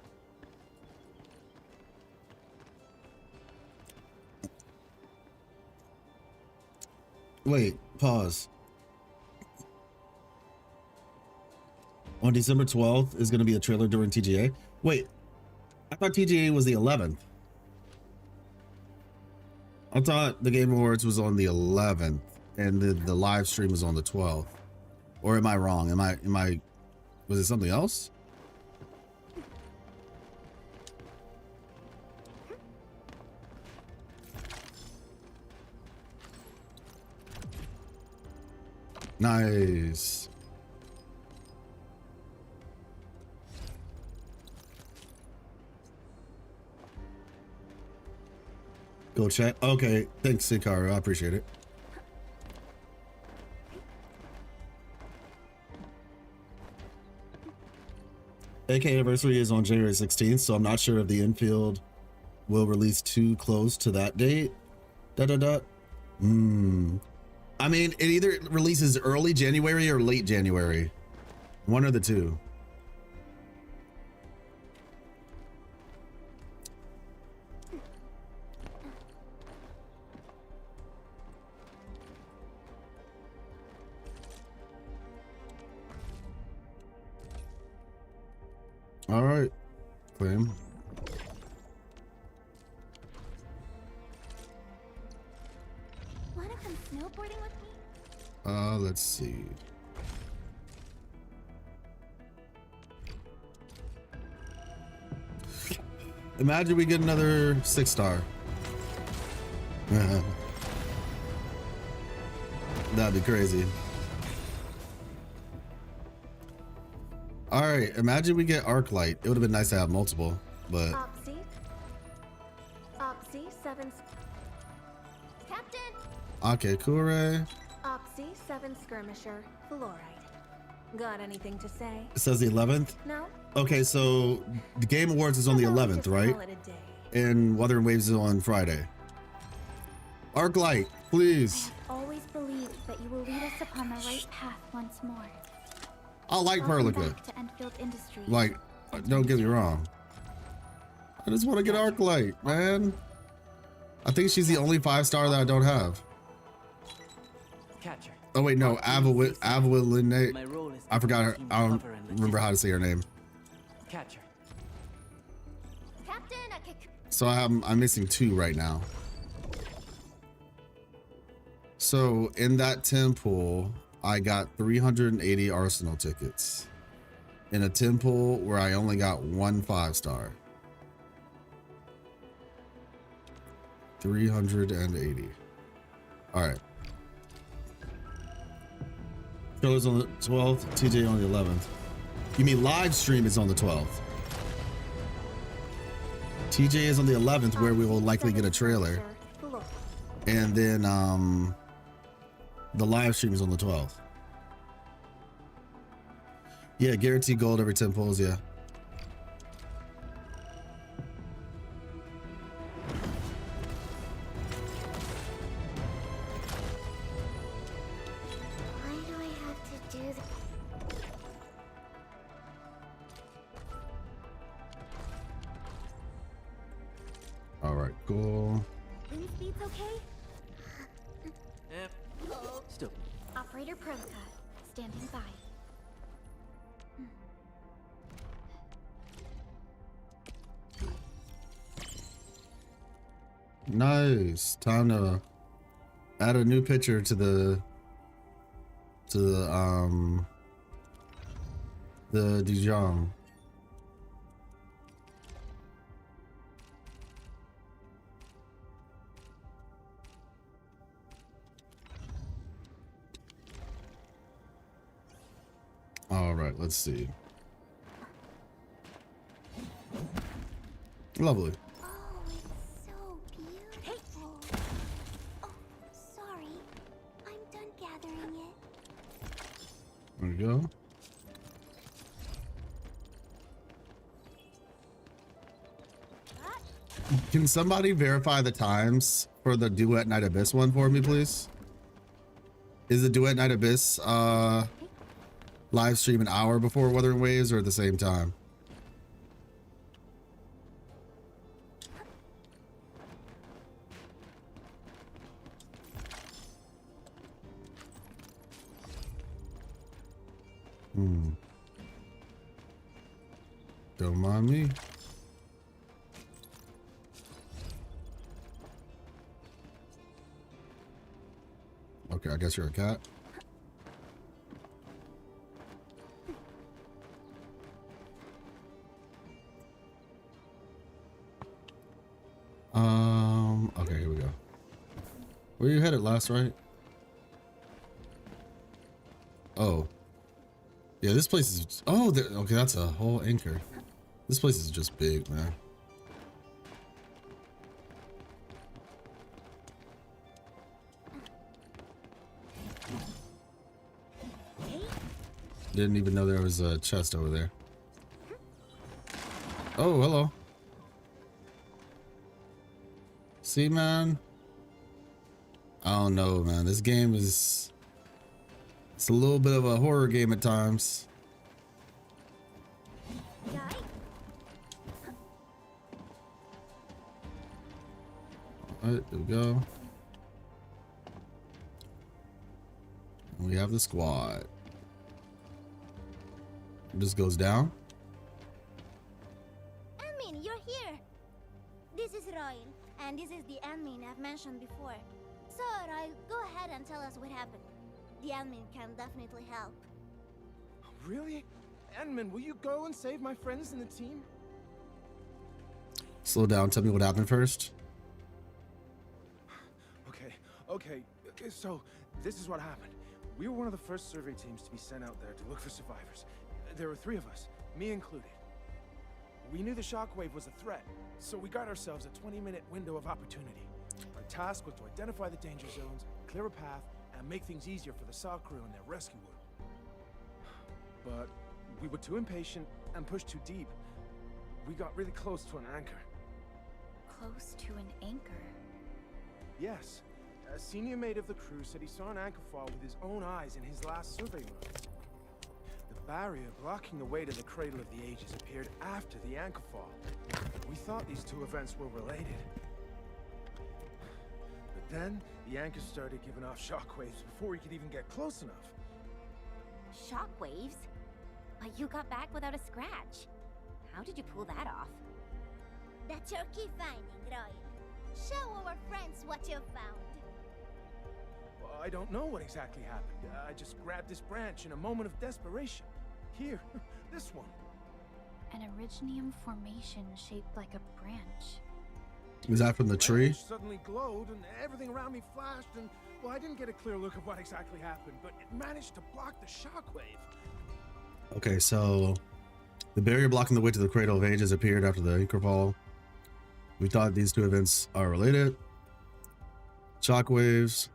Wait, pause. On December 12th is going to be a trailer during TGA. Wait, I thought TGA was the 11th. I thought the Game Awards was on the 11th and the live stream was on the 12th. Or am I wrong? Am I, was it something else? Nice. Go check. Okay, thanks, Sikaru. I appreciate it. AK anniversary is on January 16th, so I'm not sure if the Endfield will release too close to that date. I mean, it either releases early January or late January. One of the two. All right, claim. Wanna come snowboarding with me? Let's see. Imagine we get another 6-star. That'd be crazy. All right, imagine we get Arklight. It would have been nice to have multiple, but Opsy 7 Captain! Akekure. Opsy 7 skirmisher, fluorite. Got anything to say? It says the 11th. No? Okay, so the Game Awards is on the 11th, right? Call it a day. And Wuthering Waves is on Friday. Arklight, please. I have always believed that you will lead us upon the right path once more. I like Welcome Perlica. back to Enfield Industries. Like, don't get me wrong. I just want to get Arklight, man. I think she's the only 5-star that I don't have. Catcher. Oh wait, no, Avalinne. My role is I forgot her. team I don't cover and remember how to say her name. Catcher. Captain, So I'm missing 2 right now. So in that temple, I got 380 Arsenal tickets. In a temple where I only got 1 5-star. 380. All right. Trailer's on the 12th, TJ on the 11th. You mean live stream is on the 12th? TJ is on the 11th, where we will likely get a trailer. And then the live stream is on the 12th. Yeah, guaranteed gold every 10 pulls, yeah. Why do I have to do this? All right, cool. Wind speed's okay? Yep. Still. Operator Perlica, standing by. Nice. Time to add a new picture to the Dijon. All right, let's see. Lovely. Oh, it's so beautiful. Oh, sorry. I'm done gathering it. There we go. Can somebody verify the times for the Duet Night Abyss one for me, please? Is the Duet Night Abyss live stream an hour before Wuthering Waves or at the same time? Don't mind me. Okay, I guess you're a cat. Okay, here we go. Where you headed last, right? Oh. Yeah, this place is... Oh, okay, that's a whole anchor. This place is just big, man. Didn't even know there was a chest over there. Oh, hello. See, man. I don't know, man. This game is, it's a little bit of a horror game at times. All right, there we go. We have the squad. This goes down. Admin, you're here. This is Royal, and this is the admin I've mentioned before. So, Royal, go ahead and tell us what happened. The admin can definitely help. Really? Admin, will you go and save my friends in the team? Slow down. Tell me what happened first. Okay. So, this is what happened. We were one of the first survey teams to be sent out there to look for survivors. There were 3 of us, me included. We knew the shockwave was a threat, so we got ourselves a 20-minute window of opportunity. Our task was to identify the danger zones, clear a path, and make things easier for the SAW crew and their rescue work. But we were too impatient and pushed too deep. We got really close to an anchor. Close to an anchor? Yes. A senior mate of the crew said he saw an anchor fall with his own eyes in his last survey run. The barrier blocking the way to the Cradle of the Ages appeared after the anchor fall. We thought these 2 events were related. But then, the anchor started giving off shockwaves before we could even get close enough. Shockwaves? But you got back without a scratch. How did you pull that off? That's your key finding, Royal. Show our friends what you found. Well, I don't know what exactly happened. I just grabbed this branch in a moment of desperation. Here, this one. An originium formation shaped like a branch. Is that from the tree? It suddenly glowed and everything around me flashed and, well, I didn't get a clear look of what exactly happened, but it managed to block the shockwave. Okay, so the barrier blocking the way to the Cradle of Ages appeared after the anchor fall. We thought these 2 events are related. Shockwaves.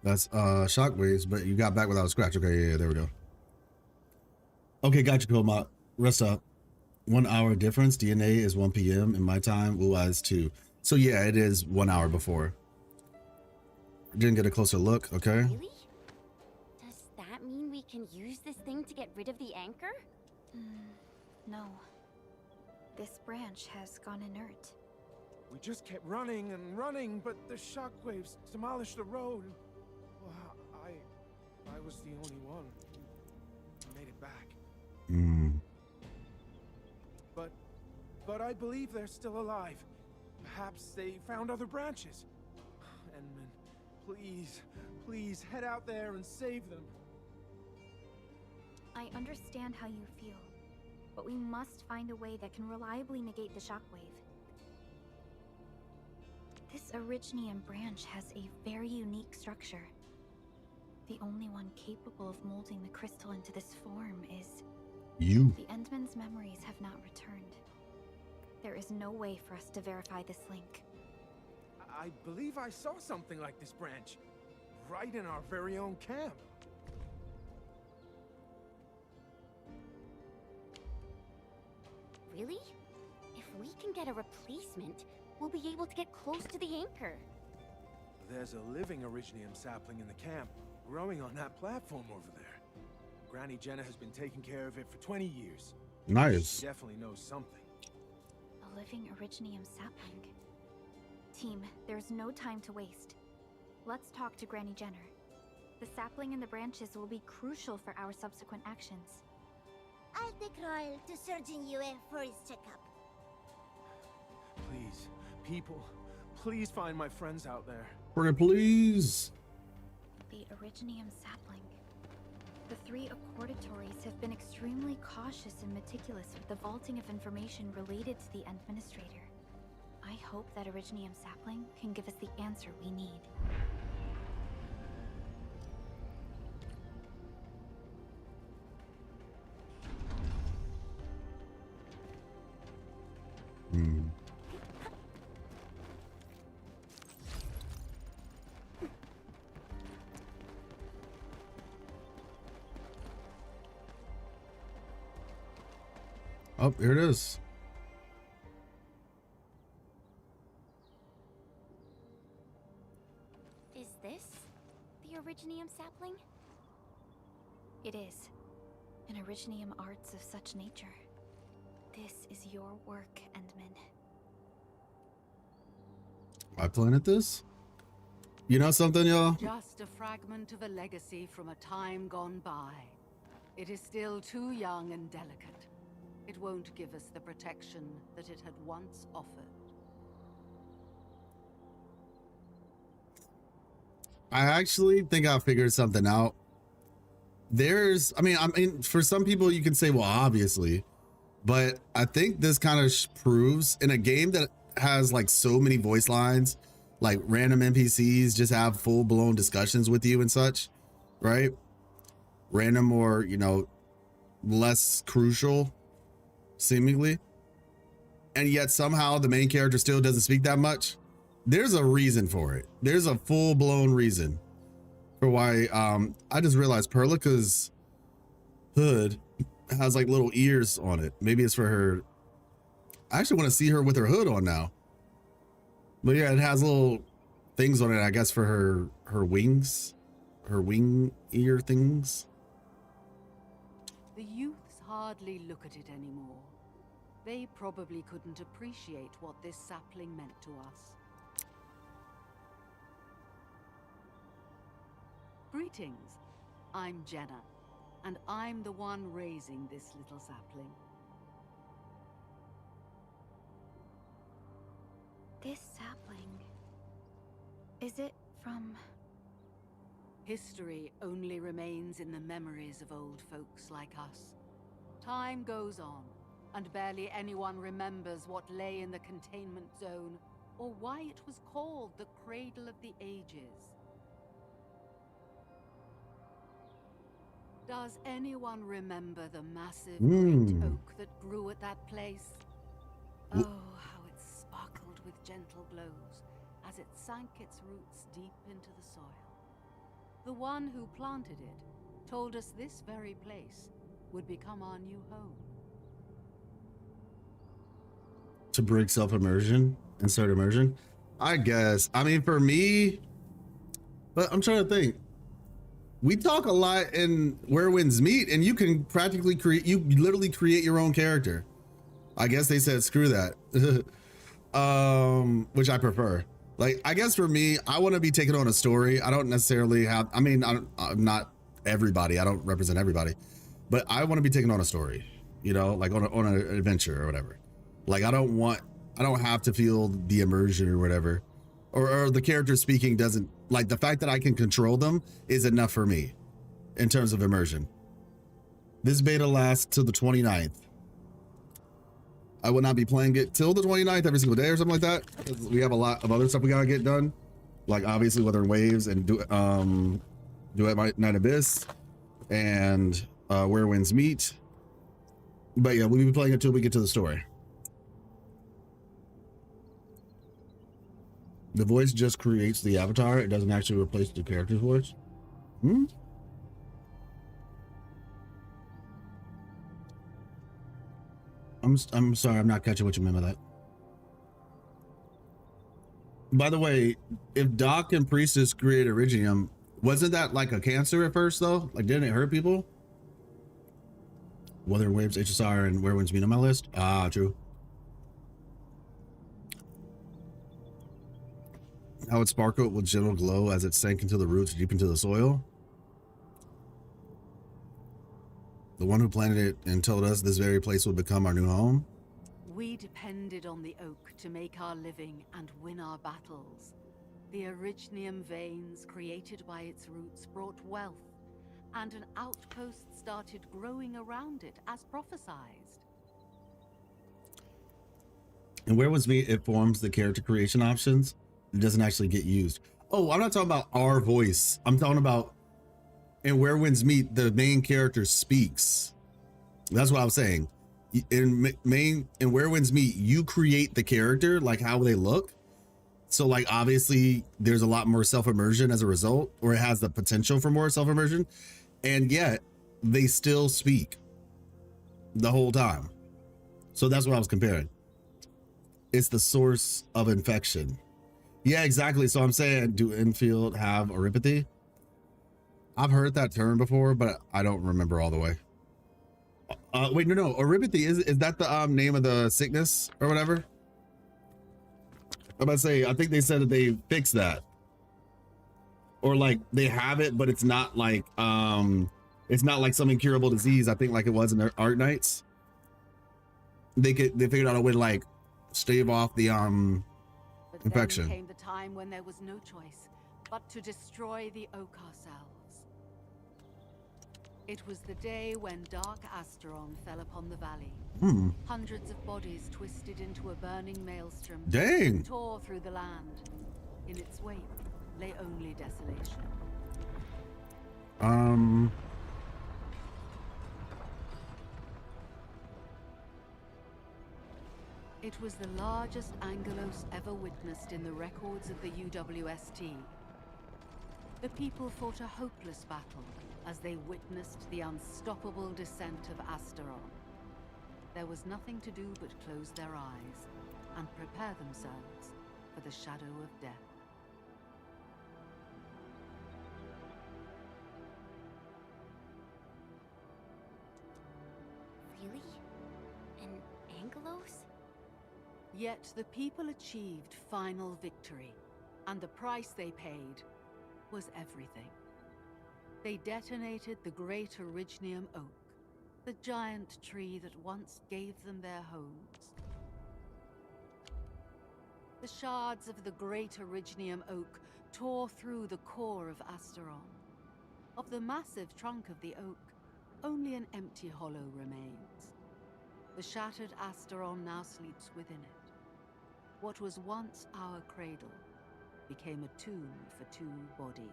That's shockwaves, but you got back without a scratch. Okay, yeah, there we go. Okay, got you, Pilmot. Rest up. 1 hour difference. DNA is 1 p.m. in my time. WUWA is 2. So yeah, it is 1 hour before. Didn't get a closer look. Okay. Really? Does that mean we can use this thing to get rid of the anchor? No. This branch has gone inert. We just kept running and running, but the shockwaves demolished the road. Well, I was the only one who made it back. But I believe they're still alive. Perhaps they found other branches. Enman, please head out there and save them. I understand how you feel, but we must find a way that can reliably negate the shockwave. This originium branch has a very unique structure. The only one capable of molding the crystal into this form is... you. The Endman's memories have not returned. There is no way for us to verify this link. I believe I saw something like this branch, right in our very own camp. Really? If we can get a replacement, we'll be able to get close to the anchor. There's a living originium sapling in the camp, growing on that platform over there. Granny Jenna has been taking care of it for 20 years. Nice. She definitely knows something. A living originium sapling. Team, there's no time to waste. Let's talk to Granny Jenner. The sapling and the branches will be crucial for our subsequent actions. I'll take Royal to Surgeon UA for his checkup. Please, people, please find my friends out there. Pretty please. The originium sapling. The 3 accordatores have been extremely cautious and meticulous with the vaulting of information related to the Administrator. I hope that originium sapling can give us the answer we need. Oh, here it is. Originium sapling? It is. An Originium arts of such nature. This is your work, Endman. I planted this? You know something, y'all? Just a fragment of a legacy from a time gone by. It is still too young and delicate. It won't give us the protection that it had once offered. I actually think I figured something out. I mean, for some people you can say, well, obviously, but I think this kind of proves in a game that has like so many voice lines, like random NPCs just have full blown discussions with you and such, right? Random or, you know, less crucial seemingly. And yet somehow the main character still doesn't speak that much. There's a reason for it. There's a full blown reason for why. I just realized Perlica's hood has like little ears on it. Maybe it's for her. I actually want to see her with her hood on now. But yeah, it has little things on it, I guess, for her wings, her wing ear things. The youths hardly look at it anymore. They probably couldn't appreciate what this sapling meant to us. Greetings. I'm Jenna, and I'm the one raising this little sapling. This sapling... is it from... History only remains in the memories of old folks like us. Time goes on, and barely anyone remembers what lay in the containment zone, or why it was called the Cradle of the Ages. Does anyone remember the massive great oak that grew at that place? Oh, how it sparkled with gentle glows as it sank its roots deep into the soil. The one who planted it told us this very place would become our new home. To break self-immersion, insert immersion, I guess. I mean, for me, but I'm trying to think. We talk a lot in Where Winds Meet, and you can practically create, you literally create your own character. I guess they said screw that. Which I prefer. Like, I guess for me, I want to be taken on a story. I don't necessarily have, I mean, I'm not everybody. I don't represent everybody, but I want to be taken on a story, you know, like on an adventure or whatever. Like, I don't have to feel the immersion or whatever, or the character speaking doesn't, like, the fact that I can control them is enough for me in terms of immersion. This beta lasts till the 29th. I will not be playing it till the 29th every single day or something like that. We have a lot of other stuff we gotta get done. Like, obviously, Wuthering Waves and do at Night Abyss and Where Winds Meet. But yeah, we'll be playing it till we get to the story. The voice just creates the avatar. It doesn't actually replace the character's voice. I'm sorry, I'm not catching what you meant by that. By the way, if Doc and Priestess create Originium, wasn't that like a cancer at first though? Like, didn't it hurt people? Wuthering Waves, HSR, and Where Winds Meet on my list? Ah, true. How it sparkled with gentle glow as it sank into the roots deep into the soil. The one who planted it and told us this very place would become our new home. We depended on the oak to make our living and win our battles. The Originium veins created by its roots brought wealth, and an outpost started growing around it as prophesized. And Where Winds Meet, it forms the character creation options. It doesn't actually get used. Oh, I'm not talking about our voice. I'm talking about in Where Winds Meet, the main character speaks. That's what I was saying. In Where Winds Meet, you create the character, like how they look. So like, obviously there's a lot more self-immersion as a result, or it has the potential for more self-immersion. And yet they still speak the whole time. So that's what I was comparing. It's the source of infection. Yeah, exactly. So I'm saying, do Enfield have oropathy? I've heard that term before, but I don't remember all the way. Wait, no. Erypathy, is that the name of the sickness or whatever? I'm about to say, I think they said that they fixed that. Or like they have it, but it's not like some incurable disease. I think like it was in their Arknights. They figured out a way to like stave off the But infection. Then came the time when there was no choice but to destroy the oak ourselves. It was the day when Dark Asteron fell upon the valley. Hundreds of bodies twisted into a burning maelstrom. Dang. Tore through the land. In its wake lay only desolation. It was the largest Angelos ever witnessed in the records of the UWST. The people fought a hopeless battle as they witnessed the unstoppable descent of Asteron. There was nothing to do but close their eyes and prepare themselves for the shadow of death. Really? An Angelos? Yet the people achieved final victory, and the price they paid was everything. They detonated the great Originium Oak, the giant tree that once gave them their homes. The shards of the great Originium Oak tore through the core of Asteron. Of the massive trunk of the oak, only an empty hollow remains. The shattered Asteron now sleeps within it. What was once our cradle became a tomb for two bodies.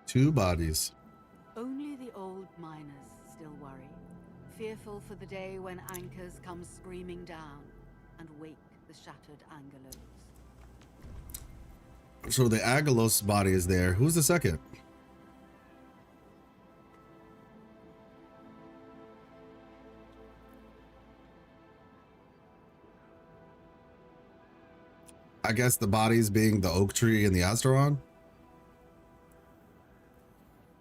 Two bodies. Only the old miners still worry, fearful for the day when anchors come screaming down and wake the shattered Angelos. So the Angelos body is there. Who's the second? I guess the bodies being the oak tree and the Asteron.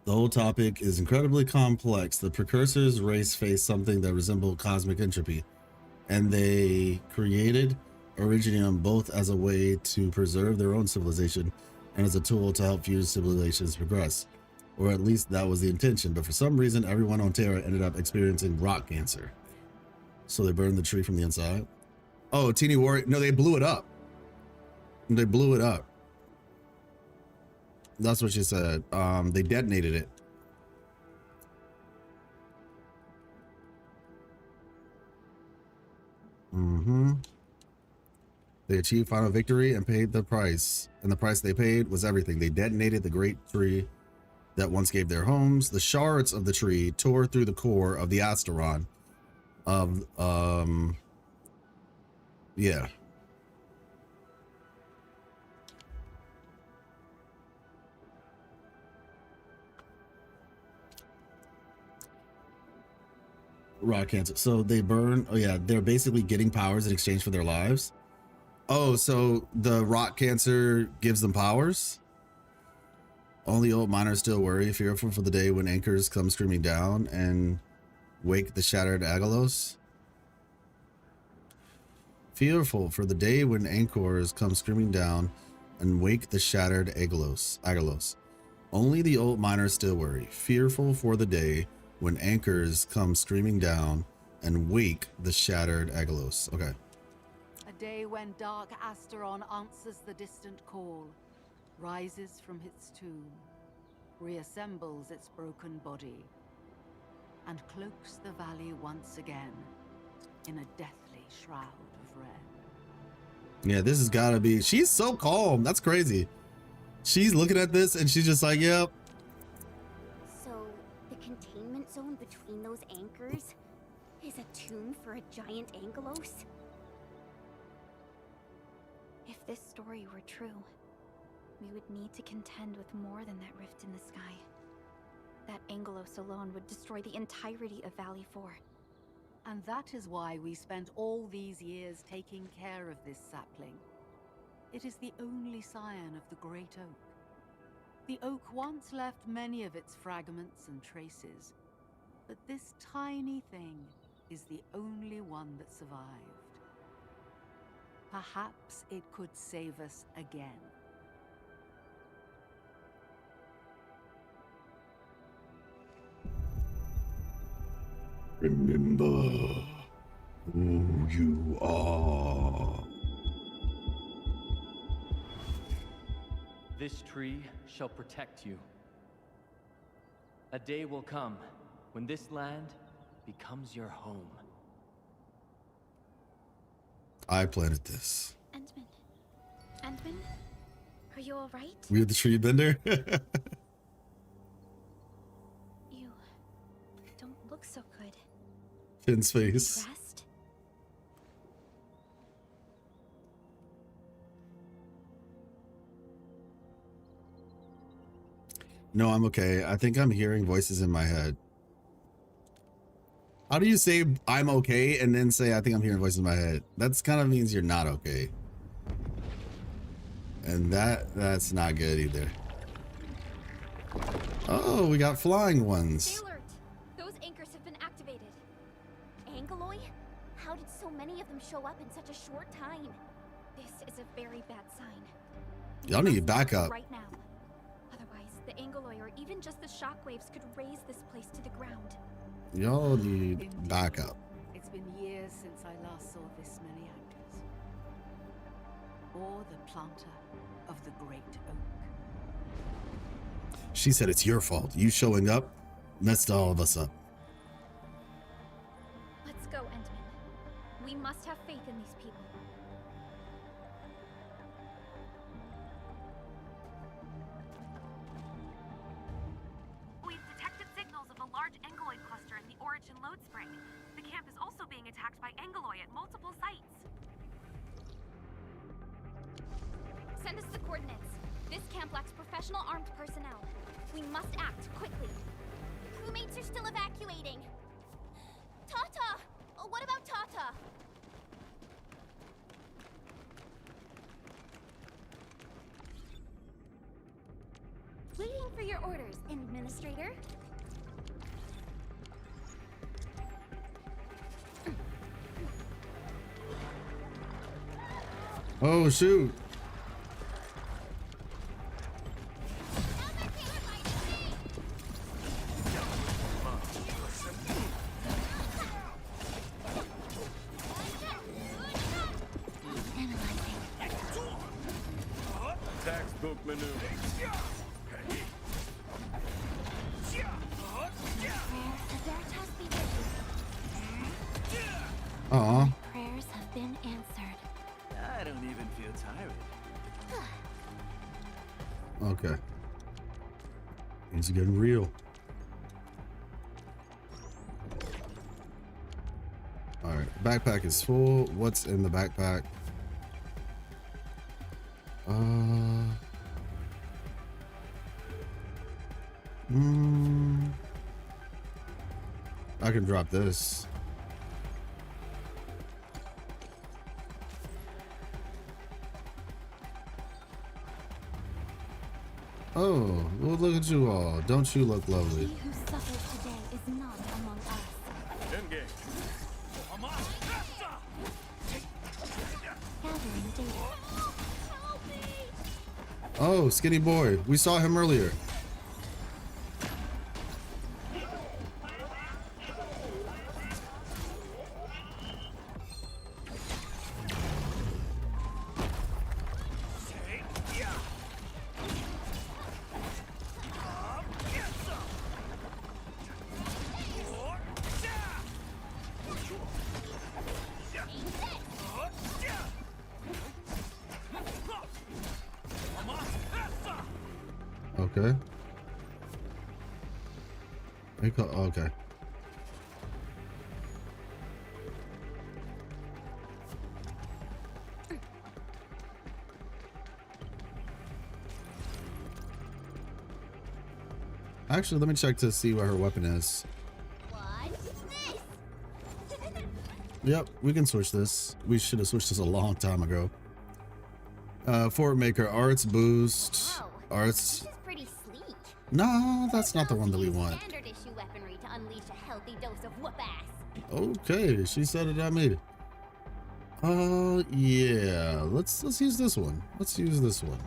The whole topic is incredibly complex. The precursors race faced something that resembled cosmic entropy, and they created Originium both as a way to preserve their own civilization and as a tool to help future civilizations progress. Or at least that was the intention, but for some reason everyone on Terra ended up experiencing rock cancer. So they burned the tree from the inside. Oh, Teeny Warrior. No, they blew it up. They blew it up. That's what she said. They detonated it. They achieved final victory and paid the price. And the price they paid was everything. They detonated the great tree that once gave their homes. The shards of the tree tore through the core of the Asteron of, yeah. Rock cancer. So they burn. Oh yeah, they're basically getting powers in exchange for their lives. Oh, so the rock cancer gives them powers? Only old miners still worry, fearful for the day when anchors come screaming down and wake the shattered Angelos. Fearful for the day when anchors come screaming down and wake the shattered Angelos. Only the old miners still worry, fearful for the day when anchors come screaming down and wake the shattered Angelos. Okay. A day when Dark Asteron answers the distant call, rises from its tomb, reassembles its broken body, and cloaks the valley once again in a deathly shroud of red. Yeah, this has got to be... She's so calm. That's crazy. She's looking at this and she's just like, yep. So, the containment zone between those anchors is a tomb for a giant Angelos? If this story were true, we would need to contend with more than that rift in the sky. That Angelos alone would destroy the entirety of Valley 4. And that is why we spent all these years taking care of this sapling. It is the only scion of the Great Oak. The oak once left many of its fragments and traces, but this tiny thing is the only one that survived. Perhaps it could save us again. Remember who you are. This tree shall protect you. A day will come when this land becomes your home. I planted this. Endman, are you all right? We have the tree bender. You don't look so good. Finn's face. Rest? No, I'm okay. I think I'm hearing voices in my head. How do you say I'm okay and then say I think I'm hearing voices in my head? That's kind of means you're not okay. And that's not good either. Oh, we got flying ones. Stay alert. Those anchors have been activated. Angeloy? How did so many of them show up in such a short time? This is a very bad sign. Y'all need backup. Right now. Otherwise, the Angeloy or even just the shockwaves could raise this place to the ground. Y'all need backup. It's been years since I last saw this many anchors. Or the planter of the Great Oak. She said it's your fault. You showing up messed all of us up. Let's go, Endman. We must have faith in these people. We've detected signals of a large Angeloid cluster in the Origin Load Spring. The camp is also being attacked by Angeloy at multiple sites. Send us the coordinates. This camp lacks professional armed personnel. We must act quickly. Crewmates are still evacuating. Tata! Oh, what about Tata? Waiting for your orders, Administrator. Oh, shoot. Textbook maneuver. Aw. Prayers have been answered. I don't even feel tired. Okay. Things are getting real. All right, backpack is full. What's in the backpack? I can drop this. Oh, well, look at you all. Don't you look lovely? He who suffers today is not among us. Engage. Gathering data. Oh, skinny boy. We saw him earlier. Okay. Okay. Actually, let me check to see what her weapon is. Watch this! Yep, we can switch this. We should have switched this a long time ago. Fort Maker, arts boost. Arts. This is pretty sleek. No, that's not the one that we want. Standard issue weaponry to unleash a healthy dose of whoop ass. Okay, she said it, I made it. Yeah, let's use this one. Let's use this one.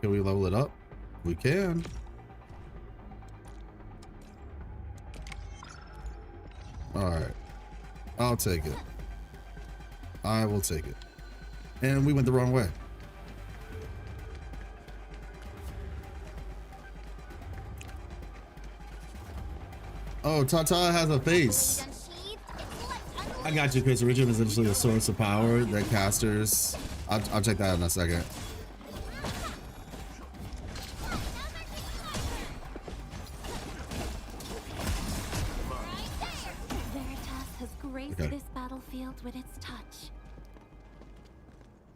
Can we level it up? We can. All right, I'll take it. I will take it. And we went the wrong way. Oh, Tata has a face. I got you, Chris. Originum is essentially a source of power that casters. I'll check that out in a second. Veritas has graced this battlefield with its touch.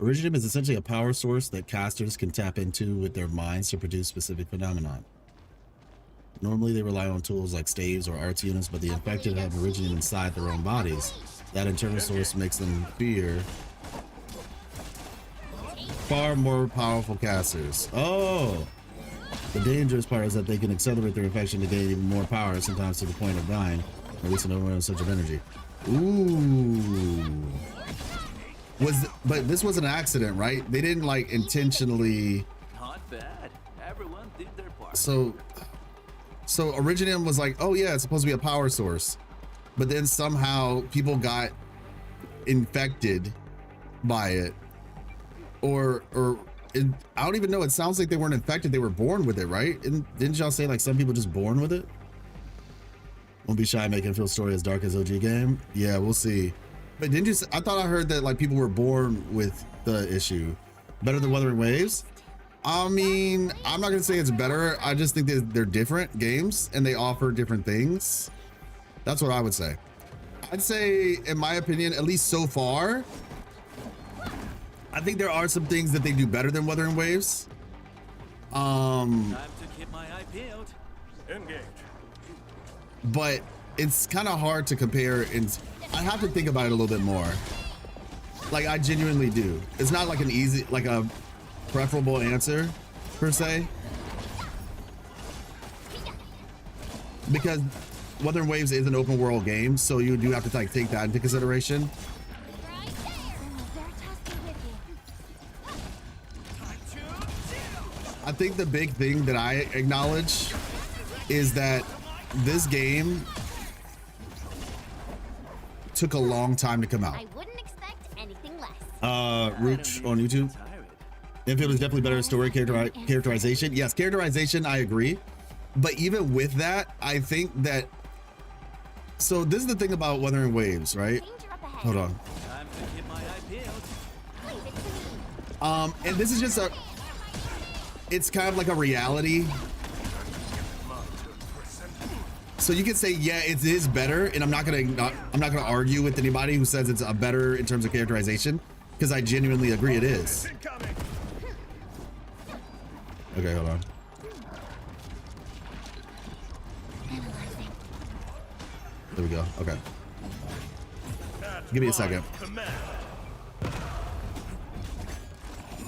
Originum is essentially a power source that casters can tap into with their minds to produce specific phenomenon. Normally they rely on tools like staves or arts units, but the infected have Originum inside their own bodies. That internal source makes them fear far more powerful casters. Oh! The dangerous part is that they can accelerate their infection to gain even more power, sometimes to the point of dying, or at least an overwhelming surge of energy. Ooh. But this was an accident, right? They didn't like intentionally. Not bad. Everyone did their part. So Originum was like, oh yeah, it's supposed to be a power source, but then somehow people got infected by it, or I don't even know. It sounds like they weren't infected; they were born with it, right? And didn't y'all say like some people just born with it? Won't be shy making Phil's story as dark as OG game. Yeah, we'll see. But didn't you? I thought I heard that like people were born with the issue. Better than Wuthering Waves? I mean, I'm not gonna say it's better. I just think that they're different games and they offer different things. That's what I would say. I'd say, in my opinion, at least so far, I think there are some things that they do better than Wuthering Waves. Time to keep my eye peeled. Engage. But it's kind of hard to compare, and I have to think about it a little bit more. Like, I genuinely do. It's not like an easy, like a preferable answer per se, because Wuthering Waves is an open world game, so you do have to like take that into consideration. I think the big thing that I acknowledge is that this game took a long time to come out. I wouldn't expect anything less. Rooch on YouTube. Endfield is definitely better at story characterization. Yes, characterization, I agree. But even with that, I think that, so this is the thing about Wuthering Waves, right? Hold on. Time to keep my eye peeled. And this is just it's kind of like a reality. So you can say, yeah, it is better, and I'm not gonna argue with anybody who says it's a better in terms of characterization, because I genuinely agree it is. Okay, hold on. There we go. Okay. Give me a second.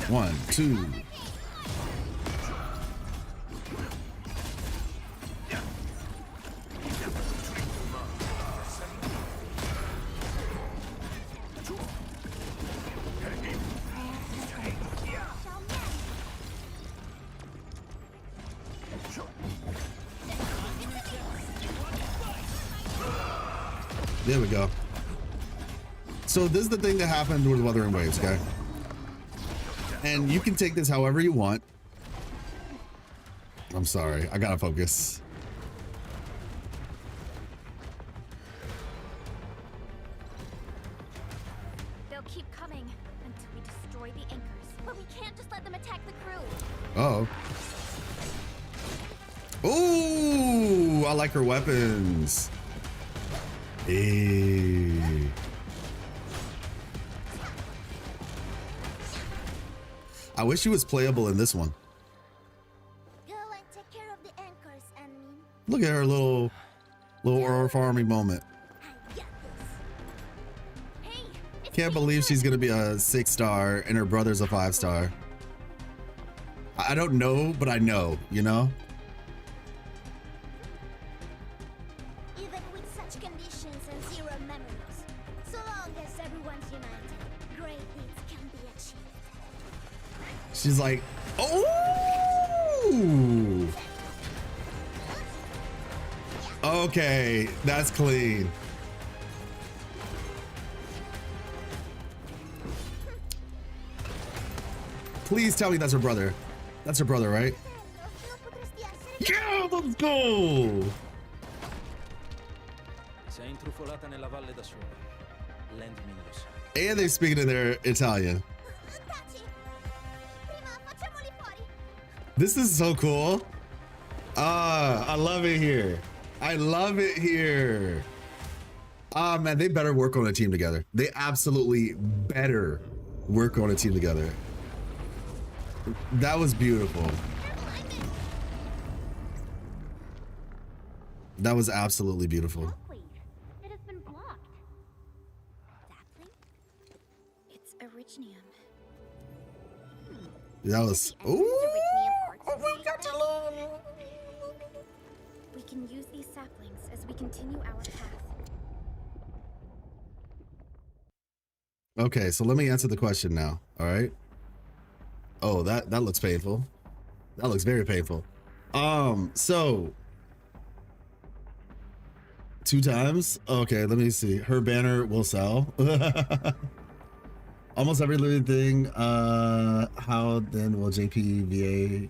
1, 2. There we go. So this is the thing that happened with Wuthering Waves, okay? And you can take this however you want. I'm sorry, I gotta focus. They'll keep coming until we destroy the anchors. But we can't just let them attack the crew. Uh-oh. Ooh, I like her weapons. Hey. I wish she was playable in this one. Go and take care of the anchors, and Look at her little aura farming moment. I got this. Can't believe she's gonna be a 6-star and her brother's a 5-star. I don't know, but I know, you know? Even with such conditions and zero memories, so long as everyone's united, great deeds can be achieved. She's like, oh! Okay, that's clean. Please tell me that's her brother. That's her brother, right? Yeah, let's go! And they speak in their Italian. This is so cool. I love it here. I love it here. Man, they better work on a team together. They absolutely better work on a team together. That was beautiful. That was absolutely beautiful. It has been blocked. Sapling? It's Originium. That was. Ooh! We can use these saplings as we continue our path. Okay, so let me answer the question now. All right. Oh, that looks painful. That looks very painful. So 2 times. Okay, let me see. Her banner will sell. Almost every living thing. How then will JPVA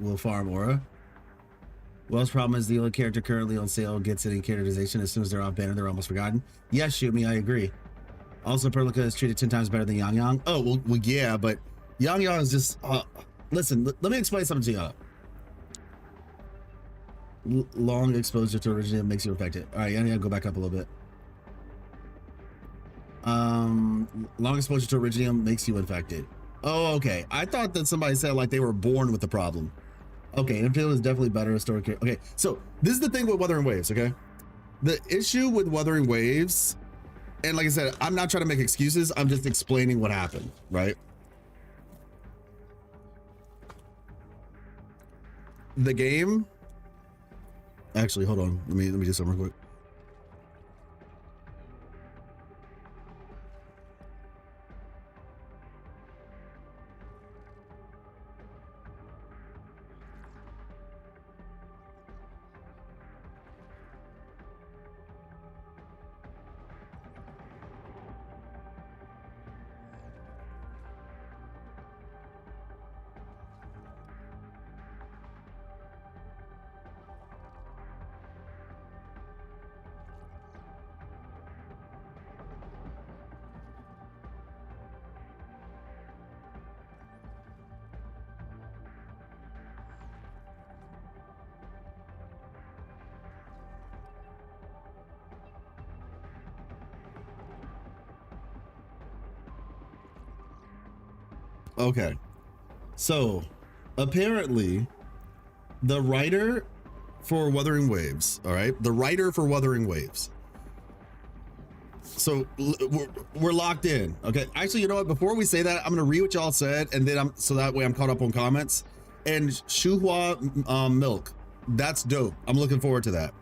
will farm aura? Well's problem is the only character currently on sale gets any characterization. As soon as they're off banner, they're almost forgotten. Yes, Shumi, I agree. Also, Perlica is treated 10 times better than Yang Yang. Oh, well yeah, but Yang Yang is just, listen, let me explain something to y'all. Long exposure to Originium makes you infected. All right, Yang Yang, go back up a little bit. Long exposure to Originium makes you infected. Oh, okay. I thought that somebody said like they were born with the problem. Okay, Endfield is definitely better historic. Okay, so this is the thing with Wuthering Waves, okay? The issue with Wuthering Waves, and like I said, I'm not trying to make excuses, I'm just explaining what happened, right? The game, actually, hold on, let me do something real quick. Okay, so apparently the writer for Wuthering Waves, all right, the writer for Wuthering Waves. So we're locked in. Okay, actually, you know what? Before we say that, I'm gonna read what y'all said, and then so that way I'm caught up on comments. And Shuhua milk, that's dope. I'm looking forward to that.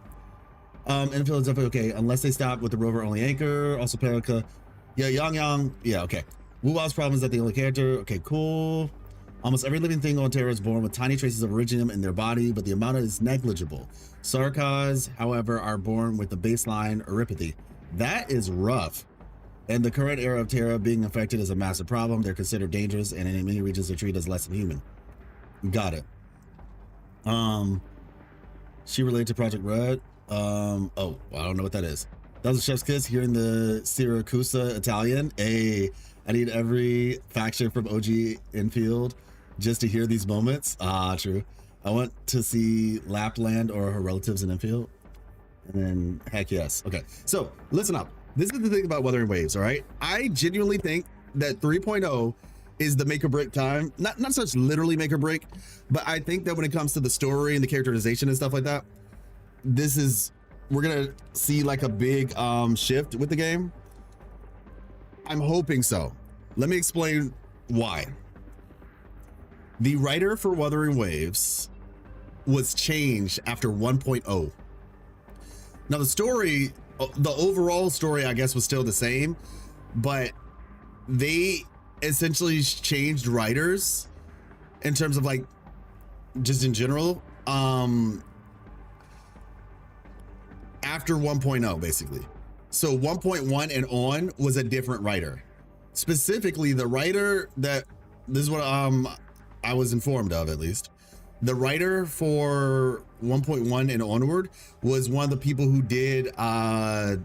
Endfield is definitely okay, unless they stop with the rover only anchor. Also, Perica, yeah, Yang Yang, yeah, okay. WUWA's problem is that the only character. Okay, cool. Almost every living thing on Terra is born with tiny traces of Originium in their body, but the amount is negligible. Sarkas, however, are born with the baseline Oripathy. That is rough. And the current era of Terra being infected is a massive problem. They're considered dangerous, and in many regions they're treated as less than human. Got it. She related to Project Red. Oh, I don't know what that is. That was a chef's kiss hearing the Siracusa Italian. I need every faction from OG Endfield just to hear these moments. Ah, true. I want to see Lapland or her relatives in Endfield. And then, heck yes. Okay, so listen up. This is the thing about Wuthering Waves, all right? I genuinely think that 3.0 is the make or break time. Not such literally make or break, but I think that when it comes to the story and the characterization and stuff like that, we're gonna see like a big shift with the game. I'm hoping so. Let me explain why. The writer for Wuthering Waves was changed after 1.0. Now the story, the overall story, I guess, was still the same, but they essentially changed writers in terms of like, just in general, after 1.0 basically. So 1.1 and on was a different writer. Specifically, the writer that, this is what I was informed of, at least. The writer for 1.1 and onward was one of the people who did, I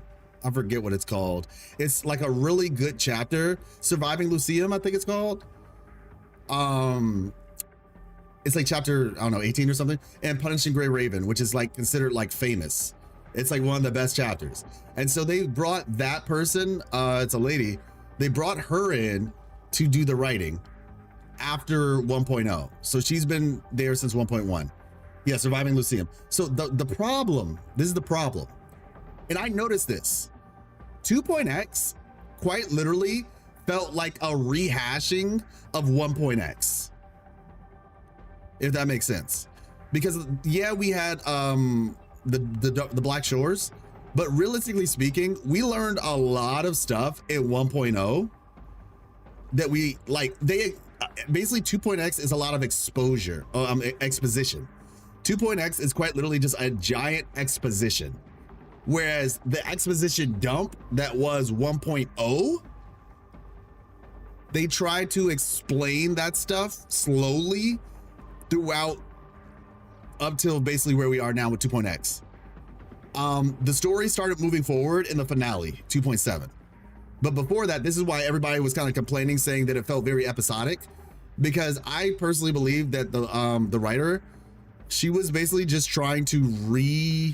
forget what it's called. It's like a really good chapter, Surviving Lucium, I think it's called. It's like chapter, I don't know, 18 or something, and Punishing Grey Raven, which is like considered like famous. It's like one of the best chapters. And so they brought that person, it's a lady, they brought her in to do the writing after 1.0. So she's been there since 1.1. Yeah, Surviving Lucium. So the problem, this is the problem, and I noticed this, 2.x quite literally felt like a rehashing of 1.x, if that makes sense. Because yeah, we had the Black Shores, but realistically speaking, we learned a lot of stuff in 1.0 that we like. They basically 2.x is a lot of exposure, exposition. 2.x is quite literally just a giant exposition, whereas the exposition dump that was 1.0, they tried to explain that stuff slowly throughout up till basically where we are now with 2.x. The story started moving forward in the finale, 2.7. But before that, this is why everybody was kind of complaining, saying that it felt very episodic, because I personally believe that the writer, she was basically just trying to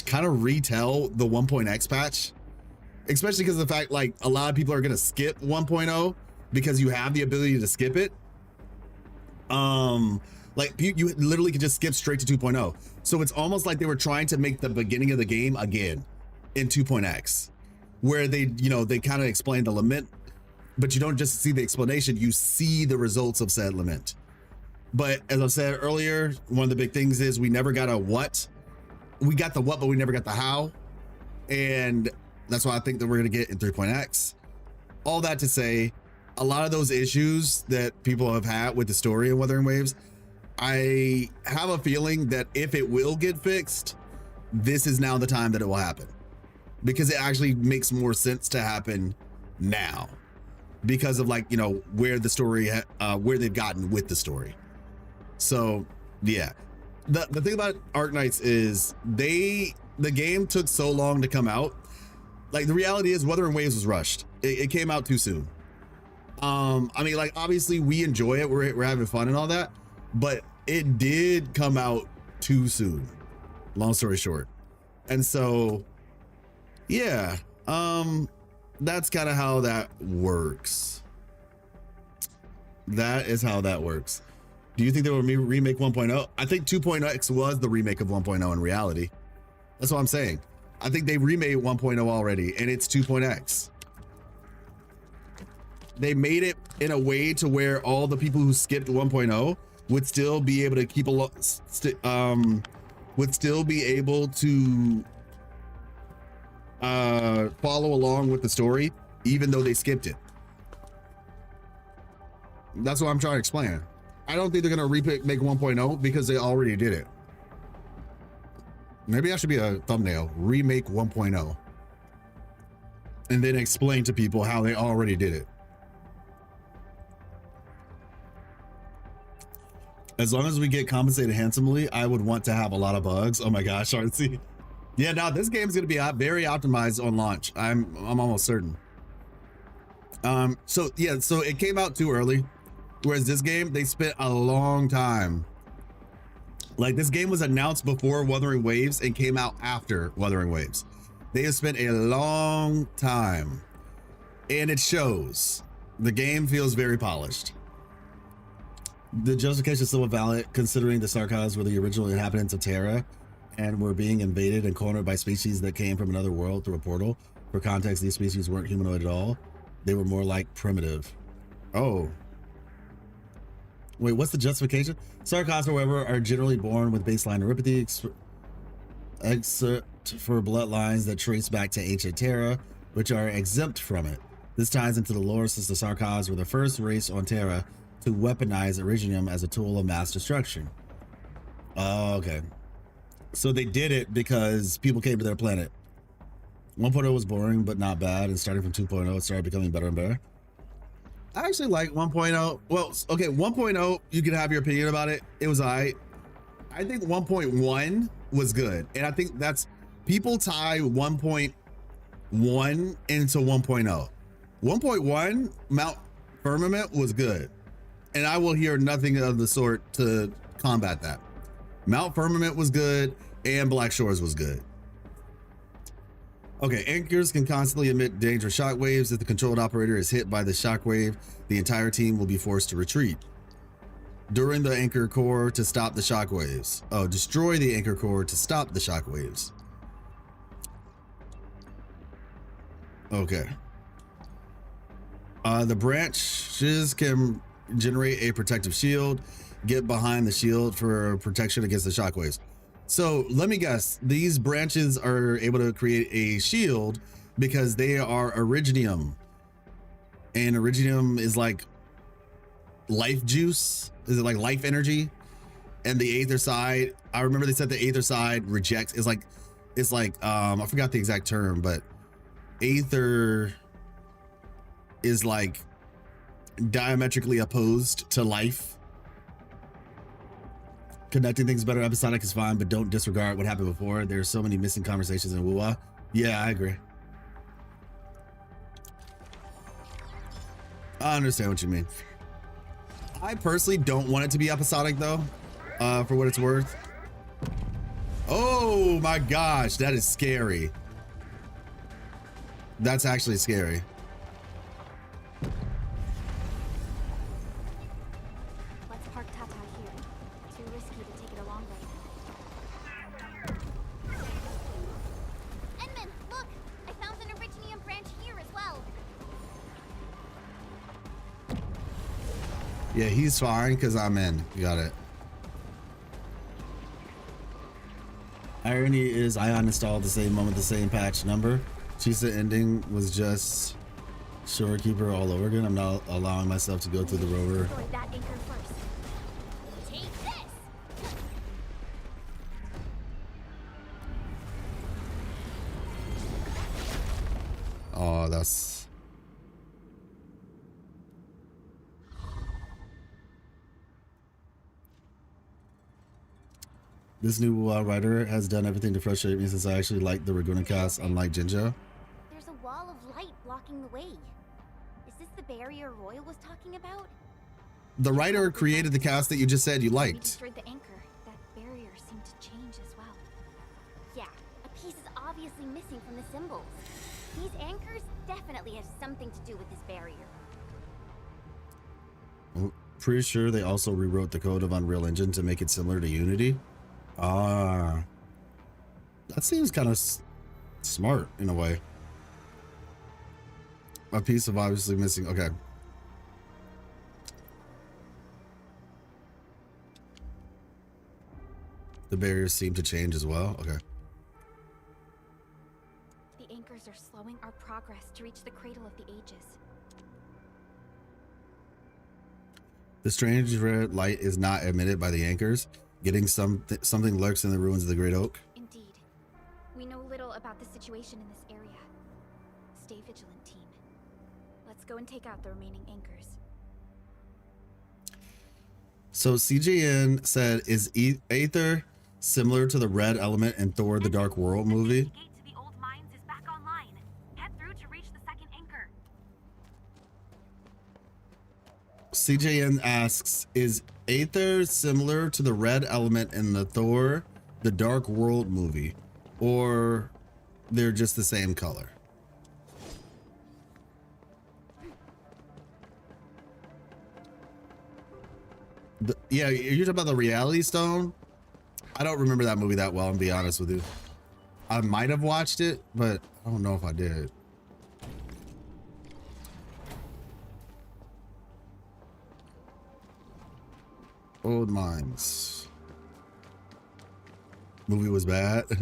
kind of retell the 1.x patch, especially because of the fact like a lot of people are going to skip 1.0 because you have the ability to skip it. Like you literally could just skip straight to 2.0. So it's almost like they were trying to make the beginning of the game again in 2.x, where they, you know, they kind of explain the lament, but you don't just see the explanation, you see the results of said lament. But as I said earlier, one of the big things is we never got a what. We got the what, but we never got the how. And that's what I think that we're gonna get in 3.x. All that to say, a lot of those issues that people have had with the story of Wuthering Waves, I have a feeling that if it will get fixed, this is now the time that it will happen, because it actually makes more sense to happen now because of, like, you know, where the story, where they've gotten with the story. So yeah, the thing about Arknights is the game took so long to come out. Like, the reality is Wuthering Waves was rushed. It came out too soon. I mean, like, obviously we enjoy it, we're having fun and all that, but it did come out too soon, long story short. And so yeah, that's kind of how that works. That is how that works. Do you think they will remake 1.0? I think 2.x was the remake of 1.0 in reality. That's what I'm saying. I think they remade 1.0 already, and it's 2.x. They made it in a way to where all the people who skipped 1.0 would still be able to keep would still be able to follow along with the story, even though they skipped it. That's what I'm trying to explain. I don't think they're gonna make 1.0 because they already did it. Maybe that should be a thumbnail, remake 1.0, and then explain to people how they already did it. As long as we get compensated handsomely, I would want to have a lot of bugs. Oh my gosh, RC. Yeah, now this game is going to be very optimized on launch. I'm almost certain. So yeah, so it came out too early, whereas this game, they spent a long time. Like, this game was announced before Wuthering Waves and came out after Wuthering Waves. They have spent a long time, and it shows. The game feels very polished. The justification is still valid, considering the Sarkaz were the original inhabitants of Terra and were being invaded and cornered by species that came from another world through a portal. For context, these species weren't humanoid at all. They were more like primitive. Oh. Wait, what's the justification? Sarcops, however, are generally born with baseline neuropathy, except for bloodlines that trace back to ancient Terra, which are exempt from it. This ties into the lore since the Sarcops were the first race on Terra to weaponize Originium as a tool of mass destruction. Oh, okay. So they did it because people came to their planet. 1.0 was boring, but not bad. And starting from 2.0, it started becoming better and better. I actually like 1.0. Well, okay, 1.0, you can have your opinion about it. It was all right. I think 1.1 was good. And I think that's, people tie 1.1 into 1.0. 1.1, Mount Firmament was good. And I will hear nothing of the sort to combat that. Mount Firmament was good and Black Shores was good. Okay, anchors can constantly emit dangerous shockwaves. If the controlled operator is hit by the shockwave, the entire team will be forced to retreat. During the anchor core to stop the shockwaves. Oh, destroy the anchor core to stop the shockwaves. Okay. The branches can generate a protective shield. Get behind the shield for protection against the shockwaves. So let me guess, these branches are able to create a shield because they are Originium. And Originium is like life juice. Is it like life energy? And the Aether side, I remember they said the Aether side rejects, it's like I forgot the exact term, but Aether is like diametrically opposed to life. Connecting things better episodic is fine, but don't disregard what happened before. There's so many missing conversations in WUWA. Yeah, I agree. I understand what you mean. I personally don't want it to be episodic though, for what it's worth. Oh my gosh, that is scary. That's actually scary. Let's park Tata here. Too risky to take it a long way. Edmund, look! I found an Originium branch here as well. Yeah, he's fine because I'm in. You got it. Irony is I uninstalled the same moment, the same patch number. Chisa ending was just Shorekeeper all over again. I'm not allowing myself to go through the rover. Destroy that anchor first. Take this! Oh, that's... This new writer has done everything to frustrate me since I actually like the Raguna cast, unlike Jinja. There's a wall of light blocking the way. Is this the barrier Royal was talking about? The writer created the cast that you just said you We liked. destroyed the anchor. That barrier seemed to change as well. Yeah, a piece is obviously missing from the symbols. These anchors definitely have something to do with this barrier. I'm pretty sure they also rewrote the code of Unreal Engine to make it similar to Unity. Ah, that seems kind of smart in a way. A piece of obviously missing. Okay. The barriers seem to change as well. Okay. The anchors are slowing our progress to reach the cradle of the ages. The strange red light is not emitted by the anchors. Getting something lurks in the ruins of the Great Oak. Indeed. We know little about the situation in this area. Stay vigilant, team. Let's go and take out the remaining anchors. So CJN said, is Aether similar to the red element in Thor the Dark World movie? The gate to the old mines is back online. Head through to reach the second anchor. CJN asks, is Aether similar to the red element in the Thor the Dark World movie, or they're just the same color? Yeah, you're talking about the Reality Stone? I don't remember that movie that well, to be honest with you. I might have watched it, but I don't know if I did. Old Mines. Movie was bad. This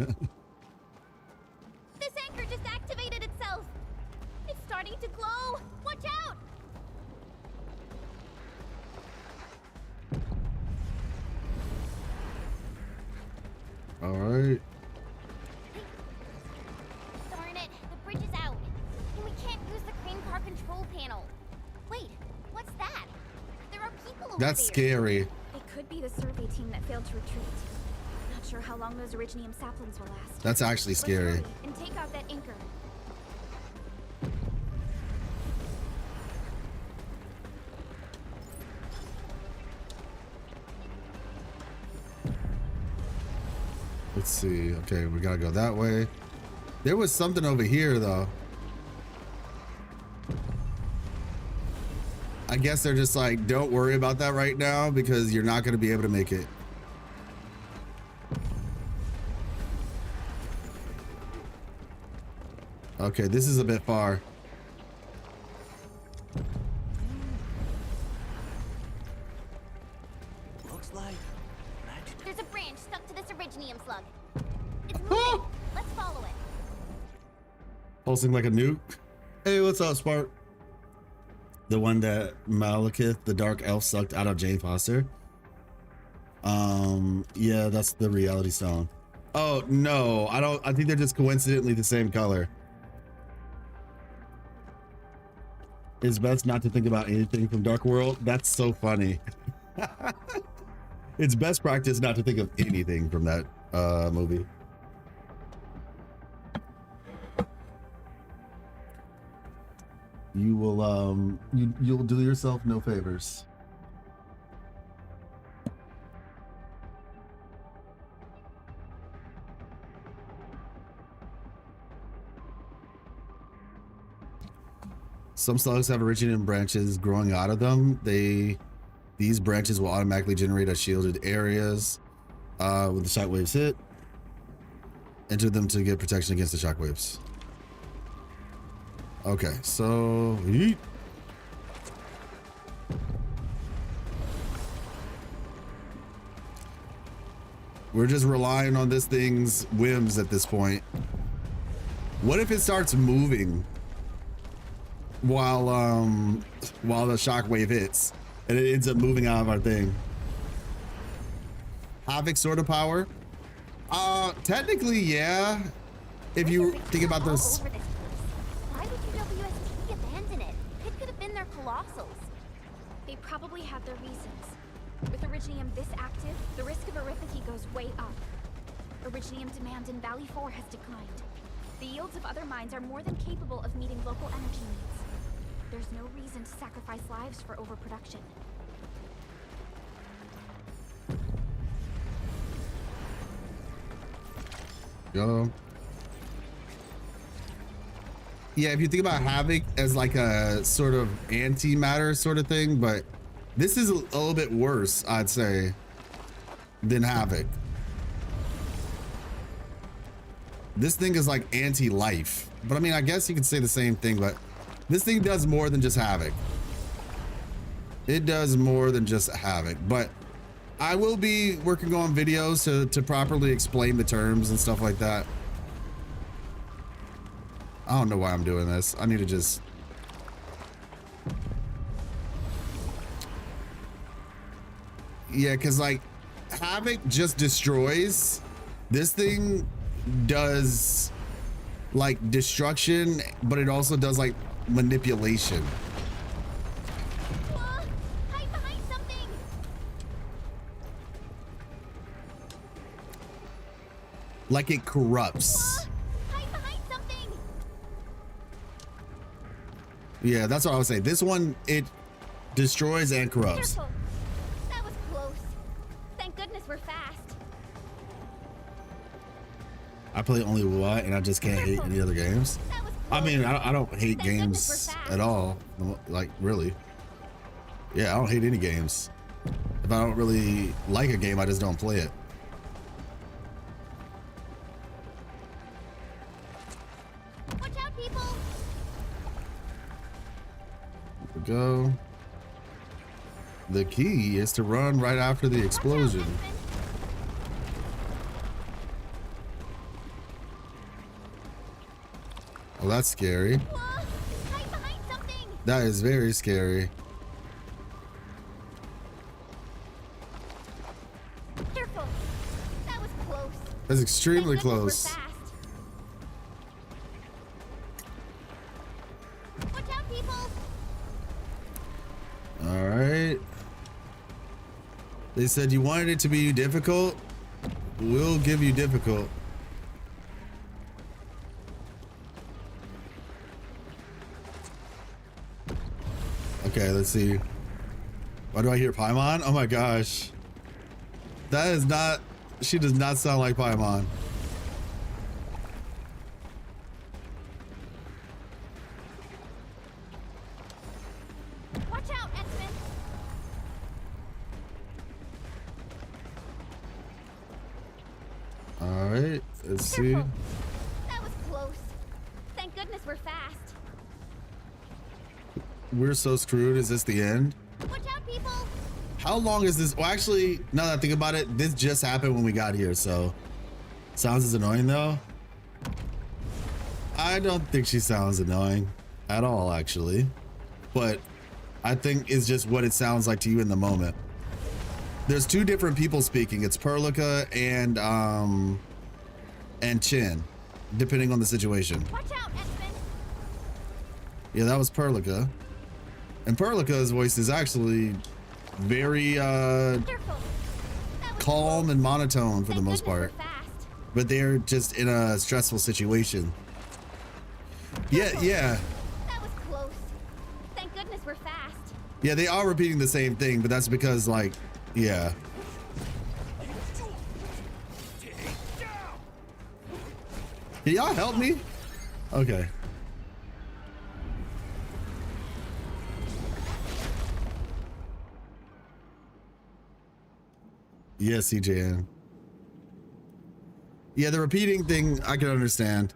anchor just activated itself. It's starting to glow. Watch out! All right. Darn it, the bridge is out. And we can't use the crane car control panel. Wait, what's that? There are people over That's there. scary. It could be the survey team that failed to retreat. Not sure how long those Originium saplings will last. That's actually Let's scary. hurry and take out that anchor. Let's see. Okay, we gotta go that way. There was something over here though. I guess they're just like, don't worry about that right now because you're not gonna be able to make it. Okay, this is a bit far. Looks like There's a branch stuck to this Originium slug. It's moving. Let's follow it. Pulsing like a nuke. Hey, what's up, Spark? The one that Malekith, the dark elf, sucked out of Jane Foster. Yeah, that's the reality stone. Oh no, I think they're just coincidentally the same color. It's best not to think about anything from Dark World. That's so funny. It's best practice not to think of anything from that movie. You will you'll do yourself no favors. Some slugs have Originium branches growing out of them. These branches will automatically generate as shielded areas when the shockwaves hit. Enter them to get protection against the shockwaves. Okay, so yeet. We're just relying on this thing's whims at this point. What if it starts moving while the shockwave hits and it ends up moving out of our thing? Havoc sort of power? Technically, yeah. If you think about those. Why would WST abandon it? It could have been their colossals. They probably have their reasons. With Originium this active, the risk of eripathy goes way up. Originium demand in Valley 4 has declined. The yields of other mines are more than capable of meeting local energy needs. There's no reason to sacrifice lives for overproduction. Go. Yeah, if you think about Havoc as like a sort of antimatter sort of thing, but this is a little bit worse, I'd say, than Havoc. This thing is like anti-life, but I mean, I guess you could say the same thing, but this thing does more than just Havoc. It does more than just Havoc, but I will be working on videos to properly explain the terms and stuff like that. I don't know why I'm doing this. I need to just... Yeah, because like Havoc just destroys. This thing does like destruction, but it also does like manipulation. Hide behind something. Like it corrupts. Hide behind something. Yeah, that's what I would say. This one, it destroys and corrupts. Careful. That was close. Thank goodness we're fast. I play only WUWA and I just can't hate any other games. I mean, I don't hate games at all. Like, really. Yeah, I don't hate any games. If I don't really like a game, I just don't play it. Watch out, people. Here we go. The key is to run right after the explosion. Oh, that's scary. Hide behind something. That is very scary. Careful. That was close. That's extremely close. Watch out, people. All right. They said you wanted it to be difficult. We'll give you difficult. Okay, let's see. Why do I hear Paimon? Oh my gosh. That is not, she does not sound like Paimon. Watch out, X-Men. All right, let's see. That was close. Thank goodness we're fast. We're so screwed. Is this the end? Watch out, people. How long is this? Well, actually, now that I think about it, this just happened when we got here, so sounds as annoying though. I don't think she sounds annoying at all, actually, but I think it's just what it sounds like to you in the moment. There's two different people speaking. It's Perlica and Chin, depending on the situation. Watch out, X-Men. Yeah, that was Perlica. And Perlica's voice is actually very calm and monotone for the most part. But they're just in a stressful situation. Yeah. That was close. Thank goodness we're fast. Yeah, they are repeating the same thing, but that's because, like, yeah. Can y'all help me? Okay. Yes, CJN. Yeah, the repeating thing I can understand,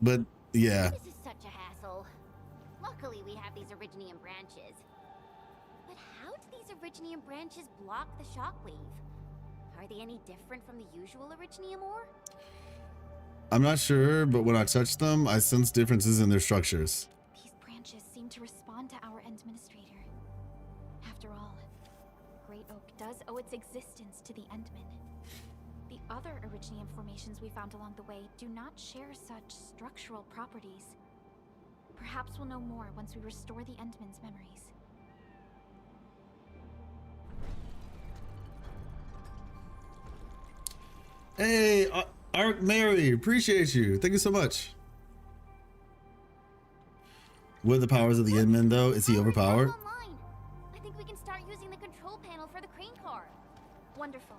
but yeah. This is such a hassle. Luckily, we have these Originium branches. But how do these Originium branches block the shockwave? Are they any different from the usual Originium ore? I'm not sure, but when I touch them, I sense differences in their structures. These branches seem to respond to our Endministrator. After all, Great Oak does owe its existence to the Endmen. The other Originium formations we found along the way do not share such structural properties. Perhaps we'll know more once we restore the Endmen's memories. Hey, Ark Mary, appreciate you. Thank you so much. What are the powers of the Endman, though? Is he overpowered? I think we can start using the control panel for the crane car. Wonderful.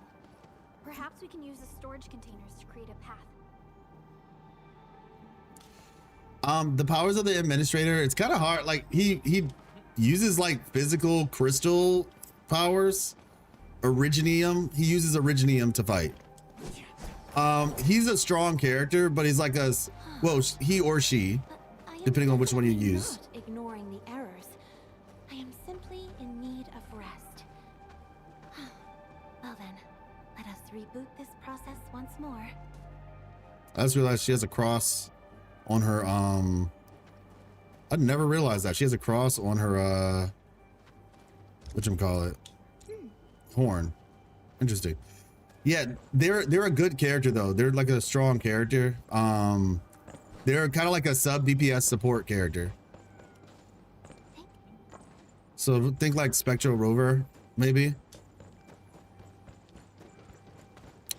Perhaps we can use the storage containers to create a path. The powers of the Administrator, it's kind of hard. Like, he uses, like, physical crystal powers. Originium. He uses Originium to fight. He's a strong character, but he's like a, well, he or she, depending on which one you use. Not ignoring the errors. I am simply in need of rest. Well then, let us reboot this process once more. I just realized she has a cross on her, I never realized that. She has a cross on her, whatchamacallit, horn. Interesting. Yeah, they're a good character though. They're like a strong character. They're kind of like a sub DPS support character. So think like Spectral Rover, maybe.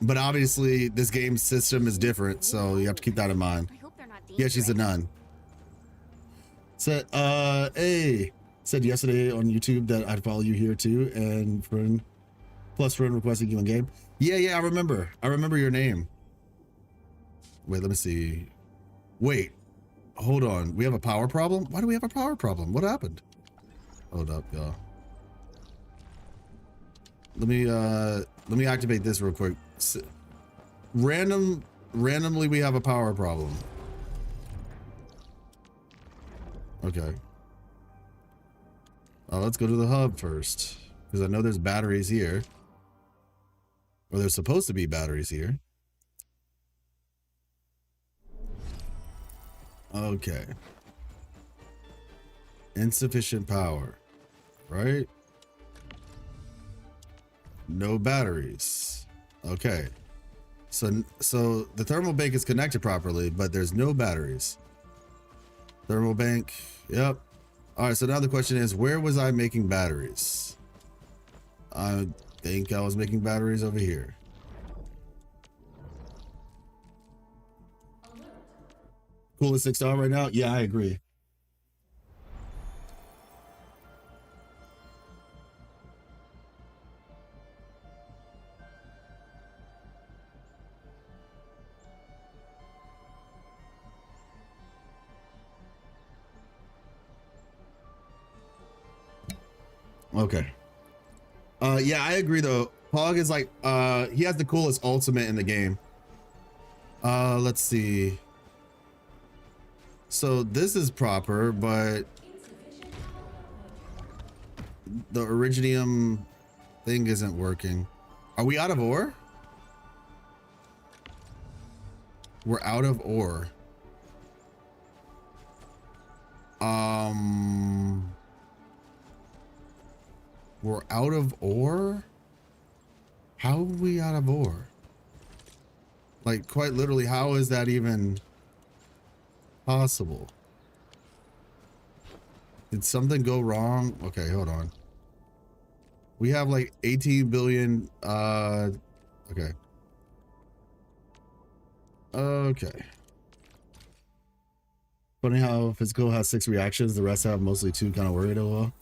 But obviously this game system is different, so you have to keep that in mind. Yeah, she's a nun. Said, hey, said yesterday on YouTube that I'd follow you here too, and friend requesting you in game. Yeah, I remember your name. Wait, let me see. Wait, hold on. We have a power problem? Why do we have a power problem? What happened? Hold up, y'all. Let me activate this real quick. Randomly we have a power problem. Okay. Let's go to the hub first. because I know there's batteries here. Or there's supposed to be batteries here. Okay. Insufficient power, right? No batteries. Okay. So the thermal bank is connected properly, but there's no batteries. Thermal bank. Yep. All right. So now the question is, where was I making batteries? I think I was making batteries over here. Coolest 6-star right now? Yeah, I agree. Okay. Yeah, I agree though. Pog is like, he has the coolest ultimate in the game. Let's see. So this is proper, but the Originium thing isn't working. Are we out of ore? We're out of ore. We're out of ore? How are we out of ore? Like, quite literally, how is that even possible? Did something go wrong? Okay, hold on. We have like 18 billion, okay. Okay. Funny how physical has 6 reactions, the rest have mostly 2, kind of worried a little.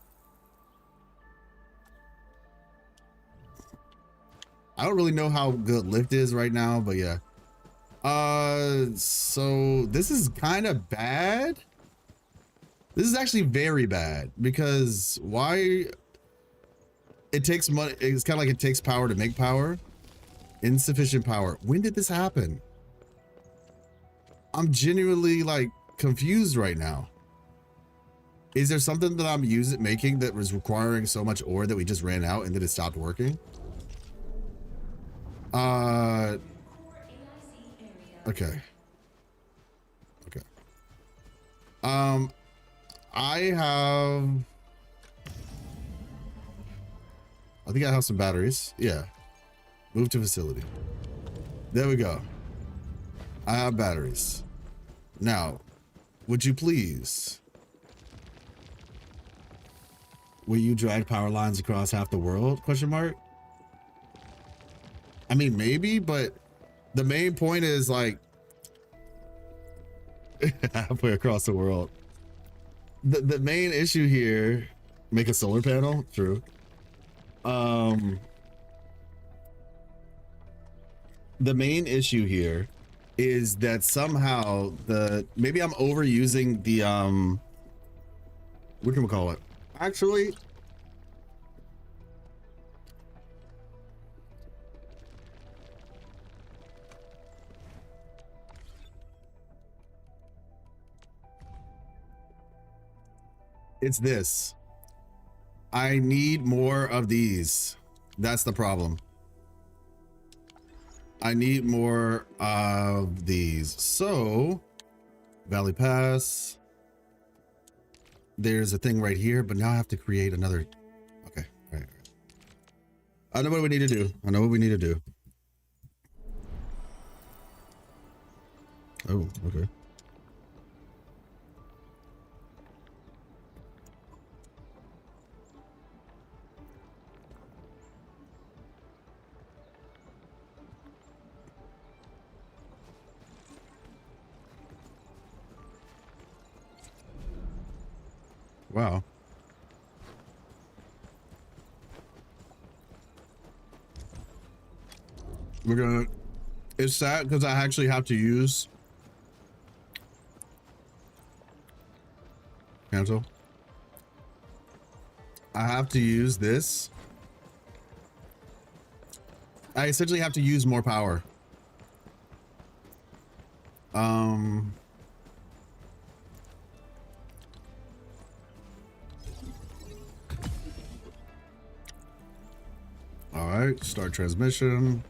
I don't really know how good lift is right now, but yeah. So this is kind of bad. This is actually very bad because why? It takes money. It's kind of like it takes power to make power. Insufficient power. When did this happen? I'm genuinely like confused right now. Is there something that I'm making that was requiring so much ore that we just ran out and then it stopped working? Okay. Okay. I think I have some batteries. Yeah. Move to facility. There we go. I have batteries. Now, would you please? Will you drag power lines across half the world? Question mark. I mean, maybe, but the main point is like halfway across the world. The main issue here, make a solar panel. True. The main issue here is that somehow maybe I'm overusing the what can we call it? Actually, it's this. I need more of these. That's the problem. I need more of these. So, Valley Pass. There's a thing right here, but now I have to create another. Okay, all right. I know what we need to do. I know what we need to do. Oh, okay. Wow. We're gonna, it's sad because I actually have to use, cancel. I have to use this. I essentially have to use more power. All right, start transmission.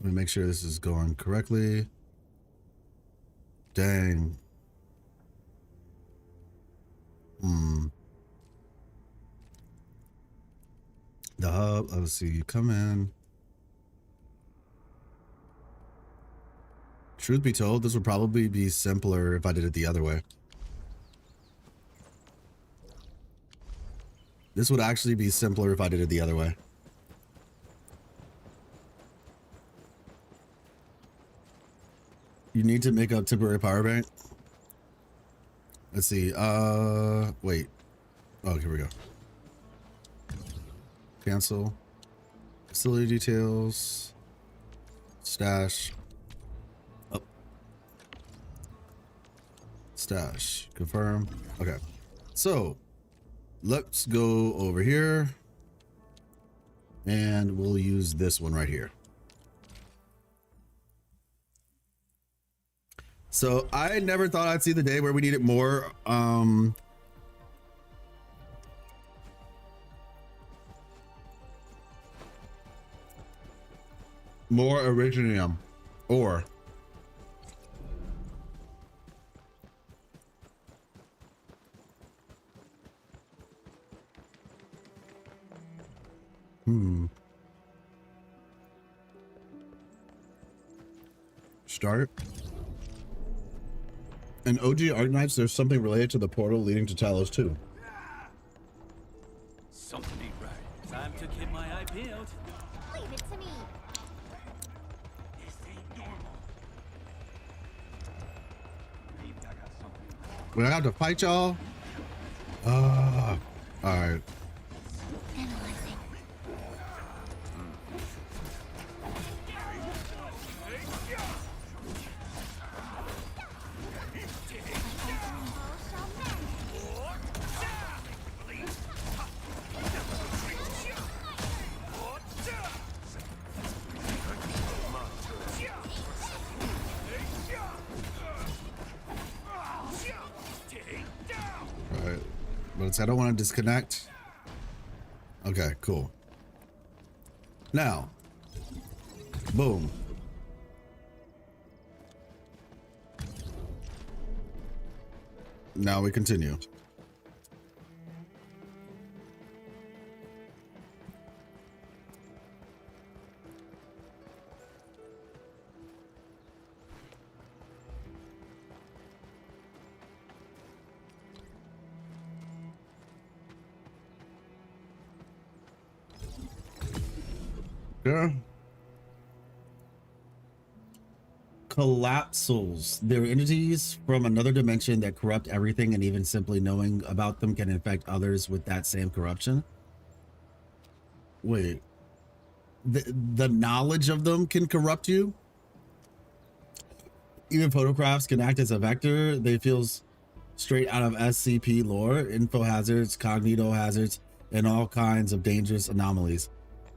Let me make sure this is going correctly. Dang. The hub, let's see, come in. Truth be told, this would probably be simpler if I did it the other way. This would actually be simpler if I did it the other way. You need to make a temporary power bank. Let's see. Wait. Oh, here we go. Cancel. Facility details. Stash. Oh. Stash. Confirm. Okay. So let's go over here. And we'll use this one right here. So I never thought I'd see the day where we needed more more Originium ore. Start. In OG Arknights, there's something related to the portal leading to Talos too. Something ain't right. Time to get my IP out. Leave it to me. This ain't normal. Maybe I got something. When I have to fight y'all. All right. I don't want to disconnect. Okay, cool. Now, boom. Now we continue. Yeah. Collapsals. They're entities from another dimension that corrupt everything, and even simply knowing about them can infect others with that same corruption. Wait. The knowledge of them can corrupt you? Even photographs can act as a vector. They feel straight out of SCP lore, info hazards, cognito hazards, and all kinds of dangerous anomalies.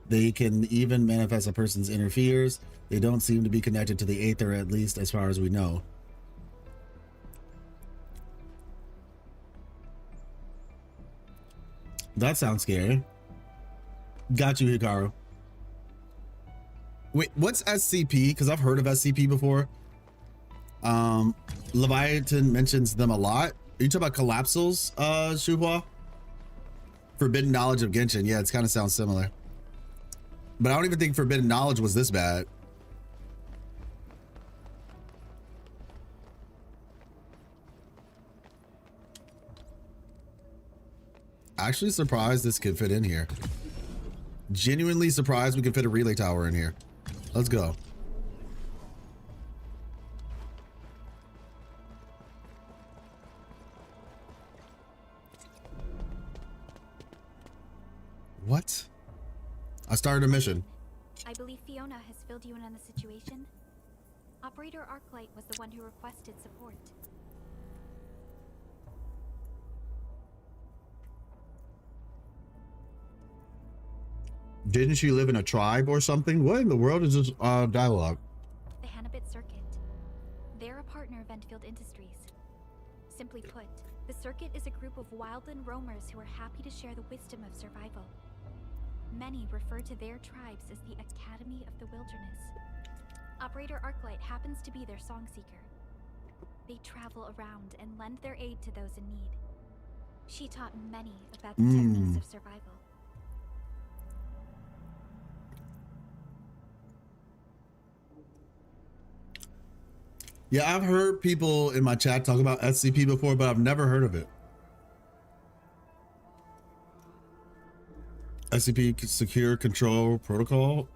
They can even manifest a person's inner fears. They don't seem to be connected to the Aether, at least as far as we know. That sounds scary. Got you, Hikaru. Wait, what's SCP? Because I've heard of SCP before. Leviathan mentions them a lot. Are you talking about collapsals, Shuhua? Forbidden knowledge of Genshin. Yeah, it kind of sounds similar. But I don't even think forbidden knowledge was this bad. Actually surprised this could fit in here. Genuinely surprised we could fit a relay tower in here. Let's go. What? I started a mission. I believe Fiona has filled you in on the situation. Operator Arklight was the one who requested support. Didn't she live in a tribe or something? What in the world is this dialogue? The Hannibit Circuit. They're a partner of Endfield Industries. Simply put, The circuit is a group of wildland roamers who are happy to share the wisdom of survival. Many refer to their tribes as the Academy of the Wilderness. Operator Arknight happens to be their song seeker. They travel around and lend their aid to those in need. She taught many about the techniques of survival. Yeah, I've heard people in my chat talk about SCP before, but I've never heard of it. SCP Secure Control Protocol,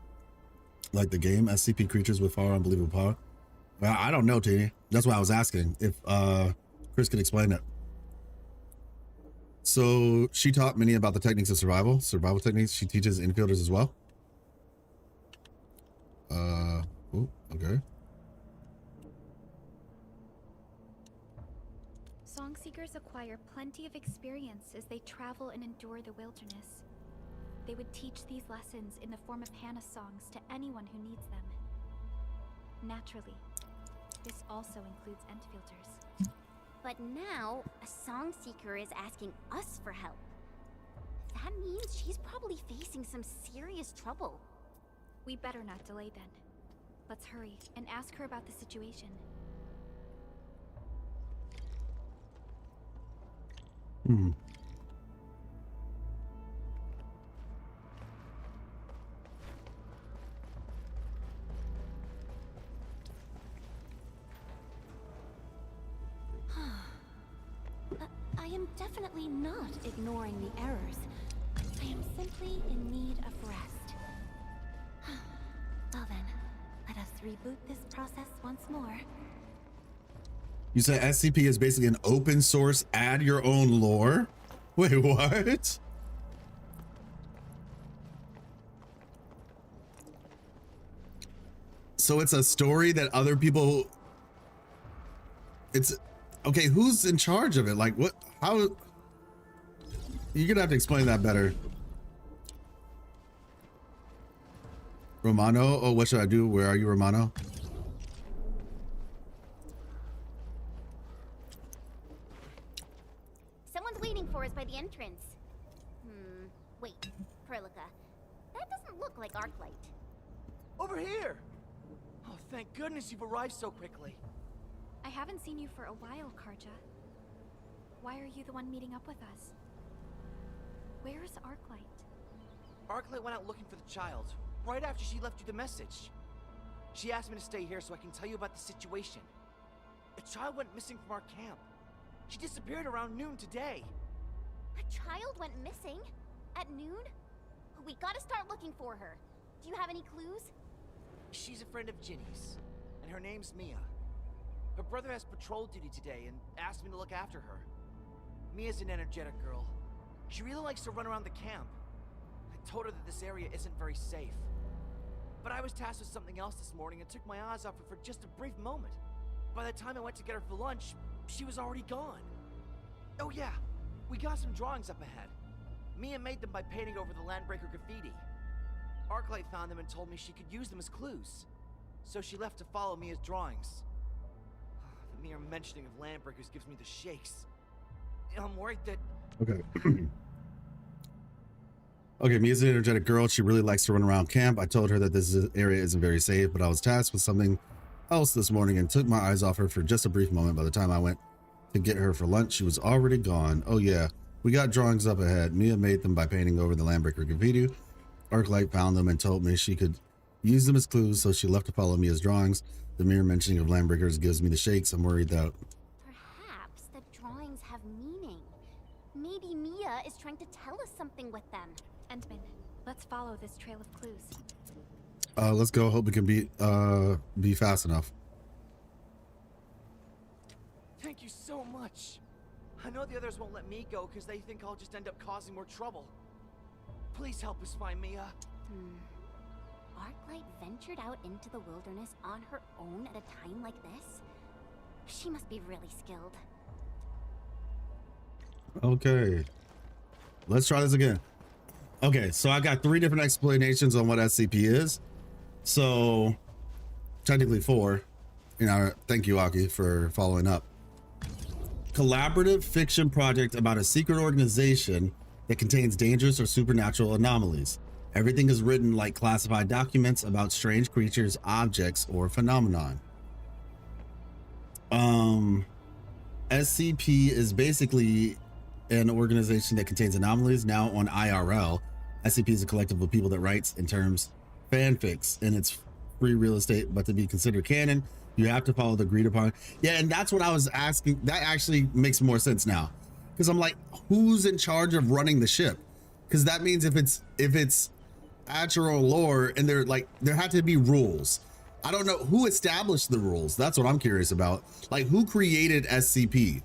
like the game SCP Creatures with Far Unbelievable Power. Well, I don't know, Tini. That's why I was asking if Chris could explain it. So she taught many about the techniques of survival techniques. She teaches infielders as well. Okay. Song seekers acquire plenty of experience as they travel and endure the wilderness. They would teach these lessons in the form of Hannah songs to anyone who needs them. Naturally, this also includes Endfielders. But now, a song seeker is asking us for help. That means she's probably facing some serious trouble. We better not delay then. Let's hurry and ask her about the situation. I am definitely not ignoring the errors. I am simply in need of rest. Well then, let us reboot this process once more. You said SCP is basically an open source, add your own lore? Wait, what? So it's a story that other people... It's... Okay, who's in charge of it? Like, what? How? You're gonna have to explain that better. Romano? Oh, what should I do? Where are you, Romano? Someone's waiting for us by the entrance. Wait, Perlica. That doesn't look like Arknight. Over here! Oh, thank goodness you've arrived so quickly. I haven't seen you for a while, Karja. Why are you the one meeting up with us? Where is Arknight? Arknight went out looking for the child, right after she left you the message. She asked me to stay here so I can tell you about the situation. A child went missing from our camp. She disappeared around noon today. A child went missing? At noon? We gotta start looking for her. Do you have any clues? She's a friend of Ginny's, and her name's Mia. Her brother has patrol duty today and asked me to look after her. Mia's an energetic girl. She really likes to run around the camp. I told her that this area isn't very safe. But I was tasked with something else this morning and took my eyes off her for just a brief moment. By the time I went to get her for lunch, she was already gone. Oh yeah, we got some drawings up ahead. Mia made them by painting over the Landbreaker graffiti. Arknight found them and told me she could use them as clues. So she left to follow Mia's drawings. The mere mentioning of Landbreakers gives me the shakes. I'm worried that... Okay. Okay, Mia's an energetic girl. She really likes to run around camp. I told her that this area isn't very safe, but I was tasked with something else this morning and took my eyes off her for just a brief moment. By the time I went to get her for lunch, she was already gone. Oh yeah, we got drawings up ahead. Mia made them by painting over the Landbreaker graffiti. Arknight found them and told me she could use them as clues, so she left to follow Mia's drawings. The mere mentioning of Landbreakers gives me the shakes. I'm worried that... Perhaps the drawings have meaning. Maybe Mia is trying to tell us something with them. Endman, let's follow this trail of clues. Let's go. Hope we can be fast enough. Thank you so much. I know the others won't let me go because they think I'll just end up causing more trouble. Please help us find Mia. Arknight ventured out into the wilderness on her own at a time like this? She must be really skilled. Okay. Let's try this again. Okay, so I got 3 different explanations on what SCP is. So, technically 4. You know, thank you, Aki, for following up. collaborative fiction project about a secret organization that contains dangerous or supernatural anomalies. Everything is written like classified documents about strange creatures, objects, or phenomenon. SCP is basically an organization that contains anomalies. Now on IRL, SCP is a collective of people that writes in terms fanfics, and it's free real estate, but to be considered canon, you have to follow the agreed upon. Yeah, and that's what I was asking. That actually makes more sense now, because I'm like, who's in charge of running the ship? Because that means if it's actual lore, and there had to be rules. I don't know who established the rules. That's what I'm curious about. Like, who created SCP?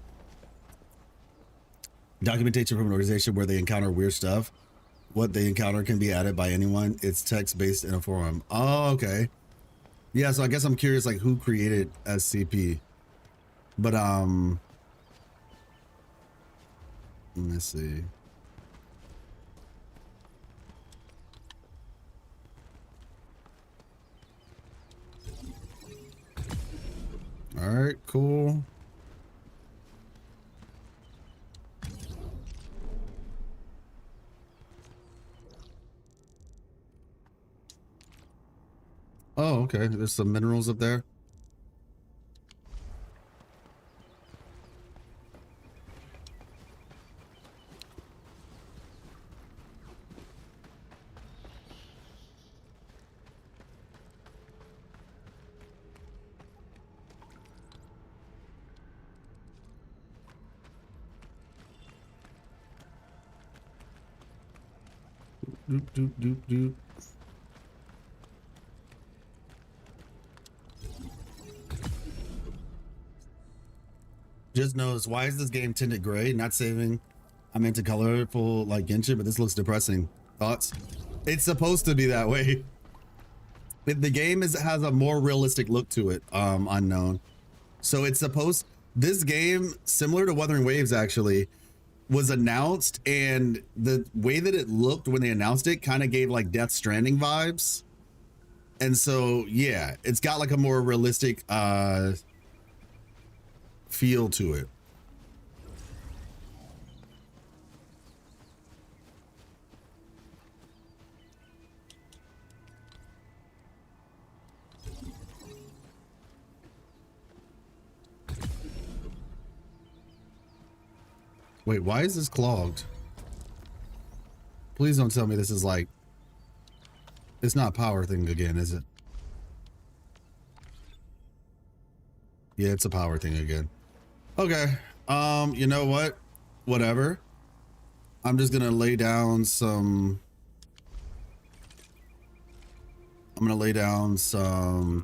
Documentation from an organization where they encounter weird stuff. What they encounter can be added by anyone. It's text based in a forum. Oh, okay. Yeah, so I guess I'm curious, like, who created SCP? But let me see. All right, cool. Oh, okay. There's some minerals up there. Doop, doop, doop, doop. Just notice, why is this game tinted gray? Not saving. I'm into colorful like Genshin, but this looks depressing. Thoughts? It's supposed to be that way. The game has a more realistic look to it, unknown. So it's supposed, this game, similar to Wuthering Waves actually, was announced, and the way that it looked when they announced it kind of gave like Death Stranding vibes. And so, yeah, it's got like a more realistic feel to it. Wait, why is this clogged? Please don't tell me this is like, it's not a power thing again, is it? Yeah, it's a power thing again. Okay. You know what? Whatever. I'm just gonna lay down some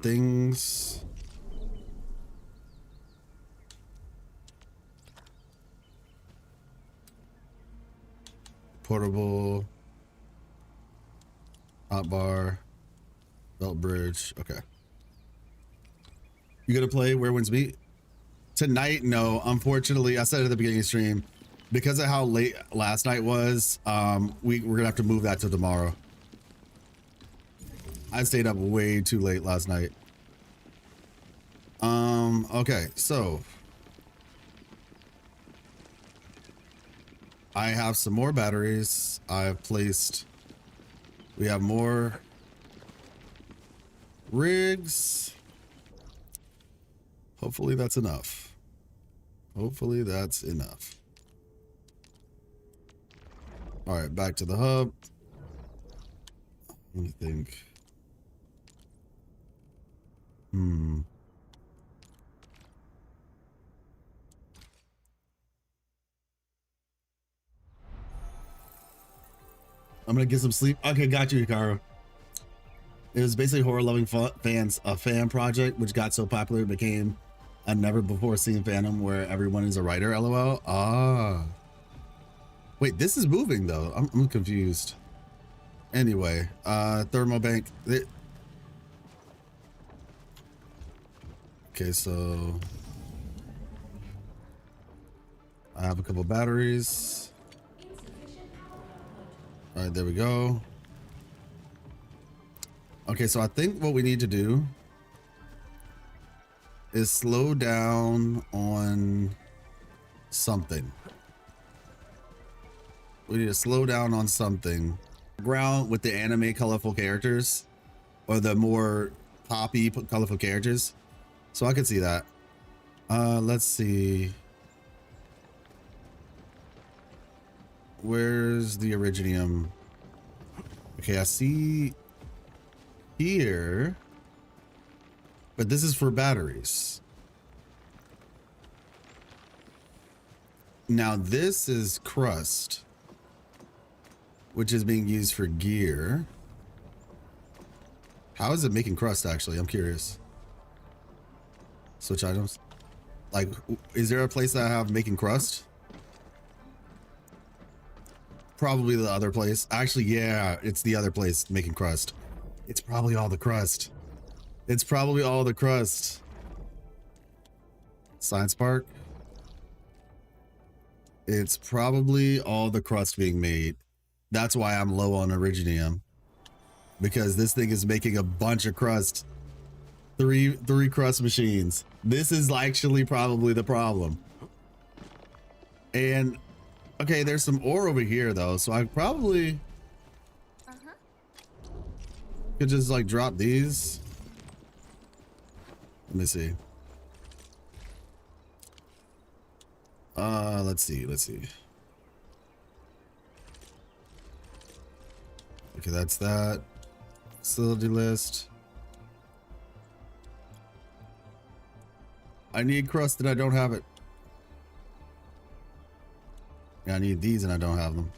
things. Portable, hotbar, belt bridge. Okay. You gonna play Where Winds Meet? Tonight? No, unfortunately, I said at the beginning of the stream, because of how late last night was, we're gonna have to move that to tomorrow. I stayed up way too late last night. Okay, so I have some more batteries. I've placed, we have more rigs. Hopefully that's enough. Hopefully that's enough. All right, back to the hub. Let me think. I'm gonna get some sleep. Okay, got you, Hikaru. It was basically horror-loving fans, a fan project, which got so popular it became a never-before-seen fandom where everyone is a writer, LOL. Ah. Wait, this is moving, though. I'm confused. Anyway, thermobank. Okay, so I have a couple batteries. All right, there we go. Okay, so I think what we need to do is slow down on something. We need to slow down on something. Ground with the anime colorful characters, or the more poppy colorful characters. So I could see that. Let's see. Where's the Originium? Okay, I see here, but this is for batteries. Now this is crust, which is being used for gear. How is it making crust actually? I'm curious. Switch items. Like, is there a place that I have making crust? Probably the other place. Actually, yeah, it's the other place making crust. It's probably all the crust. It's probably all the crust. Science Park. It's probably all the crust being made. That's why I'm low on Originium. Because this thing is making a bunch of crust. Three crust machines. This is actually probably the problem. And okay, there's some ore over here though, so I probably could just like drop these. Let me see. Let's see. Okay, that's that. Facility list. I need crust and I don't have it. Yeah, I need these and I don't have them.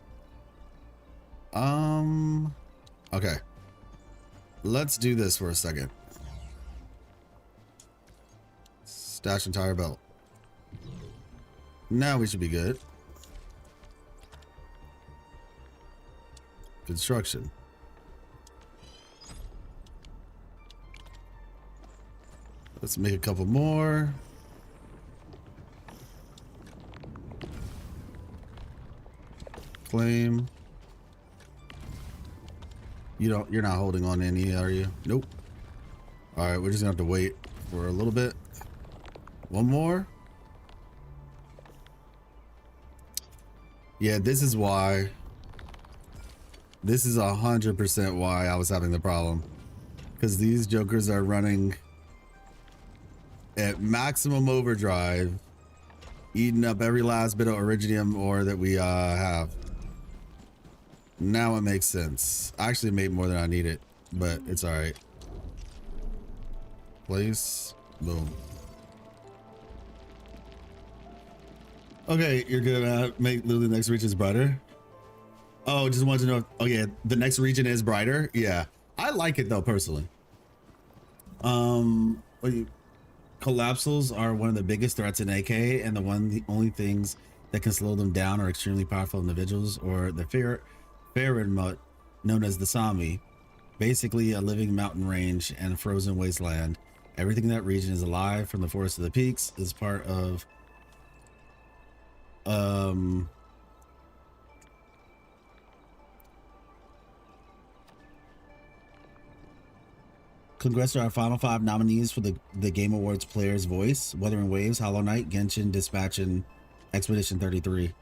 Okay. Let's do this for a second. Stash entire belt. Now we should be good. Construction. Let's make a couple more. Claim. You're not holding on any, are you? Nope. All right, we're just gonna have to wait for a little bit. One more. Yeah, this is why. This is 100% why I was having the problem. Because these jokers are running at maximum overdrive, eating up every last bit of Originium ore that we have. Now it makes sense. I actually made more than I needed, but it's all right. Place, boom. Okay, you're gonna make the next region brighter. Oh, just wanted to know if, oh yeah, the next region is brighter. Yeah, I like it though personally. Collapsals are one of the biggest threats in AK, and the only things that can slow them down are extremely powerful individuals or the Farid mutt known as the Sami. Basically a living mountain range and a frozen wasteland. Everything in that region is alive, from the forest to the peaks, is part of Congrats to our final 5 nominees for the Game Awards Player's Voice: Wuthering Waves, Hollow Knight, Genshin, Dispatch, and Expedition 33.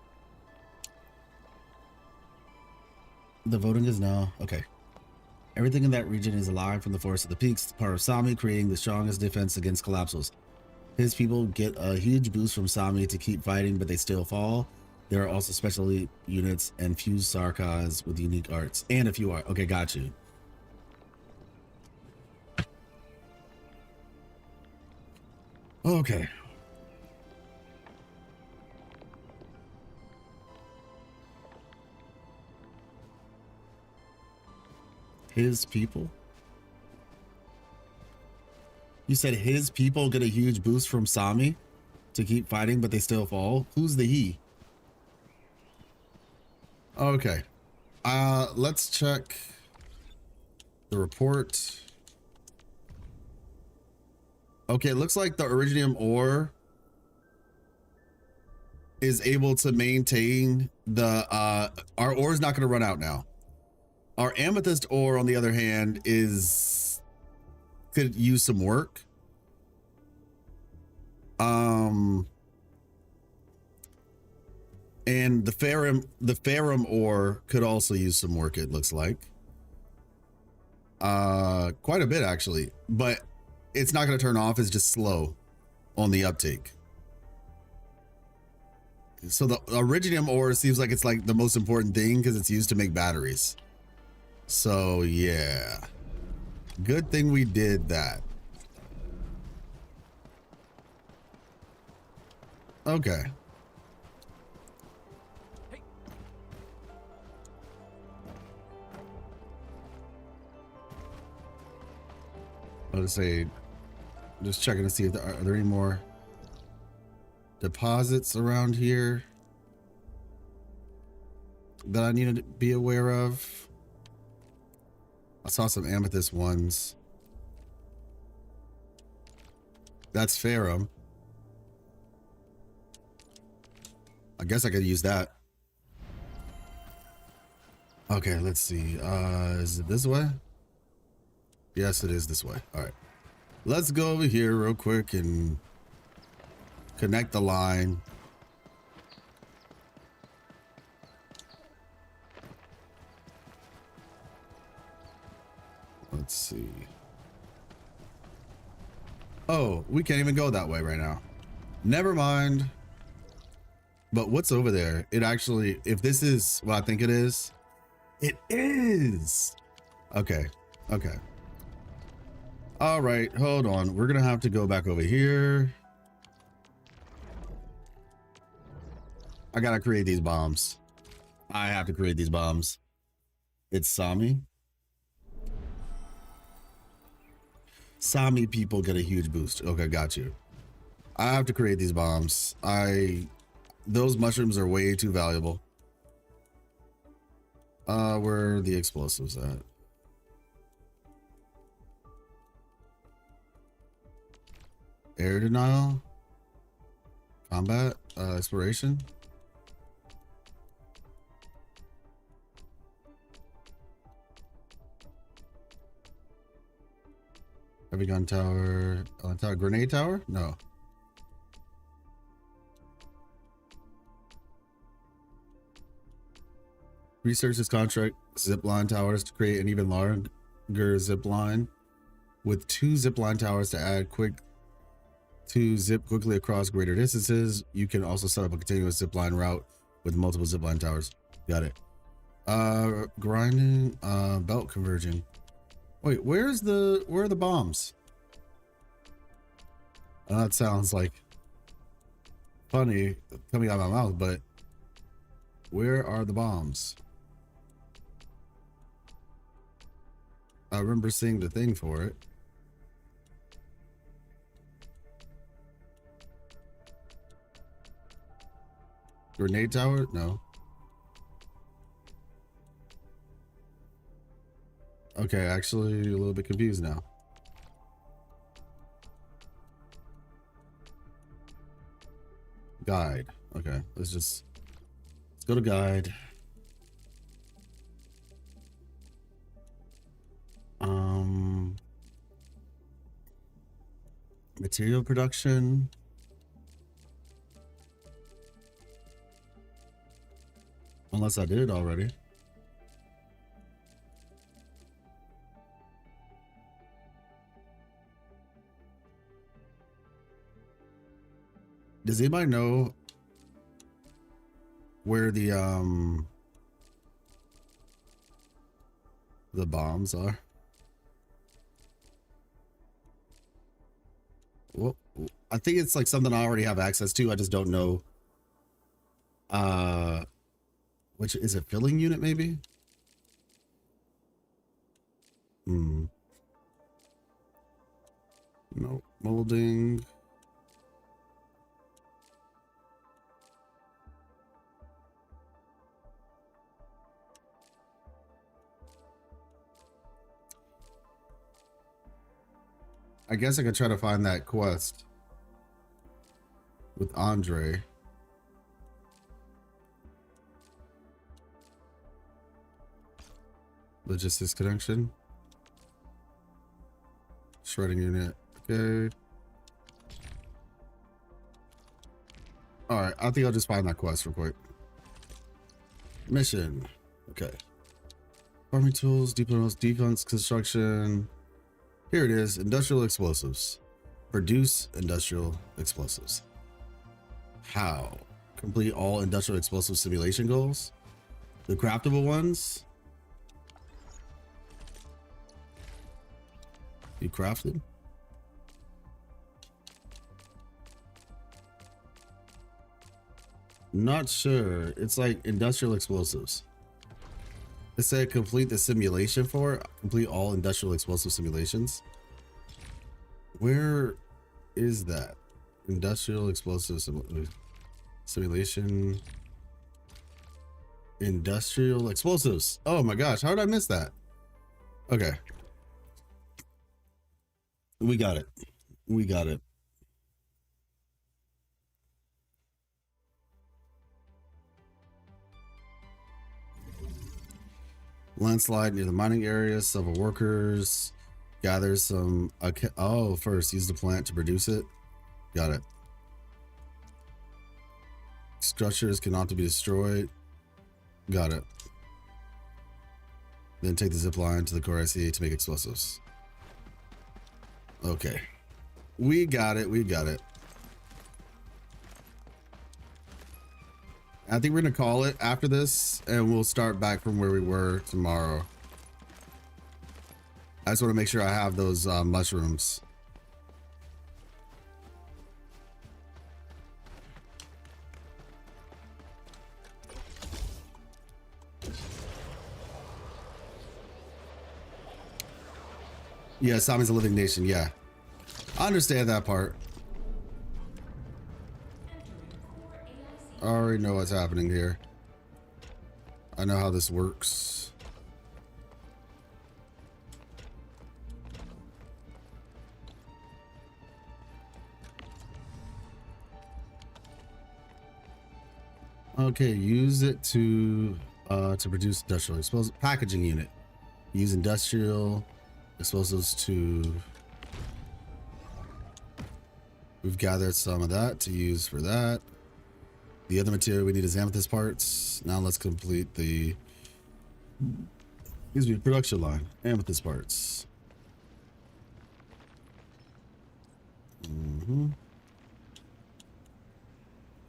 The voting is no. Okay. Everything in that region is alive, from the forest to the peaks, part of Sami, creating the strongest defense against collapsals. His people get a huge boost from Sami to keep fighting, but they still fall. There are also special units and fused sarkas with unique arts. And a few art. Okay, got you. Okay. His people? You said his people get a huge boost from Sami to keep fighting, but they still fall? Who's the he? Okay. Let's check the report. Okay, it looks like the Originium ore is able to maintain the our ore is not going to run out now. Our amethyst ore, on the other hand, could use some work. And the ferrum ore could also use some work, it looks like. Quite a bit actually, but it's not going to turn off. It's just slow on the uptake. So the iridium ore seems like it's like the most important thing because it's used to make batteries. So yeah, good thing we did that. Okay. I'll just say, just checking to see if are there any more deposits around here that I need to be aware of. I saw some amethyst ones. That's ferrum. I guess I could use that. Okay, let's see. Is it this way? Yes, it is this way. All right. Let's go over here real quick and connect the line. Let's see. Oh, we can't even go that way right now. Never mind. But what's over there? It actually, if this is what I think it is. Okay. Okay. All right, hold on. We're gonna have to go back over here. I gotta create these bombs. I have to create these bombs. It's Sami. Sami people get a huge boost. Okay, got you. I have to create these bombs. Those mushrooms are way too valuable. Where are the explosives at? Air denial, combat, exploration. Heavy gun tower, grenade tower? No. Research this contract zipline towers to create an even larger zipline with 2 zipline towers to add to zip quickly across greater distances. You can also set up a continuous zipline route with multiple zipline towers. Got it. Grinding, belt converging. Wait, where are the bombs? That sounds like funny coming out of my mouth, but where are the bombs? I remember seeing the thing for it. Grenade tower? No. Okay, actually a little bit confused now. Guide. Okay, let's go to guide. Material production. Unless I did it already. Does anybody know where the bombs are? Well, I think it's like something I already have access to. I just don't know. Which is a filling unit, maybe? No, molding. I guess I could try to find that quest with Andre. Logistics connection. Shredding unit. Okay. All right. I think I'll just find that quest real quick. Mission. Okay. Farming tools, defense construction. Here it is. Industrial explosives. Produce industrial explosives. How? Complete all industrial explosive simulation goals. The craftable ones. You crafted? Not sure. It's like industrial explosives. It said complete the simulation for it. Complete all industrial explosive simulations. Where is that? Industrial explosive simulation. Industrial explosives. Oh my gosh, how did I miss that? Okay. We got it. We got it. Landslide near the mining area. Several workers. Gather some. Okay. Oh, first use the plant to produce it. Got it. Structures cannot be destroyed. Got it. Then take the zip line to the core ICA to make explosives. Okay. We got it. We got it. I think we're going to call it after this, and we'll start back from where we were tomorrow. I just want to make sure I have those mushrooms. Yeah, Sami's a living nation. Yeah, I understand that part. I already know what's happening here. I know how this works. Okay, use it to produce industrial explosive packaging unit. Use industrial explosives to. We've gathered some of that to use for that. The other material we need is amethyst parts. Now let's complete the production line. Amethyst parts.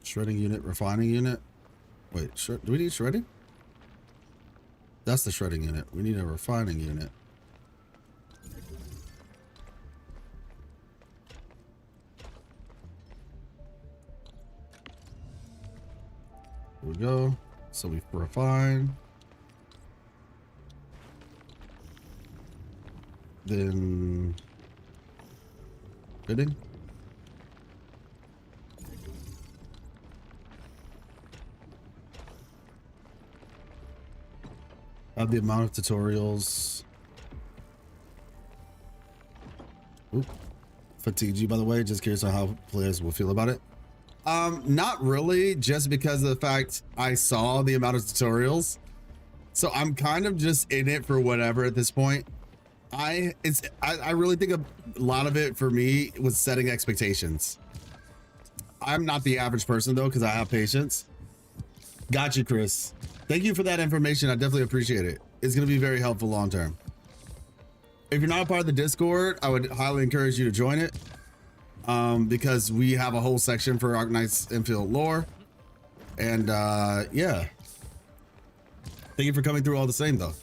Shredding unit, refining unit. Wait, do we need shredding? That's the shredding unit. We need a refining unit. Here we go. So we refine. Then fitting. Have the amount of tutorials. Oop. Fatigued you, by the way. Just curious on how players will feel about it. Not really, just because of the fact I saw the amount of tutorials. So I'm kind of just in it for whatever at this point. I really think a lot of it for me was setting expectations. I'm not the average person though, because I have patience. Got you, Chris. Thank you for that information. I definitely appreciate it. It's going to be very helpful long term. If you're not a part of the Discord, I would highly encourage you to join it. Because we have a whole section for Arknights Endfield lore. And yeah. Thank you for coming through all the same though.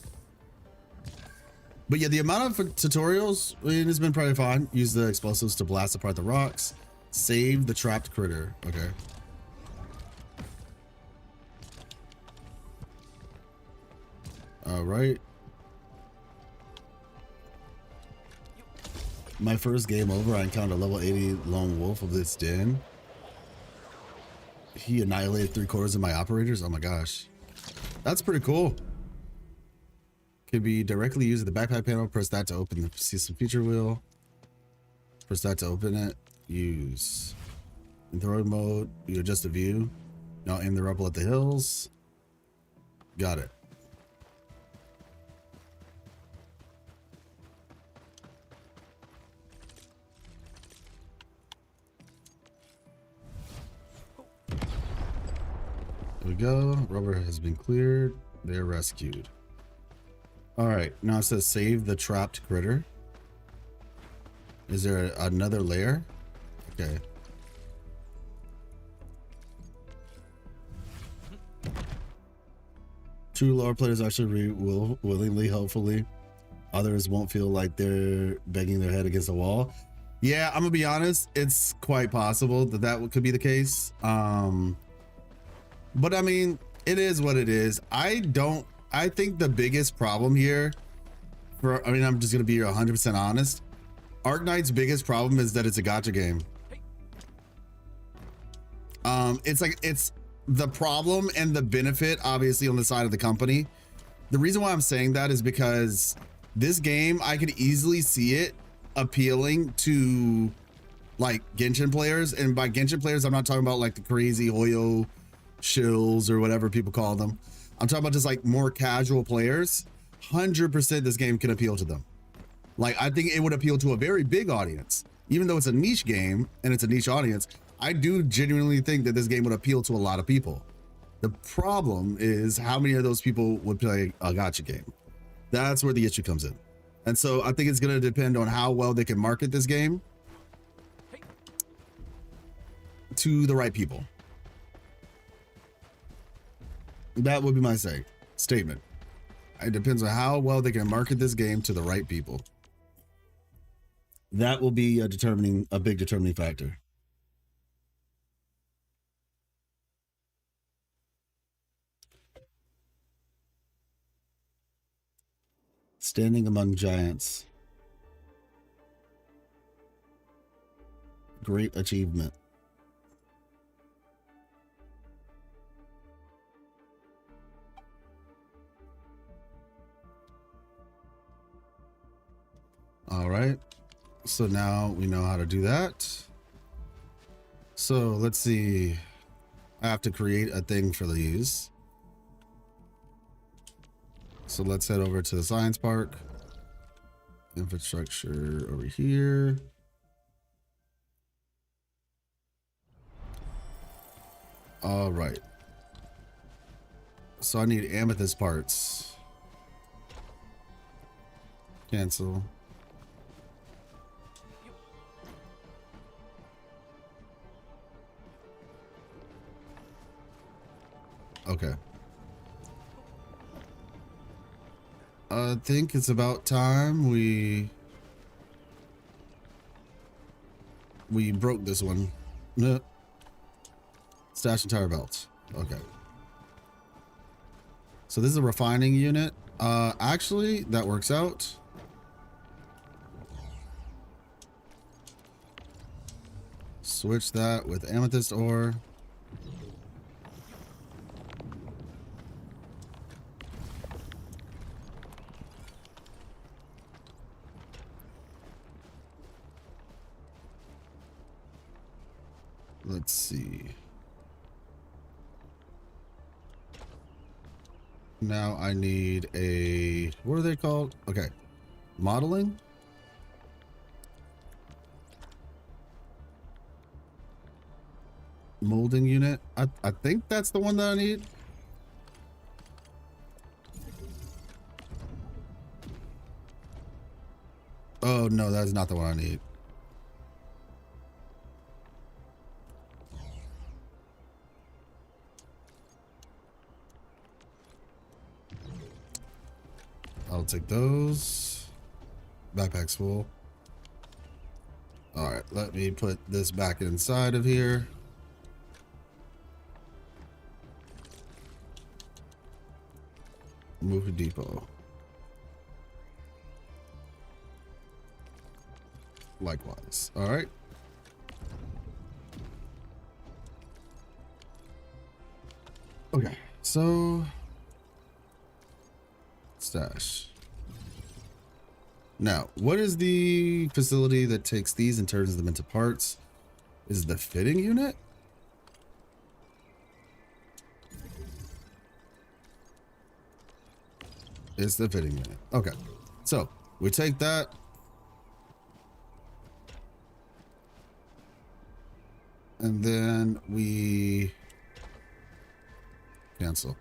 But yeah, the amount of tutorials, I mean, it's been pretty fine. Use the explosives to blast apart the rocks. Save the trapped critter. Okay. All right. My first game over, I encountered a level 80 lone wolf of this den. He annihilated 3/4 of my operators. Oh my gosh. That's pretty cool. Can be directly used at the backpack panel. Press that to open the system feature wheel. Press that to open it. Use. In throwing mode, you adjust the view. Now aim the rebel at the hills. Got it. There we we go. Rubber has been cleared. They're rescued. All right, now it says save the trapped critter. Is there another layer? Okay. True lore players actually will willingly, hopefully. Others won't feel like they're banging their head against a wall. Yeah, I'm gonna be honest. It's quite possible that that could be the case. But I mean, it is what it is. I think the biggest problem here I'm just gonna be 100% honest. Arknights' biggest problem is that it's a gacha game. It's the problem and the benefit obviously on the side of the company. The reason why I'm saying that is because this game, I could easily see it appealing to like Genshin players. And by Genshin players, I'm not talking about like the crazy Hoyo shills or whatever people call them. I'm talking about just like more casual players. 100% this game can appeal to them. Like, I think it would appeal to a very big audience. Even though it's a niche game and it's a niche audience, I do genuinely think that this game would appeal to a lot of people. The problem is how many of those people would play a gacha game. That's where the issue comes in. And so I think it's going to depend on how well they can market this game to the right people. That would be my statement. It depends on how well they can market this game to the right people. That will be a big determining factor. Standing among giants. Great achievement. All right. So now we know how to do that. So let's see. I have to create a thing for these. So let's head over to the science park. Infrastructure over here. All right. So I need amethyst parts. Cancel. Okay. I think it's about time we broke this one. No. Stash entire belt. Okay. So this is a refining unit. Actually, that works out. Switch that with amethyst ore. Let's see. Now I need a, what are they called? Okay. Modeling. Molding unit. I think that's the one that I need. Oh no, that's not the one I need. I'll take those. Backpack's full. All right, let me put this back inside of here. Move to depot. Likewise. All right. Okay, so stash. Now, what is the facility that takes these and turns them into parts? Is it the fitting unit? It's the fitting unit. Okay, so we take that. And then we Cancel.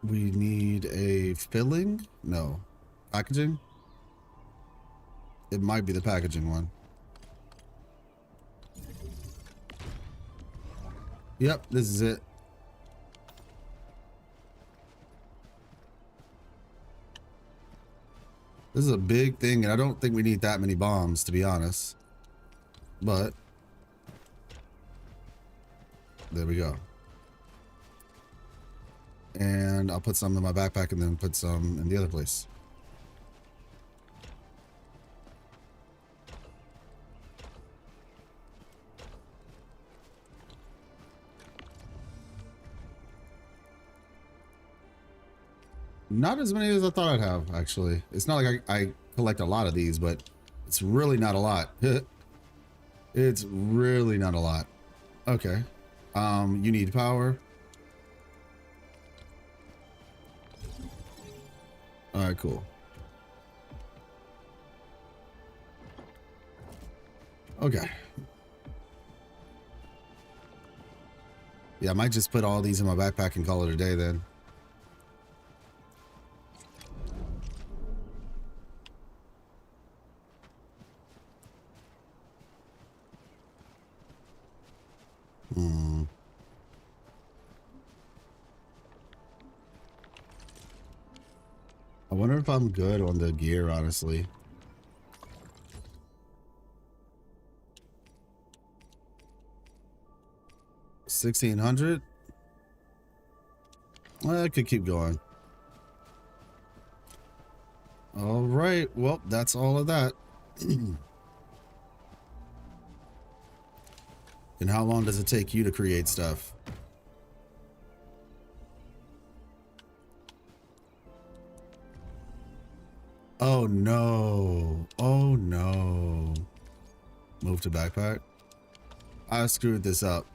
We need a filling? No. Packaging? It might be the packaging one. Yep, this is it. This is a big thing, and I don't think we need that many bombs, to be honest. But there we go. And I'll put some in my backpack and then put some in the other place. Not as many as I thought I'd have, actually. It's not like I collect a lot of these, but it's really not a lot. It's really not a lot. Okay. You need power. All right, cool. Okay. Yeah, I might just put all these in my backpack and call it a day then. I wonder if I'm good on the gear, honestly. $1,600. Well, I could keep going. All right. Well, that's all of that. And how long does it take you to create stuff? Oh no. Oh no. Move to backpack. I screwed this up.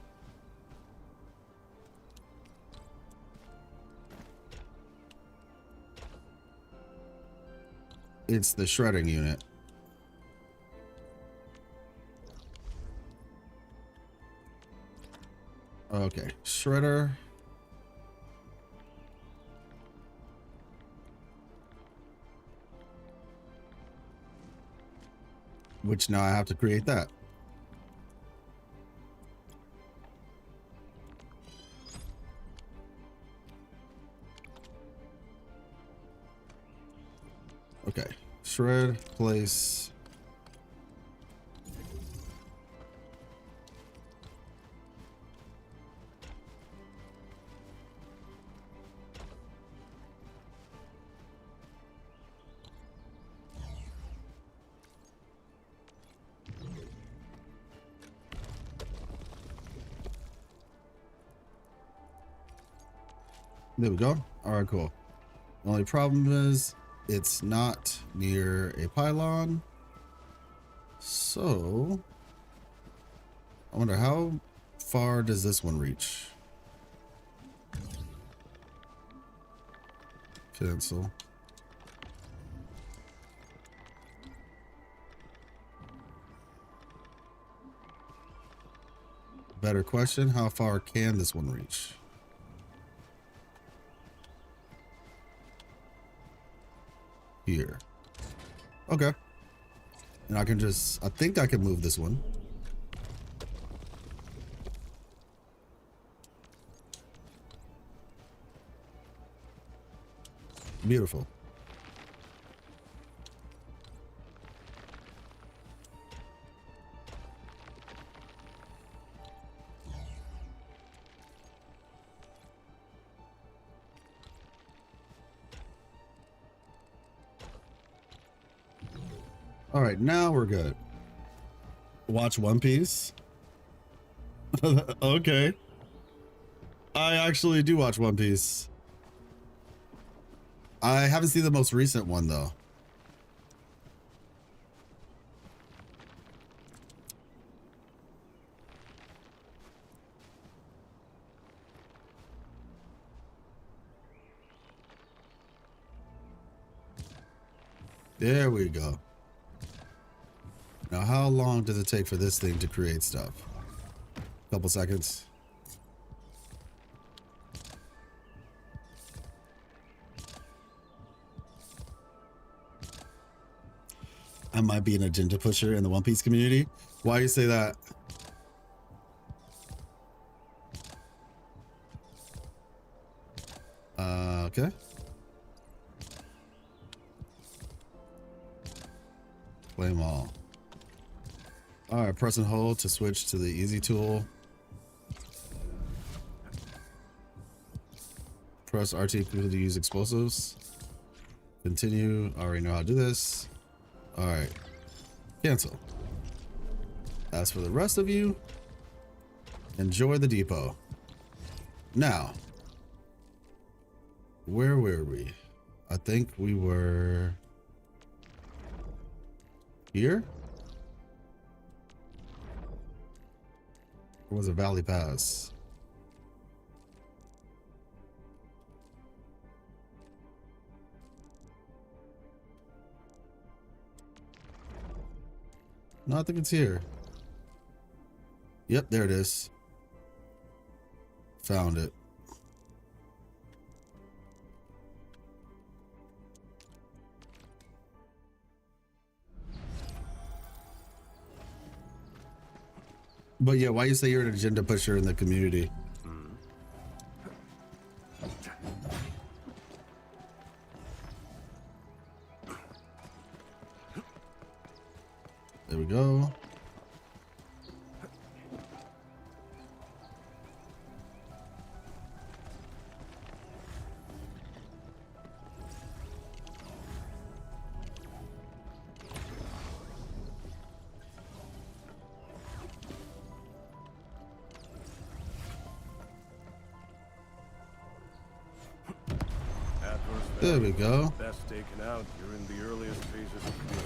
It's the shredding unit. Okay, shredder. Which now I have to create that. Okay, shred, place. There we go. All right, cool. The only problem is it's not near a pylon. So I wonder how far does this one reach? Cancel. Better question, how far can this one reach? Here. Okay. And I can just, I think I can move this one. Beautiful. All right, now we're good. Watch One Piece. Okay. I actually do watch One Piece. I haven't seen the most recent one though. There we go. Now, how long does it take for this thing to create stuff? Couple seconds. I might be an agenda pusher in the One Piece community. Why you say that? Okay. Play them all. All right, press and hold to switch to the easy tool. Press RT quickly to use explosives. Continue. I already know how to do this. All right. Cancel. As for the rest of you, enjoy the depot. Now, where were we? I think we were here. Or was it Valley Pass? No, I think it's here. Yep, there it is. Found it. But yeah, why you say you're an agenda pusher in the community? There we go. There we go. Best taken out. You're in the earliest phases of good.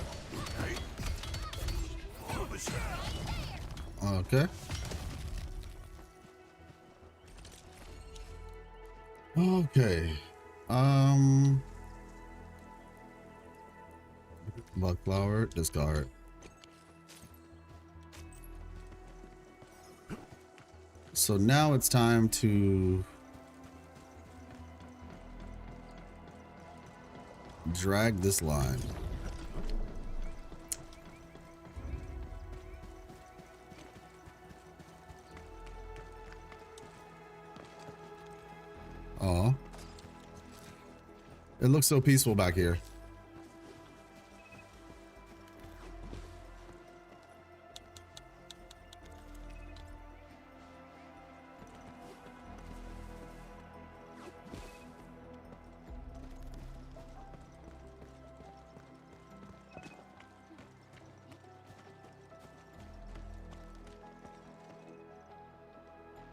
Okay. Okay. Bug flower, discard. So now it's time to drag this line. Oh, it looks so peaceful back here.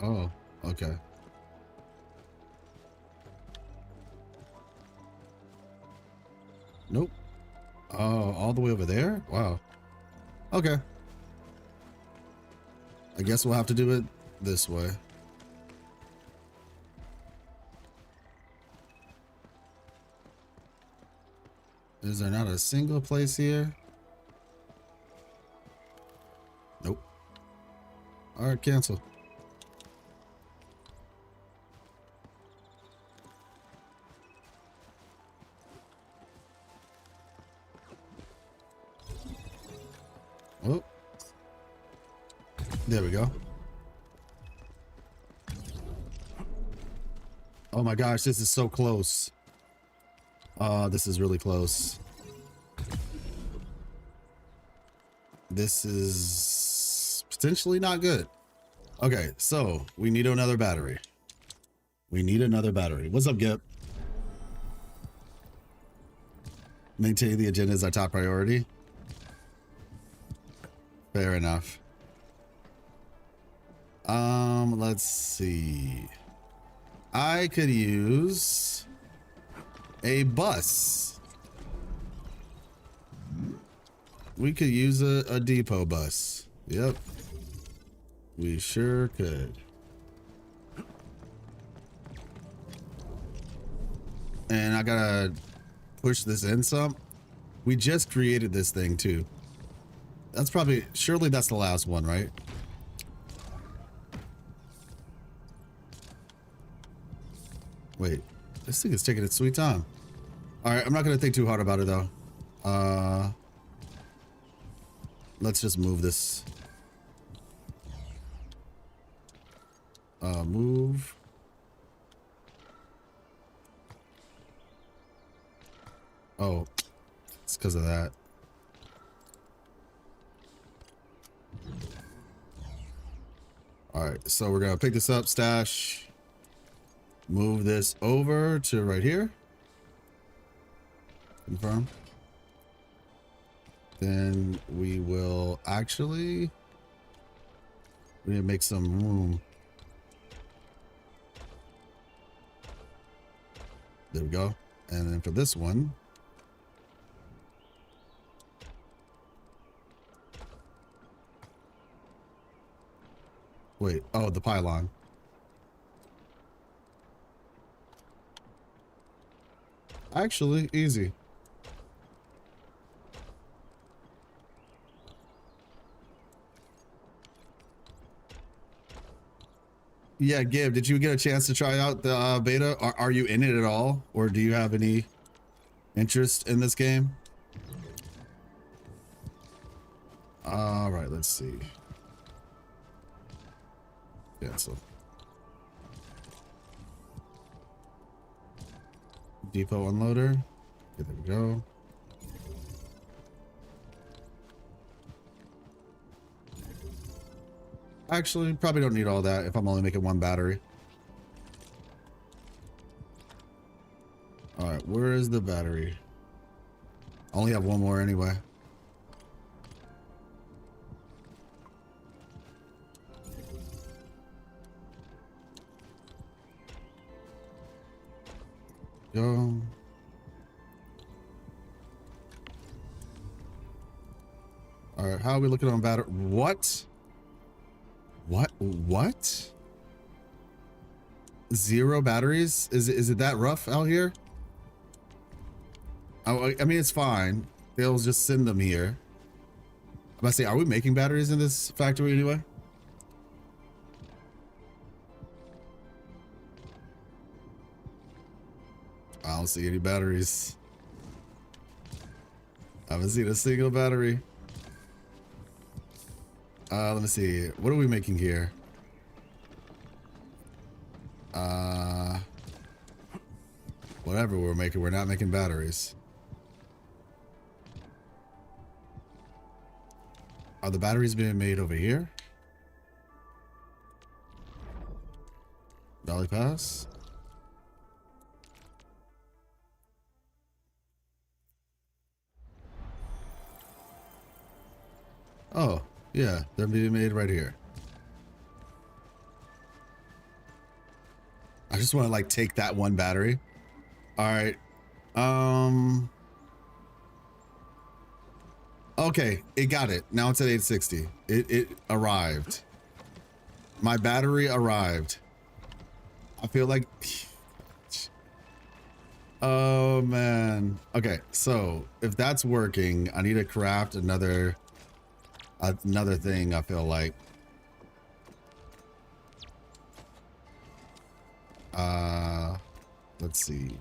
Oh, okay. Nope. Oh, all the way over there? Wow. Okay. I guess we'll have to do it this way. Is there not a single place here? Nope. All right, cancel. Oh, there we go. Oh my gosh, this is so close. This is really close. This is potentially not good. Okay, so we need another battery. We need another battery. What's up, Gip? Maintaining the agenda is our top priority. Fair enough. Let's see. I could use a bus. We could use a depot bus. Yep. We sure could. And I gotta push this in some. We just created this thing too. That's probably, surely that's the last one, right? Wait, this thing is taking its sweet time. All right, I'm not gonna think too hard about it though. let's just move this. Move. Oh, it's because of that. All right, so we're gonna pick this up, stash, move this over to right here. Confirm. Then we will actually, we need to make some room. There we go. And then for this one, wait, oh, the pylon. Actually, easy. Yeah, Gib, did you get a chance to try out the beta? Are you in it at all? Or do you have any interest in this game? All right, let's see. Cancel. Depot unloader. Okay, there we go. Actually, probably don't need all that if I'm only making one battery. All right, where is the battery? I only have one more anyway. Go. All right, how are we looking on battery? What? What? 0 batteries? Is it that rough out here? I mean, it's fine. They'll just send them here. I'm about to say, are we making batteries in this factory anyway? I don't see any batteries. I haven't seen a single battery. Let me see. What are we making here? Whatever we're making, we're not making batteries. Are the batteries being made over here? Valley Pass? Oh, yeah, they're being made right here. I just want to like take that one battery. All right. Okay, it got it. Now it's at 860. It arrived. My battery arrived. I feel like oh man. Okay, so if that's working, I need to craft another thing, I feel like. Let's see.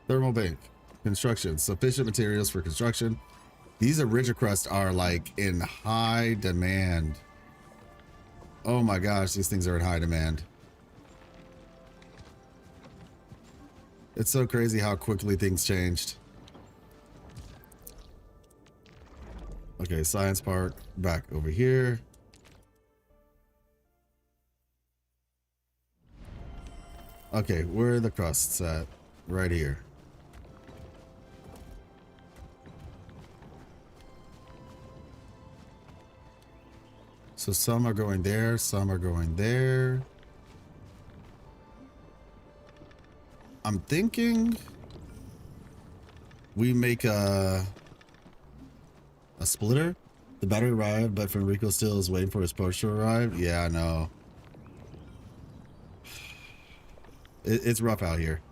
Thermal bank. Construction. Sufficient materials for construction. These Origicrust are like in high demand. Oh my gosh, these things are in high demand. It's so crazy how quickly things changed. Okay, Science Park, back over here. Okay, where are the crusts at? Right here. So some are going there, some are going there. I'm thinking we make a splitter. The battery arrived, but Federico still is waiting for his post to arrive. Yeah, I know. It's rough out here.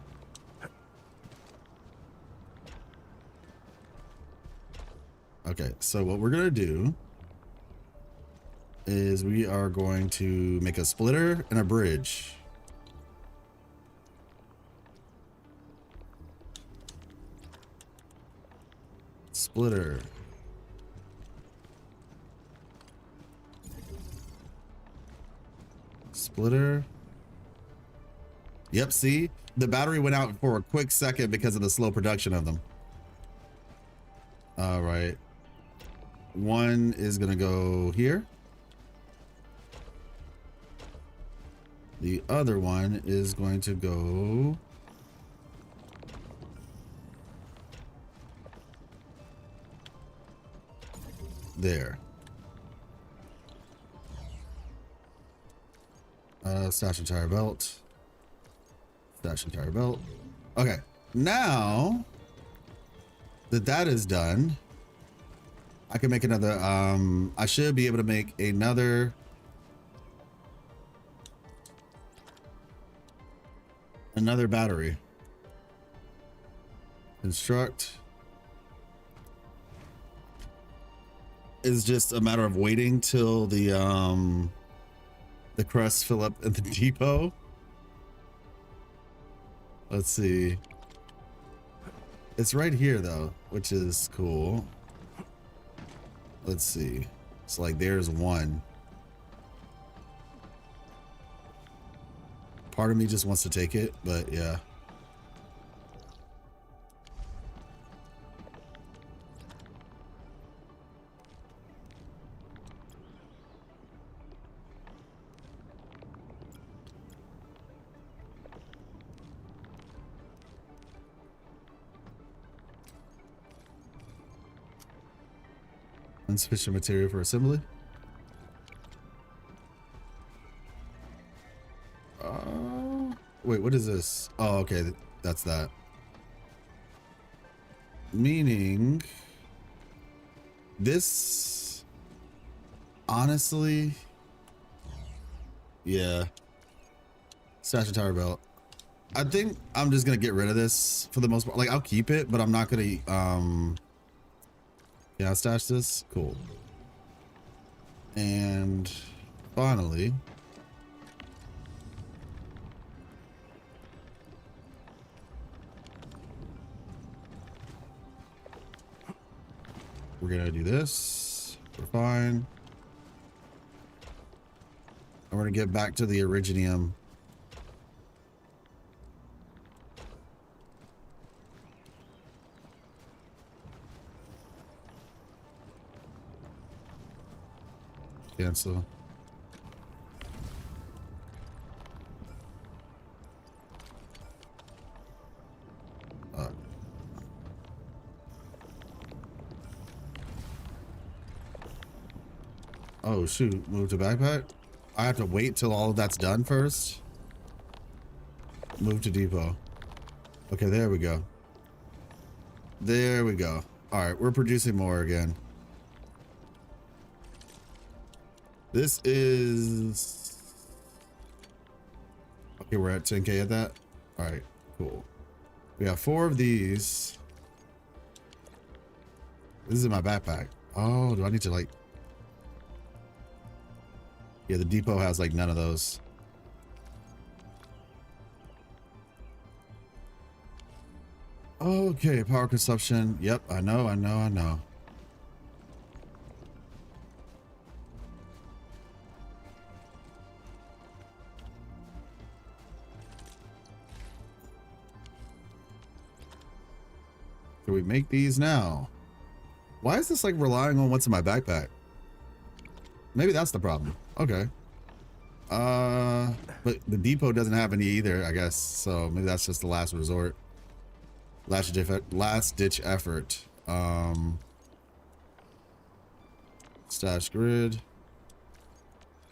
Okay, so what we're gonna do is we are going to make a splitter and a bridge. Splitter. splitter. Yep, see? The battery went out for a quick second because of the slow production of them. All right. One is gonna go here. The other one is going to go there. Stash entire belt. Stash entire belt. Okay, now that that is done, I can make another. I should be able to make another. Another battery. Construct. Is just a matter of waiting till the crusts fill up at the depot. Let's see. It's right here though, which is cool. Let's see. It's like there's one. Part of me just wants to take it, but yeah. Insufficient material for assembly. Wait, what is this? Oh, okay, that's that. Meaning, this, honestly, yeah. Stash entire belt. I think I'm just gonna get rid of this for the most part. Like, I'll keep it, but I'm not gonna, yeah, I'll stash this. Cool. And finally, we're gonna do this. We're fine. And we're gonna get back to the Originium. Cancel. Oh shoot, move to backpack? I have to wait till all of that's done first? Move to depot. Okay, there we go. There we go. All right, we're producing more again. This is... Okay, we're at 10K at that? All right, cool. We have 4 of these. This is in my backpack. Oh, do I need to like... Yeah, the depot has like none of those. Okay, power consumption. Yep, I know. Can we make these now? Why is this like relying on what's in my backpack? Maybe that's the problem. Okay. But the depot doesn't have any either, I guess. So maybe that's just the last resort. Last ditch effort. Stash grid.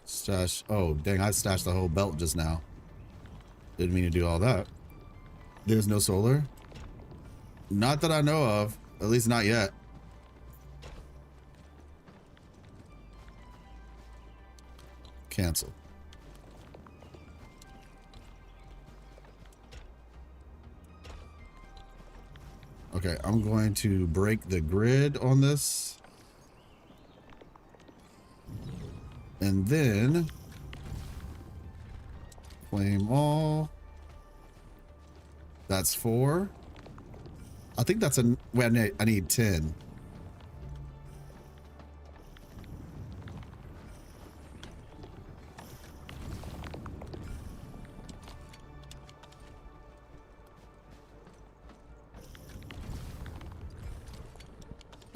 Stash. Oh, dang, I stashed the whole belt just now. Didn't mean to do all that. There's no solar? Not that I know of. At least not yet. Cancel. Okay, I'm going to break the grid on this. And then claim all. That's 4. I think that's a, well, I need 10.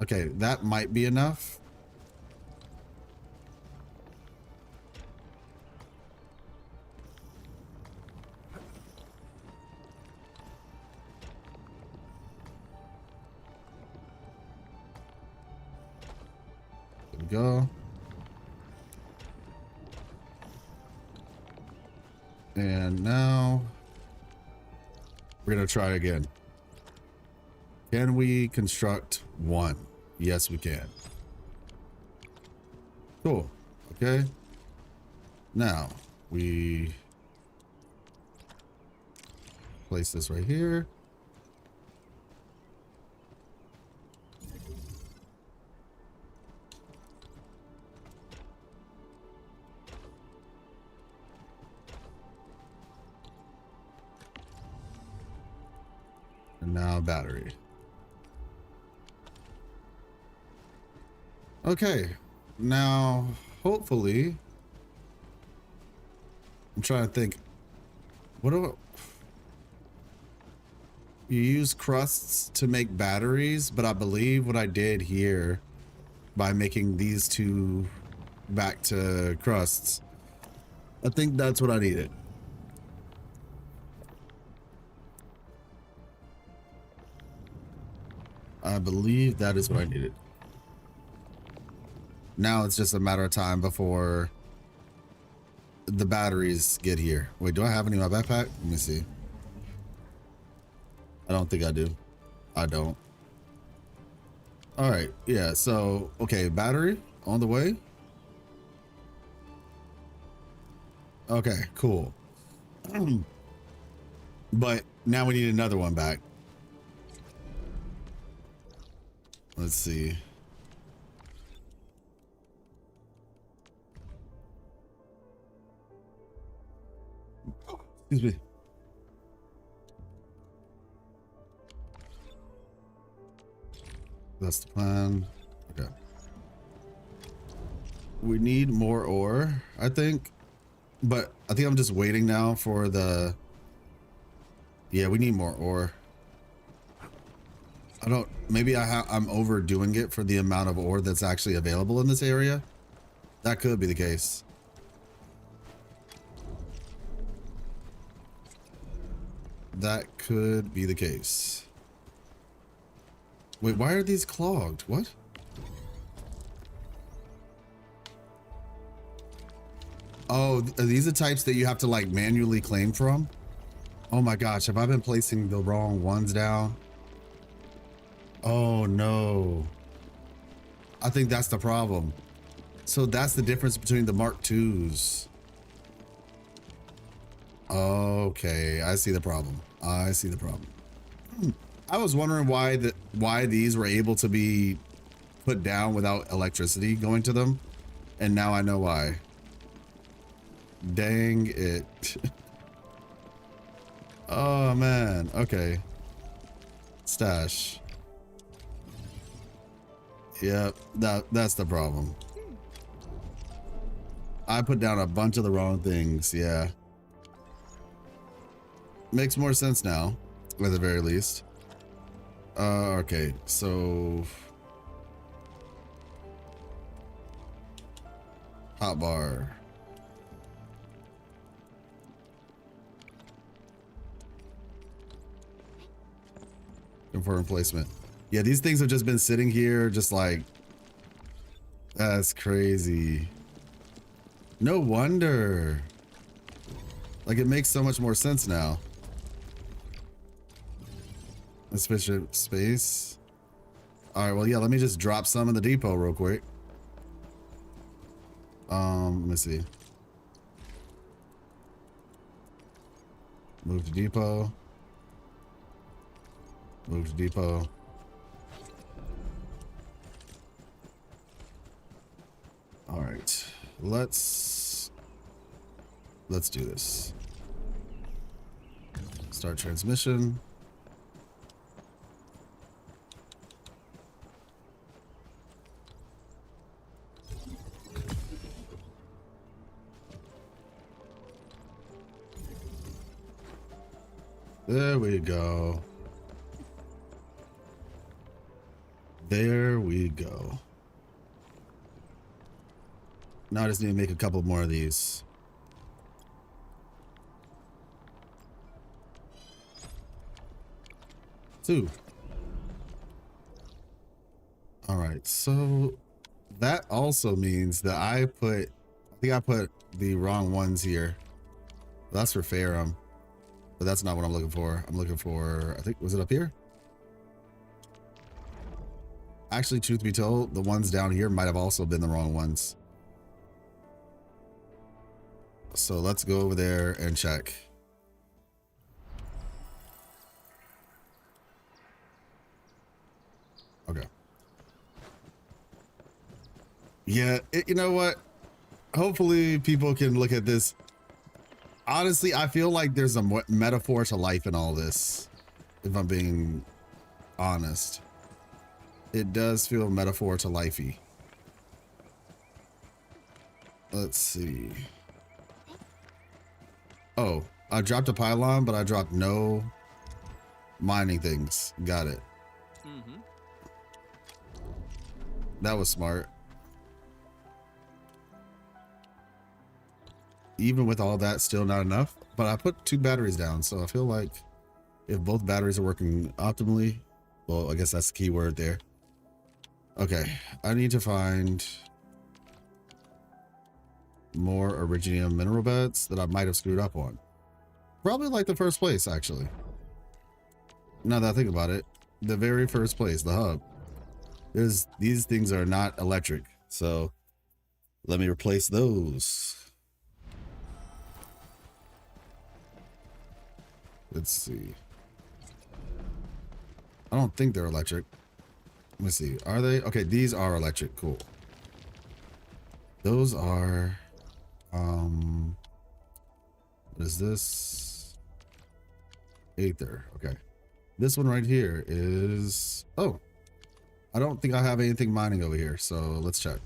Okay, that might be enough. There we go. And now we're gonna try again. Can we construct one? Yes, we can. Cool. Okay. Now we place this right here. And now battery. Okay, now hopefully, I'm trying to think, what do you use crusts to make batteries? But I believe what I did here by making these two back to crusts, I think that's what I needed. I believe that is what I needed. Now it's just a matter of time before the batteries get here. Wait, do I have any in my backpack? Let me see. I don't think I do. I don't. All right. Yeah. So, okay. Battery on the way. Okay, cool. But now we need another one back. Let's see. Excuse me. That's the plan. Okay. We need more ore, I think. But I think I'm just waiting now for the... Yeah, we need more ore. I don't... Maybe I'm overdoing it for the amount of ore that's actually available in this area. That could be the case. That could be the case. Wait, why are these clogged? What? Oh, are these the types that you have to like manually claim from? Oh my gosh, have I been placing the wrong ones down? Oh no. I think that's the problem. So that's the difference between the Mark IIs. Okay, I see the problem. I see the problem. I was wondering why these were able to be put down without electricity going to them, and now I know why. Dang it. Oh man. Okay. Stash. Yep, that's the problem. I put down a bunch of the wrong things. Yeah. Makes more sense now, at the very least. Okay, so hotbar. Confirm placement. Yeah, these things have just been sitting here, just like, that's crazy. No wonder. Like, it makes so much more sense now. Sufficient space. All right, well, yeah, let me just drop some in the depot real quick. Let me see. Move to depot. Move to depot. All right, let's do this. Start transmission. There we go. There we go. Now I just need to make a couple more of these. Two. All right, so that also means that I think I put the wrong ones here. That's for Farum, but that's not what I'm looking for. I'm looking for, I think, was it up here? Actually, truth be told, the ones down here might have also been the wrong ones. So let's go over there and check. Okay. Yeah, you know what? Hopefully people can look at this. Honestly, I feel like there's a metaphor to life in all this, if I'm being honest. It does feel metaphor to lifey. Let's see. Oh, I dropped a pylon, but I dropped no mining things. Got it. That was smart. Even with all that, still not enough, but I put 2 batteries down, so I feel like if both batteries are working optimally, well, I guess that's the key word there. Okay, I need to find more Originium mineral beds that I might have screwed up on. Probably like the first place, actually. Now that I think about it, the very first place, the hub. These things are not electric, so let me replace those. Let's see. I don't think they're electric. Let me see. Are they? Okay, these are electric. Cool. Those are what is this? Aether. Okay. This one right here is, oh, I don't think I have anything mining over here, so let's check.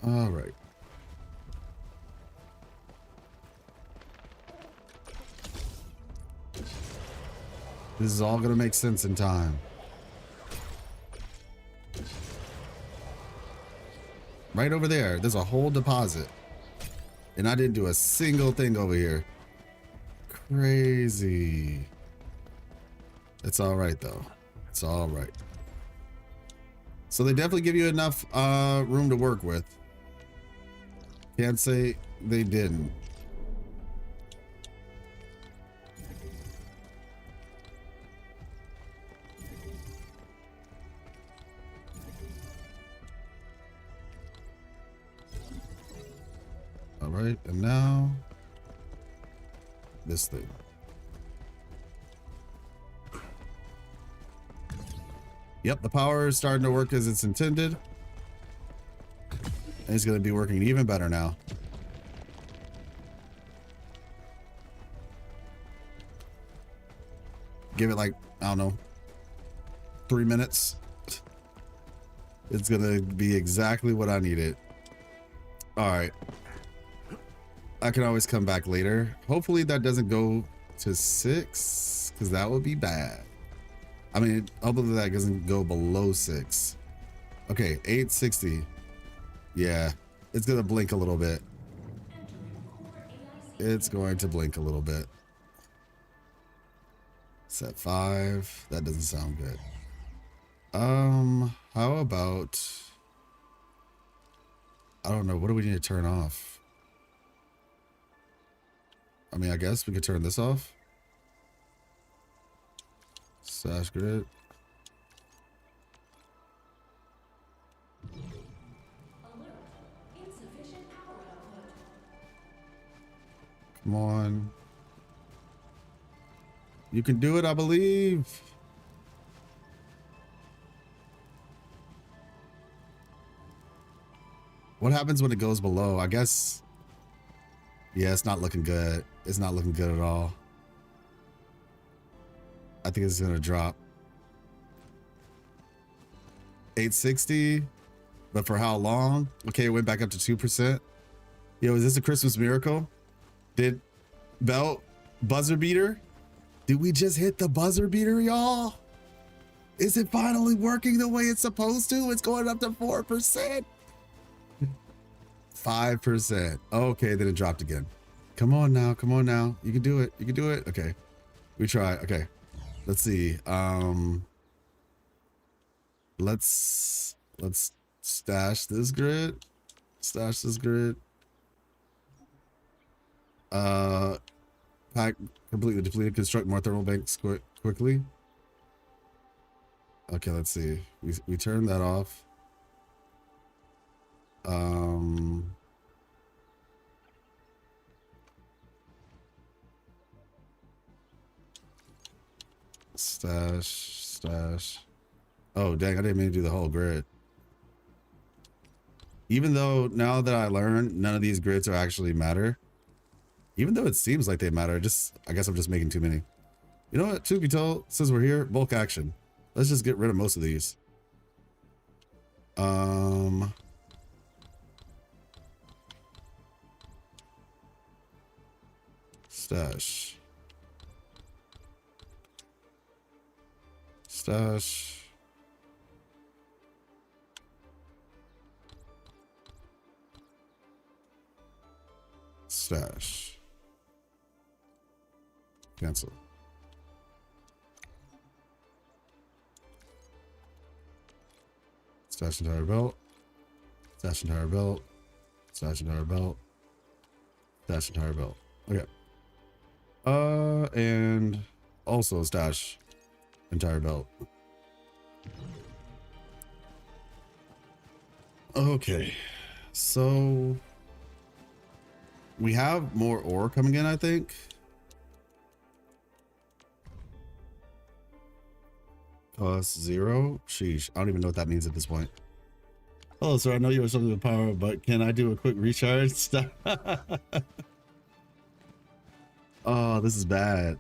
All right. This is all gonna make sense in time. Right over there, there's a whole deposit. And I didn't do a single thing over here. Crazy. It's all right though. It's all right. So they definitely give you enough room to work with. Can't say they didn't. All right, and now this thing. Yep, the power is starting to work as it's intended. And it's going to be working even better now. Give it like, I don't know, 3 minutes. It's going to be exactly what I needed. All right. I can always come back later. Hopefully that doesn't go to 6, because that would be bad. I mean, hopefully that doesn't go below 6. Okay, 860. Yeah, it's going to blink a little bit. It's going to blink a little bit. Set 5. That doesn't sound good. How about, I don't know, what do we need to turn off? I mean, I guess we could turn this off. Sash grid. Come on. You can do it, I believe. What happens when it goes below? I guess. Yeah, it's not looking good. It's not looking good at all. I think it's gonna drop. 860, but for how long? Okay, it went back up to 2%. Yo, is this a Christmas miracle? Did Belt buzzer beater. Did we just hit the buzzer beater, y'all? Is it finally working the way it's supposed to? It's going up to 4%. 5%. Okay, then it dropped again. Come on now. Come on now. You can do it. You can do it. Okay. We try. Okay. Let's see. Let's stash this grid. Stash this grid. Pack completely depleted. Construct more thermal banks quickly. Okay, let's see. We turn that off. Stash. Oh, dang, I didn't mean to do the whole grid. Even though now that I learned none of these grids are actually matter. Even though it seems like they matter, I guess I'm just making too many. You know what? Truth be told, since we're here, bulk action. Let's just get rid of most of these. Stash. Cancel. Stash entire belt. Stash entire belt. Stash entire belt. Stash entire belt. Okay. And also stash entire belt. Okay. So we have more ore coming in, I think. Cost 0. Sheesh. I don't even know what that means at this point. Oh, sir, I know you have something with power, but can I do a quick recharge? Oh, this is bad.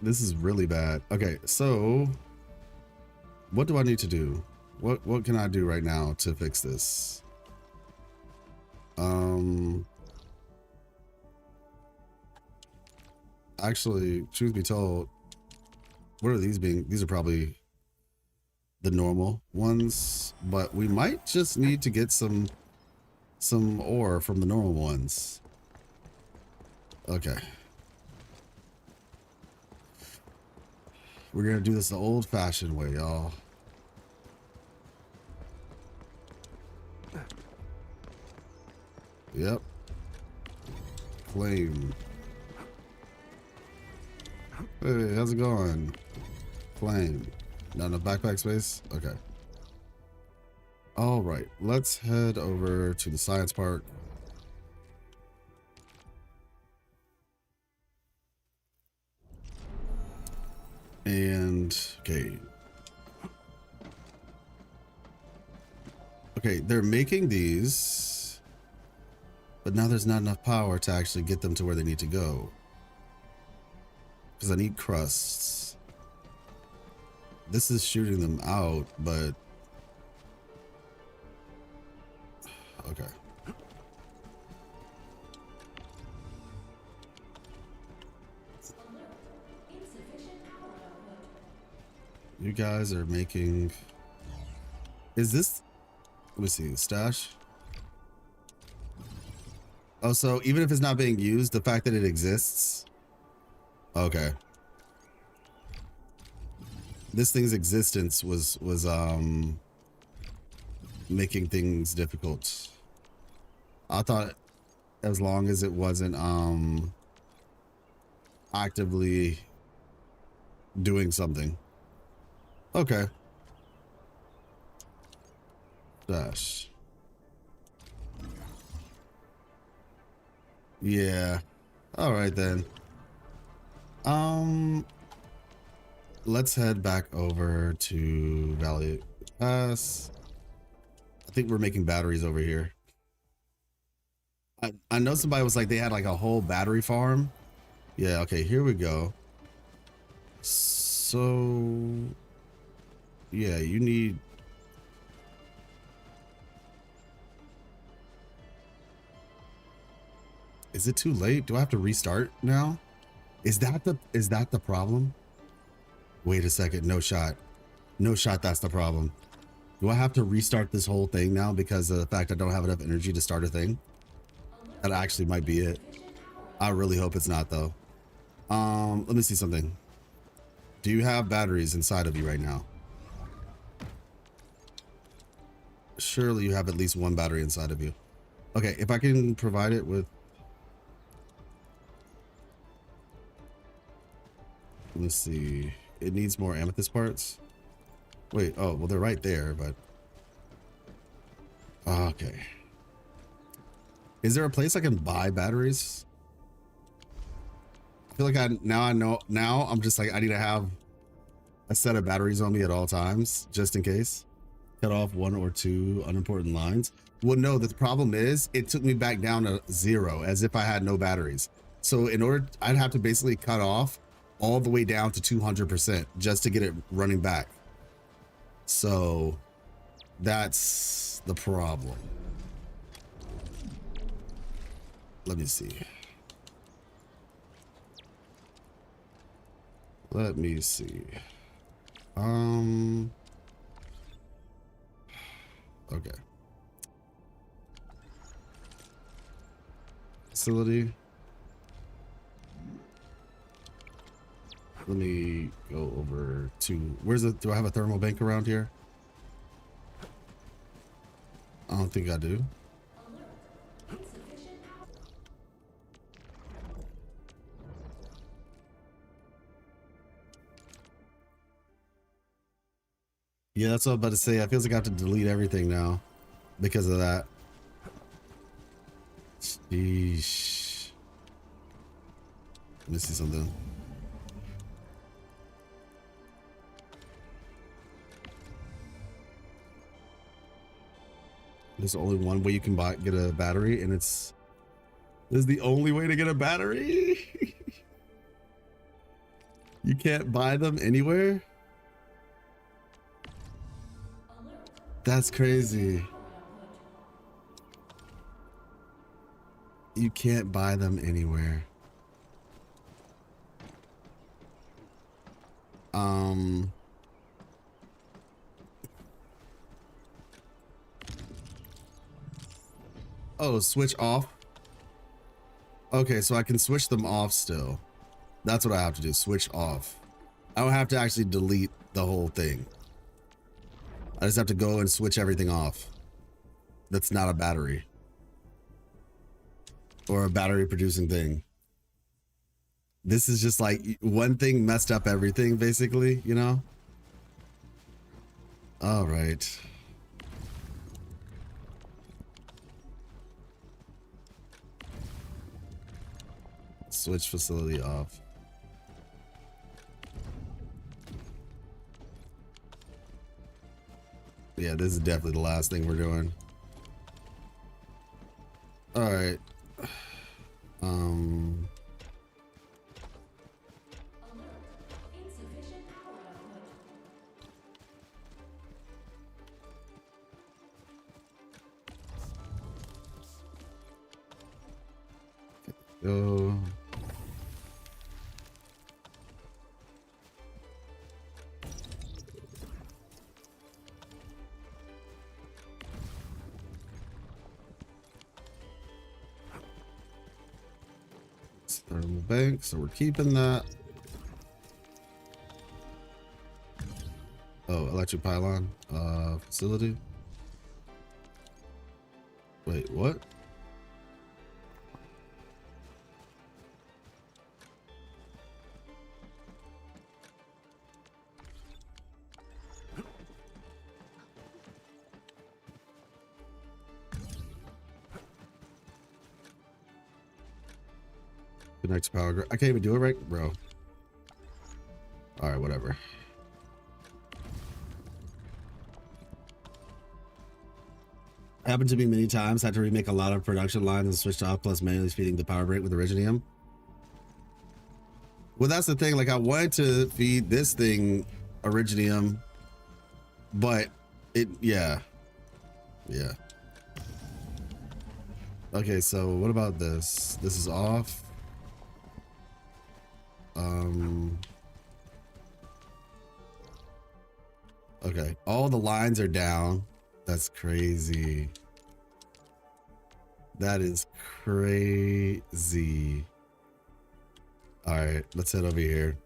This is really bad. Okay, so what do I need to do? What can I do right now to fix this? Actually, truth be told, what are these being? These are probably the normal ones, but we might just need to get some ore from the normal ones. Okay. We're gonna do this the old-fashioned way, y'all. Yep. Flame. Hey, how's it going? Flame. Not enough backpack space? Okay. All right, let's head over to the science park. And okay. Okay, they're making these, but now there's not enough power to actually get them to where they need to go. Because I need crusts. This is shooting them out, but okay. You guys are making, is this, let me see, stash. Oh, so even if it's not being used, the fact that it exists. Okay. This thing's existence was making things difficult. I thought as long as it wasn't actively doing something. Okay. Dash. Yeah. All right then. Let's head back over to Valley Pass. I think we're making batteries over here. I know somebody was like, they had like a whole battery farm. Yeah, okay, here we go. So yeah, you need Is it too late? Do I have to restart now? Is that the problem? Wait a second. No shot. No shot. That's the problem. Do I have to restart this whole thing now because of the fact I don't have enough energy to start a thing? That actually might be it. I really hope it's not though. Let me see something. Do you have batteries inside of you right now? Surely you have at least one battery inside of you. Okay, if I can provide it with... Let's see. It needs more amethyst parts. Wait, oh, well, they're right there, but... Okay. Is there a place I can buy batteries? I feel like now I'm just like, I need to have a set of batteries on me at all times, just in case. Cut off 1 or 2 unimportant lines. Well, no, the problem is it took me back down to 0 as if I had no batteries. So in order, I'd have to basically cut off all the way down to 200% just to get it running back. So that's the problem. Let me see. Let me see. Okay. Facility. Let me go over to, do I have a thermal bank around here? I don't think I do. Yeah, that's what I'm about to say. I feel like I have to delete everything now because of that. Sheesh. Let me see something. There's only one way you can get a battery, and this is the only way to get a battery. You can't buy them anywhere. That's crazy. You can't buy them anywhere. Oh, switch off. Okay, so I can switch them off still. That's what I have to do, switch off. I don't have to actually delete the whole thing. I just have to go and switch everything off. That's not a battery. Or a battery producing thing. This is just like one thing messed up everything, basically, you know? All right. Switch facility off. Yeah, this is definitely the last thing we're doing. All right. Go. Thermal bank, so we're keeping that. Oh, electric pylon facility. Wait, what? Connect to power grid. I can't even do it right, bro. All right, whatever. Happened to me many times. Had to remake a lot of production lines and switched off, plus manually feeding the power break with Originium. Well, that's the thing. Like, I wanted to feed this thing Originium, but yeah. Okay, so what about this? This is off. Okay, all the lines are down. That's crazy. That is crazy. All right, let's head over here.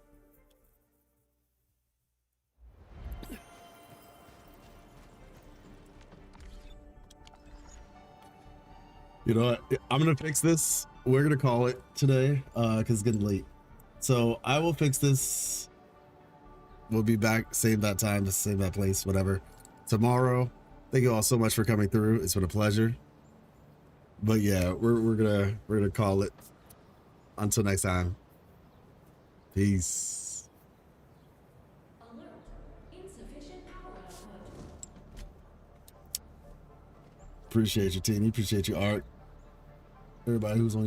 You know what? I'm gonna fix this. We're gonna call it today because it's getting late. So I will fix this. We'll be back same that time, same that place, whatever. Tomorrow. Thank you all so much for coming through. It's been a pleasure. But yeah, we're gonna call it. Until next time. Peace. Alert. Insufficient power output. Appreciate you, Teeny. Appreciate you, Art. Everybody who's on